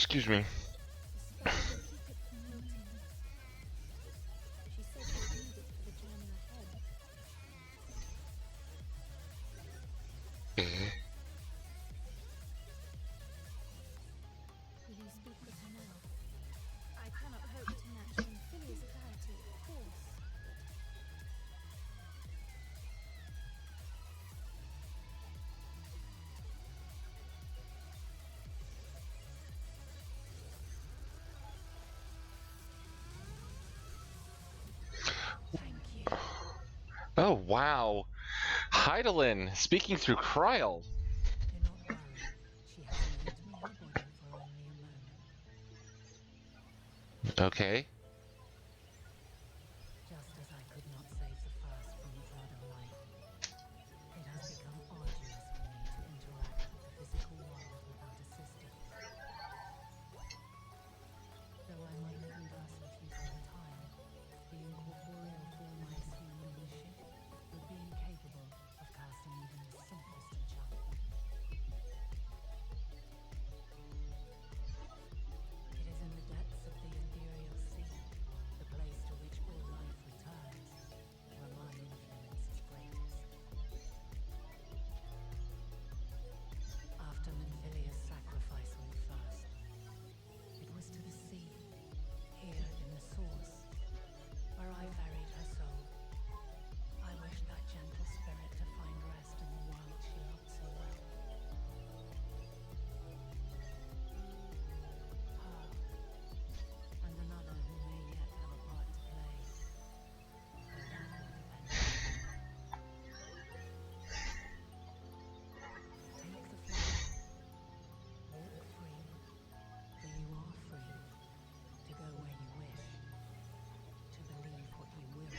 Excuse me. The spell will keep it from wilting. She said you'd need it for the journey ahead. Will you speak with her now? I cannot hope to match Amphilia's clarity, of course. Thank you. Oh, wow. Heidelin speaking through Kryl. Do not worry. She has lent me her body for only a moment. Okay. Just as I could not save the first from the flood of life, it has become arduous for me to interact with the physical world without assistance. Though I might converse with you for a time, the incorporeal form I assumed on the ship would be incapable of casting even the simplest enchantment. It is in the depths of the ethereal sea, the place to which all life returns, where my influence is greatest. After Menphilia's sacrifice on the first, it was to the sea, here in the source, where I buried her soul. I wish that gentle spirit to find rest in the world she loved so well. Her, and another who may yet have a part to play, though that will depend on you. Take the flower, walk free, for you are free, to go where you wish, to believe what you will.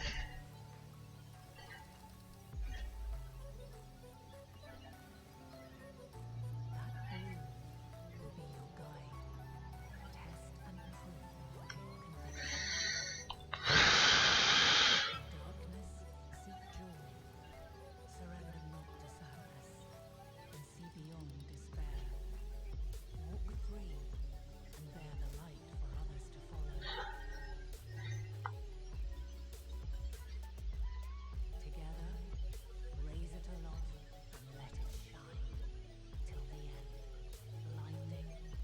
That blue will be your guide, test and proof for your conviction. In darkness, seek joy, surrender not to sadness, and see beyond despair. Walk free, and bear the light for others to follow. Together, raise it aloft and let it shine till the end, blinding and radiant.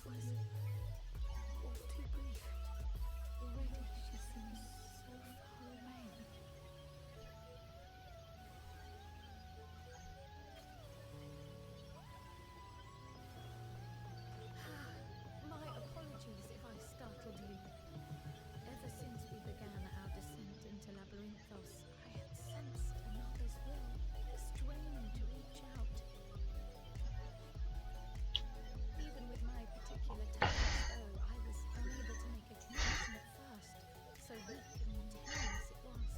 That was all too brief. Already she seems so far away. My apologies if I startled you. Ever since we began our descent into Labyrinthos, I had sensed another's will, straining to reach out. Even with my particular talents, though, I was unable to make a connection at first, so weak and tenuous it was.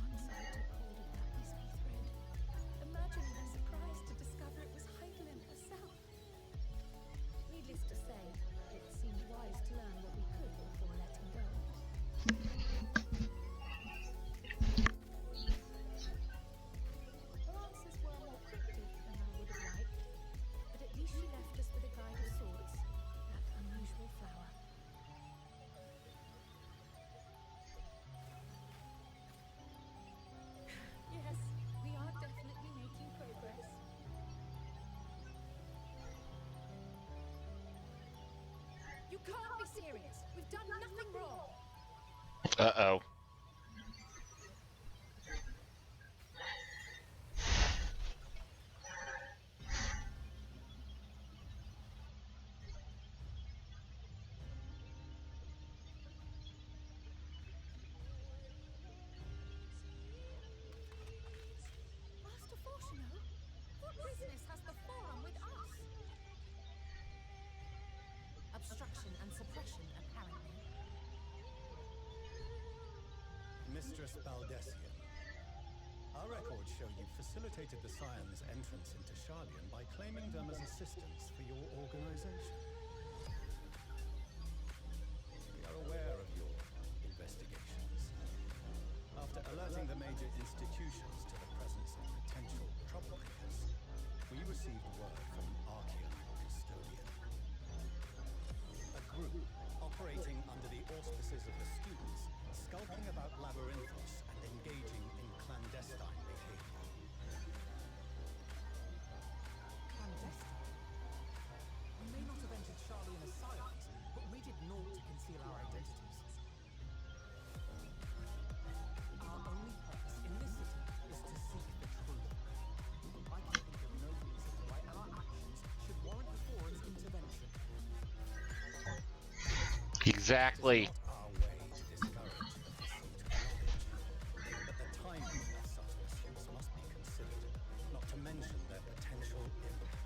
Once I took hold of that wispy thread, imagine my surprise to discover it was Heidelin herself. Needless to say, it seemed wise to learn what we could before letting go. Her answers were more cryptic than I would have liked, but at least she left us with a guide of sorts, that unusual flower. Yes, we are definitely making progress. You can't be serious. We've done nothing wrong. Uh-oh. Master Fortuno, what business has the Forum with us? Obstruction and suppression, apparently. Mistress Baldessian, our records show you facilitated the Scions' entrance into Shardian by claiming them as assistants for your organization. We are aware of your investigations. After alerting the major institutions to the presence of potential troublemakers, we received word from Archeon Custodian. A group operating under the auspices of the students, skulking about Labyrinthos and engaging in clandestine behavior. Clandestine? We may not have entered Charlie as Scions, but we did naught to conceal our identities. Our only purpose in this city is to seek the truth. I can think of no reason why our actions should warrant the Forum's intervention. Exactly. It is not our way to discourage the pursuit of knowledge, but the timing of such pursuits must be considered, not to mention their potential impact.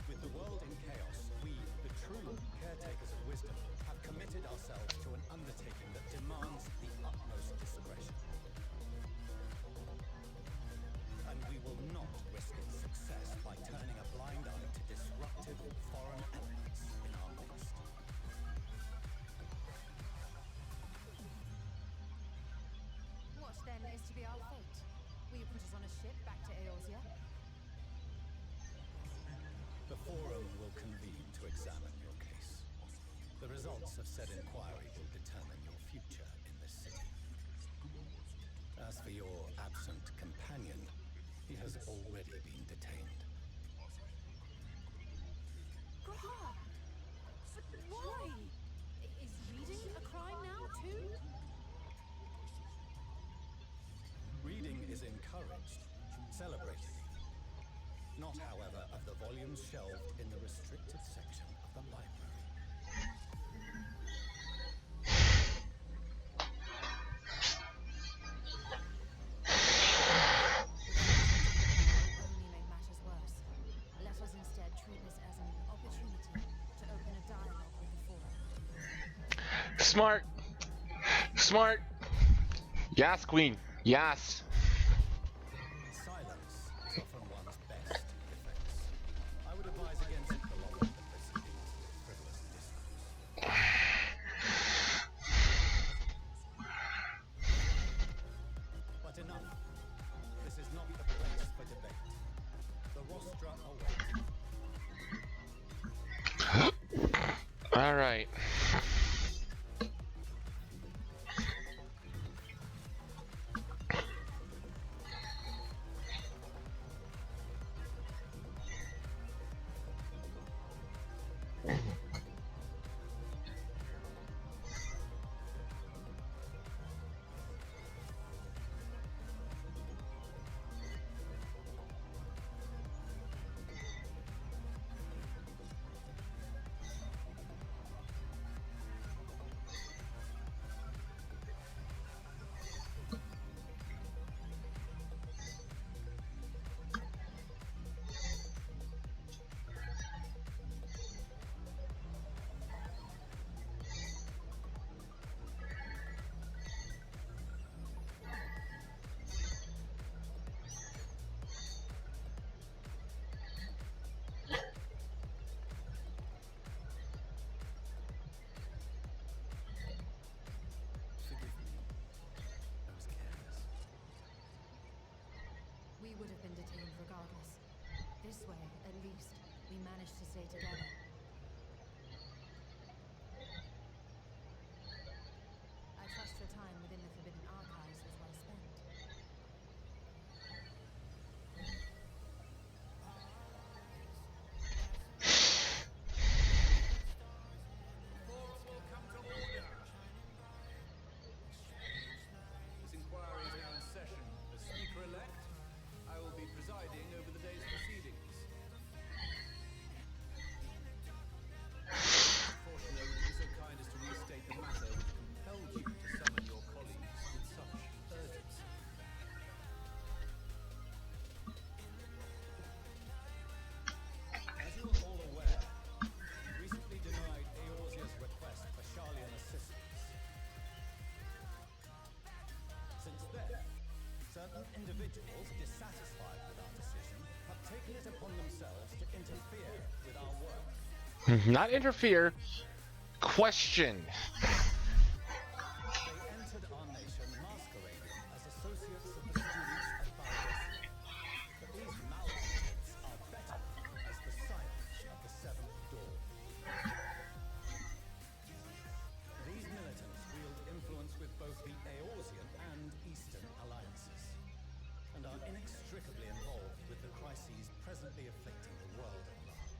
With the world in chaos, we, the true caretakers of wisdom, have committed ourselves to an undertaking that demands the utmost discretion. And we will not risk its success by turning a blind eye to disruptive foreign elements in our midst. What then is to be our fate? Will you put us on a ship back to Eorzea? The Forum will convene to examine your case. The results of said inquiry will determine your future in this city. As for your absent companion, he has already been detained. Graham! But why? Is reading a crime now, too? Reading is encouraged, celebrated even. Not, however, of the volumes shelved in the restricted section of the library. If things get to be bad, it will only make matters worse. Let us instead treat this as an opportunity to open a dialogue with the Forum. Smart. Smart. Yes, Queen. Yes. Silence is often one's best defense. I would advise against prolonging the proceedings with frivolous discourse. But enough. This is not the place for debate. The rostra await. All right. Forgive me. I was careless. We would have been detained regardless. This way, at least, we managed to stay together. I trust your time within the Forbidden Archives was well spent. Forum will come to order. This inquiry is now in session. As Speaker-elect, I will be presiding over the day's proceedings. Fortunate, would you be so kind as to restate the matter which compelled you to summon your colleagues with such urgency? As you are all aware, we recently denied Eorzea's request for Sharlayan assistance. Since then, certain individuals dissatisfied with our decision have taken it upon themselves to interfere with our work. Not interfere. Question. They entered our nation masquerading as associates of the students of Baldessian. But these malcontents are better known as the Scions of the Seventh Dawn. These militants wield influence with both the Eorzean and Eastern alliances, and are inextricably involved with the crises presently afflicting the world at large.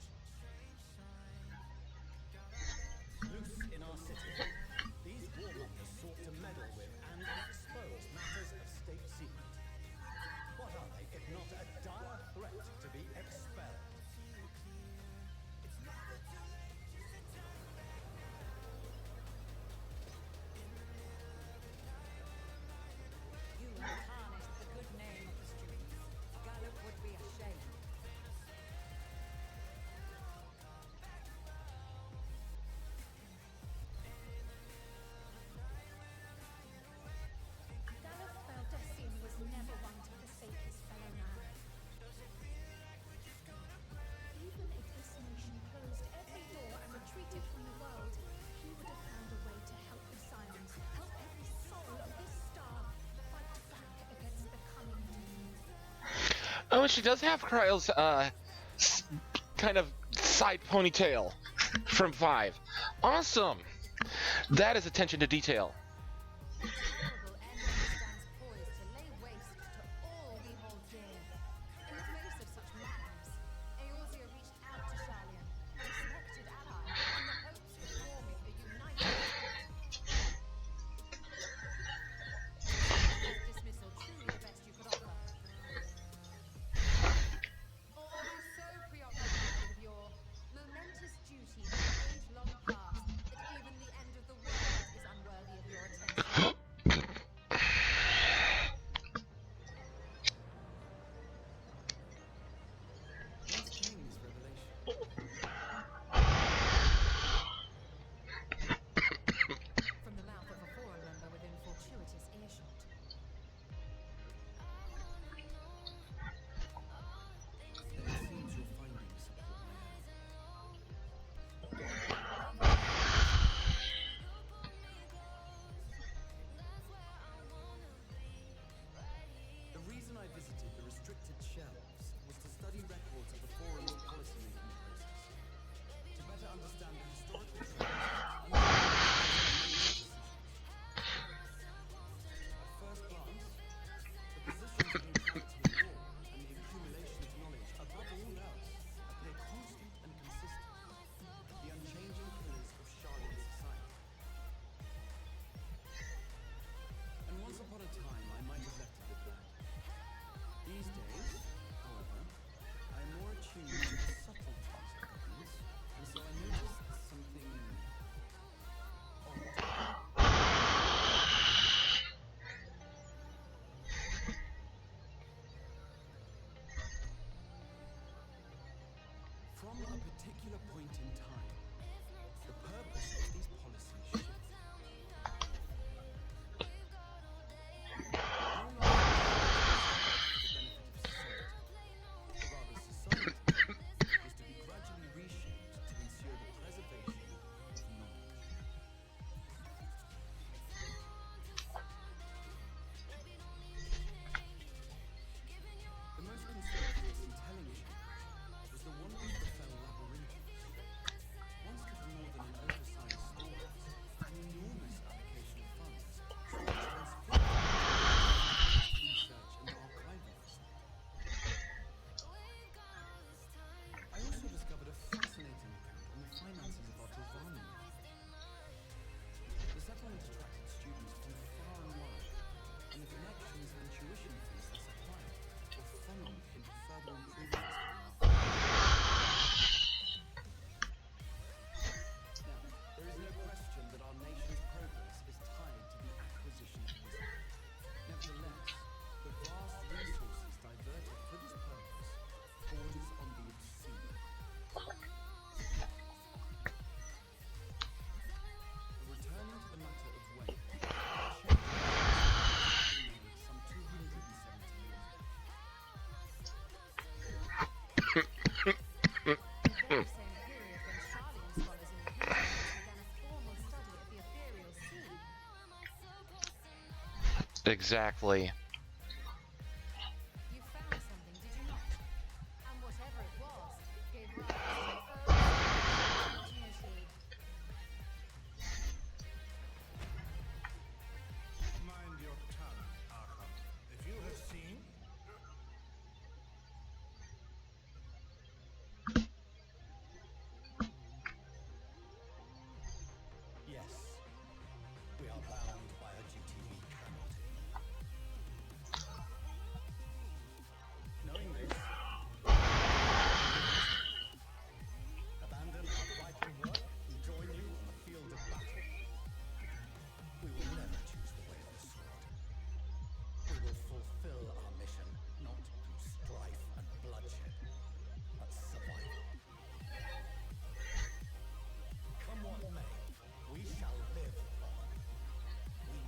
Loose in our city, Oh, she does have Cryo's s- kind of side ponytail from 5. Awesome. That is attention to detail. This horrible enemy stands poised to lay waste to all we hold dear. In the face of such madness, Eorzea reached out to Sharlian, a respected ally, in the hopes of forming a united front. Is dismissal truly the best you could offer? Or are we so preoccupied with your momentous duty of an age-long past that even the end of the world is unworthy of your attention? Whence came this revelation? From the mouth of a forum member within fortuitous earshot. Then it seems your findings support my own. The reason I visited the restricted shelves was to study records of the forum's policymaking process, to better understand the historical trends underlying major decisions. At first glance, the positions of encountering war and the accumulation of knowledge above all else appear constant and consistent, the unchanging pillars of Sharlayan society. And once upon a time, I might have left it at that. These days, however, I am more attuned to the subtleties of governance, and so I noticed something odd. From a particular point in time, the purpose of these policies shifted. No longer was for the benefit of society. Rather, society was to be gradually reshaped to ensure the preservation of knowledge. The most conspicuous and telling change was the one which befell Labyrinthus. Once little more than an oversized storehouse, an enormous allocation of funds saw it transformed into a research and archival facility. I also discovered a fascinating account on the finances of our Dravani. The settlement attracted students from far and wide, and the connections and tuition fees thus acquired were funneled into further improvements for the art. Now, there is no question that our nation's progress is tied to the acquisition of wisdom. Nevertheless, the vast resources diverted for this purpose borders on the obscene. Returning to the matter of weight, changes have been made some 270 years ago. The very same period when Sharlian scholars in the Hinterlands began a formal study of the ethereal sea. Exactly. You found something, did you not? And whatever it was, gave rise to Eorzea duty. Mind your tongue, Archon. If you have seen, Yes, we are bound by a duty we cannot ignore. Knowing this, abandon our vital work and join you on the field of battle. We will never choose the way of the sword. We will fulfill our mission not through strife and bloodshed, but survival. Come what may, we shall live on. We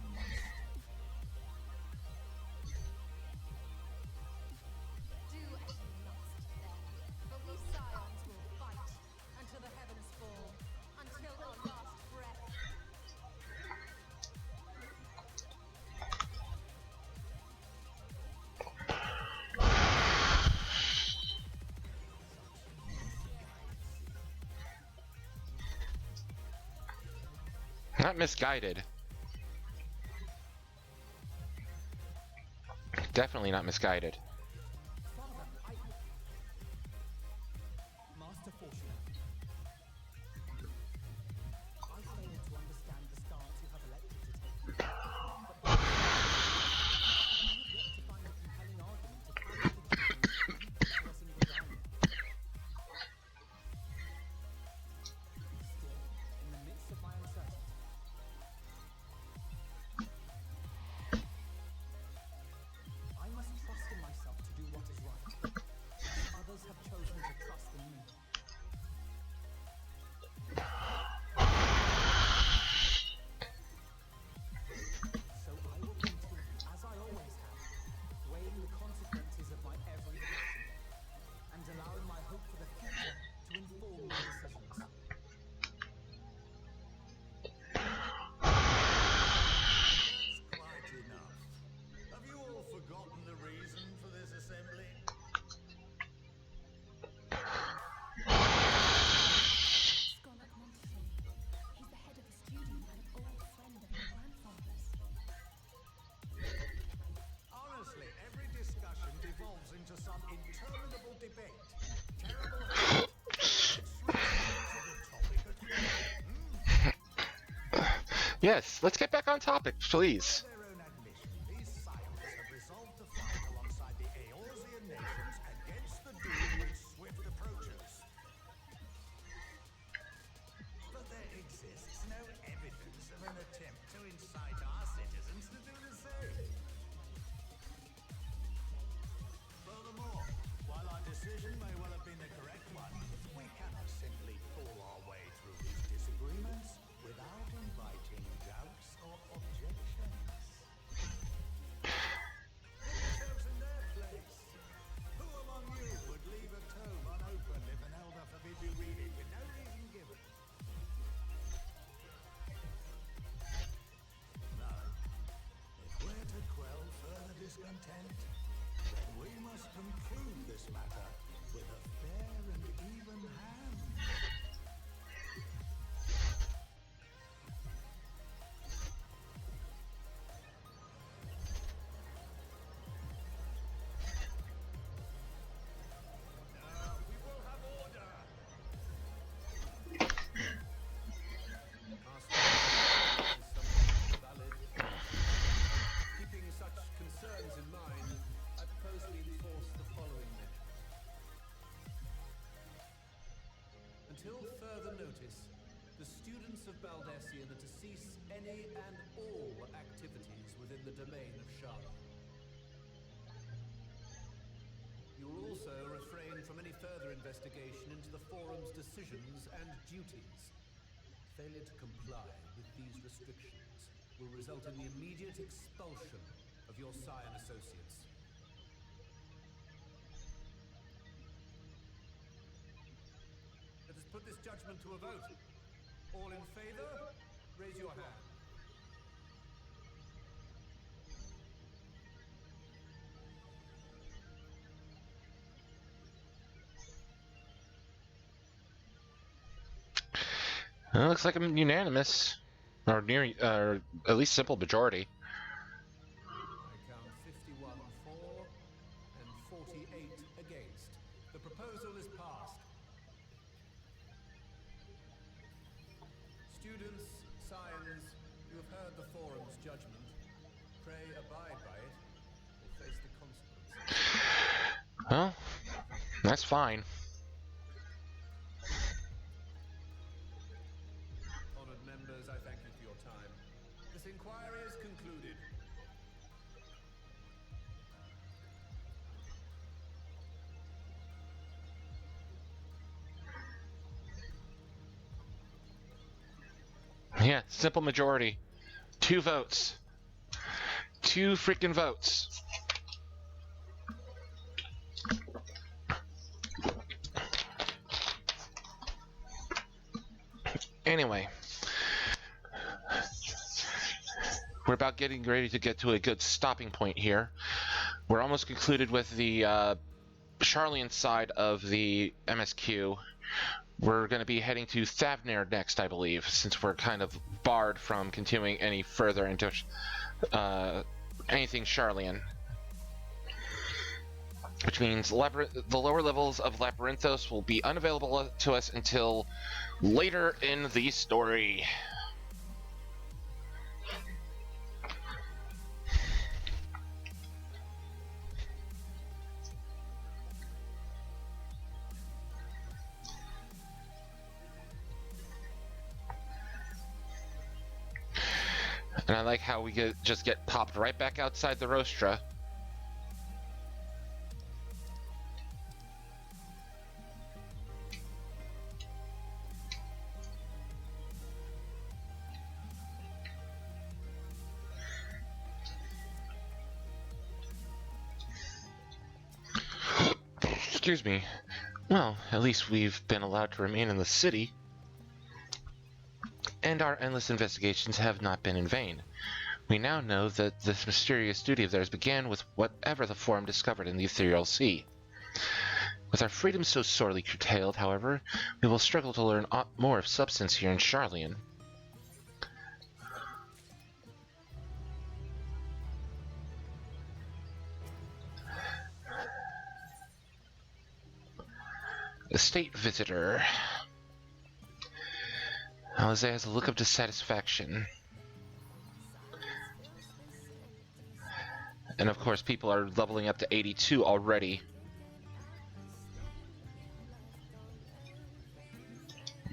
Not misguided. Definitely not misguided. Father, Master Fortuna, I fail to understand the stance you have elected to take. But I have yet to find a compelling argument to counter the judgment of the people possessing Gridania. Still, in the midst of my uncertainty, I must trust in myself to do what is right, as others have chosen to trust in me. So I will continue, as I always have, weighing the consequences of my every action, and allowing my hope for the future to inform my decisions. That's quite enough. Have you all forgotten the reason for this assembly? Scarlet Montague. He's the head of the studio and an old friend of my grandfather's. Honestly, every discussion devolves into some interminable debate. Terrible habit. Let's return to the topic at hand. Yes, let's get back on topic, please. By their own admission, these scions have resolved to fight alongside the Eorzean nations against the doom which swift approaches. But there exists no evidence of an attempt to incite our citizens to do the same. Furthermore, while our decision may well have been the correct one, we cannot simply pull our way through these disagreements without inviting doubts or objections. Put yourselves in their place. Who among you would leave a tome unopened if an elder forbid you read it with no reason given? No. If we're to quell further discontent, then we must conclude this matter with a fair and even hand. We will have order. Master, is somewhat valid. Keeping such concerns in mind, I propose we enforce the following measure. Until further notice, the students of Baldesion are to cease any and all activities within the domain of Charlotte. You will also refrain from any further investigation into the Forum's decisions and duties. Failure to comply with these restrictions will result in the immediate expulsion of your Scion associates. Let us put this judgment to a vote. All in favor, raise your hand. Well, looks like I'm unanimous, or near, at least simple majority. I count 51 for and 48 against. The proposal is passed. Students, scions, you have heard the Forum's judgment. Pray abide by it, or face the consequences. Well, that's fine. Honored members, I thank you for your time. This inquiry is concluded. Yeah, simple majority. 2 votes. 2 freaking votes. Anyway, we're about getting ready to get to a good stopping point here. We're almost concluded with the Charlian side of the MSQ. We're going to be heading to Thavnir next, I believe, since we're kind of barred from continuing any further into anything Sharlayan. Which means the lower levels of Labyrinthos will be unavailable to us until later in the story. And I like how we just get popped right back outside the Rostra. Excuse me. Well, at least we've been allowed to remain in the city. And our endless investigations have not been in vain. We now know that this mysterious duty of theirs began with whatever the Forum discovered in the Ethereal Sea. With our freedom so sorely curtailed, however, we will struggle to learn more of substance here in Sharlayan. Estate visitor. Alize has a look of dissatisfaction. And of course, people are leveling up to 82 already.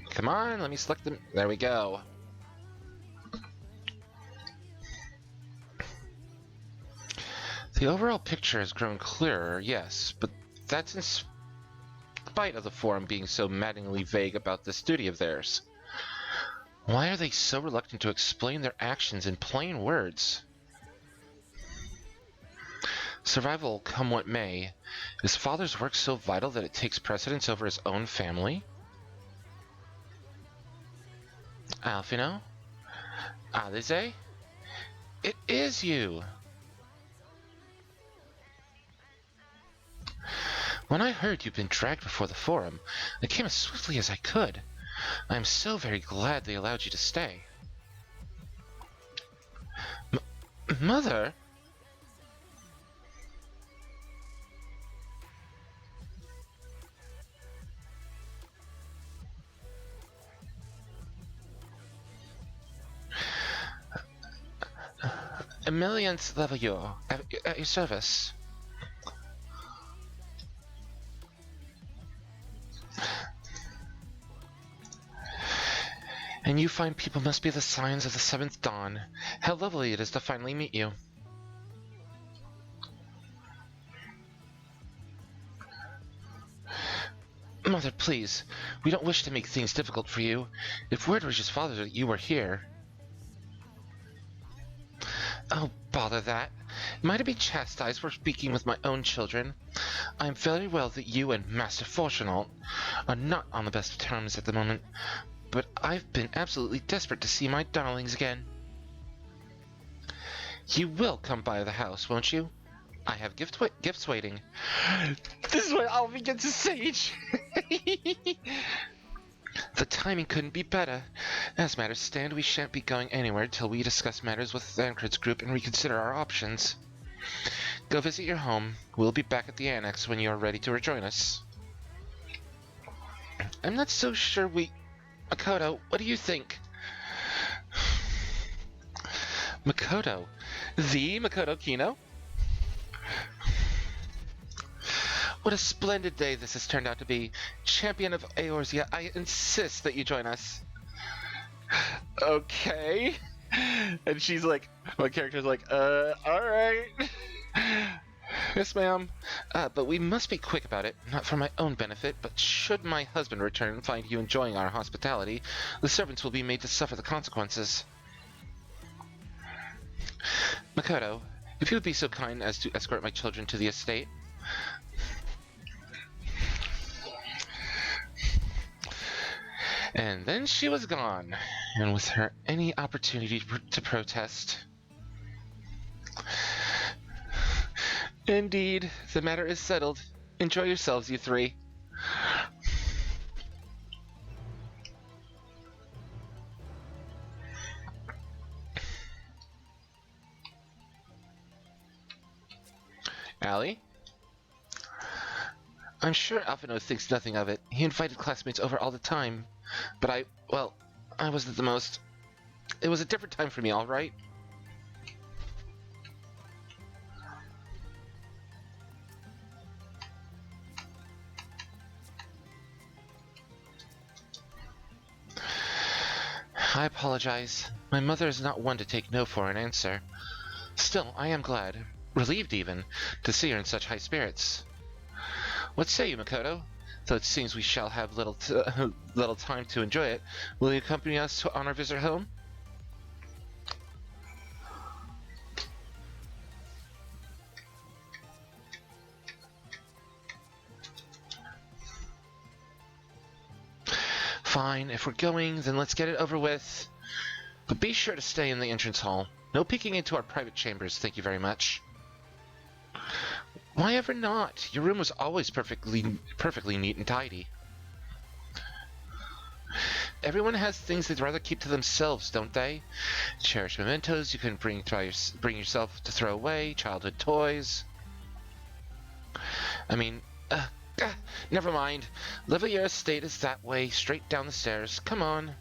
Come on, let me select them. There we go. The overall picture has grown clearer, yes, but that's in spite of the Forum being so maddeningly vague about this duty of theirs. Why are they so reluctant to explain their actions in plain words? Survival come what may, is Father's work so vital that it takes precedence over his own family? Alphino? Alize? It is you! When I heard you'd been dragged before the Forum, I came as swiftly as I could. I am so very glad they allowed you to stay. Mother? A millionth level at your service. And you fine people must be the signs of the seventh dawn. How lovely it is to finally meet you. Mother, please. We don't wish to make things difficult for you. If word reaches Father that you were here... Oh, bother that. Am I to be chastised for speaking with my own children? I am very well that you and Master Fortunault are not on the best of terms at the moment, but I've been absolutely desperate to see my darlings again. You will come by the house, won't you? I have gifts waiting. This is where I'll begin to sage! The timing couldn't be better. As matters stand, we shan't be going anywhere till we discuss matters with Thancred's group and reconsider our options. Go visit your home. We'll be back at the Annex when you are ready to rejoin us. I'm not so sure Makoto, what do you think? Makoto? The Makoto Kino? What a splendid day this has turned out to be. Champion of Eorzea, I insist that you join us. Okay. And she's like, my character's like, alright. Yes, ma'am. But we must be quick about it, not for my own benefit, but should my husband return and find you enjoying our hospitality, the servants will be made to suffer the consequences. Makoto, if you would be so kind as to escort my children to the estate. And then she was gone, and with her any opportunity to protest. Indeed, the matter is settled. Enjoy yourselves, you three. Allie? I'm sure Alphino thinks nothing of it. He invited classmates over all the time. But I wasn't the most... It was a different time for me, alright? I apologize. My mother is not one to take no for an answer. Still, I am glad, relieved even, to see her in such high spirits. What say you, Makoto? Though it seems we shall have little time to enjoy it, will you accompany us on our visit home? Fine, if we're going, then let's get it over with. But be sure to stay in the entrance hall. No peeking into our private chambers, thank you very much. Why ever not? Your room was always perfectly neat and tidy. Everyone has things they'd rather keep to themselves, don't they? Cherished mementos you can bring yourself to throw away, childhood toys. I mean, never mind. Livier Estate is that way, straight down the stairs. Come on.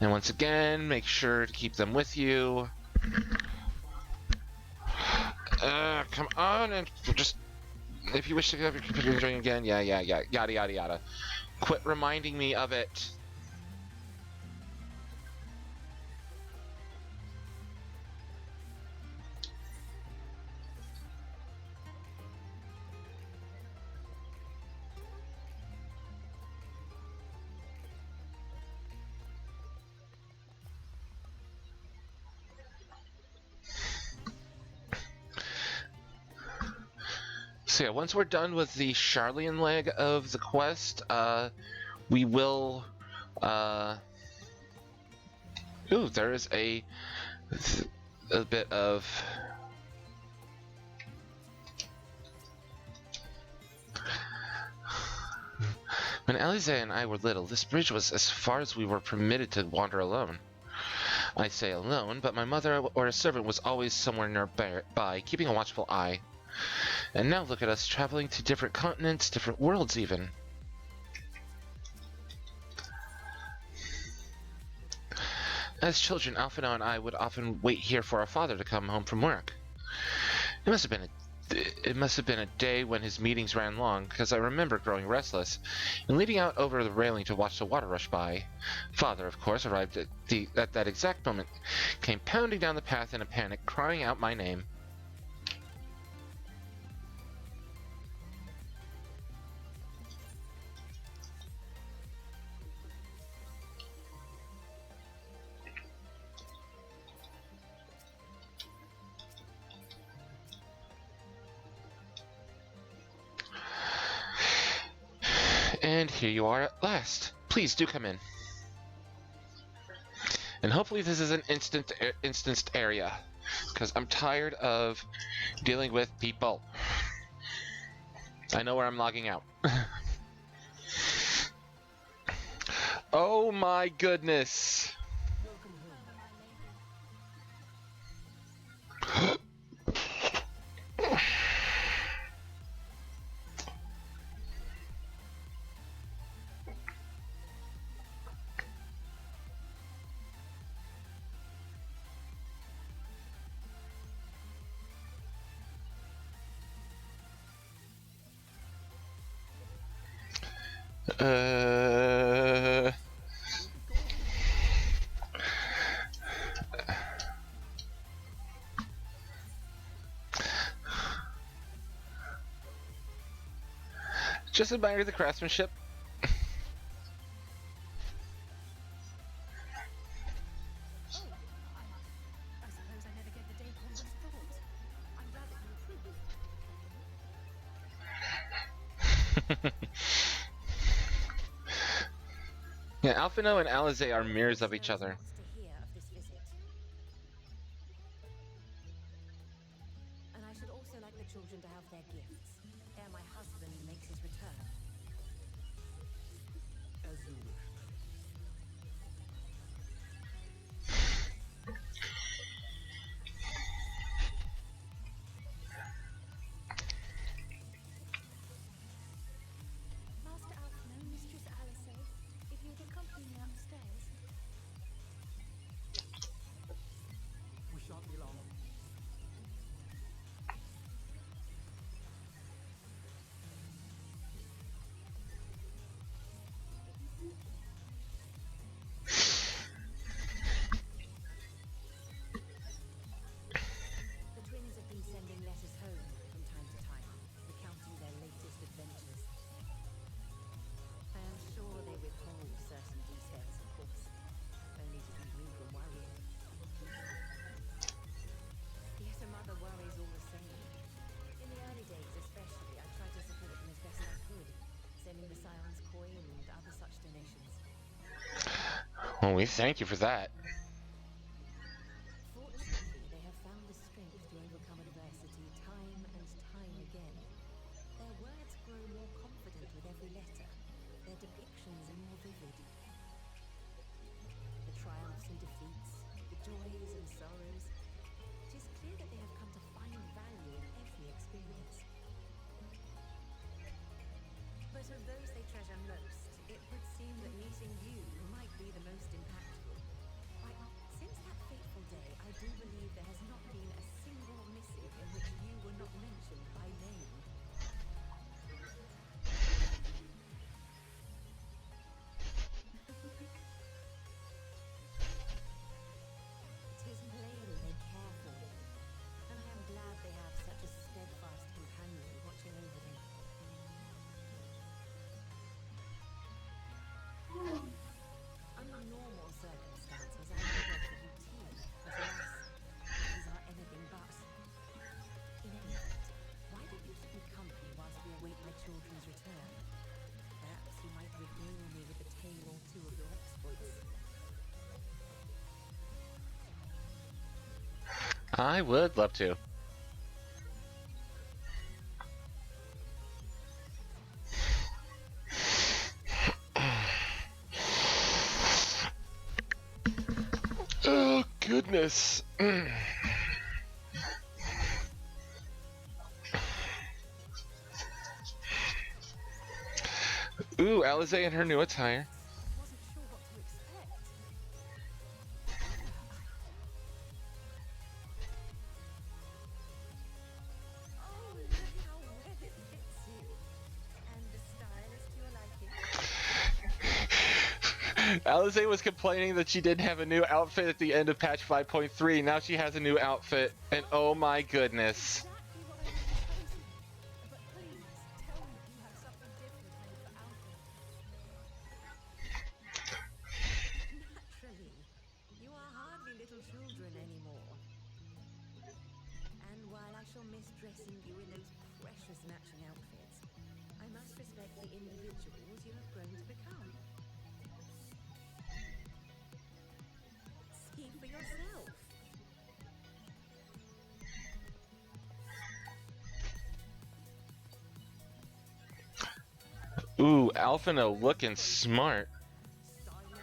And once again, make sure to keep them with you. Come on, and just... If you wish to have your computer enjoying again, yeah, yada yada yada. Quit reminding me of it. So yeah, once we're done with the Charlian leg of the quest, we will, ooh, there is a bit of... When Alize and I were little, this bridge was as far as we were permitted to wander alone. I say alone, but my mother or a servant was always somewhere nearby, keeping a watchful eye. And now look at us traveling to different continents, different worlds even. As children, Alphino and I would often wait here for our father to come home from work. It must have been a day when his meetings ran long, because I remember growing restless and leaning out over the railing to watch the water rush by. Father, of course, arrived at that exact moment, came pounding down the path in a panic, crying out my name. And here you are at last. Please do come in. And hopefully this is an instanced area, because I'm tired of dealing with people. I know where I'm logging out. Oh my goodness. Just admire the craftsmanship. Oh, I suppose I never gave the day much thought. I'm glad that you approve. Yeah, Alphino and Alize are mirrors of each other. To hear of this visit. And I should also like the children to have their gifts ere my husband makes his return. As you wish. Well, we thank you for that. Fortunately, they have found the strength to overcome adversity time and time again. Their words grow more confident with every letter. Their depictions are more vivid. The triumphs and defeats, the joys and sorrows. It is clear that they have come to find value in every experience. But of those they treasure most, it would seem that meeting you might be the most impactful. Why, since that fateful day, I do believe there has not been a single missive in which you were not mentioned by name. Tis plain they care for you, and I am glad they have such a steadfast companion watching over them. Under normal circumstances, I would have offered you tea, but alas, these are anything but. In any event, why don't you keep me company whilst we await my children's return? Perhaps you might regale me with a tale or two of your exploits. I would love to. Oh, goodness. Ooh, Alize in her new attire. I wasn't sure what to expect. Oh, look how well it fits you. And the style is to your liking. Alize was complaining that she didn't have a new outfit at the end of patch 5.3. Now she has a new outfit, and oh my goodness. Exactly what I would have chosen. But please, tell me you have something different made for Alpha. Naturally. You are hardly little children anymore. And while I shall miss dressing you in those precious matching outfits, I must respect the individuals you have grown to become. See for yourself. Ooh, Alphino looking smart. Stylish,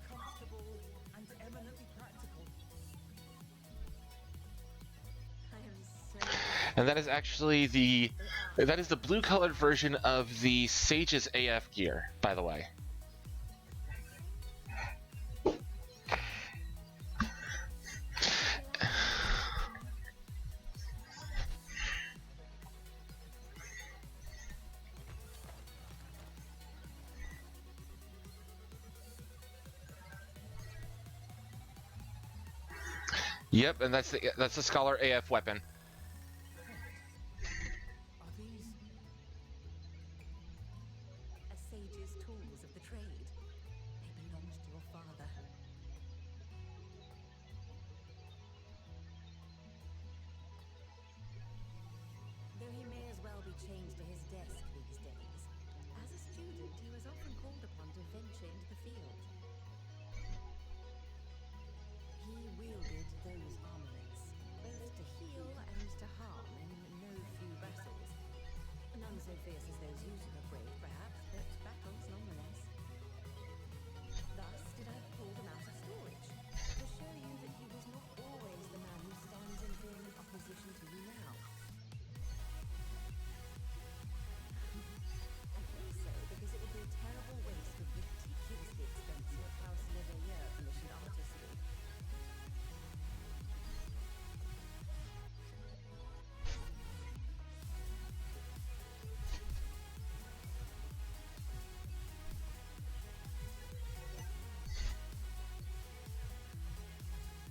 comfortable, and eminently practical. I am so And that is actually that is the blue colored version of the Sage's AF gear, by the way. Yep, and that's the Scholar AF weapon. Are these... a sage's tools of the trade. They belonged to your father. Though he may as well be chained to his desk these days, as a student he was often called upon to venture into the field. He wielded those armaments, both to heal and to harm in no few battles. None so fierce as those you two have braved, perhaps, but battles nonetheless. Thus did I pull them out of storage, to show you that he was not always the man who stands in vehement opposition to you now. And also because it would be a terrible waste of ridiculously expensive House Leveilleur commissioned artistry.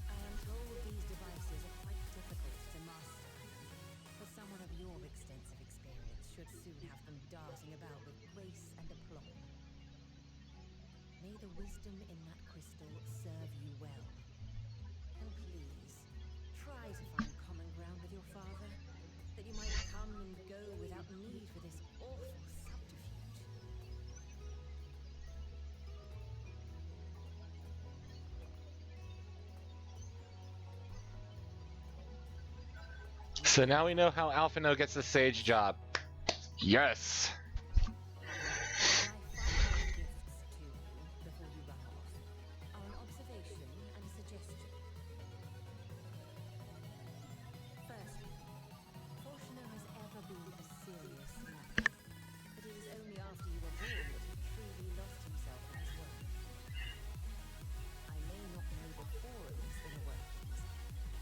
I am told these devices are quite difficult to master, but someone of your extensive experience should soon have them darting about with grace and aplomb. May the wisdom in that crystal serve you well. And please, try to find common ground with your father, that you might come and go without need for this awful subterfuge. So now we know how Alphino gets the sage job. Yes. My final gifts to you before you run off are an observation and a suggestion. Firstly, Fortuner has ever been a serious man, but it is only after you were born that he truly lost himself in his work. I may not know the forum's inner workings,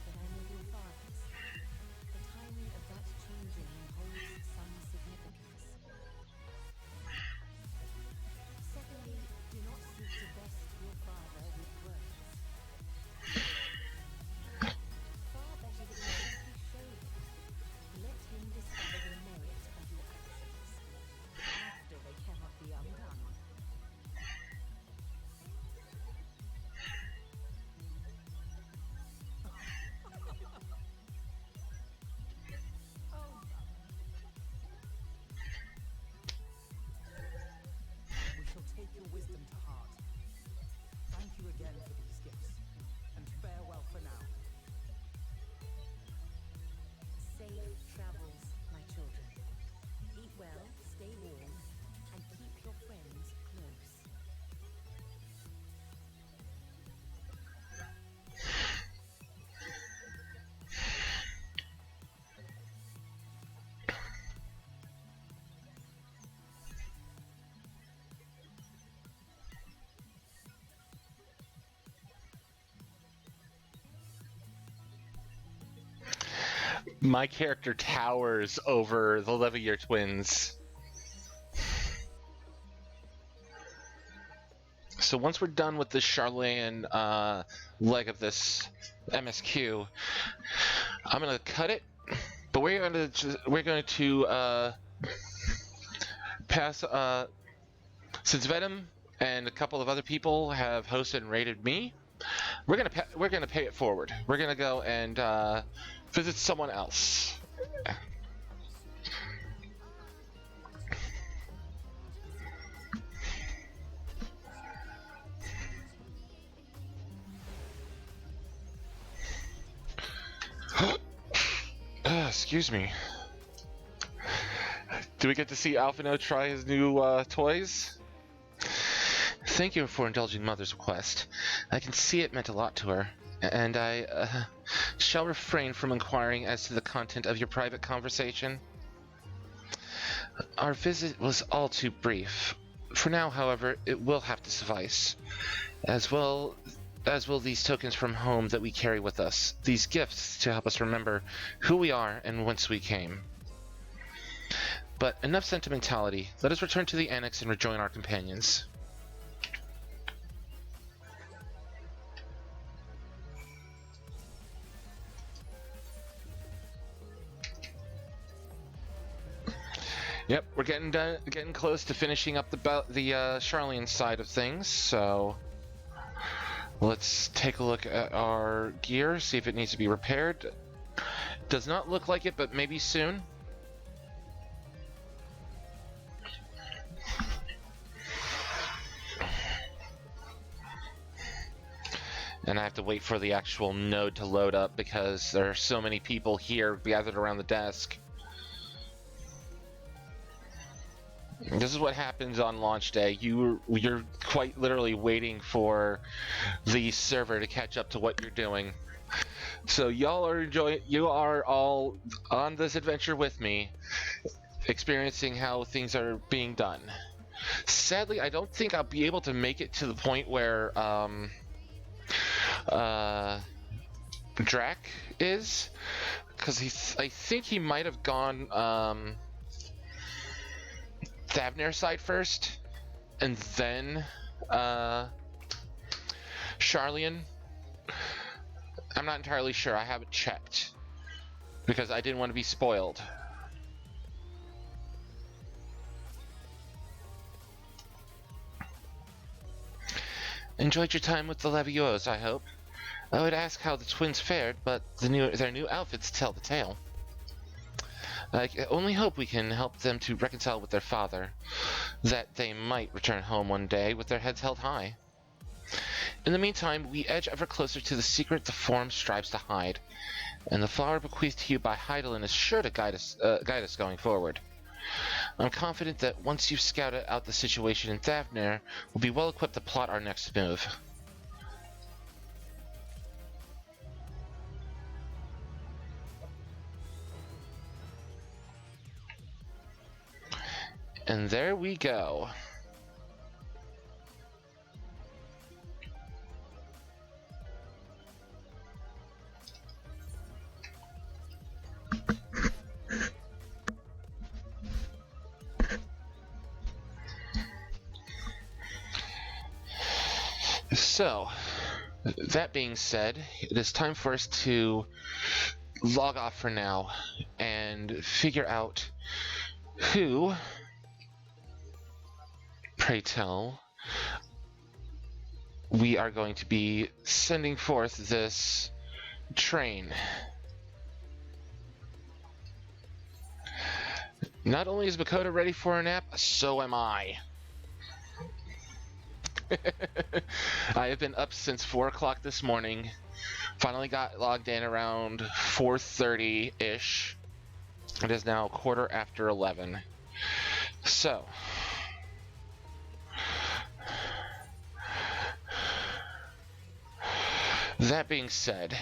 but I know your father's. The timing of that change in him holds some significance. Secondly, do not seek to best your father with words. Far better that you simply show him. Let him discover the merit of your actions. After they cannot be undone. Oh no. We shall take your wisdom to heart. Thank you again for these gifts, and farewell for now. Safe travels, my children. Eat well, stay warm, and keep your friends close. My character towers over the Levier twins. So once we're done with the Charlene leg of this MSQ, I'm gonna cut it. But we're going to pass. Since Venom and a couple of other people have hosted and rated me, we're gonna pay it forward. We're gonna go and visit someone else. Excuse me. Do we get to see Alphino try his new toys? Thank you for indulging Mother's request. I can see it meant a lot to her, and I shall refrain from inquiring as to the content of your private conversation. Our visit was all too brief. For now, however, it will have to suffice, as well as will these tokens from home that we carry with us, these gifts to help us remember who we are and whence we came. But enough sentimentality. Let us return to the annex and rejoin our companions. Yep, we're getting close to finishing up the Charlene side of things. So let's take a look at our gear, see if it needs to be repaired. Does not look like it, but maybe soon. And I have to wait for the actual node to load up because there are so many people here gathered around the desk. This is what happens on launch day. You're quite literally waiting for the server to catch up to what you're doing. So you are all on this adventure with me, experiencing how things are being done. Sadly, I don't think I'll be able to make it to the point where Drac is, because I think he might have gone Thavnair's side first, and then Charlian. I'm not entirely sure. I haven't checked because I didn't want to be spoiled. Enjoyed your time with the Levios, I hope. I would ask how the twins fared, but their new outfits tell the tale. I only hope we can help them to reconcile with their father, that they might return home one day with their heads held high. In the meantime, we edge ever closer to the secret the Forum strives to hide. and the flower bequeathed to you by Heidelin is sure to guide us going forward. I'm confident that once you've scouted out the situation in Thavner, we'll be well equipped to plot our next move. And there we go. So, that being said, it is time for us to log off for now and figure out who, pray tell, we are going to be sending forth this train. Not only is Makoto ready for a nap, so am I. I have been up since 4 o'clock this morning. Finally got logged in around 4:30-ish. It is now 11:15. So, that being said,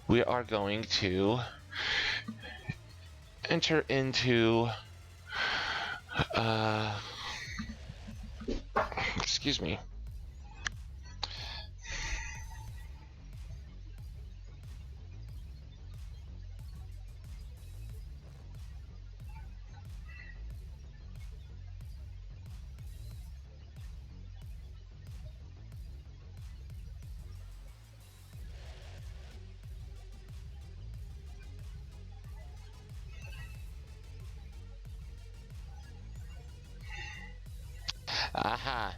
we are going to enter into excuse me. Aha,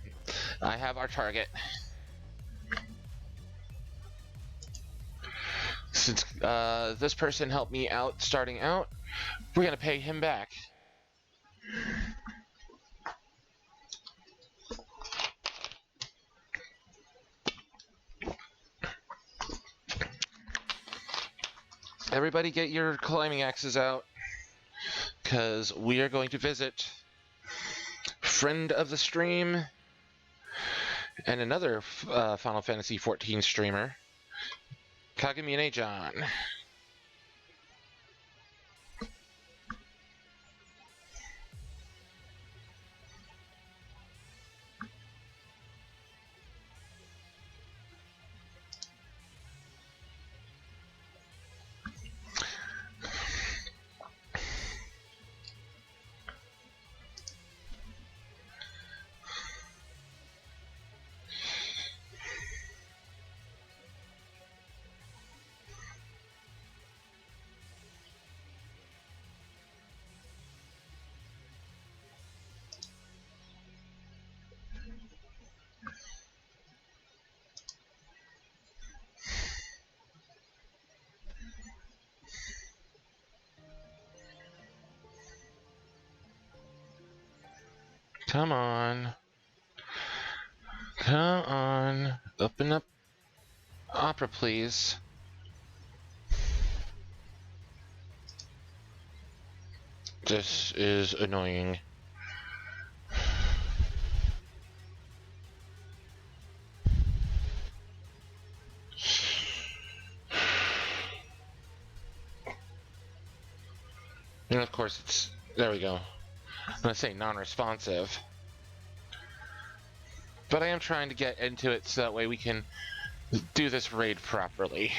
I have our target. Since this person helped me out starting out, we're gonna pay him back. Everybody get your climbing axes out, because we are going to visit friend of the stream and another Final Fantasy XIV streamer, Kagamine-John. Come on. Come on. Open up Opera, please. This is annoying. And of course it's, there we go. I'm gonna say non-responsive. But I am trying to get into it so that way we can do this raid properly.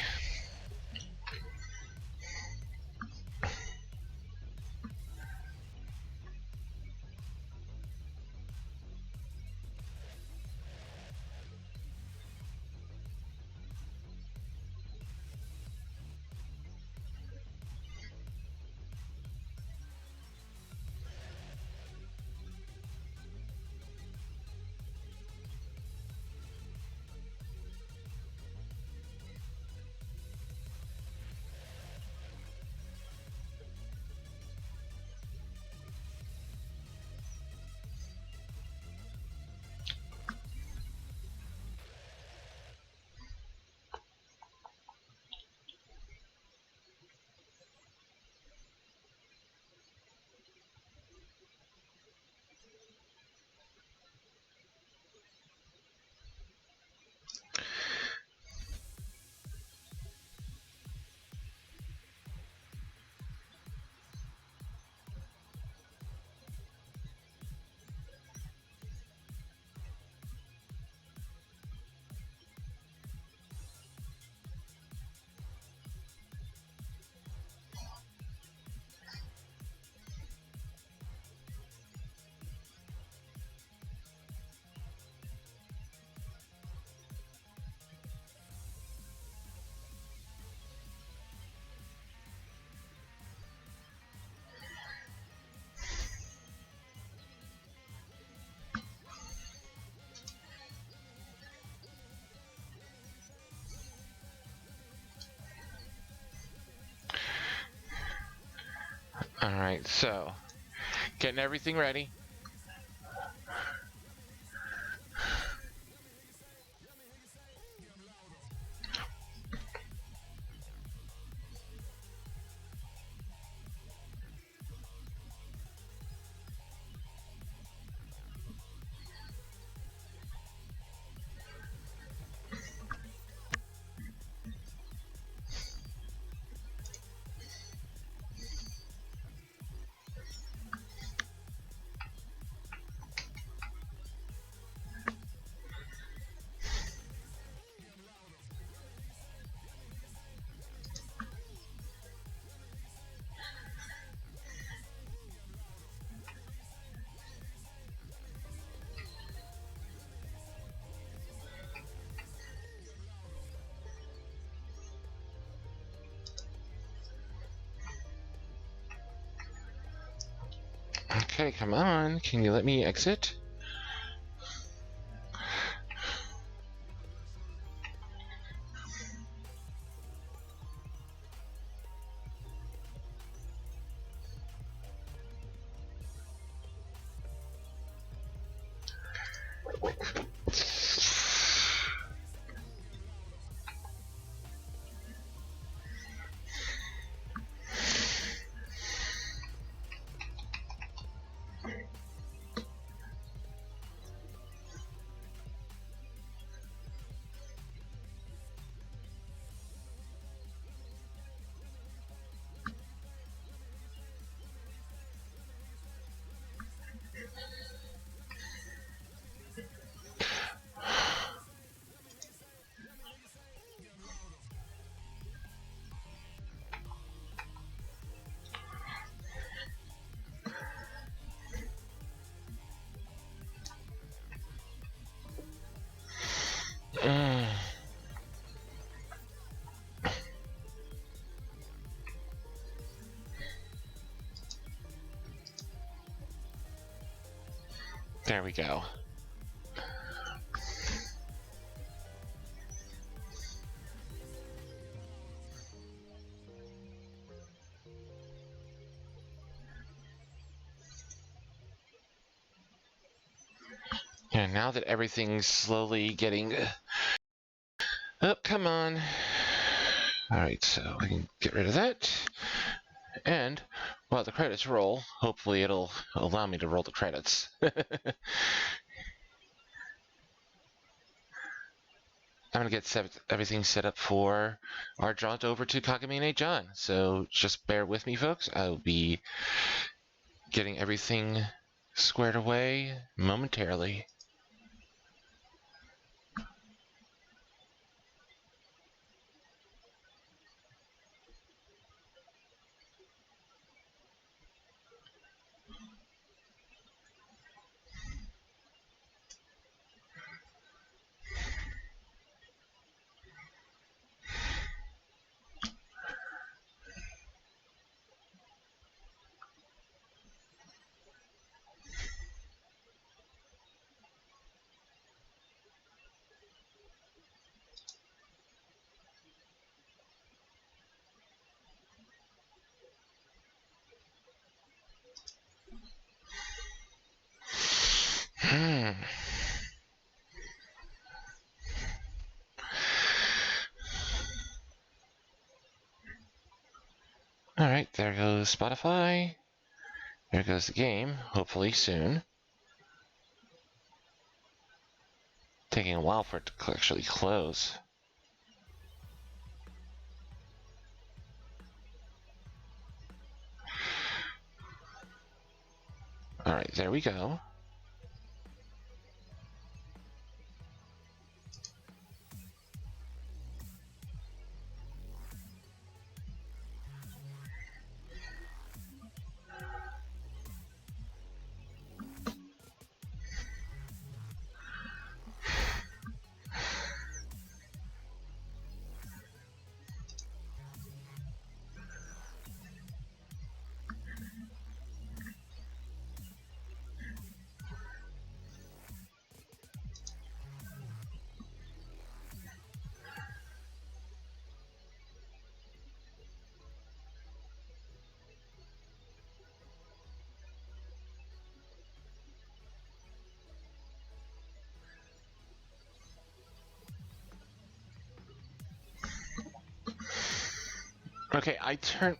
Alright, so getting everything ready. Okay, come on. Can you let me exit? There we go. And now that everything's slowly getting... Oh, come on. Alright, so we can get rid of that. And while the credits roll, hopefully it'll allow me to roll the credits. I'm going to get everything set up for our jaunt over to Kagamine John. So just bear with me, folks. I'll be getting everything squared away momentarily. Alright, there goes Spotify. There goes the game, hopefully soon. Taking a while for it to actually close. Alright, there we go. Okay, I turn.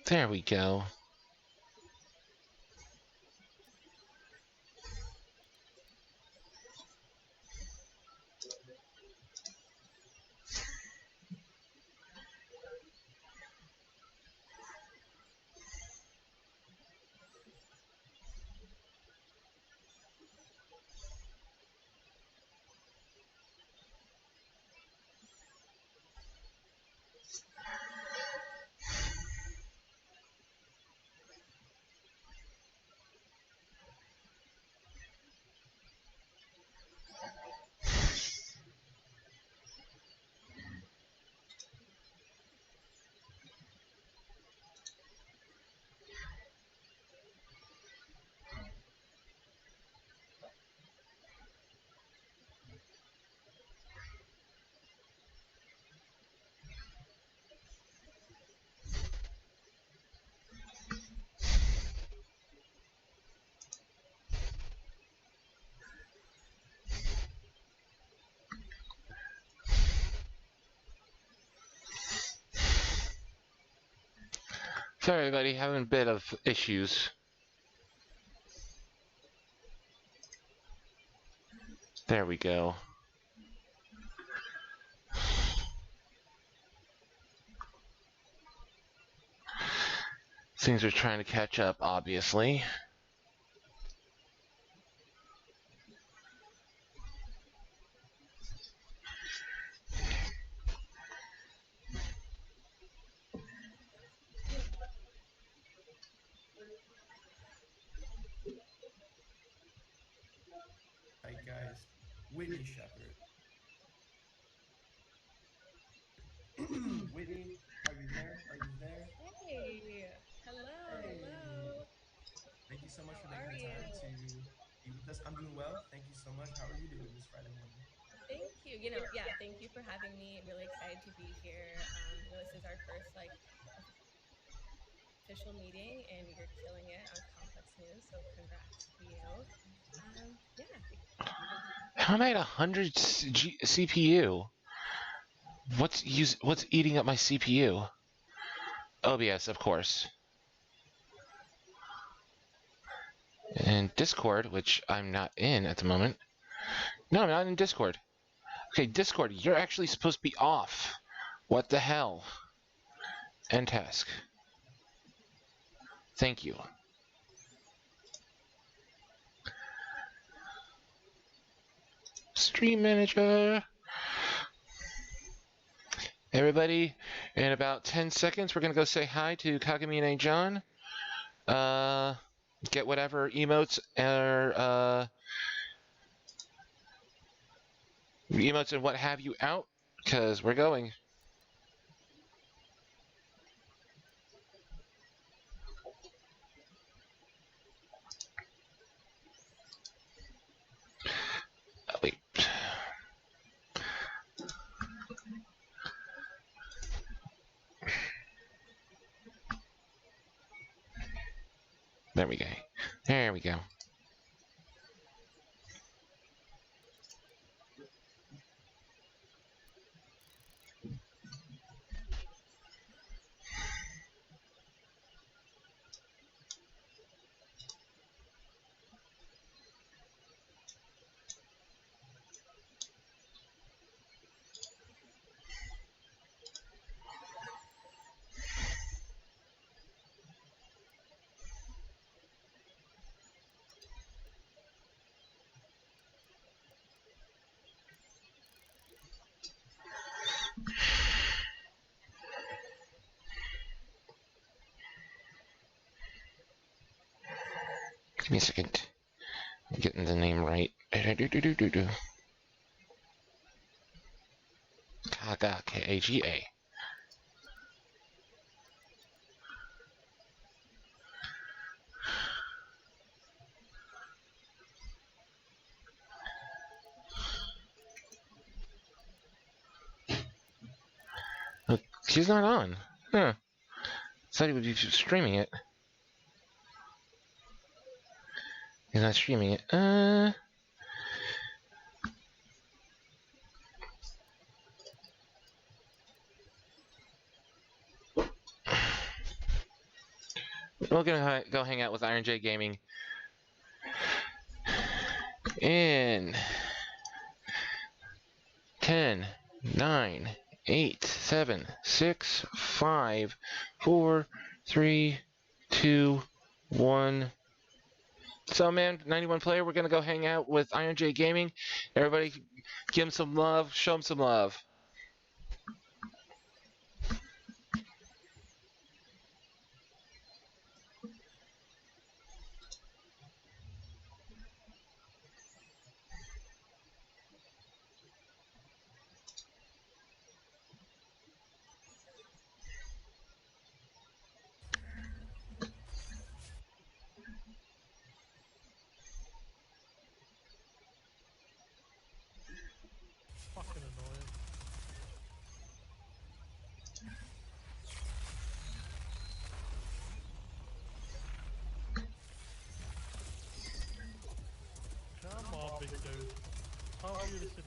There we go. Sorry, everybody, having a bit of issues. There we go. Things are trying to catch up, obviously. Hi guys, Whitney Shepherd. Whitney, are you there? Are you there? Hey, hello, Hey, hello. thank you so much How for are making the you? time to be with us. I'm doing well. Thank you so much. How are you doing this Friday morning? Thank you. Yeah, thank you for having me. Really excited to be here. This is our first official meeting, and you're killing it on complex news. So congrats to you. Yeah. How am I at 100 CPU? What's eating up my CPU? OBS, of course. And Discord, which I'm not in at the moment. No, I'm not in Discord. Okay, Discord, you're actually supposed to be off. What the hell? End task. Thank you. Stream manager. Everybody, in about 10 seconds, we're going to go say hi to Kagamine John. Get whatever emotes or emotes and what have you out, because we're going. Oh, wait. There we go. There we go. Give me a second. I'm getting the name right. Kaga, K-A-G-A. She's not on. Huh. Thought he would be streaming it. He's not streaming it. We're gonna go hang out with Iron J Gaming in 10, 9, 8, 7, 6, 5, 4, 3, 2, 1. So, man, 91 player, we're gonna go hang out with Iron J Gaming. Everybody, give him some love. Show him some love. Fucking annoying. Come on, big dude. Told you to sit